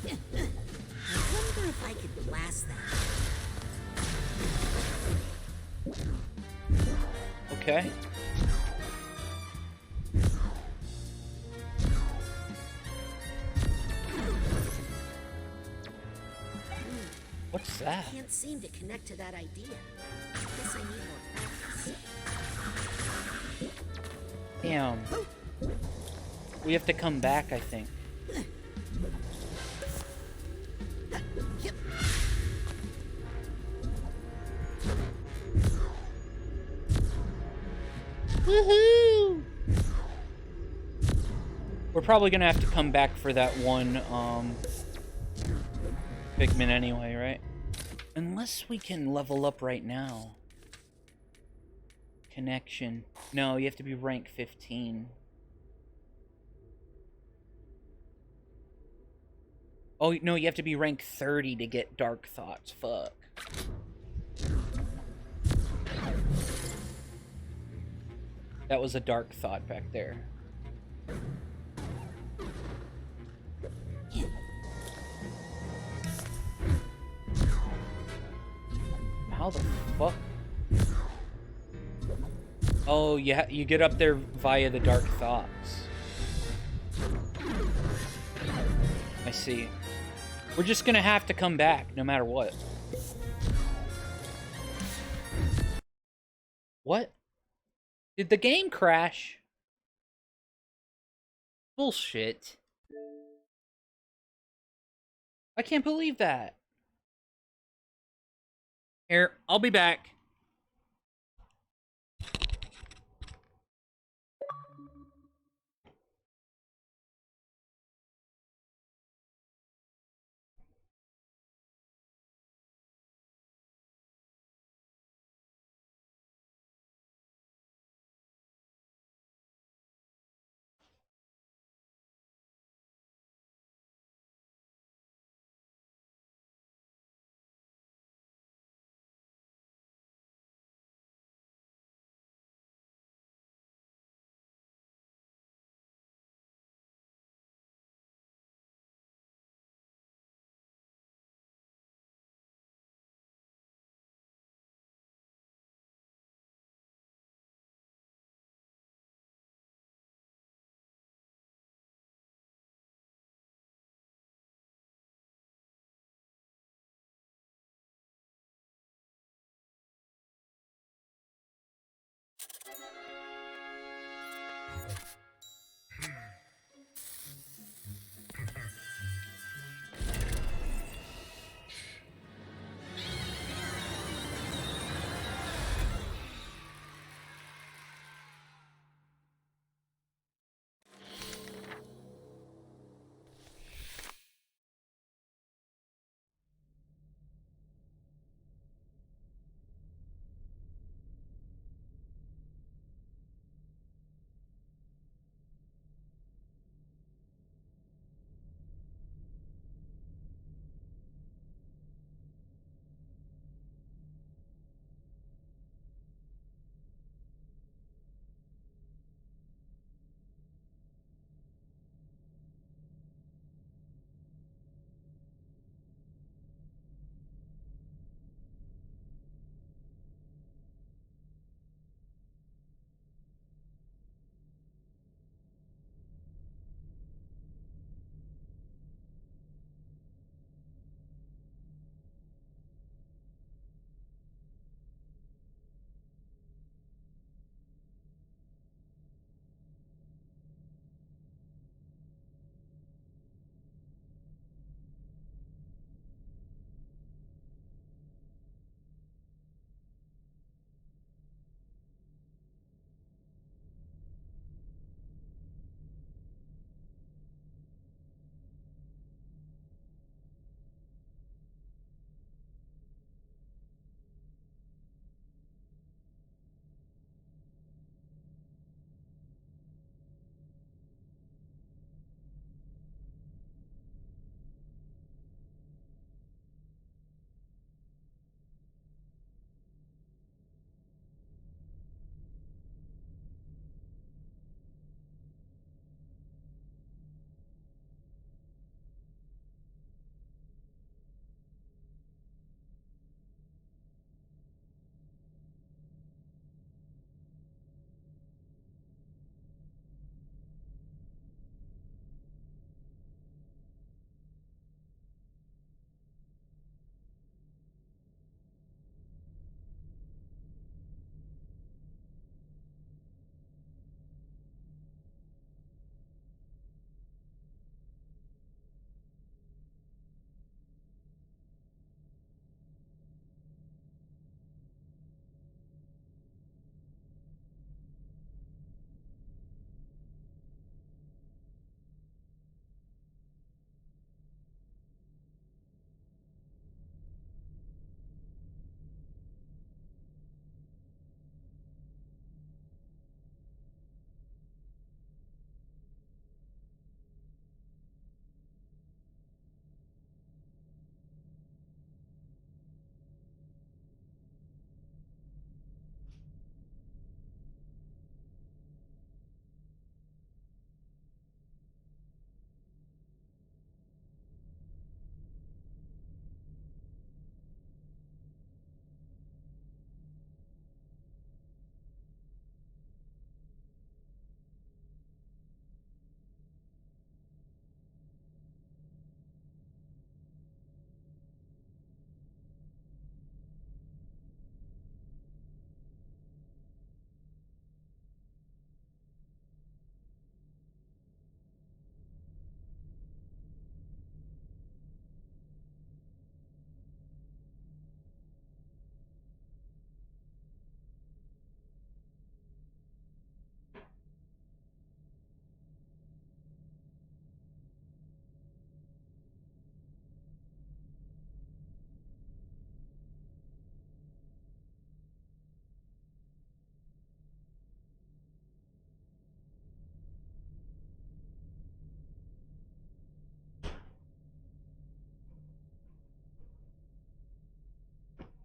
I wonder if I could blast that. Okay. What's that? I can't seem to connect to that idea. I guess I need more practice. Damn. We have to come back, I think. Woohoo! We're probably gonna have to come back for that one, Figment anyway, right? Unless we can level up right now. Connection. No, you have to be rank 15. Oh, no, you have to be rank 30 to get Dark Thoughts. Fuck. That was a Dark Thought back there. How the fuck? Oh, you get up there via the Dark Thoughts. I see. We're just gonna have to come back, no matter what. What? Did the game crash? Bullshit. I can't believe that. Here, I'll be back.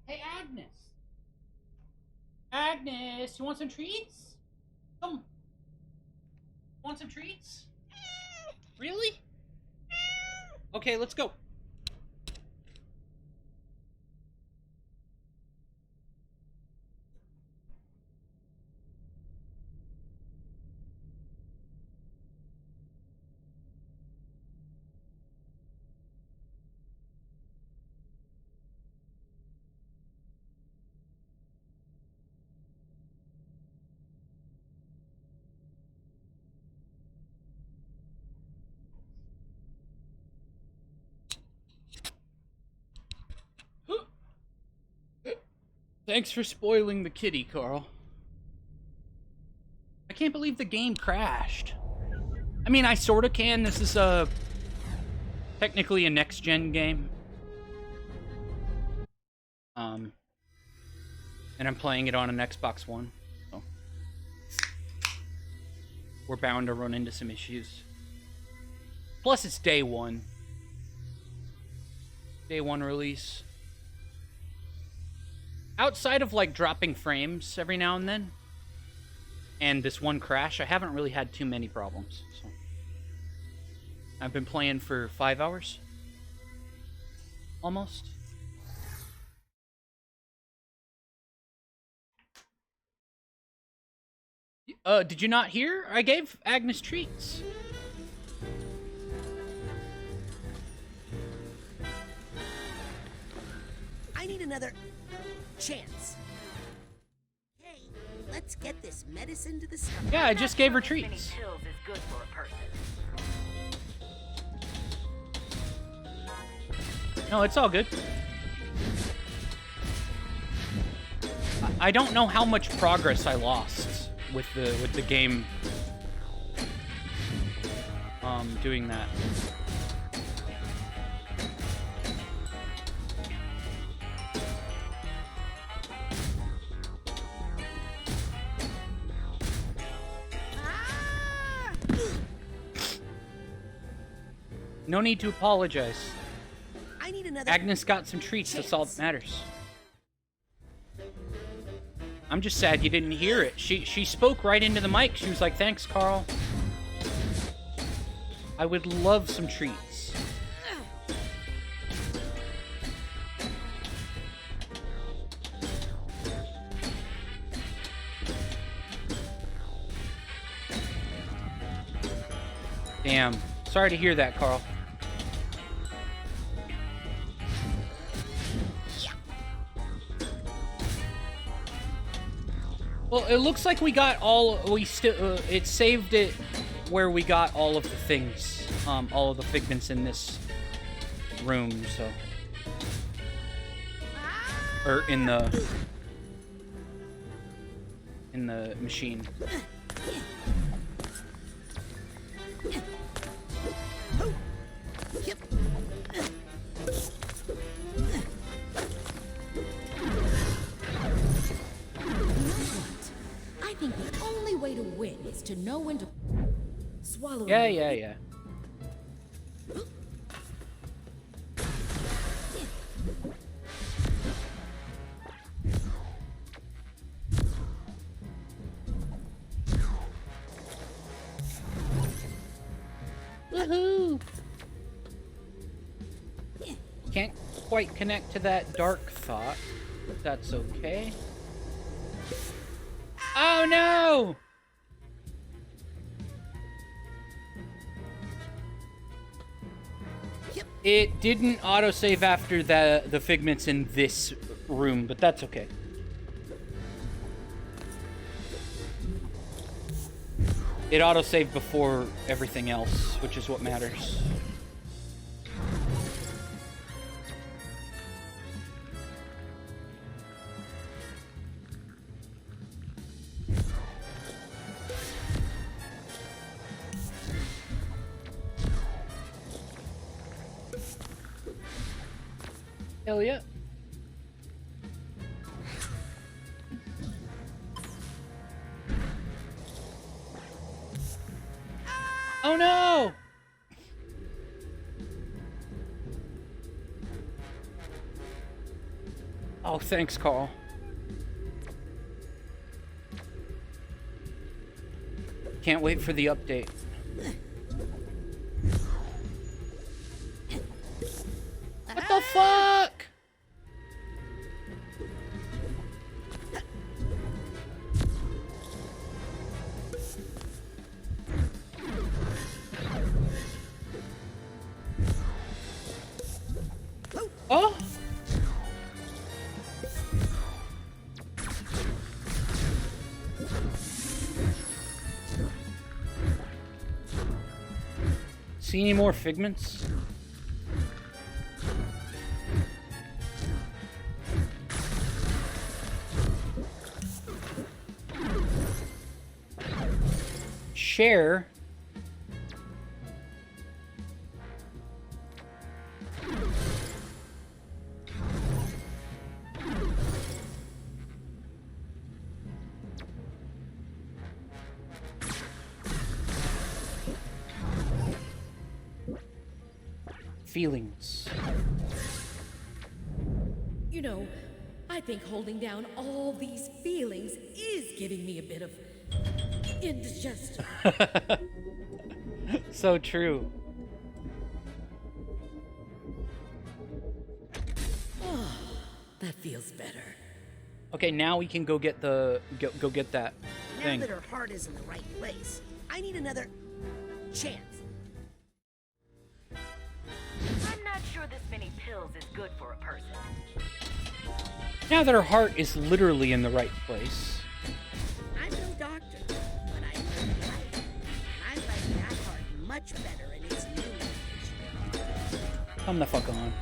Hey, Agnes. Agnes, you want some treats? Come. Want some treats? Really? Okay, let's go. Thanks for spoiling the kitty, Carl. I can't believe the game crashed. I mean, I sort of can. This is technically a next-gen game. And I'm playing it on an Xbox One. So we're bound to run into some issues. Plus, it's day one. Day one release. Outside of, like, dropping frames every now and then, and this one crash, I haven't really had too many problems. So I've been playing for 5 hours. Almost. Did you not hear? I gave Agnes treats. I need another chance. Hey, let's get this medicine to the stomach. Yeah, I just gave her treats. Many pills is good for a person. No, it's all good. I don't know how much progress I lost with the game doing that. No need to apologize. I need another Agnes got some treats, that's all that matters. I'm just sad you didn't hear it. She spoke right into the mic. She was like, "Thanks, Carl. I would love some treats." Damn. Sorry to hear that, Carl. Well, it looks like we got all, it saved it where we got all of the things, all of the figments in this room, so. Or in the machine. I think the only way to win is to know when to swallow. Yeah. Woohoo! Can't quite connect to that dark thought, but that's okay. Oh no! It didn't autosave after the figments in this room, but that's okay. It autosaved before everything else, which is what matters. Hell yeah. Oh no! Oh, thanks, Carl. Can't wait for the update. What the fuck? Oh! See any more figments? chair. Feelings. You know, I think holding down all these feelings is giving me a bit of indigestion. So true. That feels better. Okay, now we can go get the go get that thing. Now that her heart is in the right place, I need another chance. I'm not sure this many pills is good for a person. Now that her heart is literally in the right place. I'm no doctor, but I know life, and I like that heart much better in its new location. Come the fuck on.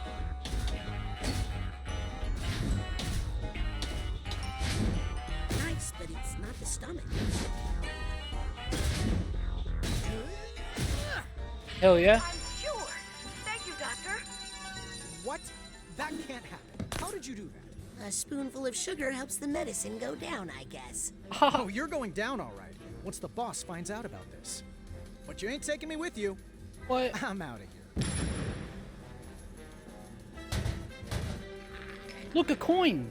Nice, but it's not the stomach. Hell yeah. Sure. Thank you, Doctor. What? That can't happen. How did you do that? A spoonful of sugar helps the medicine go down, I guess. Oh, you're going down all right. Once the boss finds out about this. But you ain't taking me with you. What? I'm out of here. Look, a coin.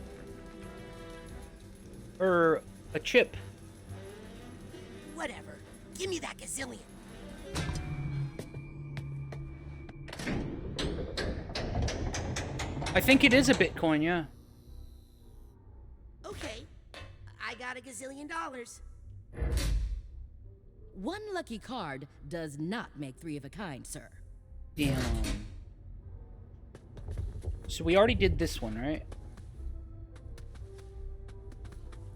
Or a chip. Whatever. Give me that gazillion. I think it is a Bitcoin, yeah. Okay. I got a gazillion dollars. One lucky card does not make three of a kind, sir. Damn. So we already did this one, right?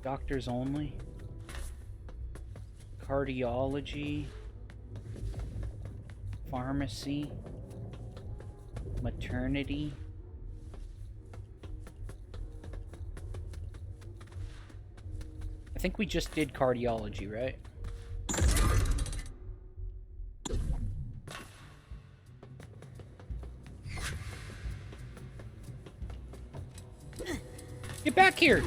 Doctors only. Cardiology. Pharmacy. Maternity. I think we just did cardiology, right? Get back here!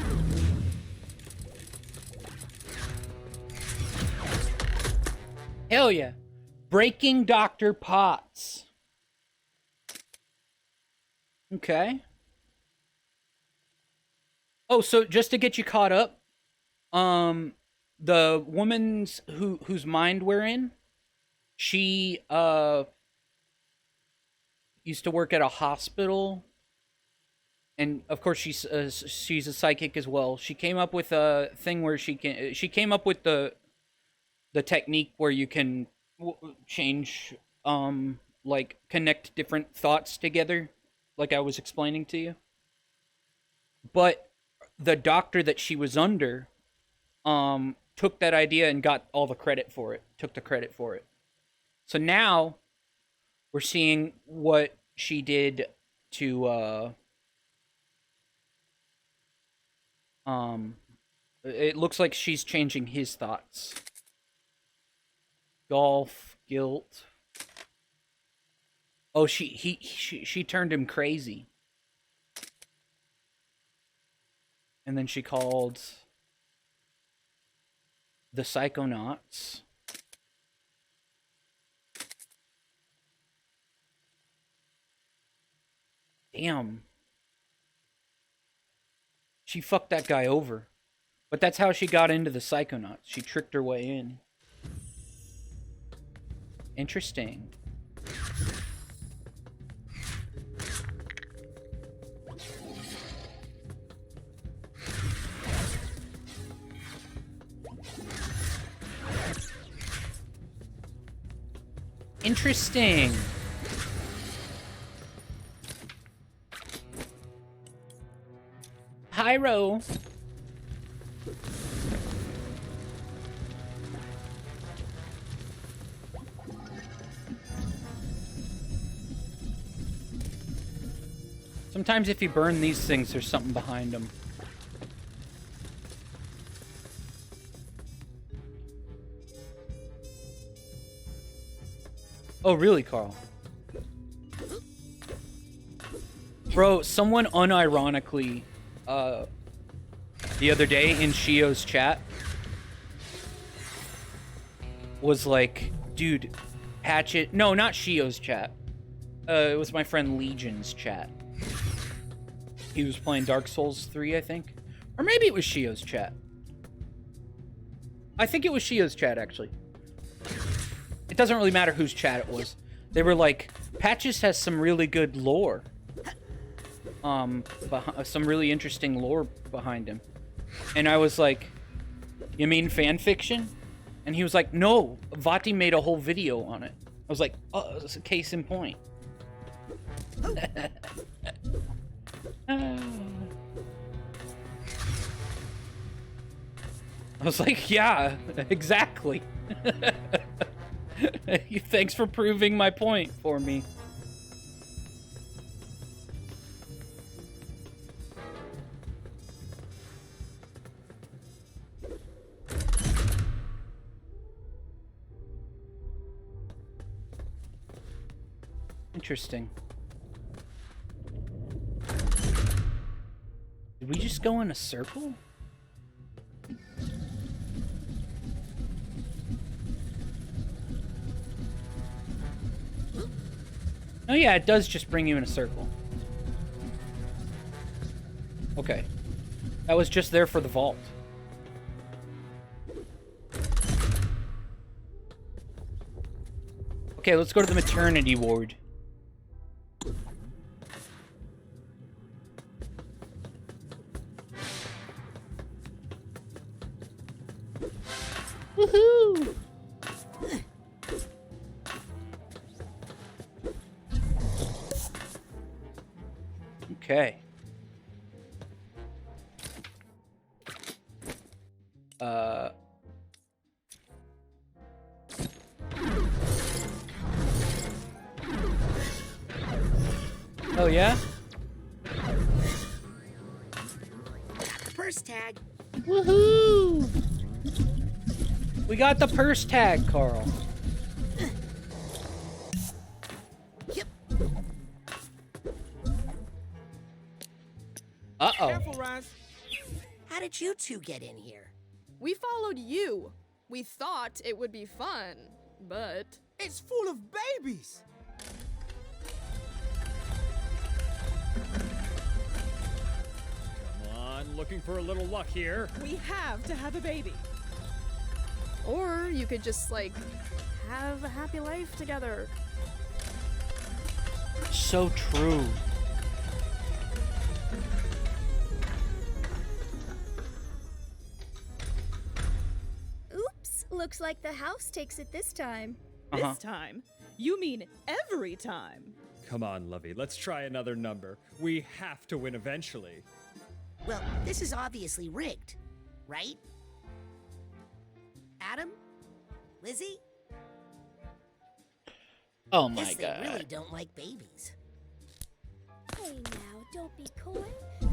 Hell yeah. Breaking Dr. Potts. Okay. Oh, so just to get you caught up, the woman's whose mind we're in, she used to work at a hospital, and of course she's a psychic as well. She came up with a thing where she came up with the technique where you can change like connect different thoughts together, like I was explaining to you. But the doctor that she was under took that idea and got all the credit for it. Took the credit for it. So now we're seeing what she did to it looks like she's changing his thoughts. Golf, guilt. Oh, she turned him crazy. And then she called the Psychonauts. Damn. She fucked that guy over. But that's how she got into the Psychonauts. She tricked her way in. Interesting. Interesting. Pyro. Sometimes if you burn these things, there's something behind them. Oh, really, Carl? Bro, someone unironically, the other day in Shio's chat was like, dude, Hatchet... No, not Shio's chat. It was my friend Legion's chat. He was playing Dark Souls 3, I think. Or maybe it was Shio's chat. I think it was Shio's chat, actually. It doesn't really matter whose chat it was. They were like, Patches has some really good lore. Some really interesting lore behind him. And I was like, you mean fan fiction? And he was like, no, Vati made a whole video on it. I was like, oh, it's a case in point. I was like, yeah, exactly. Thanks for proving my point for me. Interesting. Did we just go in a circle? Oh yeah, it does just bring you in a circle. Okay. That was just there for the vault. Okay, let's go to the maternity ward. Woohoo! Okay. Oh yeah? Purse tag. Woohoo! We got the purse tag, Carl. Yep. Uh-oh. Careful, Raz. How did you two get in here? We followed you. We thought it would be fun, but... It's full of babies! Come on, looking for a little luck here. We have to have a baby. Or you could just, like, have a happy life together. So true. Oops, looks like the house takes it this time. This time? You mean every time? Come on, Lovey, let's try another number. We have to win eventually. Well, this is obviously rigged, right? Adam? Lizzie? Oh my Guess god. They really don't like babies. Hey now, don't be coy.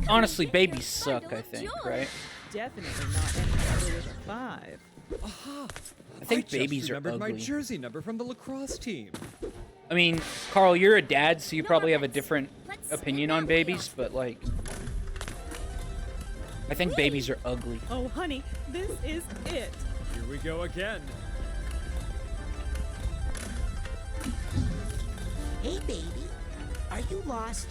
Honestly, babies suck, I think, right? Definitely not any with a 5. Aha! I think just babies are remembered my ugly. jersey number from the lacrosse team. I mean, Carl, you're a dad, so you probably have a different opinion on babies, but like... I think babies are ugly. Oh, honey, this is it. Here we go again. Hey, baby. Are you lost?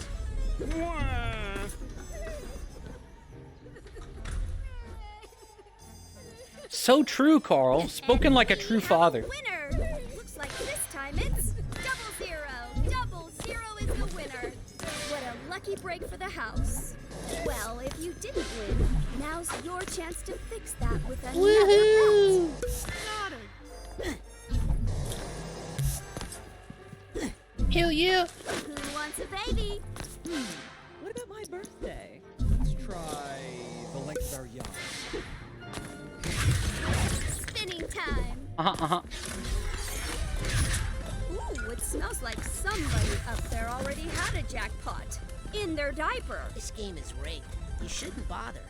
So true, Carl. Spoken like a true father. Winner! Looks like this time it's 0-0. 0-0 is the winner. What a lucky break for the house. Well, if you didn't win, now's your chance to fix that with another belt. Hell yeah. Who wants a baby? What about my birthday? Let's try the length of our yacht. Spinning time. Ooh, it smells like somebody up there already had a jackpot. In their diaper. This game is rigged. You shouldn't bother.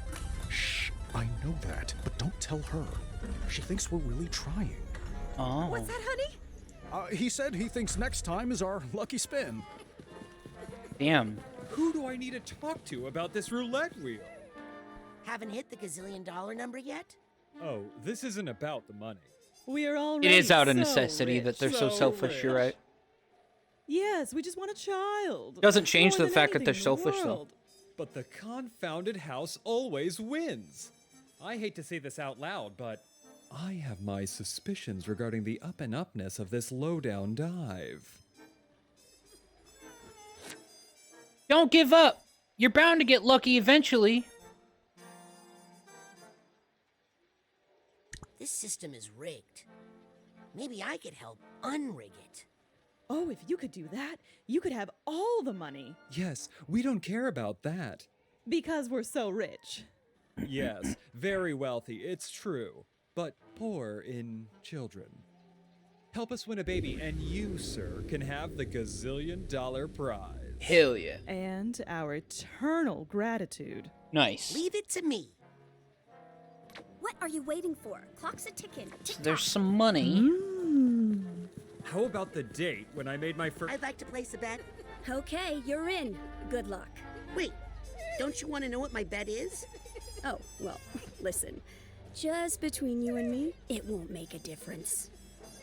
Shh, I know that, but don't tell her. She thinks we're really trying. Oh. What's that, honey? He said he thinks next time is our lucky spin. Damn. Who do I need to talk to about this roulette wheel? Haven't hit the gazillion-dollar number yet? Oh, this isn't about the money. We are already It is out of so necessity rich. that they're so selfish, rich. you're right. Yes, we just want a child. Doesn't change More the than fact that anything they're in the selfish, though. world. But the confounded house always wins. I hate to say this out loud, but I have my suspicions regarding the up-and-upness of this low-down dive. Don't give up. You're bound to get lucky eventually. This system is rigged. Maybe I could help unrig it. Oh, if you could do that, you could have all the money. Yes, we don't care about that. Because we're so rich. Yes, very wealthy, it's true, but poor in children. Help us win a baby, and you, sir, can have the gazillion-dollar prize. Hell yeah. And our eternal gratitude. Nice. Leave it to me. What are you waiting for? Clock's a ticking. So there's some money. How about the date when I made my first... I'd like to place a bet. Okay, you're in. Good luck. Wait, don't you want to know what my bet is? Oh, well, listen. Just between you and me, it won't make a difference.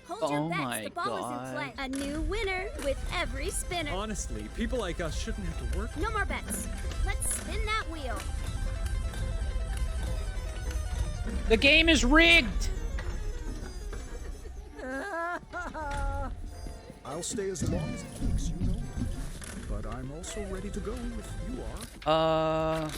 Hold your Oh bets. my The ball is in play. God. A new winner with every spinner. Honestly, people like us shouldn't have to work... No more bets. Let's spin that wheel. The game is rigged. I'll stay as long as it takes, you know. But I'm also ready to go if you are.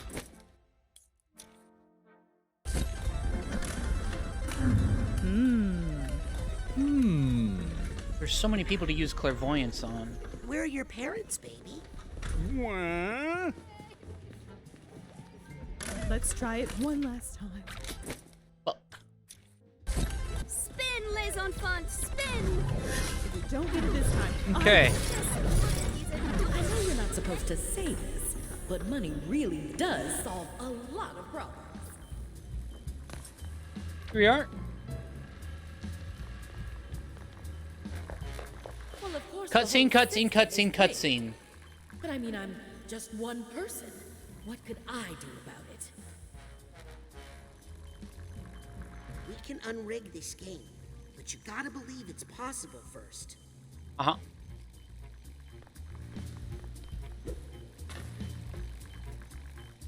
There's so many people to use clairvoyance on. Where are your parents, baby? Let's try it one last time. Spin, Les Enfants, spin! If we don't get it this time, Okay. I know you're not supposed to say this, but money really does solve a lot of problems. Here we are. Well, of course. Cutscene, cutscene, cutscene, cutscene. But I mean, I'm just one person. What could I do about it? We can unrig this game, but you gotta believe it's possible first. Uh-huh.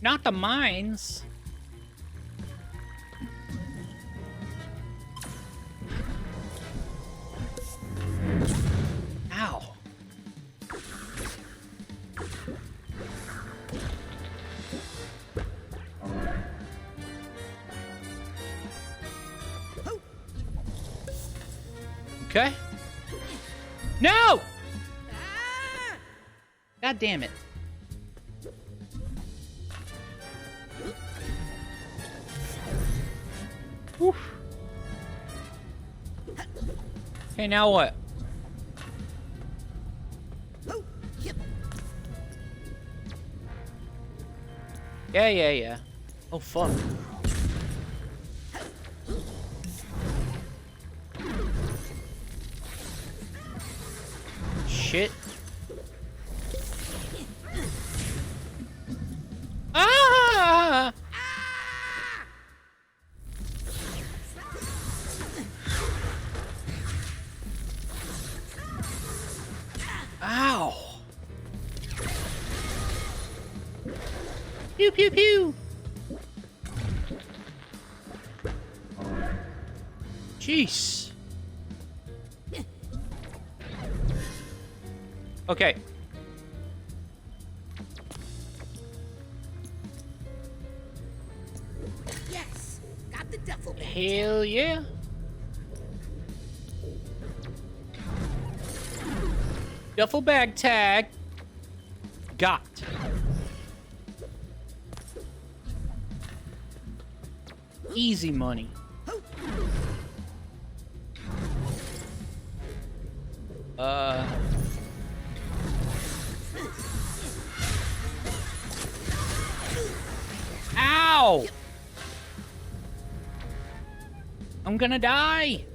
Not the mines. Ow. Okay. No! God damn it. Whew. Okay, now what? Yeah. Oh, fuck. Shit. Ah! Ow! Pew pew pew! Jeez. Okay. Yes, got the duffel bag. Hell yeah. Duffel bag tag. Got. Easy money. Ow! I'm gonna die.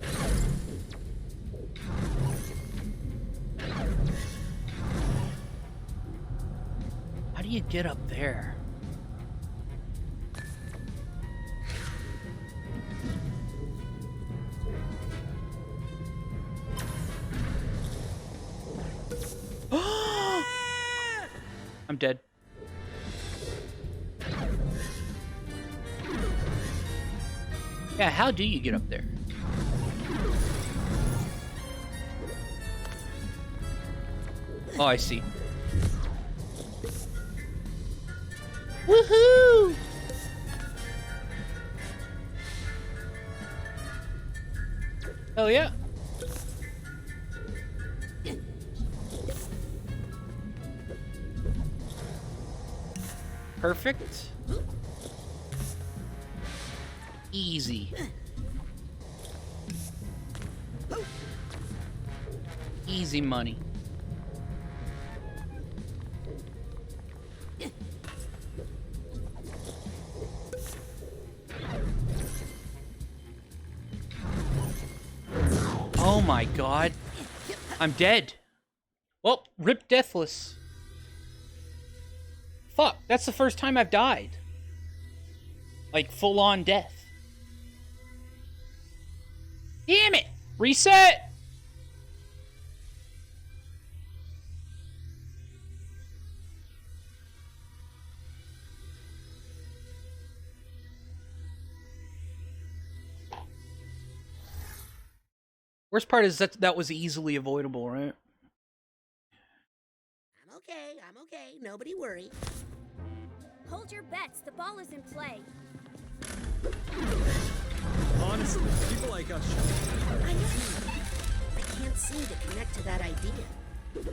do you get up there? I'm dead. Yeah, how do you get up there? Oh, I see. Woohoo! Hell yeah. Perfect. Easy. Easy money. Oh my god. I'm dead. Well, rip deathless. Fuck, that's the first time I've died. Like, full-on death. Damn it! Reset! Worst part is that was easily avoidable, right? I'm okay. Nobody worry. Hold your bets. The ball is in play. Honestly, people like us I can't seem to connect to that idea.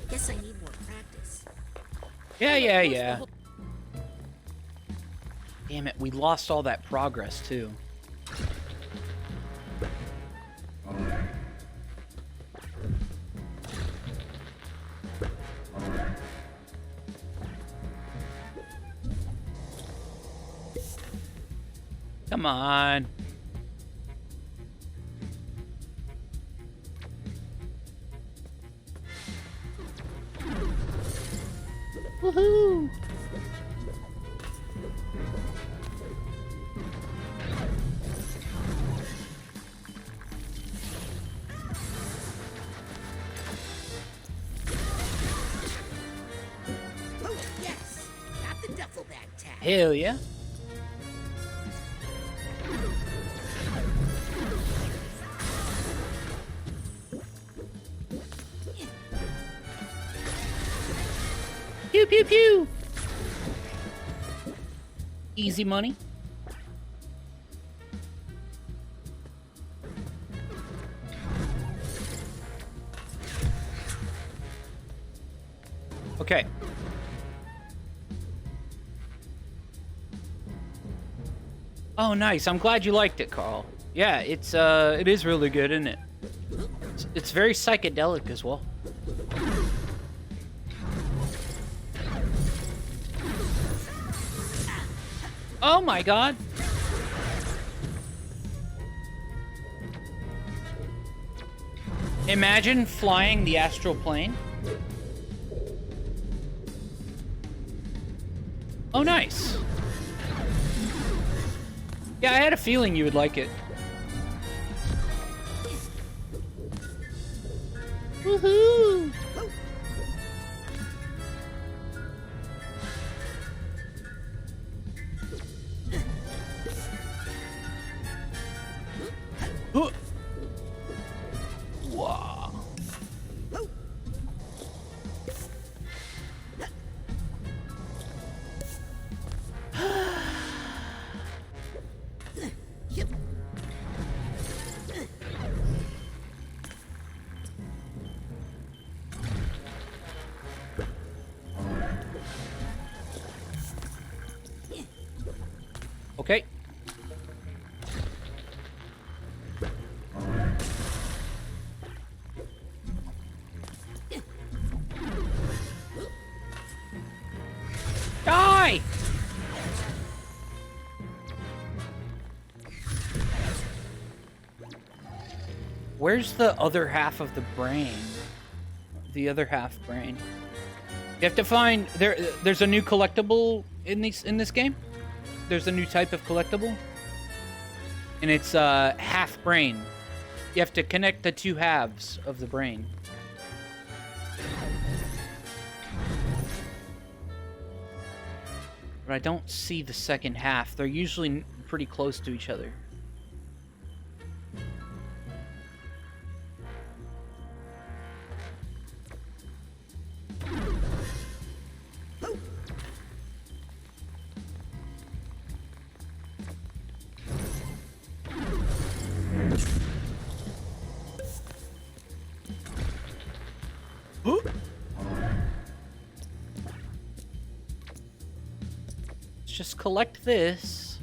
Guess I need more practice. Yeah. Damn it, we lost all that progress, too. Come on. Woohoo! Oh, yes! Got the duffel bag tag. Hell yeah. Pew, pew, pew. Easy money. Okay. Oh, nice. I'm glad you liked it, Carl. Yeah, it is really good, isn't it? It's very psychedelic as well. Oh my god. Imagine flying the astral plane. Oh, nice. Yeah, I had a feeling you would like it. Woohoo! Wow. Okay. Die! Where's the other half of the brain? The other half brain. You have to find there's a new collectible in this game. There's a new type of collectible. And it's half brain. You have to connect the two halves of the brain. But I don't see the second half. They're usually pretty close to each other. Let's just collect this.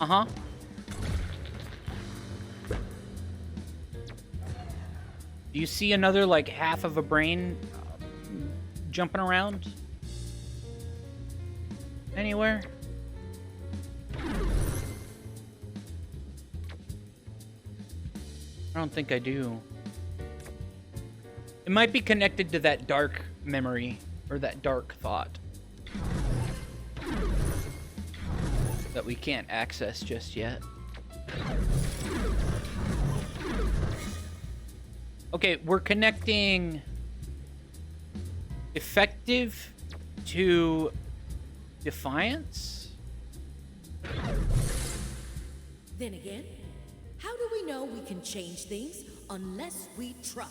Uh-huh. Do you see another, like, half of a brain jumping around? Anywhere? I don't think I do. It might be connected to that dark memory, or that dark thought. That we can't access just yet. Okay, we're connecting effective to defiance? Then again, how do we know we can change things unless we try?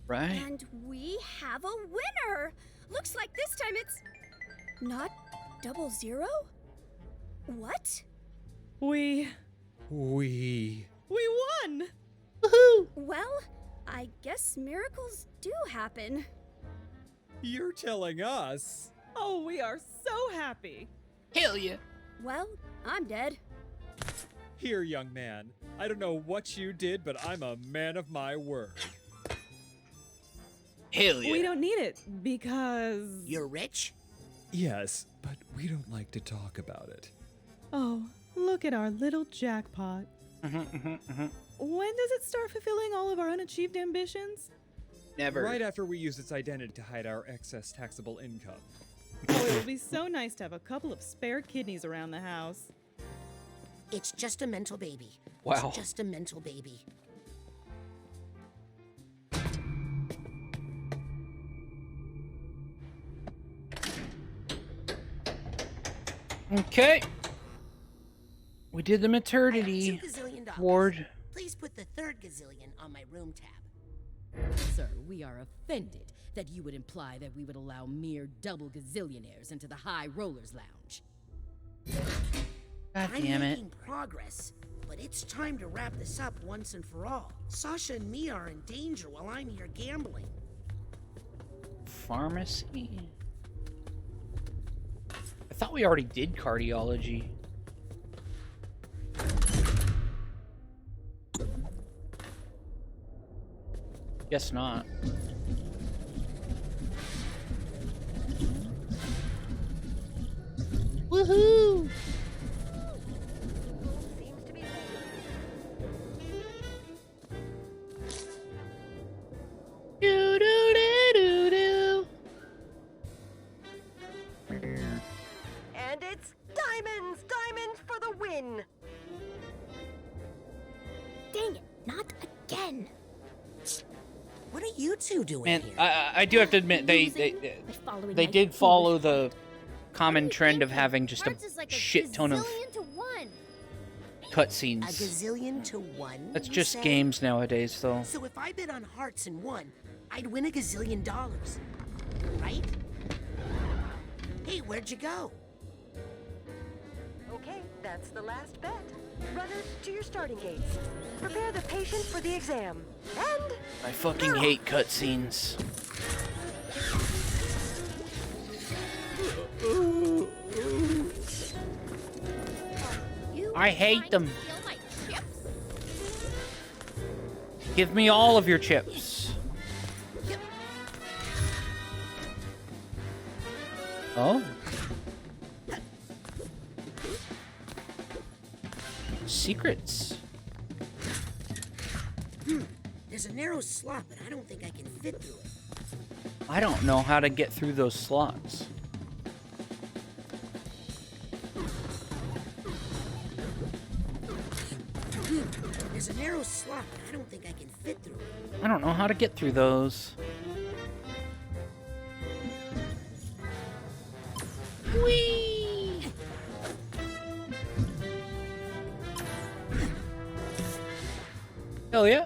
Right? And we have a winner! Looks like this time it's not 00? What? We won! Woohoo! Well, I guess miracles do happen. You're telling us. Oh, we are so happy. Hell yeah. Well, I'm dead. Here, young man. I don't know what you did, but I'm a man of my word. Hell yeah. We don't need it because... You're rich? Yes, but we don't like to talk about it. Oh, look at our little jackpot. When does it start fulfilling all of our unachieved ambitions? Never. Right after we use its identity to hide our excess taxable income. Oh, it would be so nice to have a couple of spare kidneys around the house. It's just a mental baby. Wow. It's just a mental baby. Okay. We did the maternity $2 gazillion. ward. Please put the third gazillion on my room tab. Sir, we are offended that you would imply that we would allow mere double gazillionaires into the High Rollers Lounge. God I'm damn it. making progress, but it's time to wrap this up once and for all. Sasha and Mia are in danger while I'm here gambling. Pharmacy? I thought we already did cardiology. Guess not. Woohoo! Do do do do do. And it's diamonds! Diamonds for the win! Dang it, not again. What are you two doing Man, here? I do have to admit they did follow the common trend of having just a shit ton of A cutscenes. gazillion to one? That's you just say? games nowadays, though. So if I bid on hearts and won, I'd win $1 gazillion, right? Hey, where'd you go? Okay, that's the last bet. Runners, to your starting gates. Prepare the patient for the exam. And... I fucking hate cutscenes. I hate them. Give me all of your chips. Oh. Secrets. There's a narrow slot, but I don't think I can fit through it. I don't know how to get through those slots. There's a narrow slot, but I don't think I can fit through it. I don't know how to get through those. Whee! Hell yeah.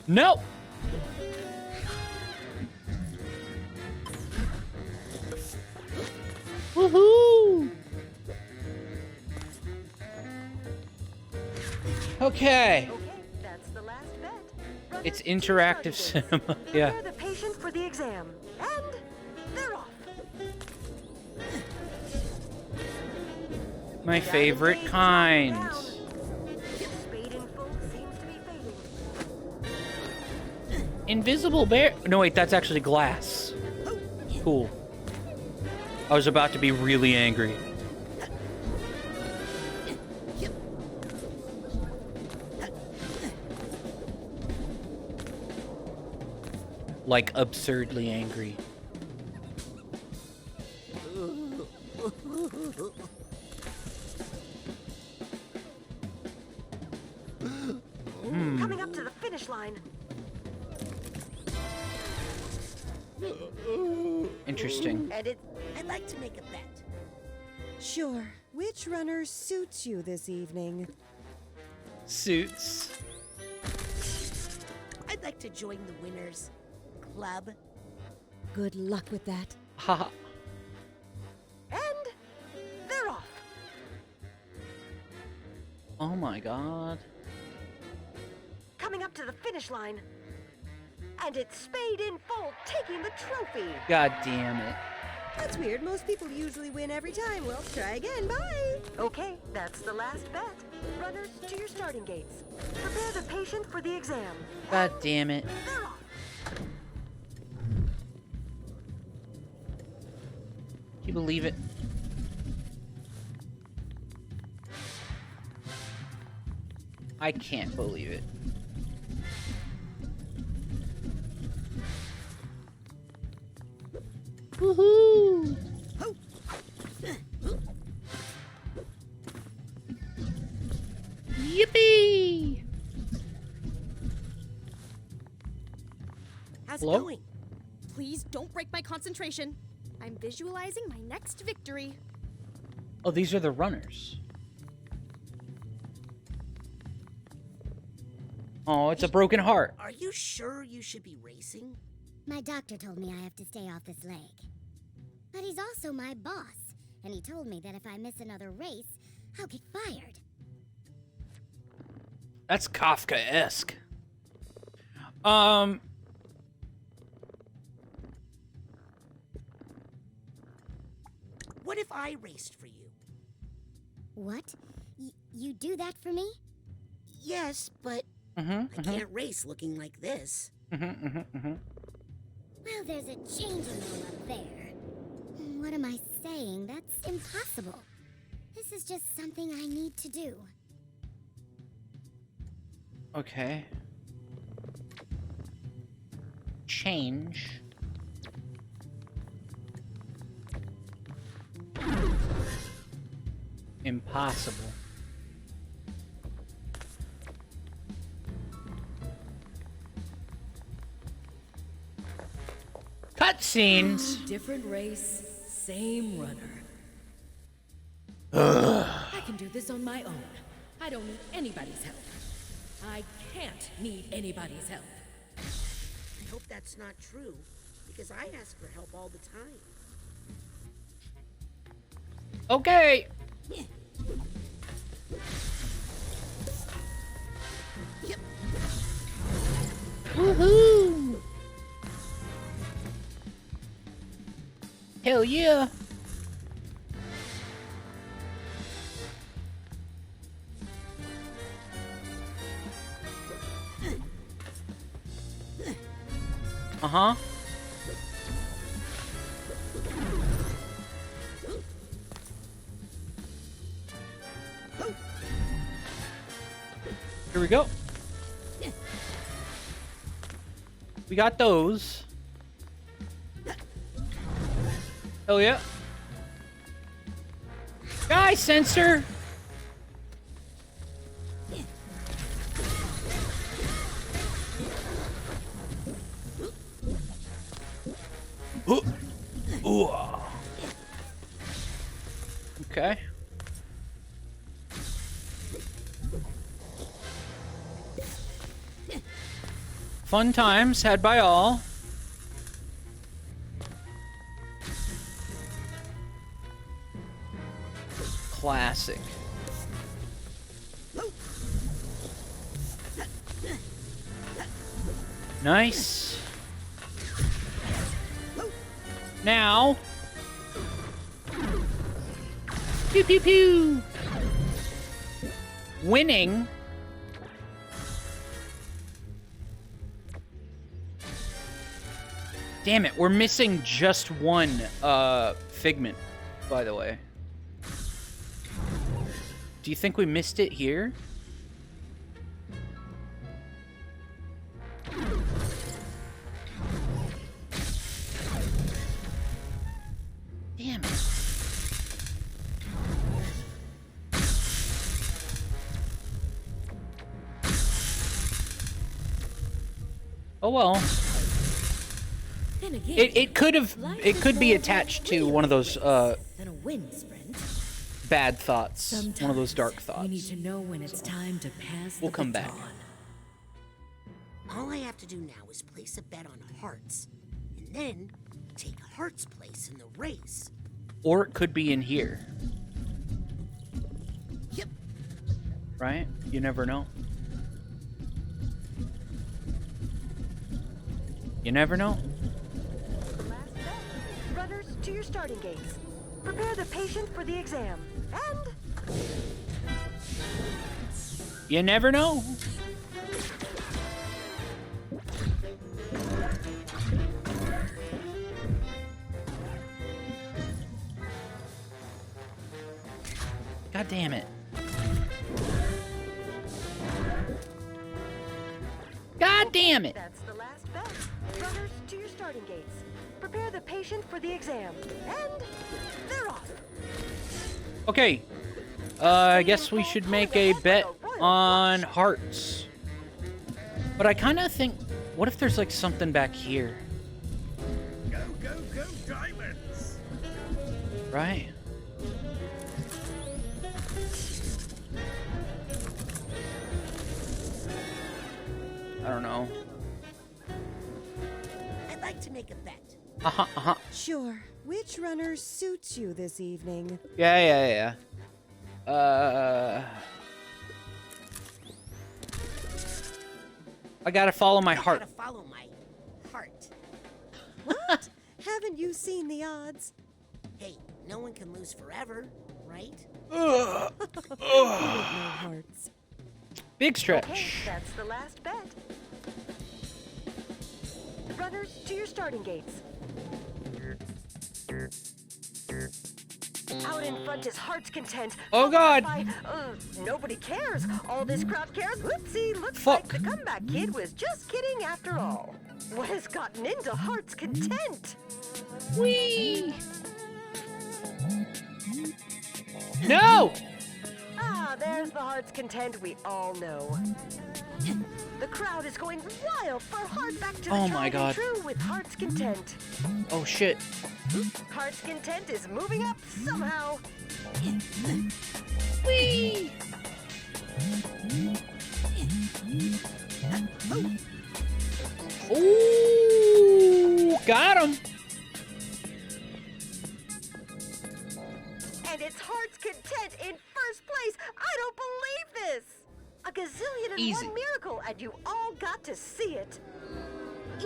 No. Woohoo! Okay. That's the last bet. It's interactive cinema. Yeah. Prepare the patient for the exam. And they're off. My favorite kind. Spade in full seems to be fading. Invisible bear. No, wait, that's actually glass. Cool. I was about to be really angry. Like absurdly angry. Coming up to the finish line. Interesting. And I'd like to make a bet. Sure. Which runner suits you this evening? Suits. I'd like to join the winners club. Good luck with that. Haha. And they're off. Oh my god. Coming up to the finish line. And it's Spade in full, taking the trophy. God damn it. That's weird. Most people usually win every time. Well, try again. Bye. Okay, that's the last bet. Runners to your starting gates. Prepare the patient for the exam. God damn it. They're off. Can you believe it? I can't believe it. Woohoo! Yippee! How's Hello? it going? Please don't break my concentration. I'm visualizing my next victory. Oh, these are the runners. Oh, it's a broken heart. Are you sure you should be racing? My doctor told me I have to stay off this leg. But he's also my boss, and he told me that if I miss another race, I'll get fired. That's Kafka-esque. What if I raced for you? What? You do that for me? Yes, but I can't race looking like this. Well, there's a changing room up there. What am I saying? That's impossible. This is just something I need to do. Okay. Change. Impossible. Cutscenes. Different race, same runner. I can do this on my own. I don't need anybody's help. I can't need anybody's help. I hope that's not true, because I ask for help all the time. Okay. Yep. Woohoo! Hell yeah! Uh-huh. Here we go. We got those. Hell yeah. Guy sensor. Ooh. Okay. Fun times had by all. Classic. Nice. Now. Pew pew pew. Winning. Damn it, we're missing just one figment, by the way. Do you think we missed it here? Damn it. Oh well. It could be attached to one of those bad thoughts. Sometimes one of those dark thoughts. We need to know when it's time to pass We'll the come back. baton. All I have to do now is place a bet on Hearts, and then take Hearts' place in the race. Or it could be in here. Yep. Right? You never know. You never know. Last bet. Runners to your starting gates. Prepare the patient for the exam. And... You never know. God damn it. God damn it. That's the last bet. Runners to your starting gates. Prepare the patient for the exam. And they're off. Okay. I guess we should make a bet on Hearts. But I kind of think, what if there's like something back here? Go, go, go, diamonds! Right? I don't know. I'd like to make a bet. Sure. Which runner suits you this evening? Yeah. I gotta follow my heart. I gotta follow my heart. What? Haven't you seen the odds? Hey, no one can lose forever, right? You don't know Hearts. Big stretch. Okay, that's the last bet. Runners to your starting gates. Out in front is Heart's Content. Oh God! Nobody cares. All this crowd cares. Whoopsie, looks Fuck. like the comeback kid was just kidding after all. What has gotten into Heart's Content? Whee! No! Ah, there's the Heart's Content we all know. The crowd is going wild for Heart back to the Oh tried my and God. true with Heart's Content. Oh shit. Heart's Content is moving up somehow. Whee! Ooh, got him. And it's Heart's Content in first place. I don't believe this. A gazillion and Easy. one miracle, and you all got to see it.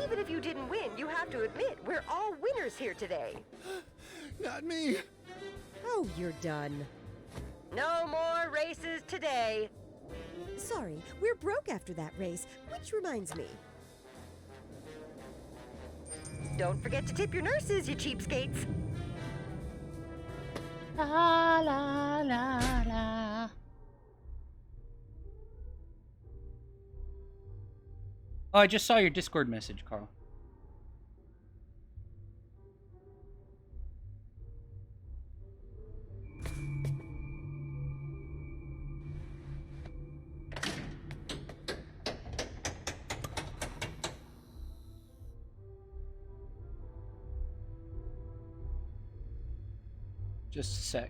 Even if you didn't win, you have to admit we're all winners here today. Not me. Oh, you're done. No more races today. Sorry, we're broke after that race, which reminds me. Don't forget to tip your nurses, you cheapskates. La la la la. Oh, I just saw your Discord message, Carl. Just a sec.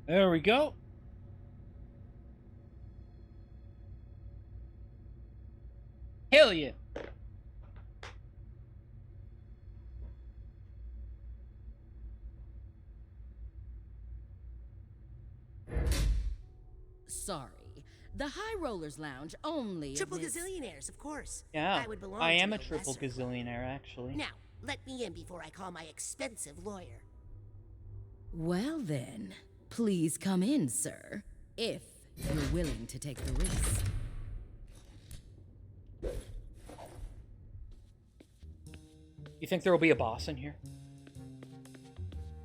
There we go. Hell yeah. Sorry. The High Rollers Lounge only Triple admits... gazillionaires, of course. Yeah, I would belong I to am no a triple lesser. gazillionaire, actually. Now, let me in before I call my expensive lawyer. Well then, please come in, sir. If you're willing to take the risk. You think there will be a boss in here?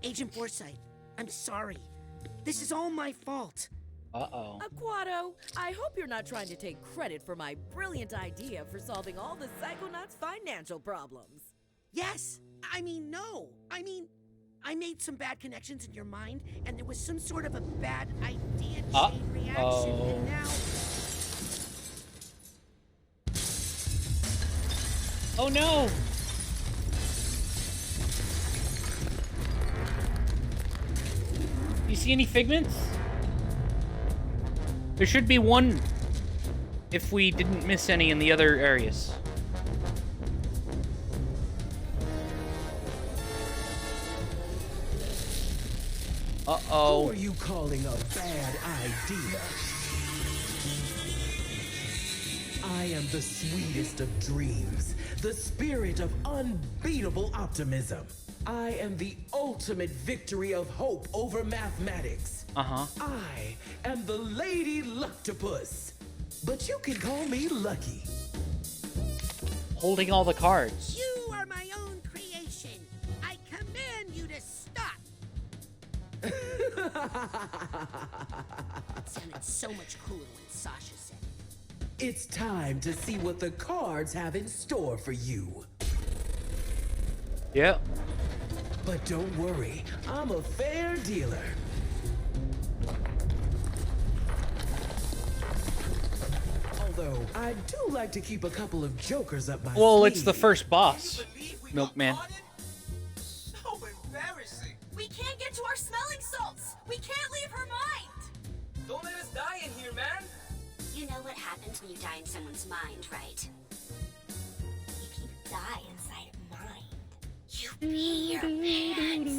Agent Forsyth, I'm sorry. This is all my fault. Uh-oh. Aquato, I hope you're not trying to take credit for my brilliant idea for solving all the Psychonauts' financial problems. Yes. No. I made some bad connections in your mind, and there was some sort of a bad idea chain reaction, and now... Oh no! You see any figments? There should be one if we didn't miss any in the other areas. Uh-oh. Who are you calling a bad idea? I am the sweetest of dreams, the spirit of unbeatable optimism. I am the ultimate victory of hope over mathematics. Uh-huh. I am the Lady Luctopus, but you can call me Lucky. Holding all the cards. You are my own creation. I command you to stop. It sounded so much cooler when Sasha said it. It's time to see what the cards have in store for you. Yeah. But don't worry, I'm a fair dealer. Although, I do like to keep a couple of jokers up my Well, sleeve. it's the first boss, Milkman. So embarrassing. We can't get to our smelling salts. We can't leave her mind. Don't let us die in here, man. You know what happens when you die in someone's mind, right? If you die inside of mine, you pee your pants.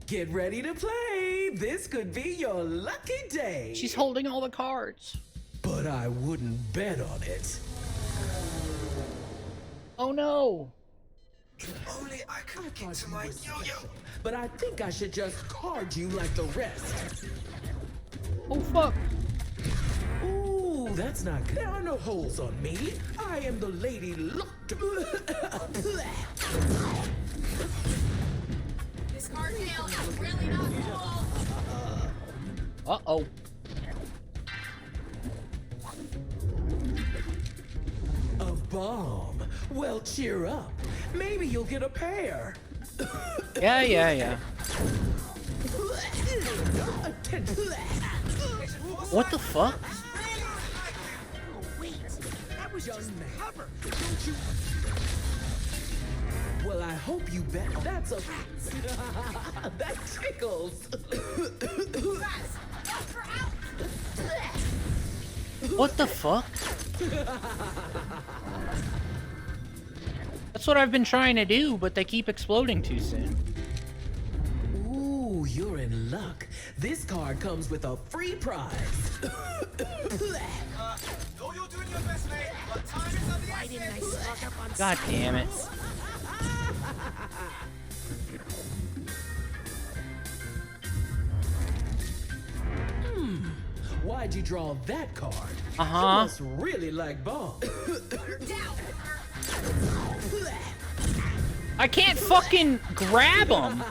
Get ready to play. This could be your lucky day. She's holding all the cards. But I wouldn't bet on it. Oh no. If only I could get to my yo-yo. But I think I should just card you like the rest. Oh fuck. Ooh, that's not good. There are no holes on me. I am the Lady This card nail is really not cool. Uh-oh. A bomb. Well, cheer up. Maybe you'll get a pair. Yeah. What the fuck? Wait, that was just the cover. Don't you? Well, I hope you bet. That's a... that tickles. What the fuck? That's what I've been trying to do, but they keep exploding too soon. Ooh, you're in luck. This card comes with a free prize. Yo-yo Still doing your best, mate, but time is of the Why didn't I stock up on God damn it. Why'd you draw that card? Uh-huh. You must really like bombs. I can't fucking grab them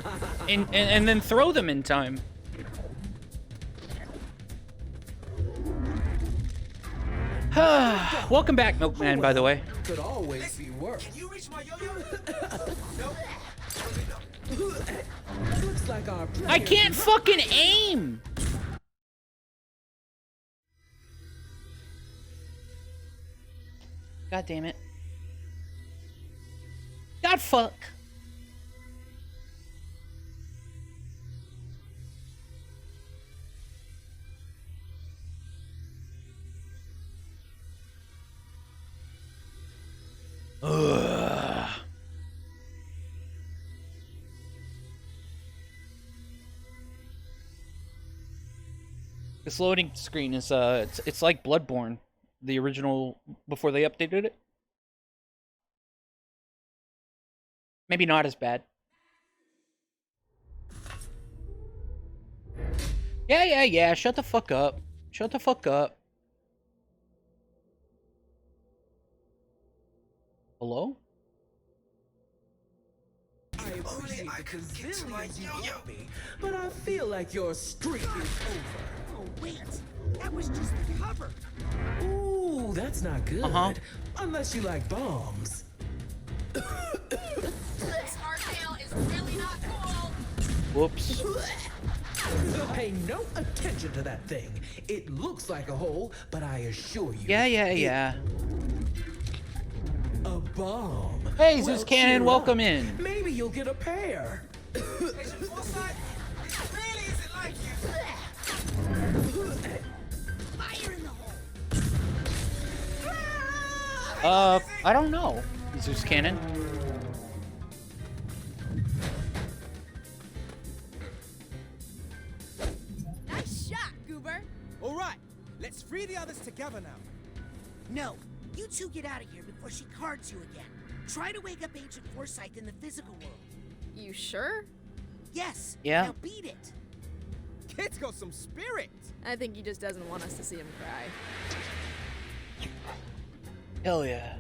and then throw them in time. Welcome back, Milkman, by the way. Could always be worse. Can you reach my yo-yo? No. Looks like our I can't fucking aim! God damn it. God fuck. Ugh. This loading screen is it's like Bloodborne, the original before they updated it. Maybe not as bad. Yeah. Shut the fuck up. Shut the fuck up. Hello? I appreciate the gazillions you gave me, but I feel like your streak is over. Oh, wait. That was just the cover. Ooh, that's not good. Unless you like bombs. This hardtail is really not cool. Whoops. Pay no attention to that thing. It looks like a hole, but I assure you. Yeah. A bomb. Hey, Zeus Cannon, welcome in. Maybe you'll get a pair. Agent Forsyth, it really isn't like you. Fire in the hole. I don't know. Zeus Cannon. Nice shot, Goober. All right, let's free the others together now. No, you two get out of here before she cards you again. Try to wake up Agent Forsyth in the physical world. You sure? Yes. Yeah. Now beat it. Kid's got some spirit. I think he just doesn't want us to see him cry. Hell yeah.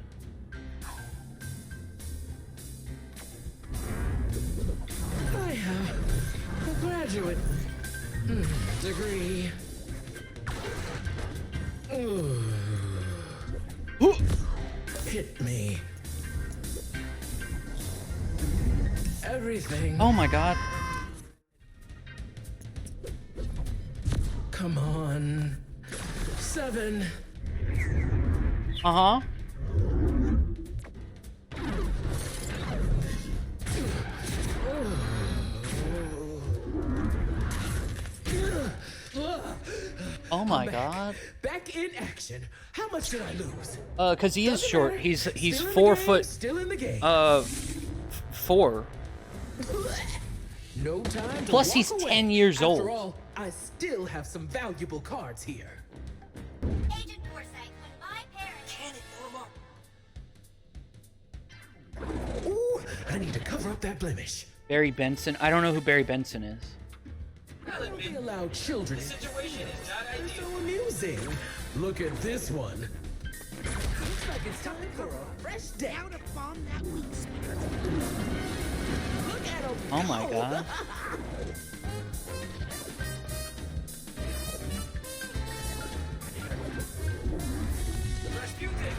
I have a graduate degree. Hit me. Everything. Oh my god. Come on. 7. Uh-huh. Oh my god. Back in action. How much did I lose? Cause he is Doesn't short. matter. He's Still in 4 the game, foot. Still in the game. 4. No time to Plus walk he's away. 10 years After old. all, I still have some valuable cards here. Agent Forsyth, when my parents... Can it, Norma? Ooh, I need to cover up that blemish. Barry Benson. I don't know who Barry Benson is. Why don't they allow children? The situation is not They're ideal. so amusing. Look at this one. Looks like it's time for a fresh day. Now to bomb that weak spirit. Look at him Oh my go. god.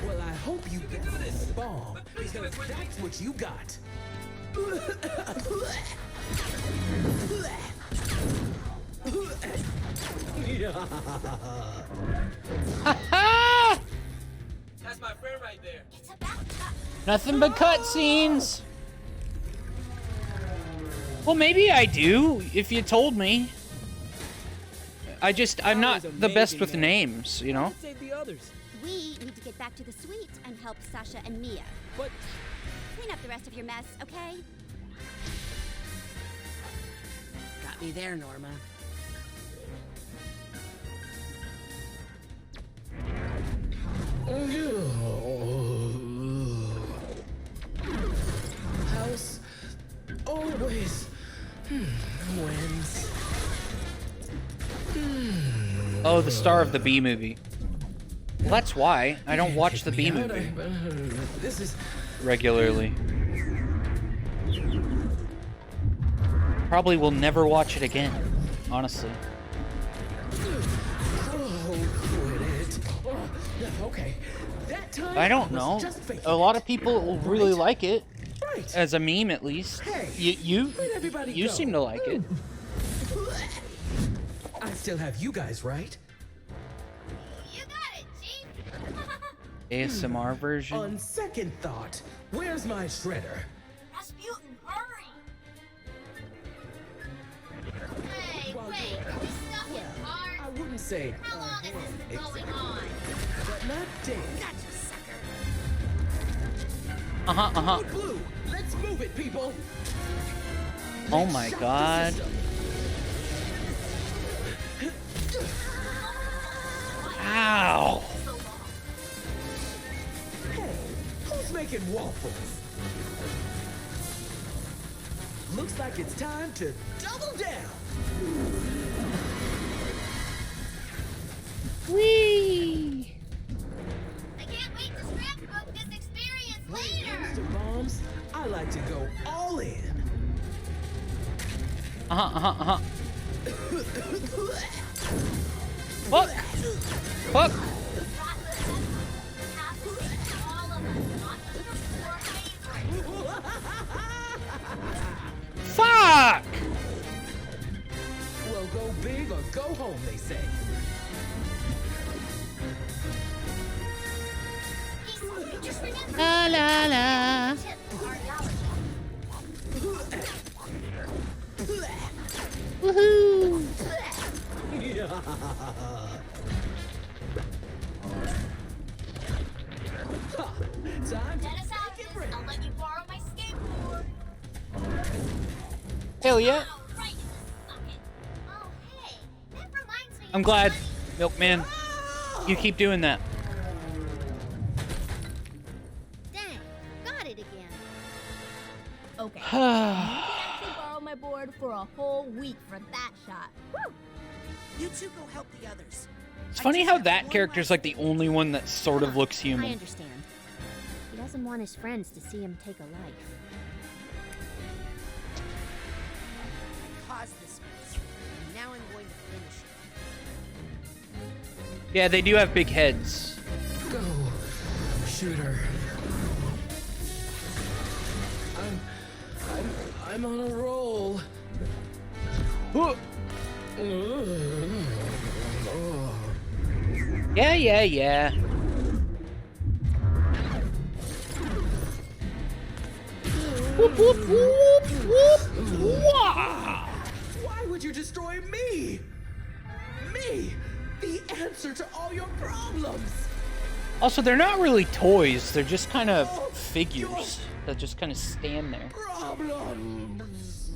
Well, I hope you get this bomb, because that's what you got. That's my friend right there. It's about time. Nothing but cutscenes. Well, maybe I do, if you told me. I'm not the best with names, you know? Save the others. We need to get back to the suite and help Sasha and Mia. But Clean up the rest of your mess, okay? Got me there, Norma. Oh, the star of the B movie. Well, that's why I don't watch the B movie This is regularly. Probably will never watch it again, honestly. Oh, quit it. Oh, okay. That time I don't was know. just faking A lot it. of people will really Right. like it Right. as a meme, at least. Hey, You where'd everybody you go? seem to like it. I still have you guys, right? ASMR version. On second thought, where's my shredder? Rasputin, hurry! Hey, wait, this stuff is hard. I wouldn't say How long is this going on? but not dead. Gotcha, sucker. Code blue, let's move it, people. Oh my god. Ow. Hey, who's making waffles? Looks like it's time to double down. Whee! I can't wait to scrapbook this experience When it later. comes to bombs, I like to go all in. Fuck! Fuck! Fuck! Well, go big or go home, they say. La la la. Woohoo! Time to Dennis Houses, I'll let you borrow my skateboard. Hell yeah! Oh, right in the socket. Oh, hey, that reminds me. I'm glad, Milkman. You keep doing that. Dang, got it again. Okay. you It's can actually borrow my board for a whole week for that shot. Woo! You two go help the others. funny how that character's like the only one that sort of looks I human. understand. He doesn't want his friends to see him take a life. Caused this mess. And now I'm going to finish it. Yeah, they do have big heads. Go, shooter. I'm on a roll. Yeah, yeah, yeah. Whoop, whoop, whoop, whoop, wah! Why would you destroy me? Me, the answer to all your problems. Also, they're not really toys. They're just kind of figures that just kind of stand there. Problems.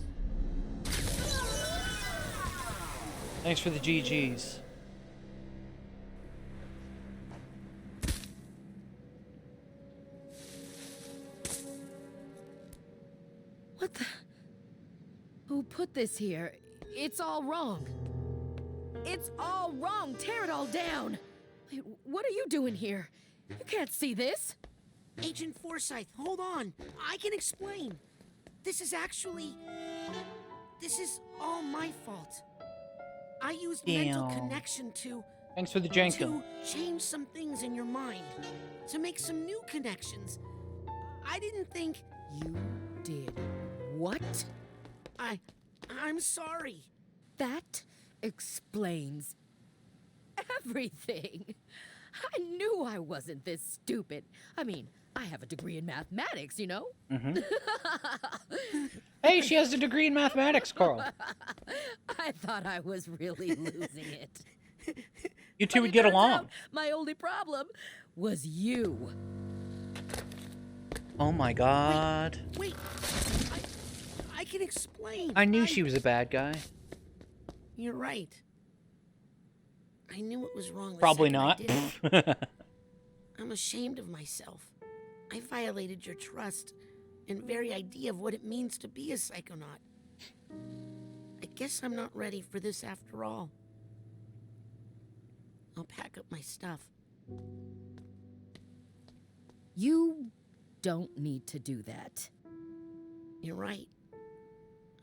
Thanks for the GGs. What the? Who put this here? It's all wrong. It's all wrong. Tear it all down. Wait, what are you doing here? You can't see this. Agent Forsyth, hold on. I can explain. This is all my fault. I used mental Damn. connection to Thanks for the Jenkum. change some things in your mind, to make some new connections. I didn't think. You did what? I'm sorry. That explains everything. I knew I wasn't this stupid. I mean, I have a degree in mathematics, you know? Mm-hmm. Hey, she has a degree in mathematics, Carl. I thought I was really losing it. You two But would it get turns along. out my only problem was you. Oh my god. Wait. I can explain. I knew she was a bad guy. You're right. I knew it was wrong. the Probably second I not. did it. I'm ashamed of myself. I violated your trust and very idea of what it means to be a psychonaut. I guess I'm not ready for this after all. I'll pack up my stuff. You don't need to do that. You're right.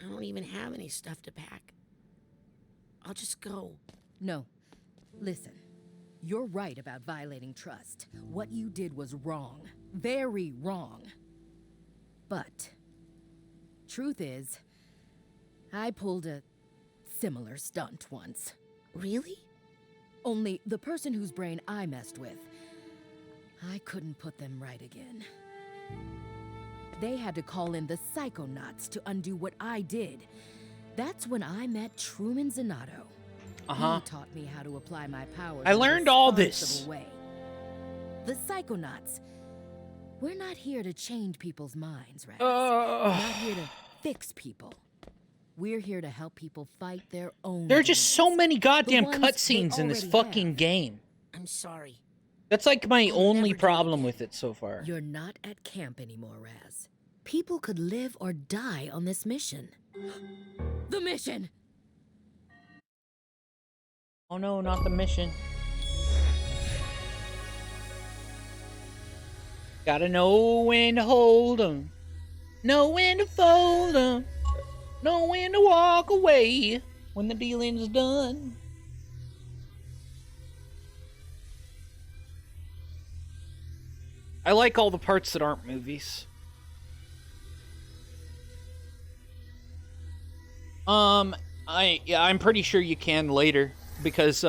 I don't even have any stuff to pack. I'll just go. No. Listen. You're right about violating trust. What you did was wrong. Very wrong. But, truth is, I pulled a similar stunt once. Really? Only the person whose brain I messed with, I couldn't put them right again. They had to call in the Psychonauts to undo what I did. That's when I met Truman Zanato. He taught me how to apply my powers. I learned all this. Way. The Psychonauts. We're not here to change people's minds, Raz. We're not here to fix people. We're here to help people fight their own. There are just so many goddamn cutscenes in this fucking game. I'm sorry. That's like my only problem with it so far. You're not at camp anymore, Raz. People could live or die on this mission. The mission! Oh no, not the mission. Gotta know when to hold 'em, know when to fold 'em, know when to walk away when the dealing's done. I like all the parts that aren't movies. I'm pretty sure you can later because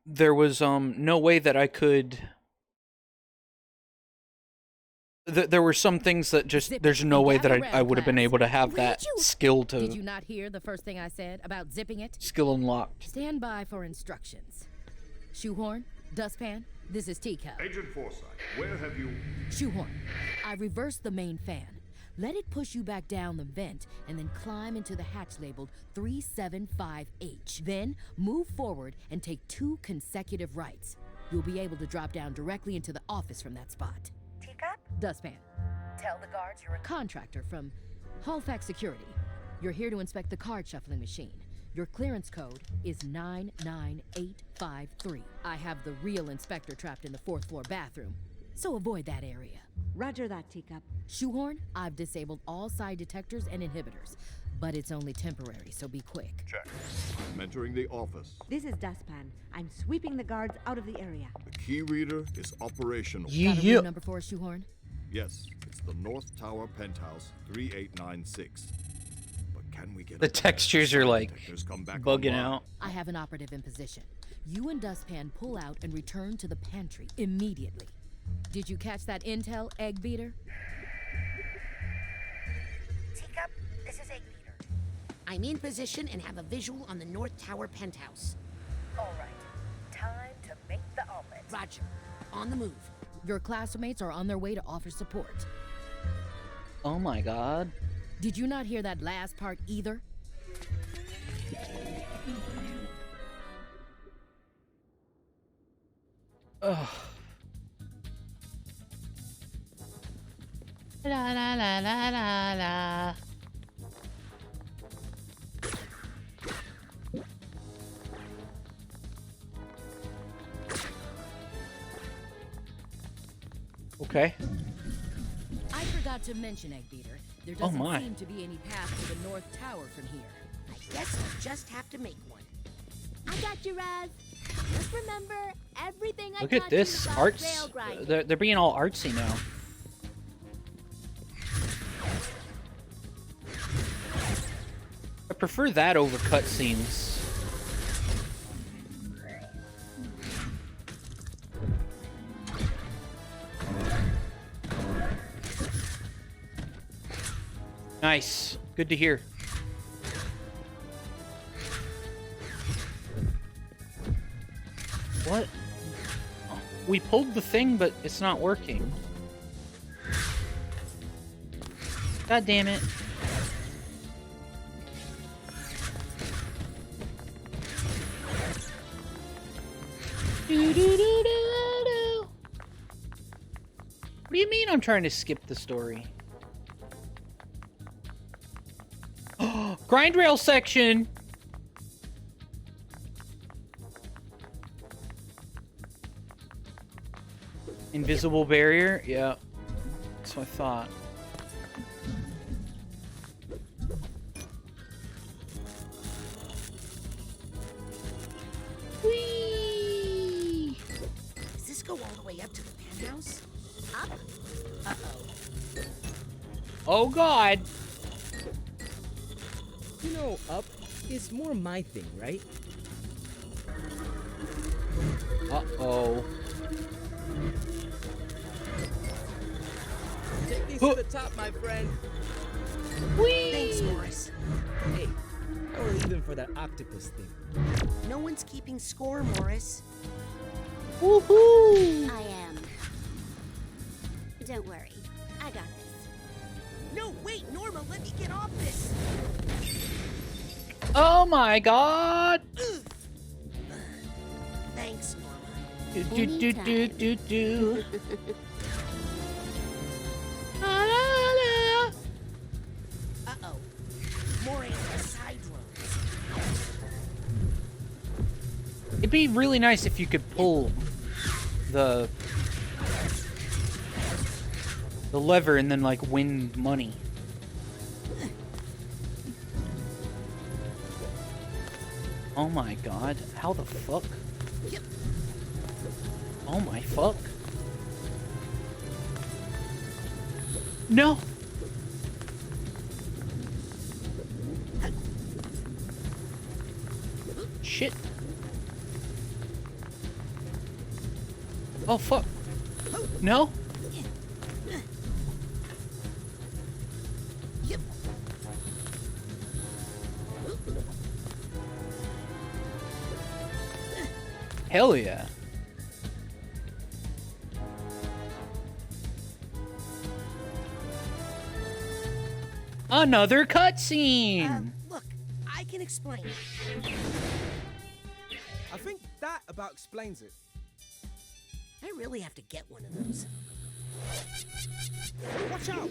there was no way that I could. There were some things that just there's no way that I would have been able to have that skill to. Did you not hear the first thing I said about zipping it? Skill unlocked. Stand by for instructions. Shoehorn, dustpan, this is Teacup. Agent Forsyth, where have you... Shoehorn, I reversed the main fan. Let it push you back down the vent and then climb into the hatch labeled 375H. Then move forward and take 2 consecutive rights. You'll be able to drop down directly into the office from that spot. Teacup? Dustpan, tell the guards you're a contractor from Halifax Security. You're here to inspect the card shuffling machine. Your clearance code is 99853. I have the real inspector trapped in the 4th floor bathroom, so avoid that area. Roger that, Teacup. Shoehorn, I've disabled all side detectors and inhibitors, but it's only temporary, so be quick. Check. I'm entering the office. This is Dustpan. I'm sweeping the guards out of the area. The key reader is operational. Got a room number for us, Shoehorn? Yes, it's the North Tower Penthouse 3896. But can we get the textures are like bugging out. I have an operative in position. You and Dustpan pull out and return to the pantry immediately. Did you catch that intel, Egg Beater? Teacup, this is Egg Beater. I'm in position and have a visual on the North Tower penthouse. All right. Time to make the omelet. Roger. On the move. Your classmates are on their way to offer support. Oh my god. Did you not hear that last part either? Ugh. La la la la la la. Okay. I forgot to mention, Egg Beater. There doesn't seem to be any path to the North Tower from here. I guess I'll just have to make one. I got you, Raz. Just remember everything I Look taught at this you about arts. rail grinding. They're being all artsy now. I prefer that over cutscenes. Nice. Good to hear. What? We pulled the thing, but it's not working. God damn it. What do you mean I'm trying to skip the story? Grind rail section! Invisible barrier? Yeah. That's what I thought. Whee! Does this go all the way up to the penthouse? Up? Uh-oh. Oh, God. You know, up is more my thing, right? Uh-oh. Take these to the top, my friend. Whee! Thanks, Morris. Hey, or even for that octopus thing. No one's keeping score, Morris. Woohoo! I am. Don't worry. I got this. No, wait, Norma, let me get off this. Oh my God! Thanks, Norma. Do. Uh-oh. More side roads. It'd be really nice if you could pull the lever and then like win money. Oh my God, how the fuck? Oh my fuck. No. Shit. Oh fuck. No? Hell yeah. Another cutscene. Look, I can explain. I think that about explains it. I really have to get one of those. Watch out!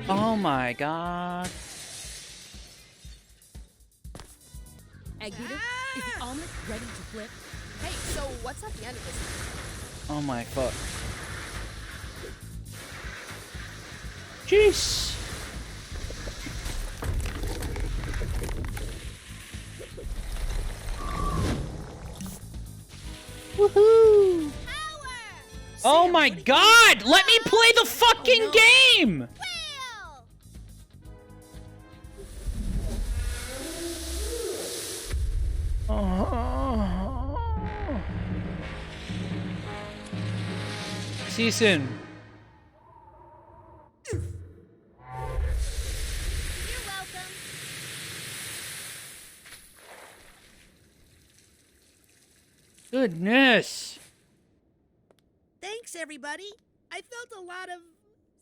Oh my God. Egg beater, is the omelet ready to flip? Hey, so what's at the end of this? Oh my fuck. Jeez. Woohoo! Oh my God! Let me play the fucking game! See you soon. You're welcome. Goodness. Thanks, everybody. I felt a lot of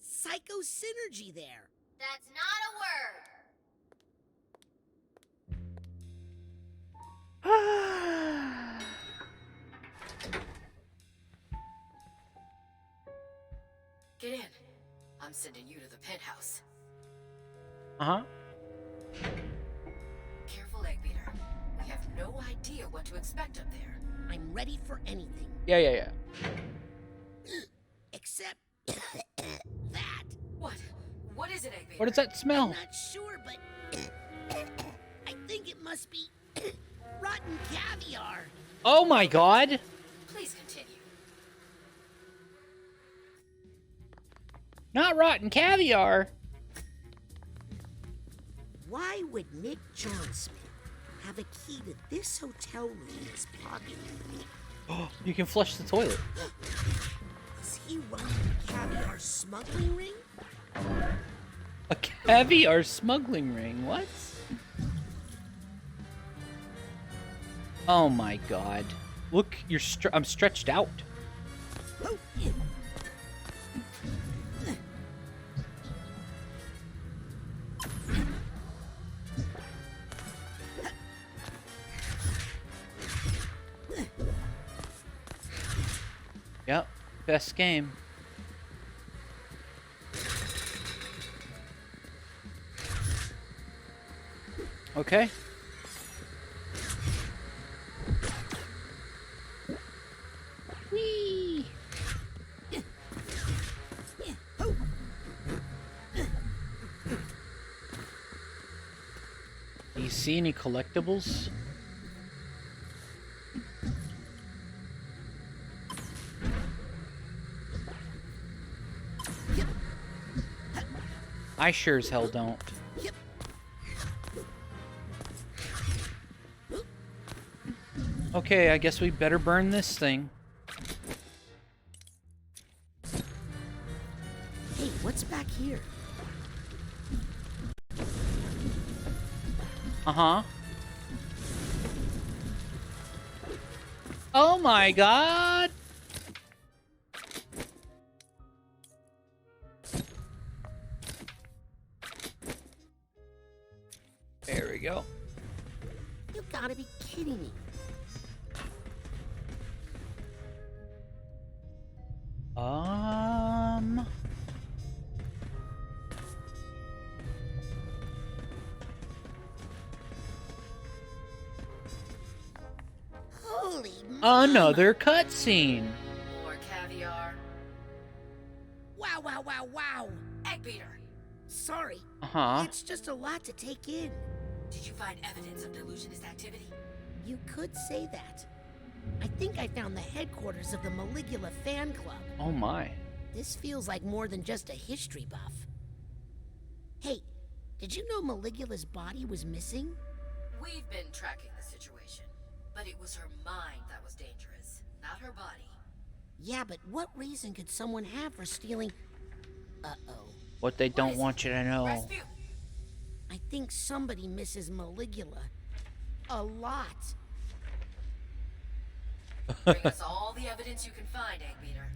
psycho synergy there. That's not a word. Get in. I'm sending you to the penthouse. Uh-huh. Careful, Egg Beater. We have no idea what to expect up there. I'm ready for anything. Yeah. Except that. What? What is it, Egg Beater? What does that smell? I'm not sure, but I think it must be rotten caviar. Oh my God. Please continue. Not rotten caviar. Why would Nick Johnsmith have a key to this hotel room in his pocket? You can flush the toilet. Is he running a caviar smuggling ring? A caviar smuggling ring? What? Oh my God. Look, I'm stretched out. Yep, best game. Okay. Whee! Do you see any collectibles? I sure as hell don't. Okay, I guess we better burn this thing. Hey, what's back here? Uh-huh. Oh my god! There we go. You gotta be kidding me. Holy Another cutscene. More caviar. Wow, wow, wow, wow. Egg beater. Sorry. Uh-huh. It's just a lot to take in. Did you find evidence of delusionist activity? You could say that. I think I found the headquarters of the Maligula fan club. Oh my. This feels like more than just a history buff. Hey, did you know Maligula's body was missing? We've been tracking the situation, but it was her mind that was dangerous, not her body. Yeah, but what reason could someone have for stealing... Uh-oh. What they don't want you to know. Rasputin. I think somebody misses Maligula. A lot. Bring us all the evidence you can find, Egg Beater.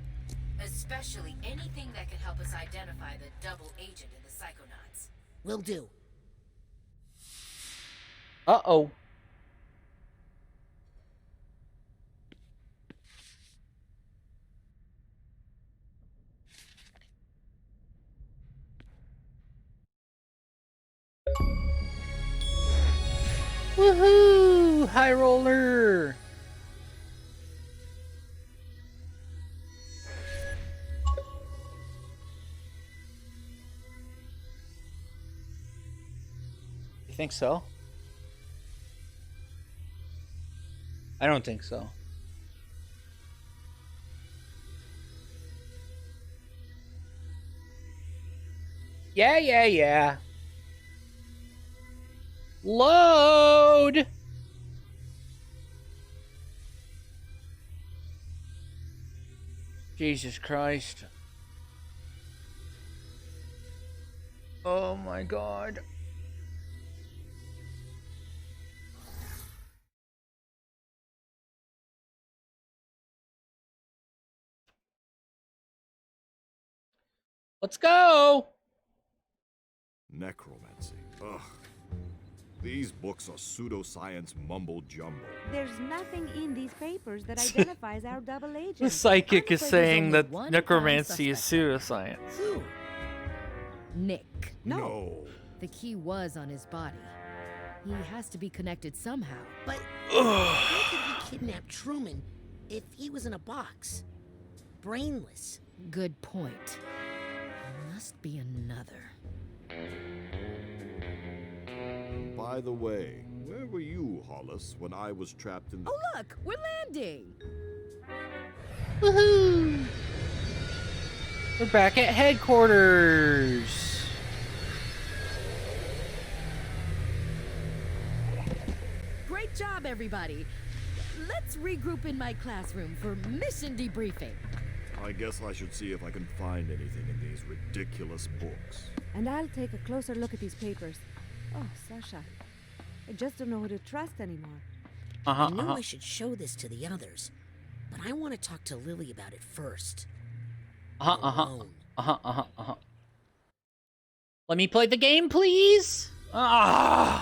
Especially anything that can help us identify the double agent in the Psychonauts. Will do. Uh-oh. Woohoo! High roller! You think so? I don't think so. Yeah. Load! Jesus Christ. Oh my God. Let's go! Necromancy. Ugh. These books are pseudoscience mumbo-jumbo. There's nothing in these papers that identifies our double agent. The psychic I'm is afraid saying there's that only one necromancy prime is suspect. pseudoscience. Who? Nick. No. The key was on his body. He has to be connected somehow. But how could he kidnap Truman if he was in a box? Brainless. Good point. Must be another. By the way, where were you, Hollis, when I was trapped in the... Oh, look! We're landing! Woohoo! We're back at headquarters. Great job, everybody. Let's regroup in my classroom for mission debriefing. I guess I should see if I can find anything in these ridiculous books. And I'll take a closer look at these papers. Oh, Sasha. I just don't know who to trust anymore. I know I should show this to the others, but I want to talk to Lily about it first. Alone. Let me play the game, please. More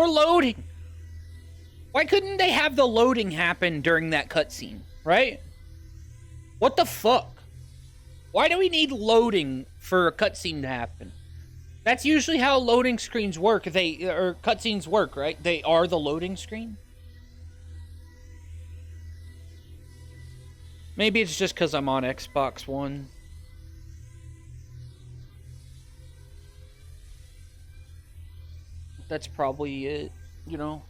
loading. Why couldn't they have the loading happen during that cutscene, right? What the fuck? Why do we need loading for a cutscene to happen? That's usually how loading screens work. Or cutscenes work, right? They are the loading screen. Maybe it's just because I'm on Xbox One. that's probably it, you know.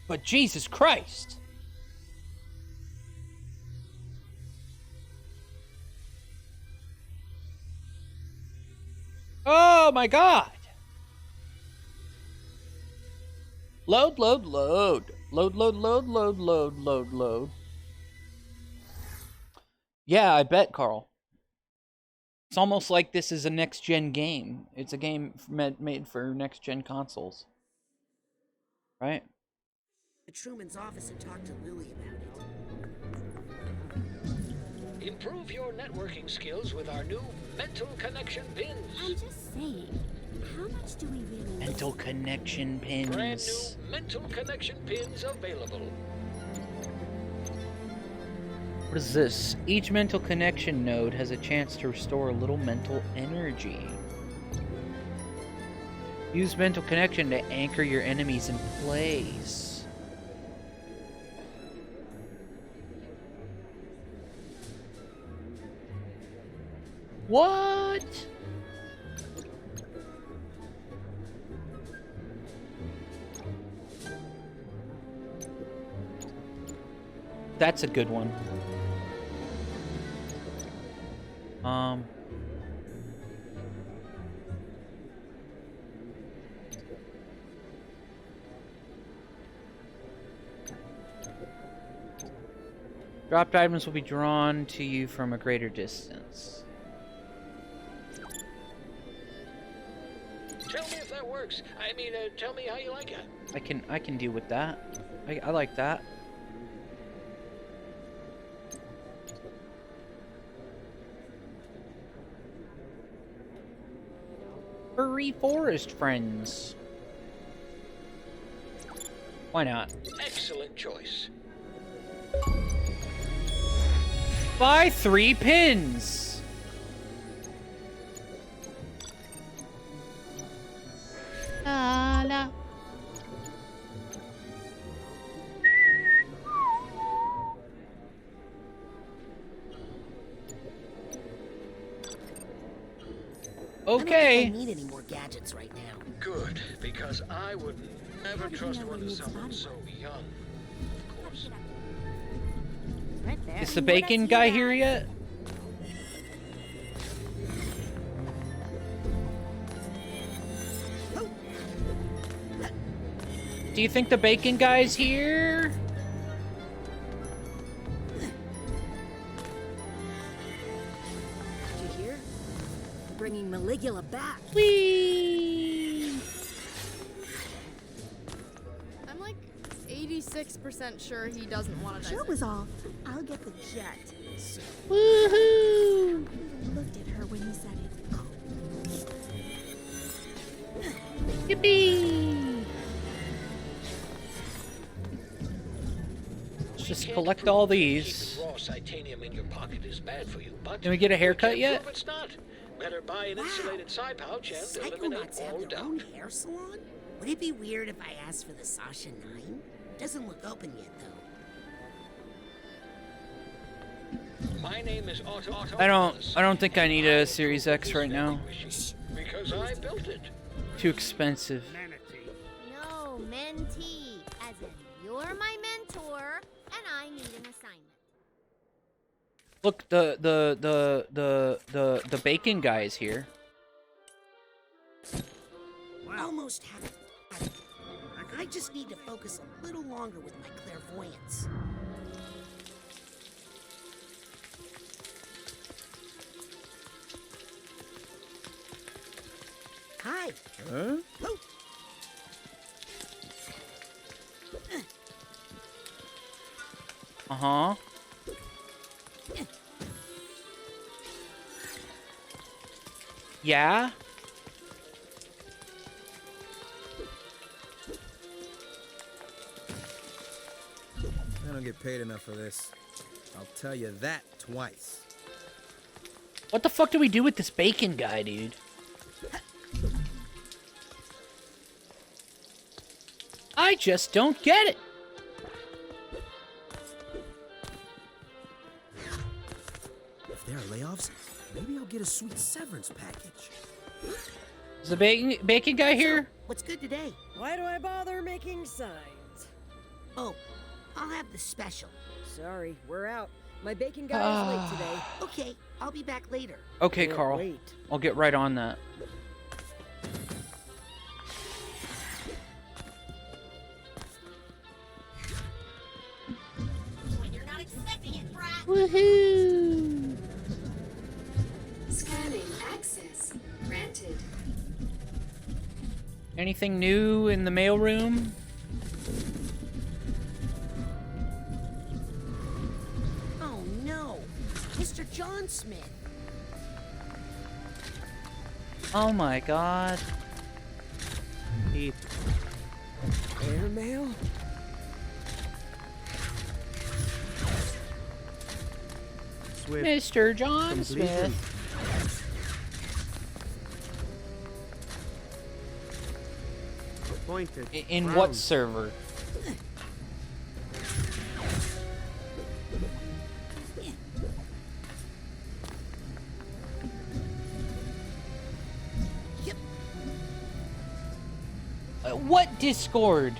But Jesus Christ. Oh my God. Load, load, load. Load, load, load, load, load, load, load. Yeah, I bet, Carl. It's almost like this is a next-gen game. It's a game made for next-gen consoles. Right? To Truman's office and talk to Lily about it. Improve your networking skills with our new mental connection pins. I'm just saying, how much do we really need? Mental connection pins. Brand new mental connection pins available. What is this? Each mental connection node has a chance to restore a little mental energy. Use mental connection to anchor your enemies in place. What? That's a good one. Dropped items will be drawn to you from a greater distance. Tell me if that works. I mean, tell me how you like it. I can deal with that. I like that. Furry forest friends. Why not? Excellent choice. Buy 3 pins. La la. I Okay. don't need any more gadgets right now. Good, because I would never trust one to someone so young. Of course. Right there. Is the bacon guy here yet? Do you think the bacon guy's here? Did you hear? Bringing Maligula back. Whee! I'm like 86% sure he doesn't want to. Sure was all. I'll get the jet. Woohoo! Looked at her when he said it. Yippee! Let's just collect all these. Keeping raw titanium in your pocket is bad for you, but Can we get a haircut yet? prove it's not. Better buy an insulated side pouch and eliminate Psychonauts all have their doubt. own hair salon? Would it be weird if I asked for the Sasha 9? Doesn't look open yet, though. My name is Otto. I don't think I need a Series X right now. Because I built it. Too expensive. No, mentee. As in, you're my mentor, and I need an assignment. Look, the bacon guy is here. Almost have it. I just need to focus a little longer with my clairvoyance. Hi. Huh? Oh. Uh-huh. Yeah? I don't get paid enough for this. I'll tell you that twice. What the fuck do we do with this bacon guy, dude? I just don't get it. there are layoffs, maybe I'll get a sweet severance package. Is the bacon guy here? What's good today? Why do I bother making signs? Oh, I'll have the special. Sorry, we're out. My bacon guy is late today. Okay, I'll be back later. Okay, Can't Carl. wait. I'll get right on that. When you're not expecting it, brat. Woohoo! Scanning access granted. Anything new in the mailroom? Oh no, Mr. John Smith. Oh my god. Airmail? Mr. John Smith. In what server? What Discord?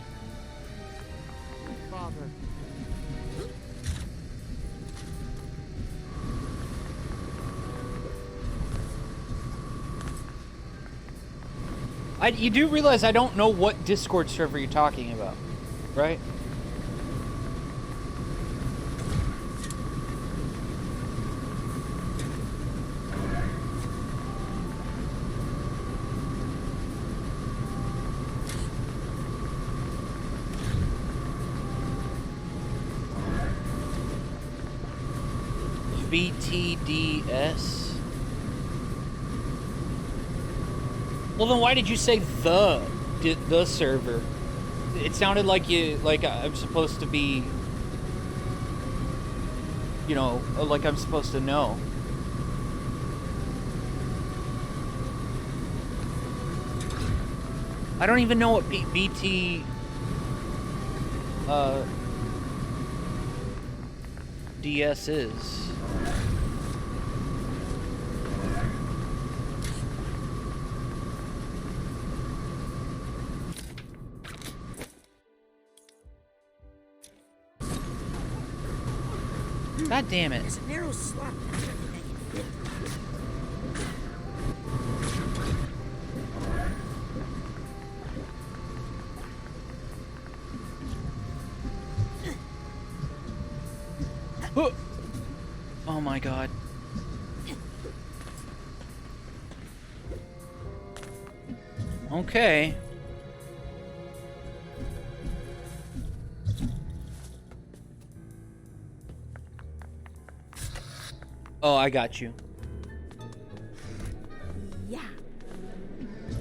Father. You do realize I don't know what Discord server you're talking about, right? BTDS. Well, then why did you say the server? It sounded like I'm supposed to be, you know, like I'm supposed to know. I don't even know what BT DS is. God damn it. There's a narrow slot that I can fit. Oh my god. Okay. Oh, I got you. Yeah.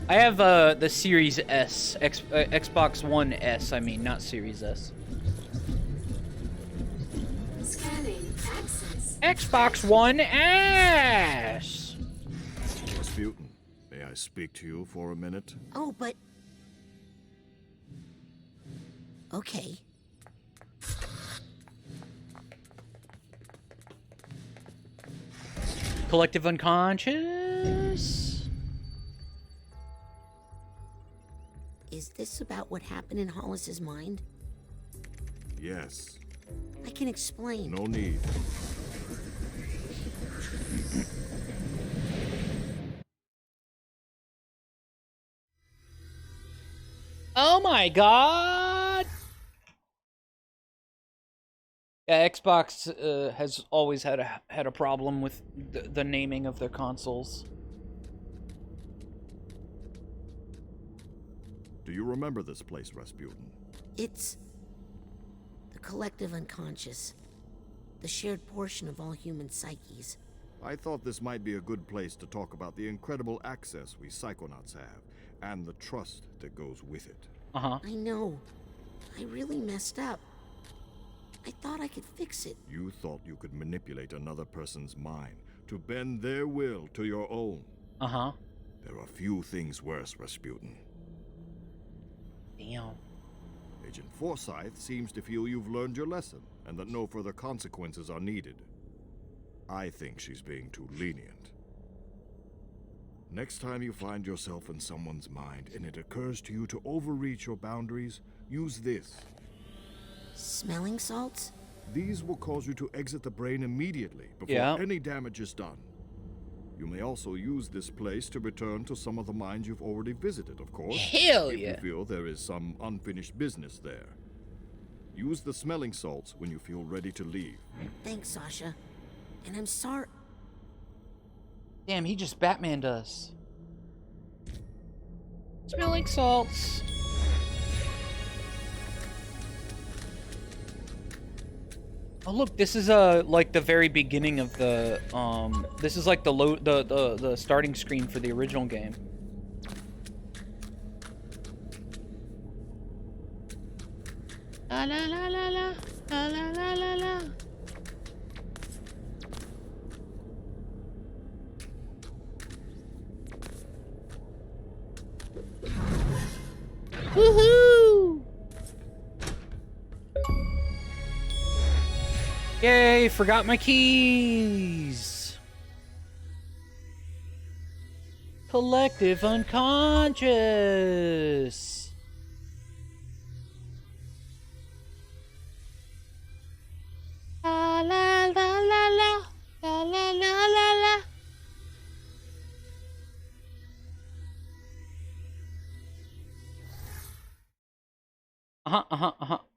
I have the Series S, Xbox One S. I mean, not Series S. Scanning access. Xbox One S. Rasputin, may I speak to you for a minute? Oh, but... Okay. Collective unconscious. Is this about what happened in Hollis's mind? Yes. I can explain. No need. Oh my god! Yeah, Xbox has always had a problem with the naming of their consoles. Do you remember this place, Rasputin? It's the collective unconscious, the shared portion of all human psyches. I thought this might be a good place to talk about the incredible access we Psychonauts have, and the trust that goes with it. Uh-huh. I know. I really messed up. I thought I could fix it. You thought you could manipulate another person's mind to bend their will to your own. Uh-huh. There are few things worse, Rasputin. Damn. Agent Forsyth seems to feel you've learned your lesson, and that no further consequences are needed. I think she's being too lenient. Next time you find yourself in someone's mind and it occurs to you to overreach your boundaries, use this. Smelling salts? These will cause you to exit the brain immediately before any damage is done. You may also use this place to return to some of the mines you've already visited, of course. Hell if yeah. you feel there is some unfinished business there. Use the smelling salts when you feel ready to leave. Thanks, Sasha. And I'm sorry. Damn, he just Batmaned us. Smelling salts. Oh look, this is like the very beginning of the this is like the starting screen for the original game. La la la la la la la la la la. Woohoo! Yay, forgot my keys. Collective unconscious. La la la la la la la la la la. Uh-huh.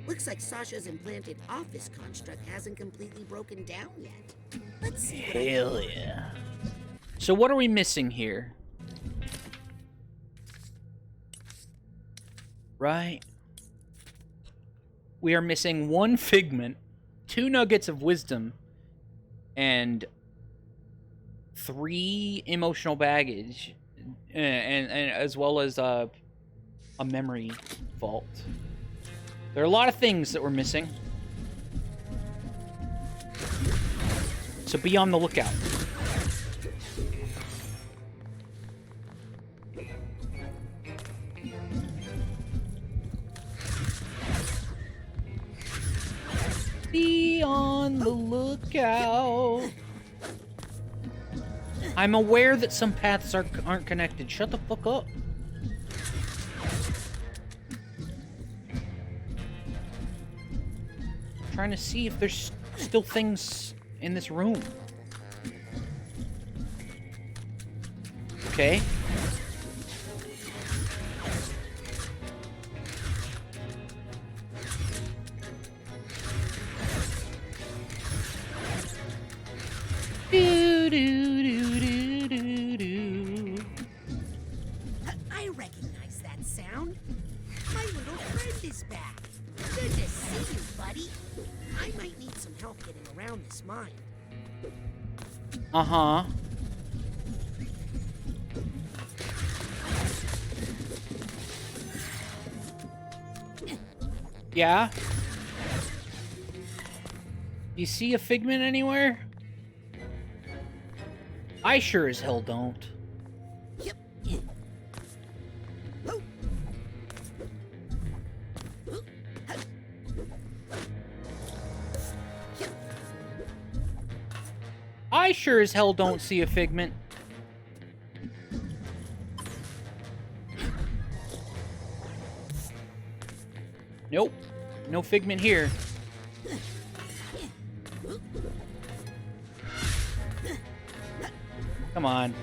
Looks like Sasha's implanted office construct hasn't completely broken down yet. Let's see. Hell yeah. So what are we missing here? Right? We are missing 1 figment, 2 nuggets of wisdom, and 3 emotional baggage, and as well as a memory vault. There are a lot of things that we're missing, so be on the lookout. Be on the lookout. I'm aware that some paths aren't connected. Shut the fuck up. Trying to see if there's still things in this room. Okay. Do, do, do, do, do, do. I recognize that sound. My little friend is back. Good to see you, buddy. I might need some help getting around this mine. Uh-huh. Yeah? You see a figment anywhere? I sure as hell don't. Yep. I sure as hell don't see a figment. Nope. No figment here. Come on.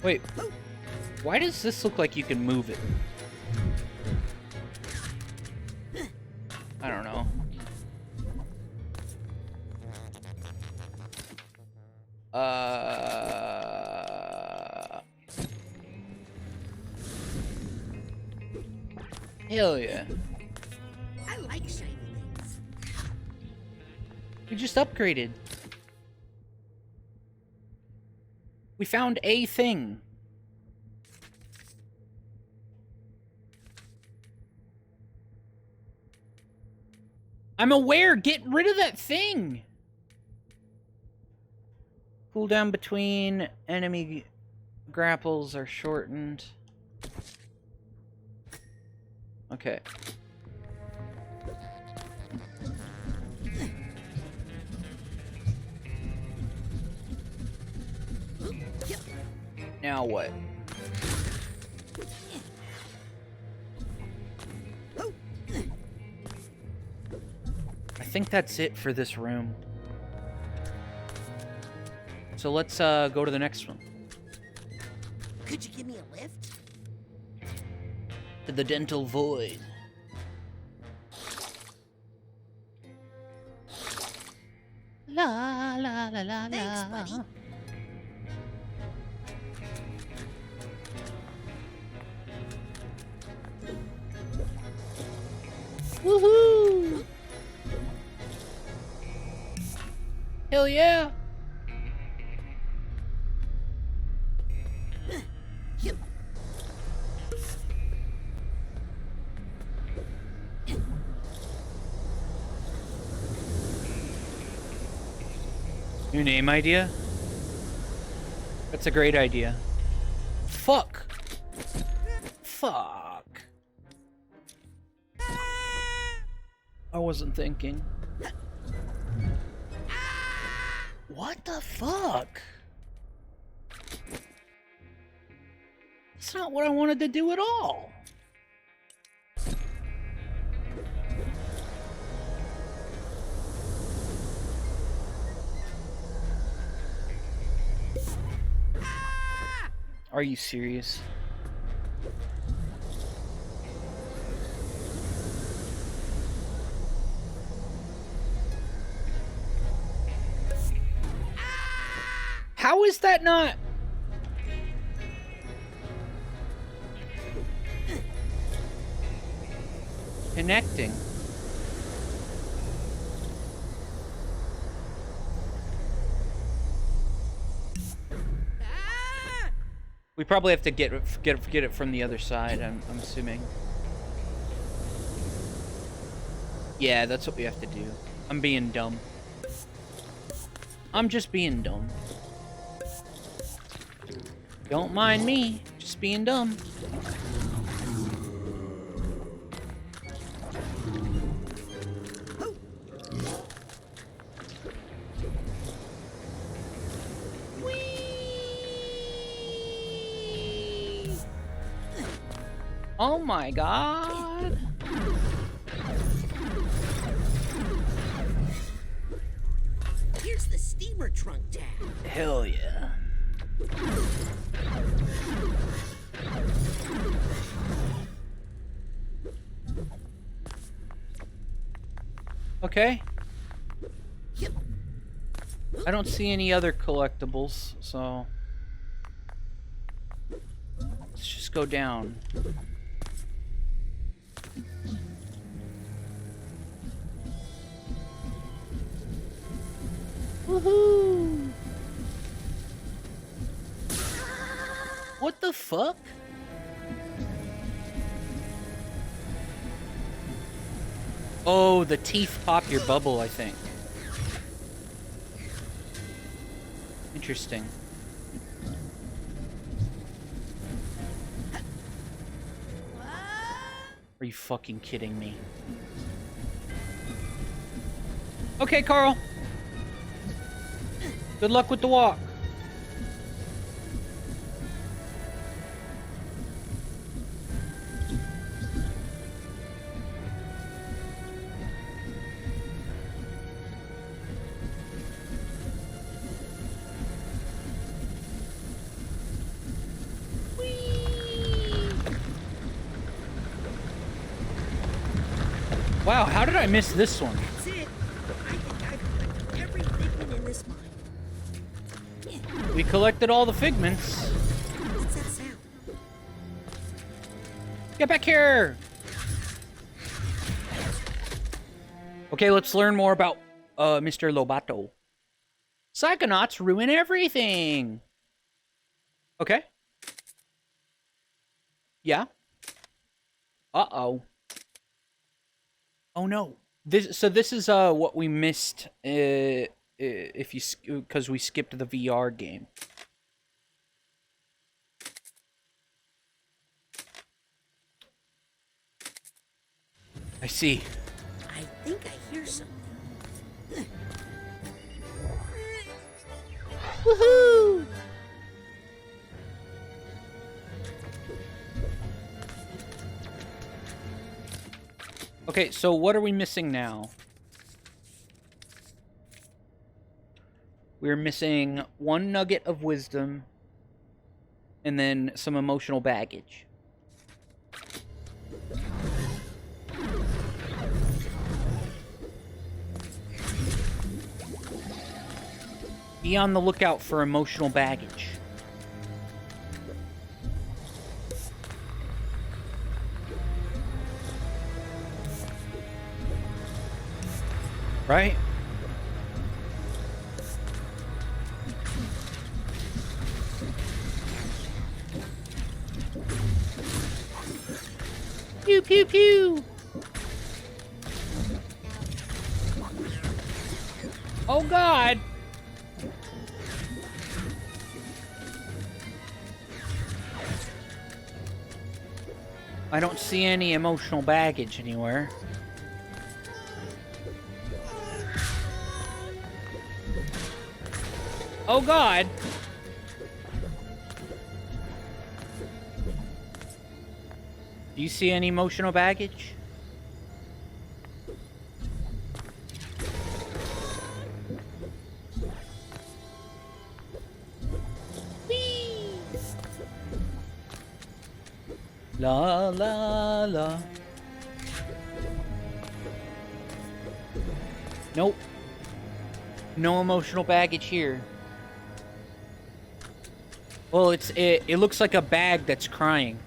Wait. Why does this look like you can move it? I don't know. Hell yeah. I like shiny things. We just upgraded. We found a thing. I'm aware. Get rid of that thing. Cooldown between enemy Grapples are shortened. Okay. Now what? I think that's it for this room. So let's go to the next one. Could you give me a lift? To the dental void. La la la la Thanks, buddy. Woohoo! Hell yeah! New name idea? That's a great idea. Fuck! Fuck! I wasn't thinking. What the fuck? That's not what I wanted to do at all. Are you serious? How is that not? Connecting. We probably have to get it from the other side, I'm assuming. Yeah, that's what we have to do. I'm being dumb. I'm just being dumb. Don't mind me, just being dumb. Oh my god. Here's the steamer trunk tab. Hell yeah. Okay. I don't see any other collectibles, so let's just go down. Woohoo! What the fuck? Oh, the teeth pop your bubble, I think. Interesting. Are you fucking kidding me? Okay, Carl. Good luck with the walk. Wow, how did I miss this one? That's it. I think I've collected every figment in this mine. We collected all the figments. What's that sound? Get back here! Okay, let's learn more about Mr. Lobato. Psychonauts ruin everything! Okay. Yeah. Uh-oh. Oh no. This is what we missed if you because we skipped the VR game. I see. I think I hear something. Woohoo! Okay, so what are we missing now? We're missing one nugget of wisdom and then some emotional baggage. Be on the lookout for emotional baggage. Right? Pew, pew, pew. Oh, God. I don't see any emotional baggage anywhere. Oh, God. Do you see any emotional baggage? Whee! La, la, la. Nope. No emotional baggage here. Well, it looks like a bag that's crying.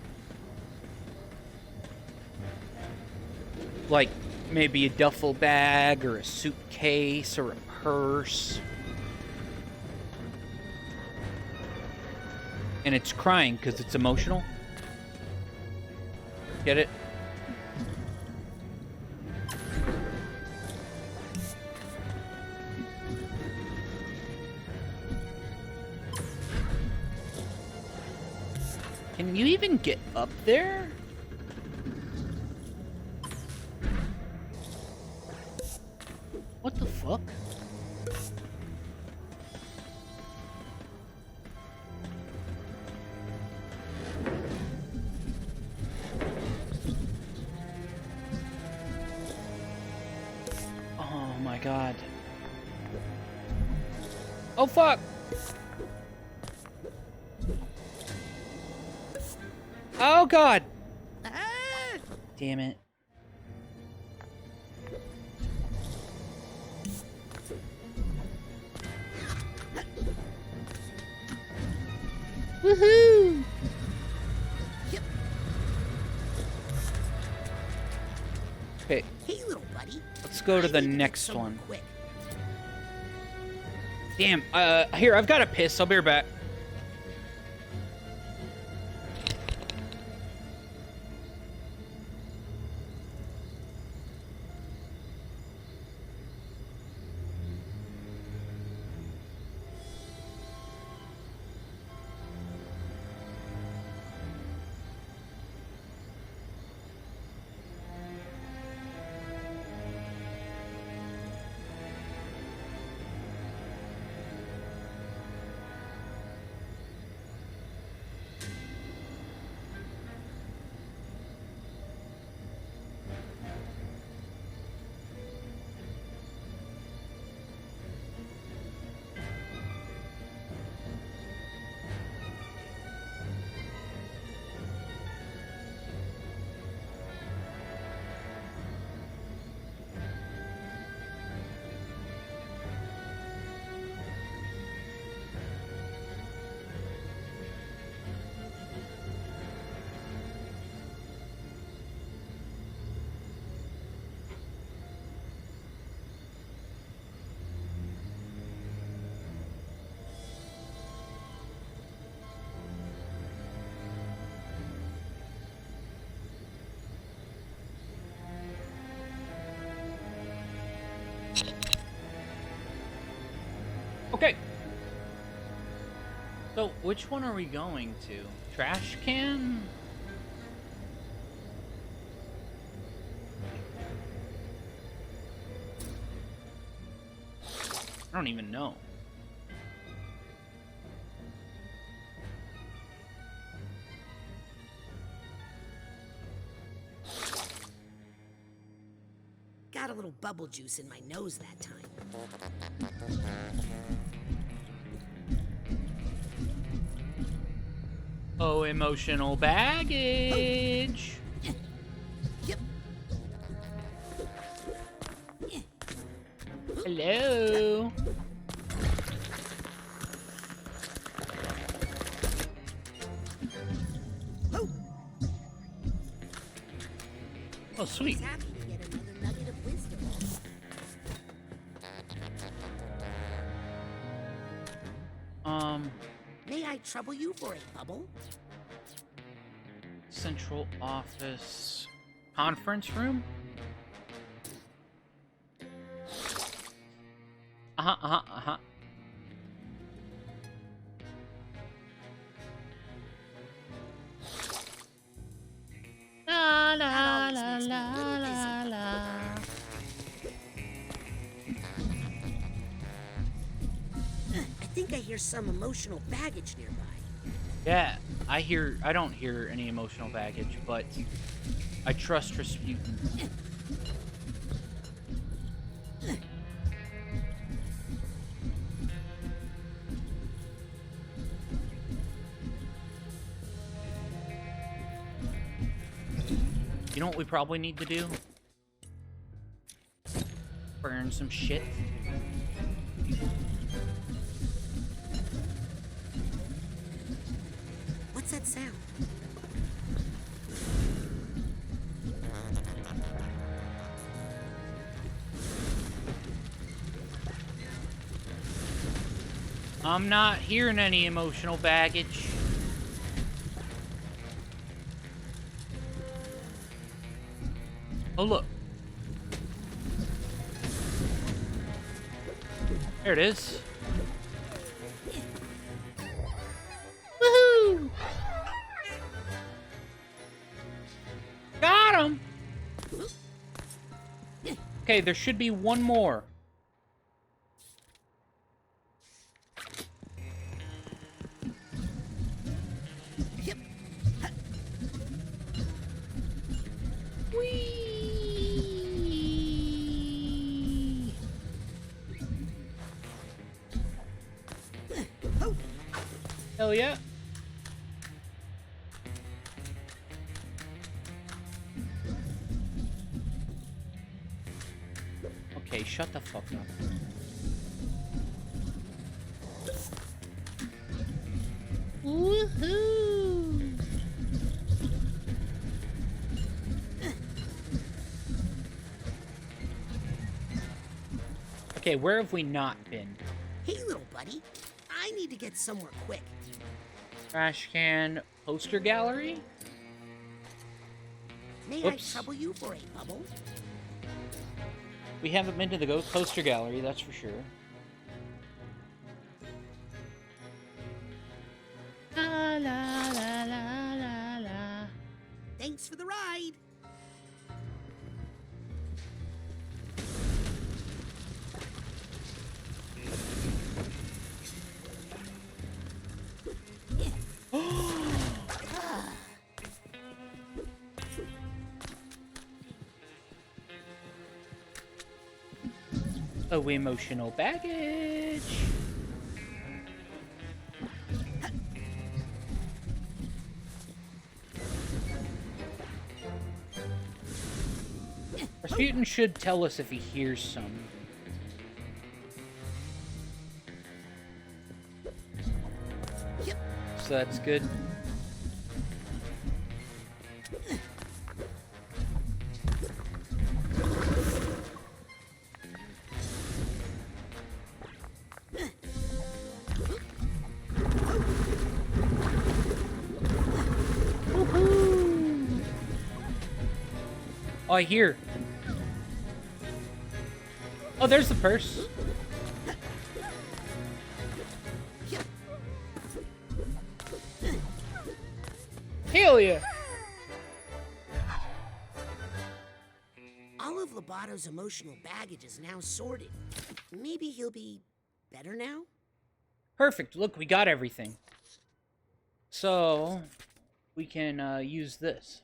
Like maybe a duffel bag or a suitcase or a purse. And it's crying because it's emotional. Get it? Can you even get up there? What the fuck? Oh my God. Oh fuck! Oh God! Damn it. Woohoo! Okay. Hey, little buddy. Let's go to the next one. Damn. Here, I've got a piss. I'll be right back. Okay. So, which one are we going to? Trash can? don't even know. Got a little bubble juice in my nose that time. Oh, emotional baggage. Yep. Hello. Oh, sweet. Happy to get another nugget of wisdom. May I trouble you for a bubble? Central office conference room? Uh-huh. La la la la la. I think I hear some emotional baggage nearby. Yeah, I don't hear any emotional baggage, but I trust Rasputin. You know what we probably need to do? Burn some shit. What's that sound? I'm not hearing any emotional baggage. Oh, look. There it is. Woohoo! Got him! Okay, there should be one more. Hell yeah. Okay, shut the fuck up. Woohoo! Okay, where have we not been? Hey, little buddy. I need to get somewhere quick. Trash can poster gallery? May Oops. I trouble you for a bubble? We haven't been to the ghost poster gallery, that's for sure. La la la la la la. Thanks for the ride. Oh, emotional baggage. Rasputin should tell us if he hears some. So that's good. Oh, I hear. Oh, there's the purse. Hell yeah. All of Lobato's emotional baggage is now sorted. Maybe he'll be Better now? Perfect. Look, we got everything. So, we can use this.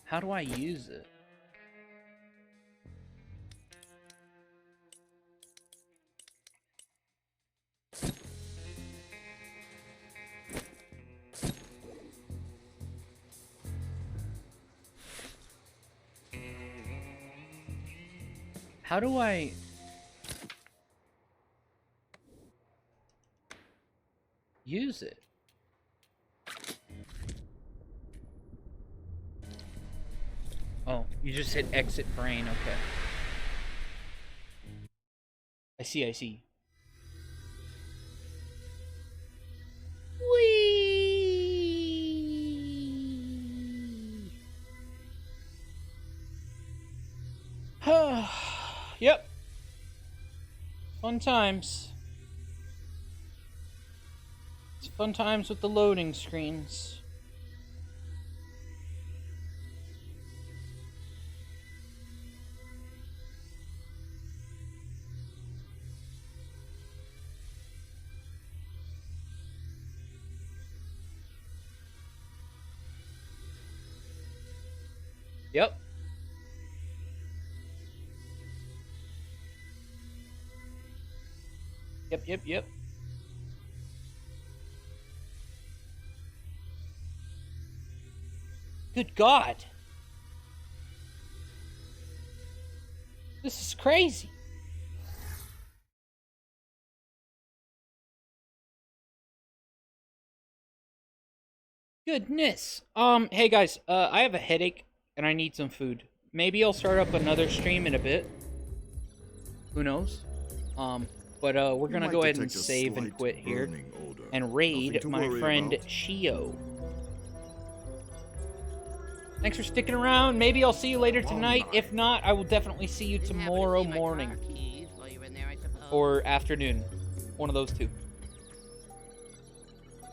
How do I use it? How do I... use it? Oh, you just hit exit brain, okay. I see, I see. Whee! Yep. Fun times. It's fun times with the loading screens. Yep. Yep. Good God. This is crazy. Goodness. Hey guys, I have a headache and I need some food. Maybe I'll start up another stream in a bit. Who knows? But we're gonna go ahead and save and quit here and raid my friend Shio. Thanks for sticking around. Maybe I'll see you later tonight. If not, I will definitely see you tomorrow morning. Or afternoon. One of those two.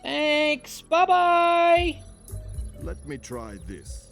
Thanks. Bye-bye. Let me try this.